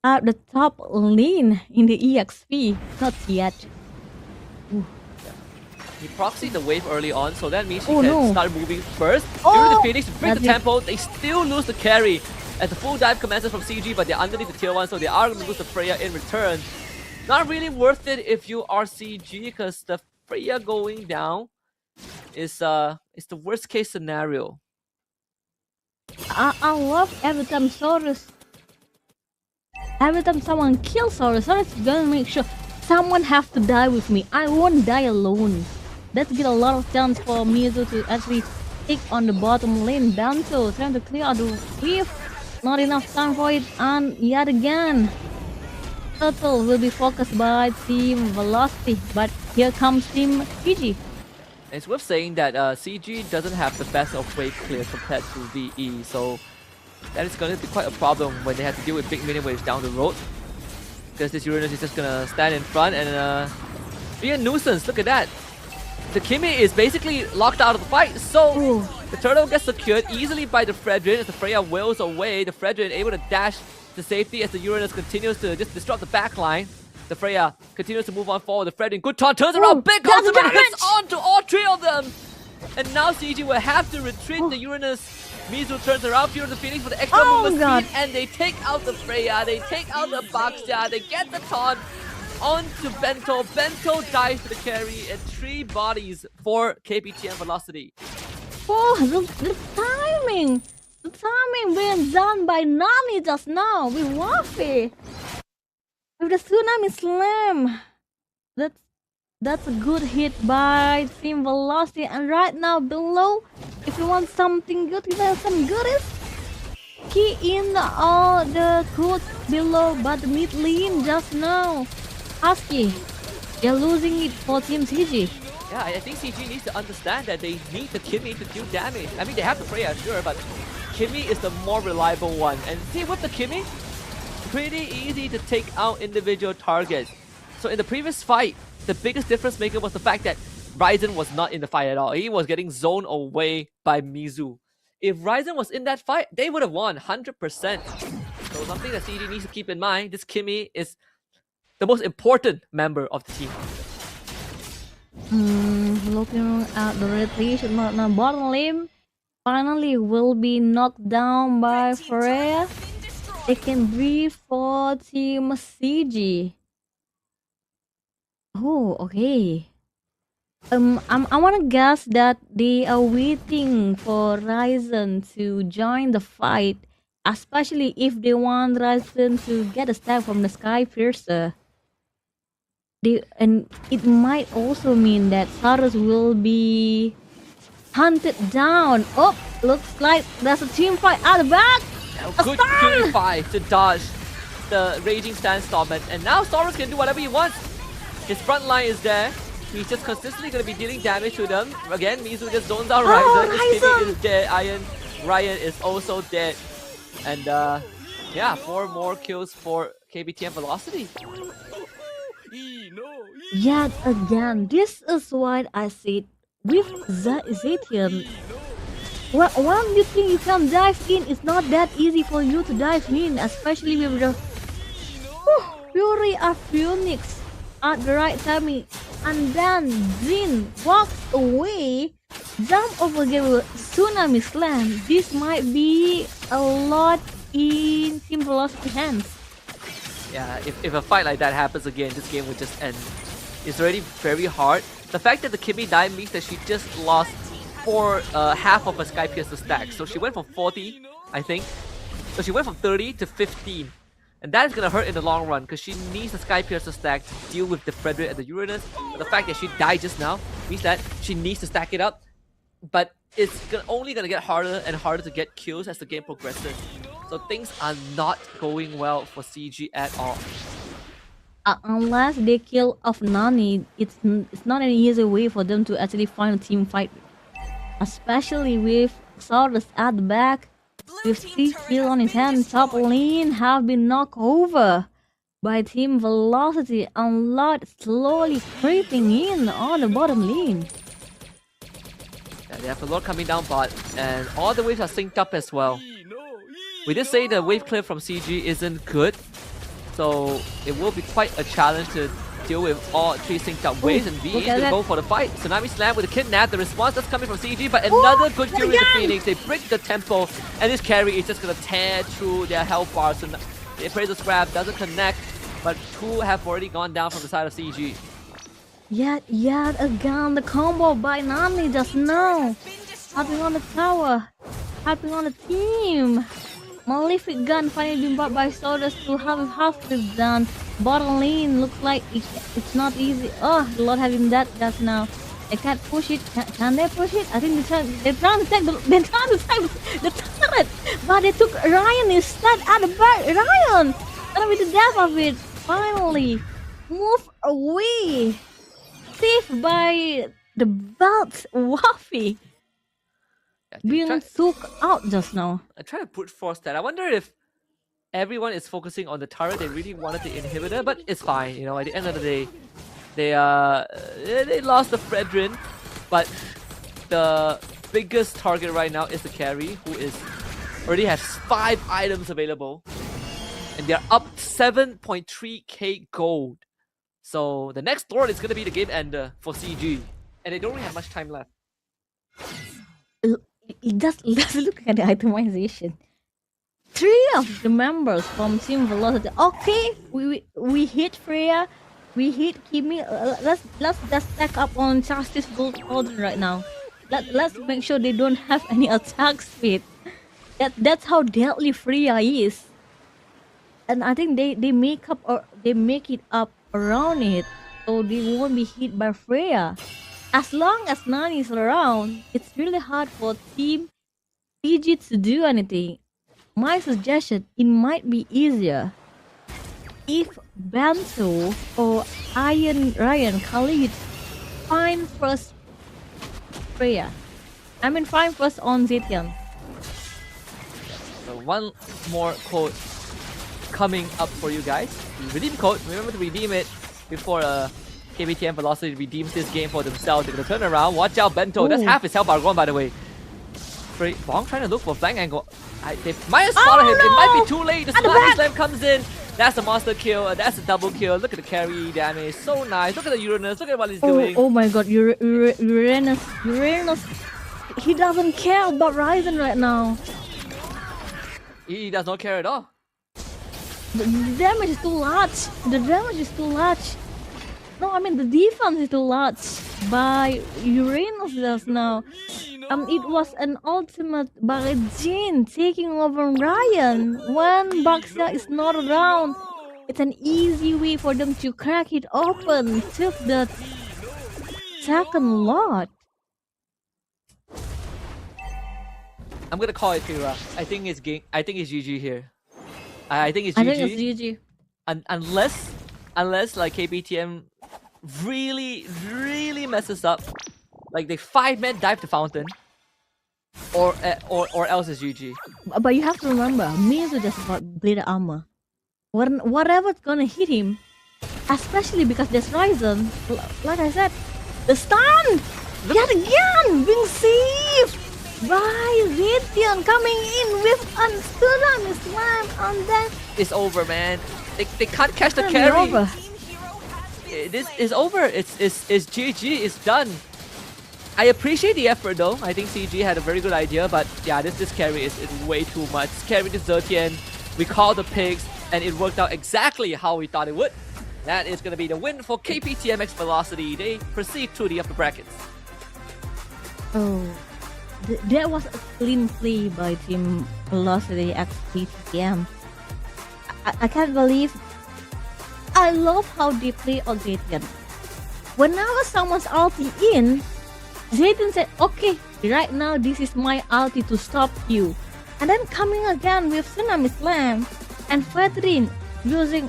at the top lane in the EXP. Not yet. Ooh. He proxied the wave early on, so that means he Oh, can no. start moving first. Oh, During the Phoenix, break the that's it. tempo. They still lose the carry as the full dive commences from CG, but they're underneath the tier 1, so they are going to lose the Freya in return. Not really worth it if you are CG, because the Freya going down is the worst case scenario. I love every time Saurus. Every time someone kills Saurus, Saurus is gonna make sure someone have to die with me. I won't die alone. That's get a lot of chance for Mizu to actually take on the bottom lane. Bento trying to clear out the wave. Not enough time for it, and yet again, Turtle will be focused by Team Velocity, but here comes Team PG. It's worth saying that CG doesn't have the best of wave clear compared to VE, so that is going to be quite a problem when they have to deal with big minion waves down the road. Because this Uranus is just going to stand in front and be a nuisance. Look at that. The Kimmy is basically locked out of the fight, so the turtle gets secured easily by the Fredrin as the Freya wails away. The Fredrin able to dash to safety as the Uranus continues to just disrupt the backline. The Freya continues to move on forward. The Fredrin, good taunt, turns around, big ultimate hits onto all 3 of them! And now CG will have to retreat the Uranus. Mizu turns around, Fury of the Phoenix for the extra movement speed, and they take out the Freya, they take out the Baxia, they get the taunt onto Bento. Bento dies to the carry, and 3 bodies for KPTM Velocity. Oh, the timing! The timing being done by Nami just now with Waffy. With the Tsunami Slam. That's a good hit by Team Velocity. And right now below, if you want something good, if you have some goodies, key in all the codes below. But the mid lane just now, Husky, they're losing it for Team CG. Yeah, I think CG needs to understand that they need the Kimmy to deal damage. I mean, they have the Freya, sure, but Kimmy is the more reliable one. And see, with the Kimmy, pretty easy to take out individual targets. So in the previous fight, the biggest difference maker was the fact that Ryzen was not in the fight at all. He was getting zoned away by Mizu. If Ryzen was in that fight, they would have won 100%. So something that CG needs to keep in mind, this Kimmy is the most important member of the team. Looking at the rotation, now bottom lane finally will be knocked down by Freya. They can breathe for Team CG. Oh, okay. I wanna guess that they are waiting for Ryzen to join the fight, especially if they want Ryzen to get a stab from the Sky Piercer. And it might also mean that Soloz will be hunted down. Oh, looks like there's a team fight at the back. Good purify to dodge the Raging Sandstorm, and now Soloz can do whatever he wants. His front line is there. He's just consistently going to be dealing damage to them. Again, Mizu just zones out Ryzen. This Kimmy is dead. Ryan is also dead. And yeah, 4 more kills for KBTM Velocity. Yet again, this is what I said with Zetian. When you think you can dive in, it's not that easy for you to dive in, especially with the Fury of Phoenix at the right timing. And then Jin walks away, jump over the Tsunami Slam. This might be a lot in Team Velocity hands. Yeah, if a fight like that happens again, this game would just end. It's already very hard. The fact that the Kimmy died means that she just lost half of her Sky Piercer stack. So she went from 40, I think. So she went from 30 to 15. And that is going to hurt in the long run because she needs the Sky Piercer stack to deal with the Frederick and the Uranus. But the fact that she died just now means that she needs to stack it up. But it's only going to get harder and harder to get kills as the game progresses. So things are not going well for CG at all. Unless they kill off Nani, it's not an easy way for them to actually find a team fight. Especially with Soloz at the back. With Steve still on his hand, top lane have been knocked over by Team Velocity and Lot slowly creeping in on the bottom lane. Yeah, they have a lot coming down bot, and all the waves are synced up as well. We did say the wave clip from CG isn't good, so it will be quite a challenge to deal with all 3 synced up waves, and VE is going to go for the fight. Tsunami Slam with a Kidnap, the response that's coming from CG, but another good Fury with the Phoenix. They break the tempo, and this carry is just going to tear through their health bar. So the Appraisal Scrap doesn't connect, but 2 have already gone down from the side of CG. Yet again, the combo by Nani just now. Helping on the tower, helping on the team. Malefic Gun finally been bought by Soloz to have half this done. Bottom lane looks like it's not easy. Oh, the Lord having that just now. They can't push it. Can they push it? I think they're trying to take the turret, but they took Ryan instead at the back. Ryan, gonna be the death of it. Finally, move away. Saved by the belt Waffy. Being took out just now. I try to brute force that. I wonder if everyone is focusing on the turret. They really wanted the inhibitor, but it's fine. You know, at the end of the day, they lost the Fredrin, but the biggest target right now is the carry, who already has 5 items available, and they're up 7.3k gold. So the next Lord is gonna be the game ender for CG, and they don't really have much time left. Let's look at the itemization. 3 of the members from Team Velocity. Okay, we hit Freya, we hit Kimmy. Let's just stack up on Justice Gold Cauldron right now. Let's make sure they don't have any attack speed. That's how deadly Freya is. And I think they make it up around it, so they won't be hit by Freya. As long as Nani is around, it's really hard for Team CG to do anything. My suggestion, it might be easier if Bento or Ryan Collegiate fine first Freya. I mean fine first on Zetian. So one more quote coming up for you guys. Redeem code. Remember to redeem it before KBTM Velocity redeems this game for themselves. They're gonna turn around. Watch out, Bento. That's Ooh. half his health bar gone, by the way. Bong trying to look for flank angle. They might have spotted him. It might be too late. The Splash Slam comes in. That's a monster kill. That's a double kill. Look at the carry damage. So nice. Look at the Uranus. Look at what he's doing. Oh my god, Uranus. He doesn't care about Ryzen right now. He does not care at all. The damage is too large. The damage is too large. No, I mean the defense is too large by Uranus just now. It was an ultimate by Jin taking over Ryan when Baxia is not around. It's an easy way for them to crack it open. Took the second lot. I'm gonna call it Kira. I think it's GG here. I think it's GG. I think it's GG. Unless like KBTM really messes up, like they 5-man dive the fountain, or else it's GG. But you have to remember, Mizu just got bleed armor. Whatever's gonna hit him, especially because there's Ryzen. Like I said, the stun yet again being saved by Zetian coming in with a tsunami slam, and then it's over, man. They can't catch the carry. Over. This is over. It's GG. It's done. I appreciate the effort though. I think CG had a very good idea, but yeah, this carry is way too much. Carry the Zetian, we called the pigs, and it worked out exactly how we thought it would. That is going to be the win for KPTMX Velocity. They proceed through the upper brackets. Oh, that was a clean play by Team Velocity x KPTM. I can't believe. I love how they play on Zetian. Whenever someone's ulti in, Zetian said, okay, right now this is my ulti to stop you. And then coming again with Tsunami Slam and Fedrin using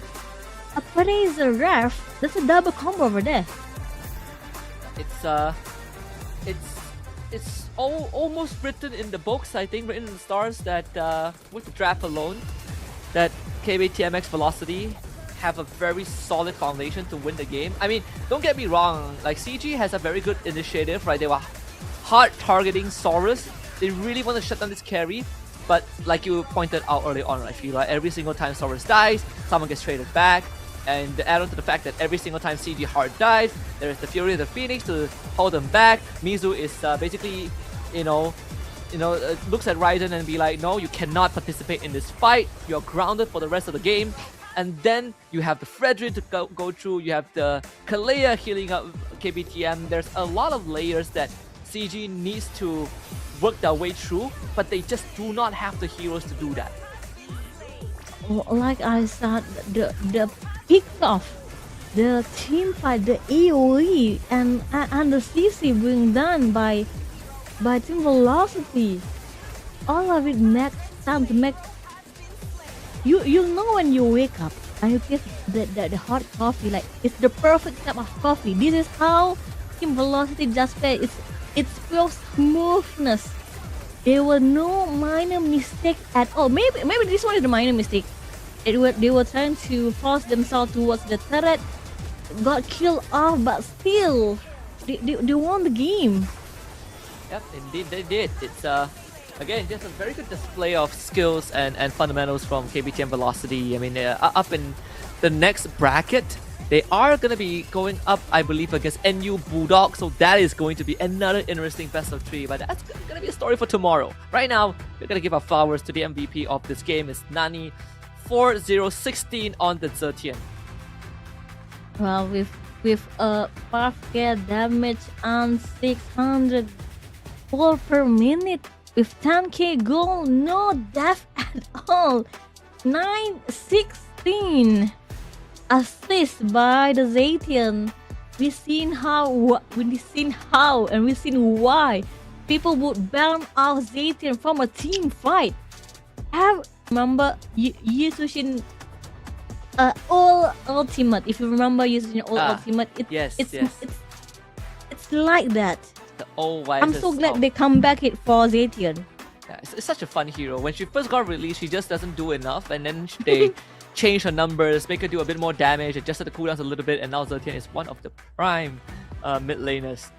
a Praiser Ref. That's a double combo over there. It's almost written in the books, I think, written in the stars that with the draft alone, that KBTMX Velocity have a very solid foundation to win the game. I mean, don't get me wrong, like CG has a very good initiative, right? They were hard targeting Saurus. They really want to shut down this carry, but like you pointed out early on, I feel like every single time Saurus dies, someone gets traded back, and to add on to the fact that every single time CG hard dies, there is the Fury of the Phoenix to hold them back. Mizu is basically, looks at Ryzen and be like, no, you cannot participate in this fight. You're grounded for the rest of the game. And then you have the Fredrin to go through. You have the Kalea healing up KBTM. There's a lot of layers that CG needs to work their way through, but they just do not have the heroes to do that. Like I said, the pick-off, the team fight, the AoE, and the CC being done by Team Velocity. All of it makes sense. You know when you wake up and you get the hot coffee, like it's the perfect cup of coffee. This is how Team Velocity just play. It's pure smoothness. There were no minor mistake at all. Maybe this one is the minor mistake. They were trying to force themselves towards the turret, got killed off, but still they won the game. Yep, indeed they did. It's again, just a very good display of skills and fundamentals from KBTM Velocity. I mean, up in the next bracket, they are going to be going up, I believe, against NU Bulldog. So that is going to be another interesting best of 3. But that's going to be a story for tomorrow. Right now, we're going to give our flowers to the MVP of this game. It's Nani, 4-0-16 on the Zetian. Well, with a 5k damage and 600 gold per minute. With 10k gold, no death at all. 9-16 assist by the Zetian. We've seen how and we've seen why people would ban out Zetian from a team fight. Remember Yusushin all ultimate. If you remember Yusushin all ultimate, it's just like that. The old wise. I'm so glad they come back it for Zetian. Yeah, it's such a fun hero. When she first got released, she just doesn't do enough, and then they change her numbers, make her do a bit more damage, adjusted the cooldowns a little bit, and now Zetian is one of the prime mid laners.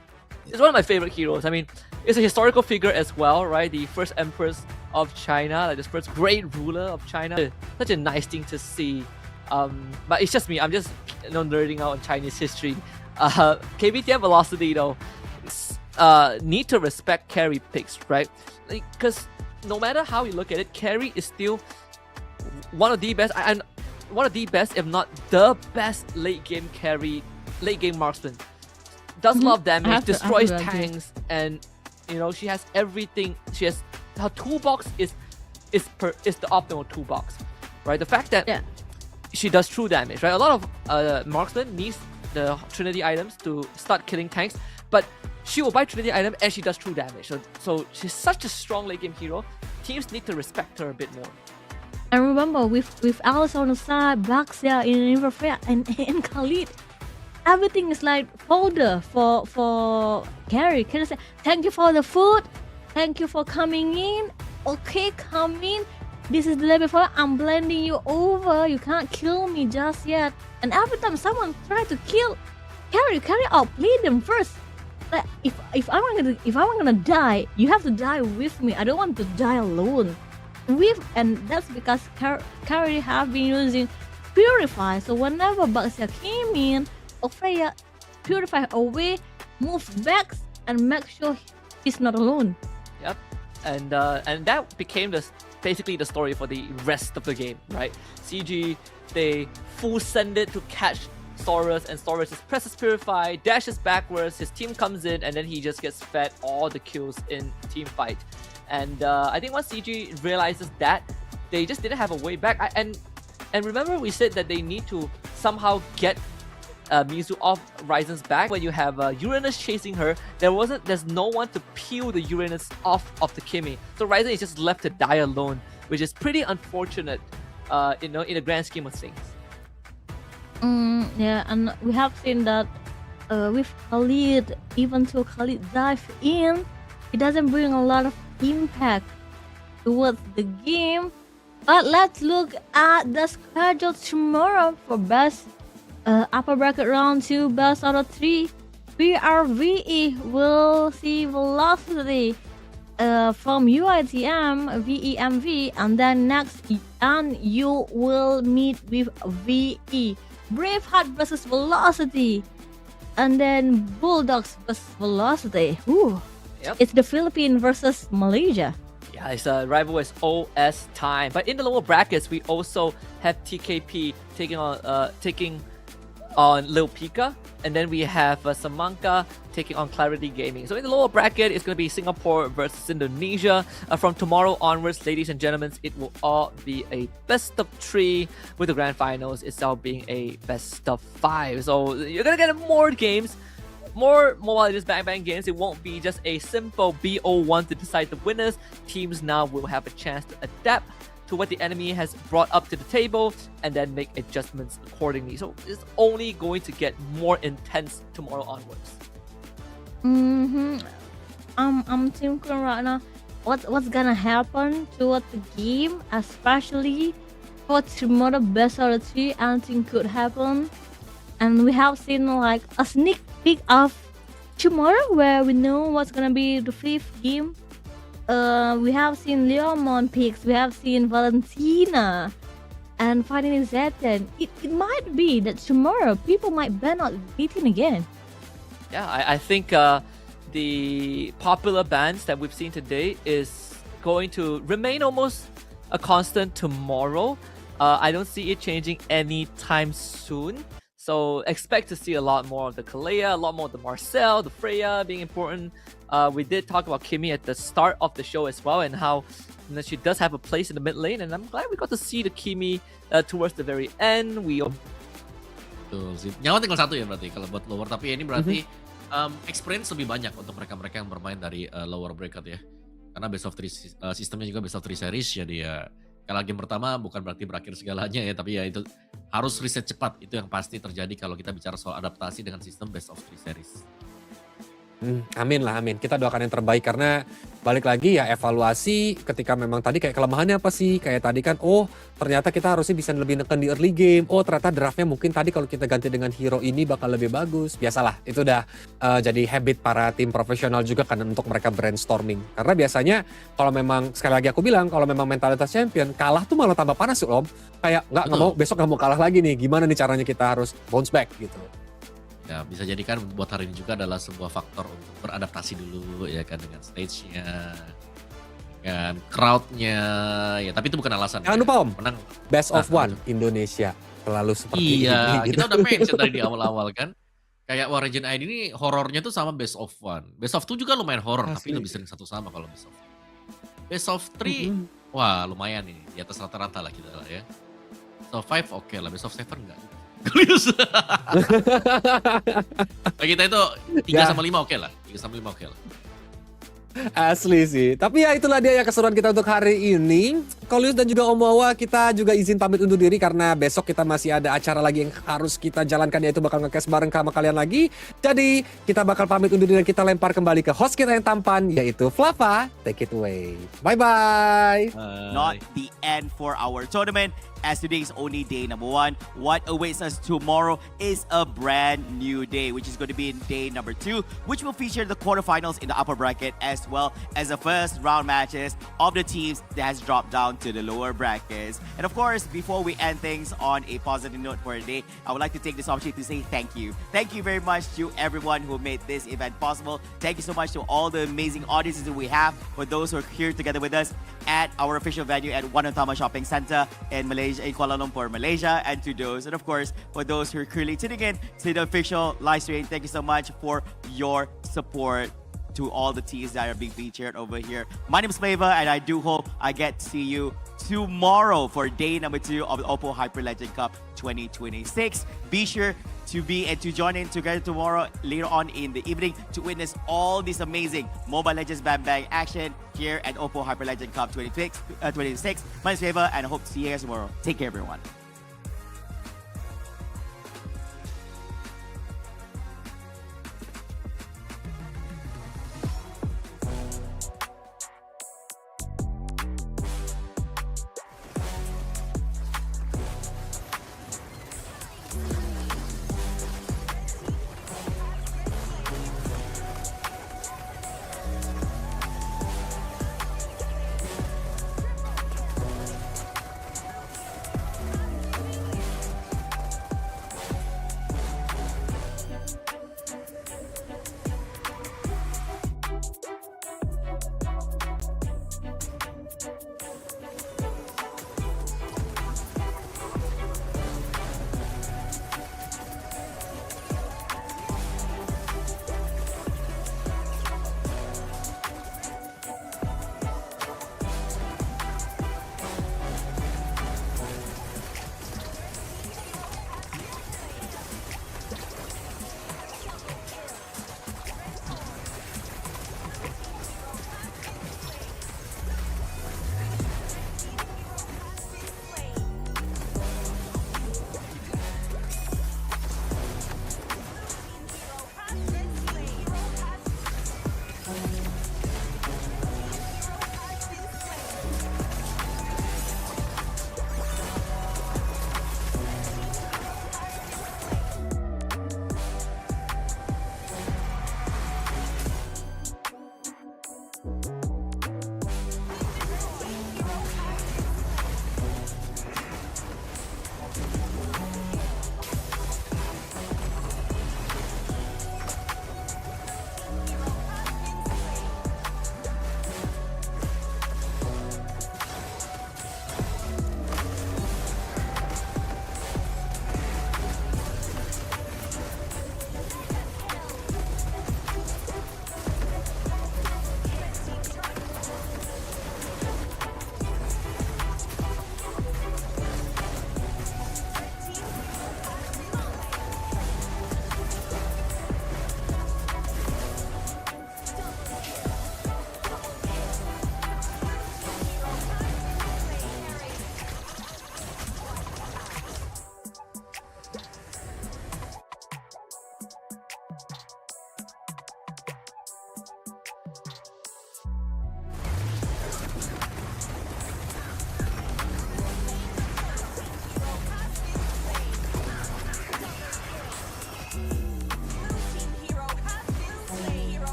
It's one of my favorite heroes. I mean, it's a historical figure as well, right? The first empress of China, like this first great ruler of China. Such a nice thing to see. But it's just me. I'm just nerding out on Chinese history. KBTM Velocity though, need to respect carry picks, right? Because no matter how you look at it, carry is still one of the best, and one of the best, if not the best late game carry, late game marksman. Does a lot of damage, destroys tanks, and you know she has everything. She has her toolbox is the optimal toolbox, right? The fact that she does true damage, right? A lot of marksmen needs the Trinity items to start killing tanks, but she will buy Trinity item and she does true damage. So she's such a strong late game hero. Teams need to respect her a bit more. And remember, with Alice on the side, Baxia in Riverfair, and Khalid, everything is like folder for carry. Can I say thank you for the food? Thank you for coming in. Okay, come in. This is the day before. I'm blending you over. You can't kill me just yet. And every time someone try to kill carry out, play them first. Like if I'm gonna die, you have to die with me. I don't want to die alone. And that's because carry have been using Purify. So whenever Baxia came in, Freya purify away, move back, and make sure he's not alone. Yep, and that became basically the story for the rest of the game, right? CG, they full send it to catch Soloz, and Soloz just presses Purify, dashes backwards, his team comes in, and then he just gets fed all the kills in team fight. And I think once CG realizes that, they just didn't have a way back. And remember we said that they need to somehow get Mizu off Ryzen's back. When you have Uranus chasing her, there's no one to peel the Uranus off of the Kimi. So Ryzen is just left to die alone, which is pretty unfortunate, in the grand scheme of things. Yeah, and we have seen that with Khalid, even though Khalid dive in, it doesn't bring a lot of impact towards the game. But let's look at the schedule tomorrow for best upper bracket round 2, best out of 3. PRVE will see Velocity from UITM, VEMV, and then next and you will meet with VE. Braveheart versus Velocity, and then Bulldogs versus Velocity. Ooh. Yep. It's the Philippines versus Malaysia. Yeah, it's a rival is OS time. But in the lower brackets, we also have TKP taking on Lil Pika, and then we have Samanka taking on Clarity Gaming. So in the lower bracket, it's going to be Singapore versus Indonesia. From tomorrow onwards, ladies and gentlemen, it will all be a best of 3, with the grand finals itself being a best of 5. So you're going to get more games, more Mobile Legends Bang Bang games. It won't be just a simple BO1 to decide the winners. Teams now will have a chance to adapt to what the enemy has brought up to the table and then make adjustments accordingly. So it's only going to get more intense tomorrow onwards. I'm thinking right now what's gonna happen towards the game, especially for tomorrow best out of 3. Anything could happen, and we have seen like a sneak peek of tomorrow where we know what's gonna be the 5th game. We have seen Leomon picks, we have seen Valentina, and finally Zeten. It might be that tomorrow people might ban out Zeten again. Yeah, I think the popular bans that we've seen today is going to remain almost a constant tomorrow. I don't see it changing anytime soon. So expect to see a lot more of the Kalea, a lot more of the Marcel, the Freya being important. We did talk about Kimi at the start of the show as well, and how she does have a place in the mid lane, and I'm glad we got to see the Kimi towards the very end. Betul sih. Nyawa tinggal satu ya berarti kalau buat lower, tapi ini berarti experience lebih banyak untuk mereka-mereka yang bermain dari lower bracket ya. Karena best of 3 sistemnya juga best of 3 series, jadi ya kalah game pertama bukan berarti berakhir segalanya ya, tapi ya itu harus reset cepat. Itu yang pasti terjadi kalau kita bicara soal adaptasi dengan sistem best of 3 series. Amin lah, amin. Kita doakan yang terbaik karena balik lagi ya evaluasi ketika memang tadi kayak kelemahannya apa sih? Kayak tadi kan, oh ternyata kita harusnya bisa lebih neken di early game. Oh ternyata draftnya mungkin tadi kalau kita ganti dengan hero ini bakal lebih bagus. Biasalah, itu udah jadi habit para tim profesional juga kan untuk mereka brainstorming. Karena biasanya kalau memang, sekali lagi aku bilang, kalau memang mentalitas champion, kalah tuh malah tambah panas Om. Kayak nggak mau, besok nggak mau kalah lagi nih. Gimana nih caranya kita harus bounce back gitu. Ya, bisa jadi kan buat hari ini juga adalah sebuah faktor untuk beradaptasi dulu ya kan dengan stage-nya, kan crowd-nya, ya tapi itu bukan alasan. Jangan lupa Om, menang best of one Indonesia selalu seperti ini. Iya, Gitu. kita udah mention tadi di awal-awal kan. Kayak War Legend ID ini horornya tuh sama best of one. Best of 2 juga lumayan horor, tapi lebih sering satu sama kalau best of. Best of 3, wah lumayan ini, di atas rata-rata lah kita lah ya. Best of 5 oke lah, best of 7 enggak. Kita itu 3 sama 5 oke lah. 3 sama 5 oke lah. Asli sih. Tapi ya itulah dia ya keseruan kita untuk hari ini. Kolius dan juga Om Wawa, kita juga izin pamit undur diri karena besok kita masih ada acara lagi yang harus kita jalankan, yaitu bakal nge-cast bareng sama kalian lagi. Jadi kita bakal pamit undur diri dan kita lempar kembali ke host kita yang tampan, yaitu Flava. Take it away. Bye-bye. Not the end for our tournament, as today is only day number 1. What awaits us tomorrow is a brand new day, which is going to be in day number 2, which will feature the quarterfinals in the upper bracket, as well as the first round matches of the teams that has dropped down to the lower brackets. And of course, before we end things on a positive note for the day, I would like to take this opportunity to say thank you. Thank you very much to everyone who made this event possible. Thank you so much to all the amazing audiences that we have, for those who are here together with us at our official venue at Utama Shopping Center in Malaysia, in Kuala Lumpur, Malaysia, and to those, and of course, for those who are currently tuning in to the official live stream, thank you so much for your support to all the teams that are being featured over here. My name is Flava, and I do hope I get to see you tomorrow for day number 2 of the OPPO Hyperlegend Cup 2026. Be sure to be and to join in together tomorrow later on in the evening to witness all this amazing Mobile Legends Bang Bang action here at OPPO Hyperlegend Cup 2026. My name is Flava, and I hope to see you guys tomorrow. Take care, everyone.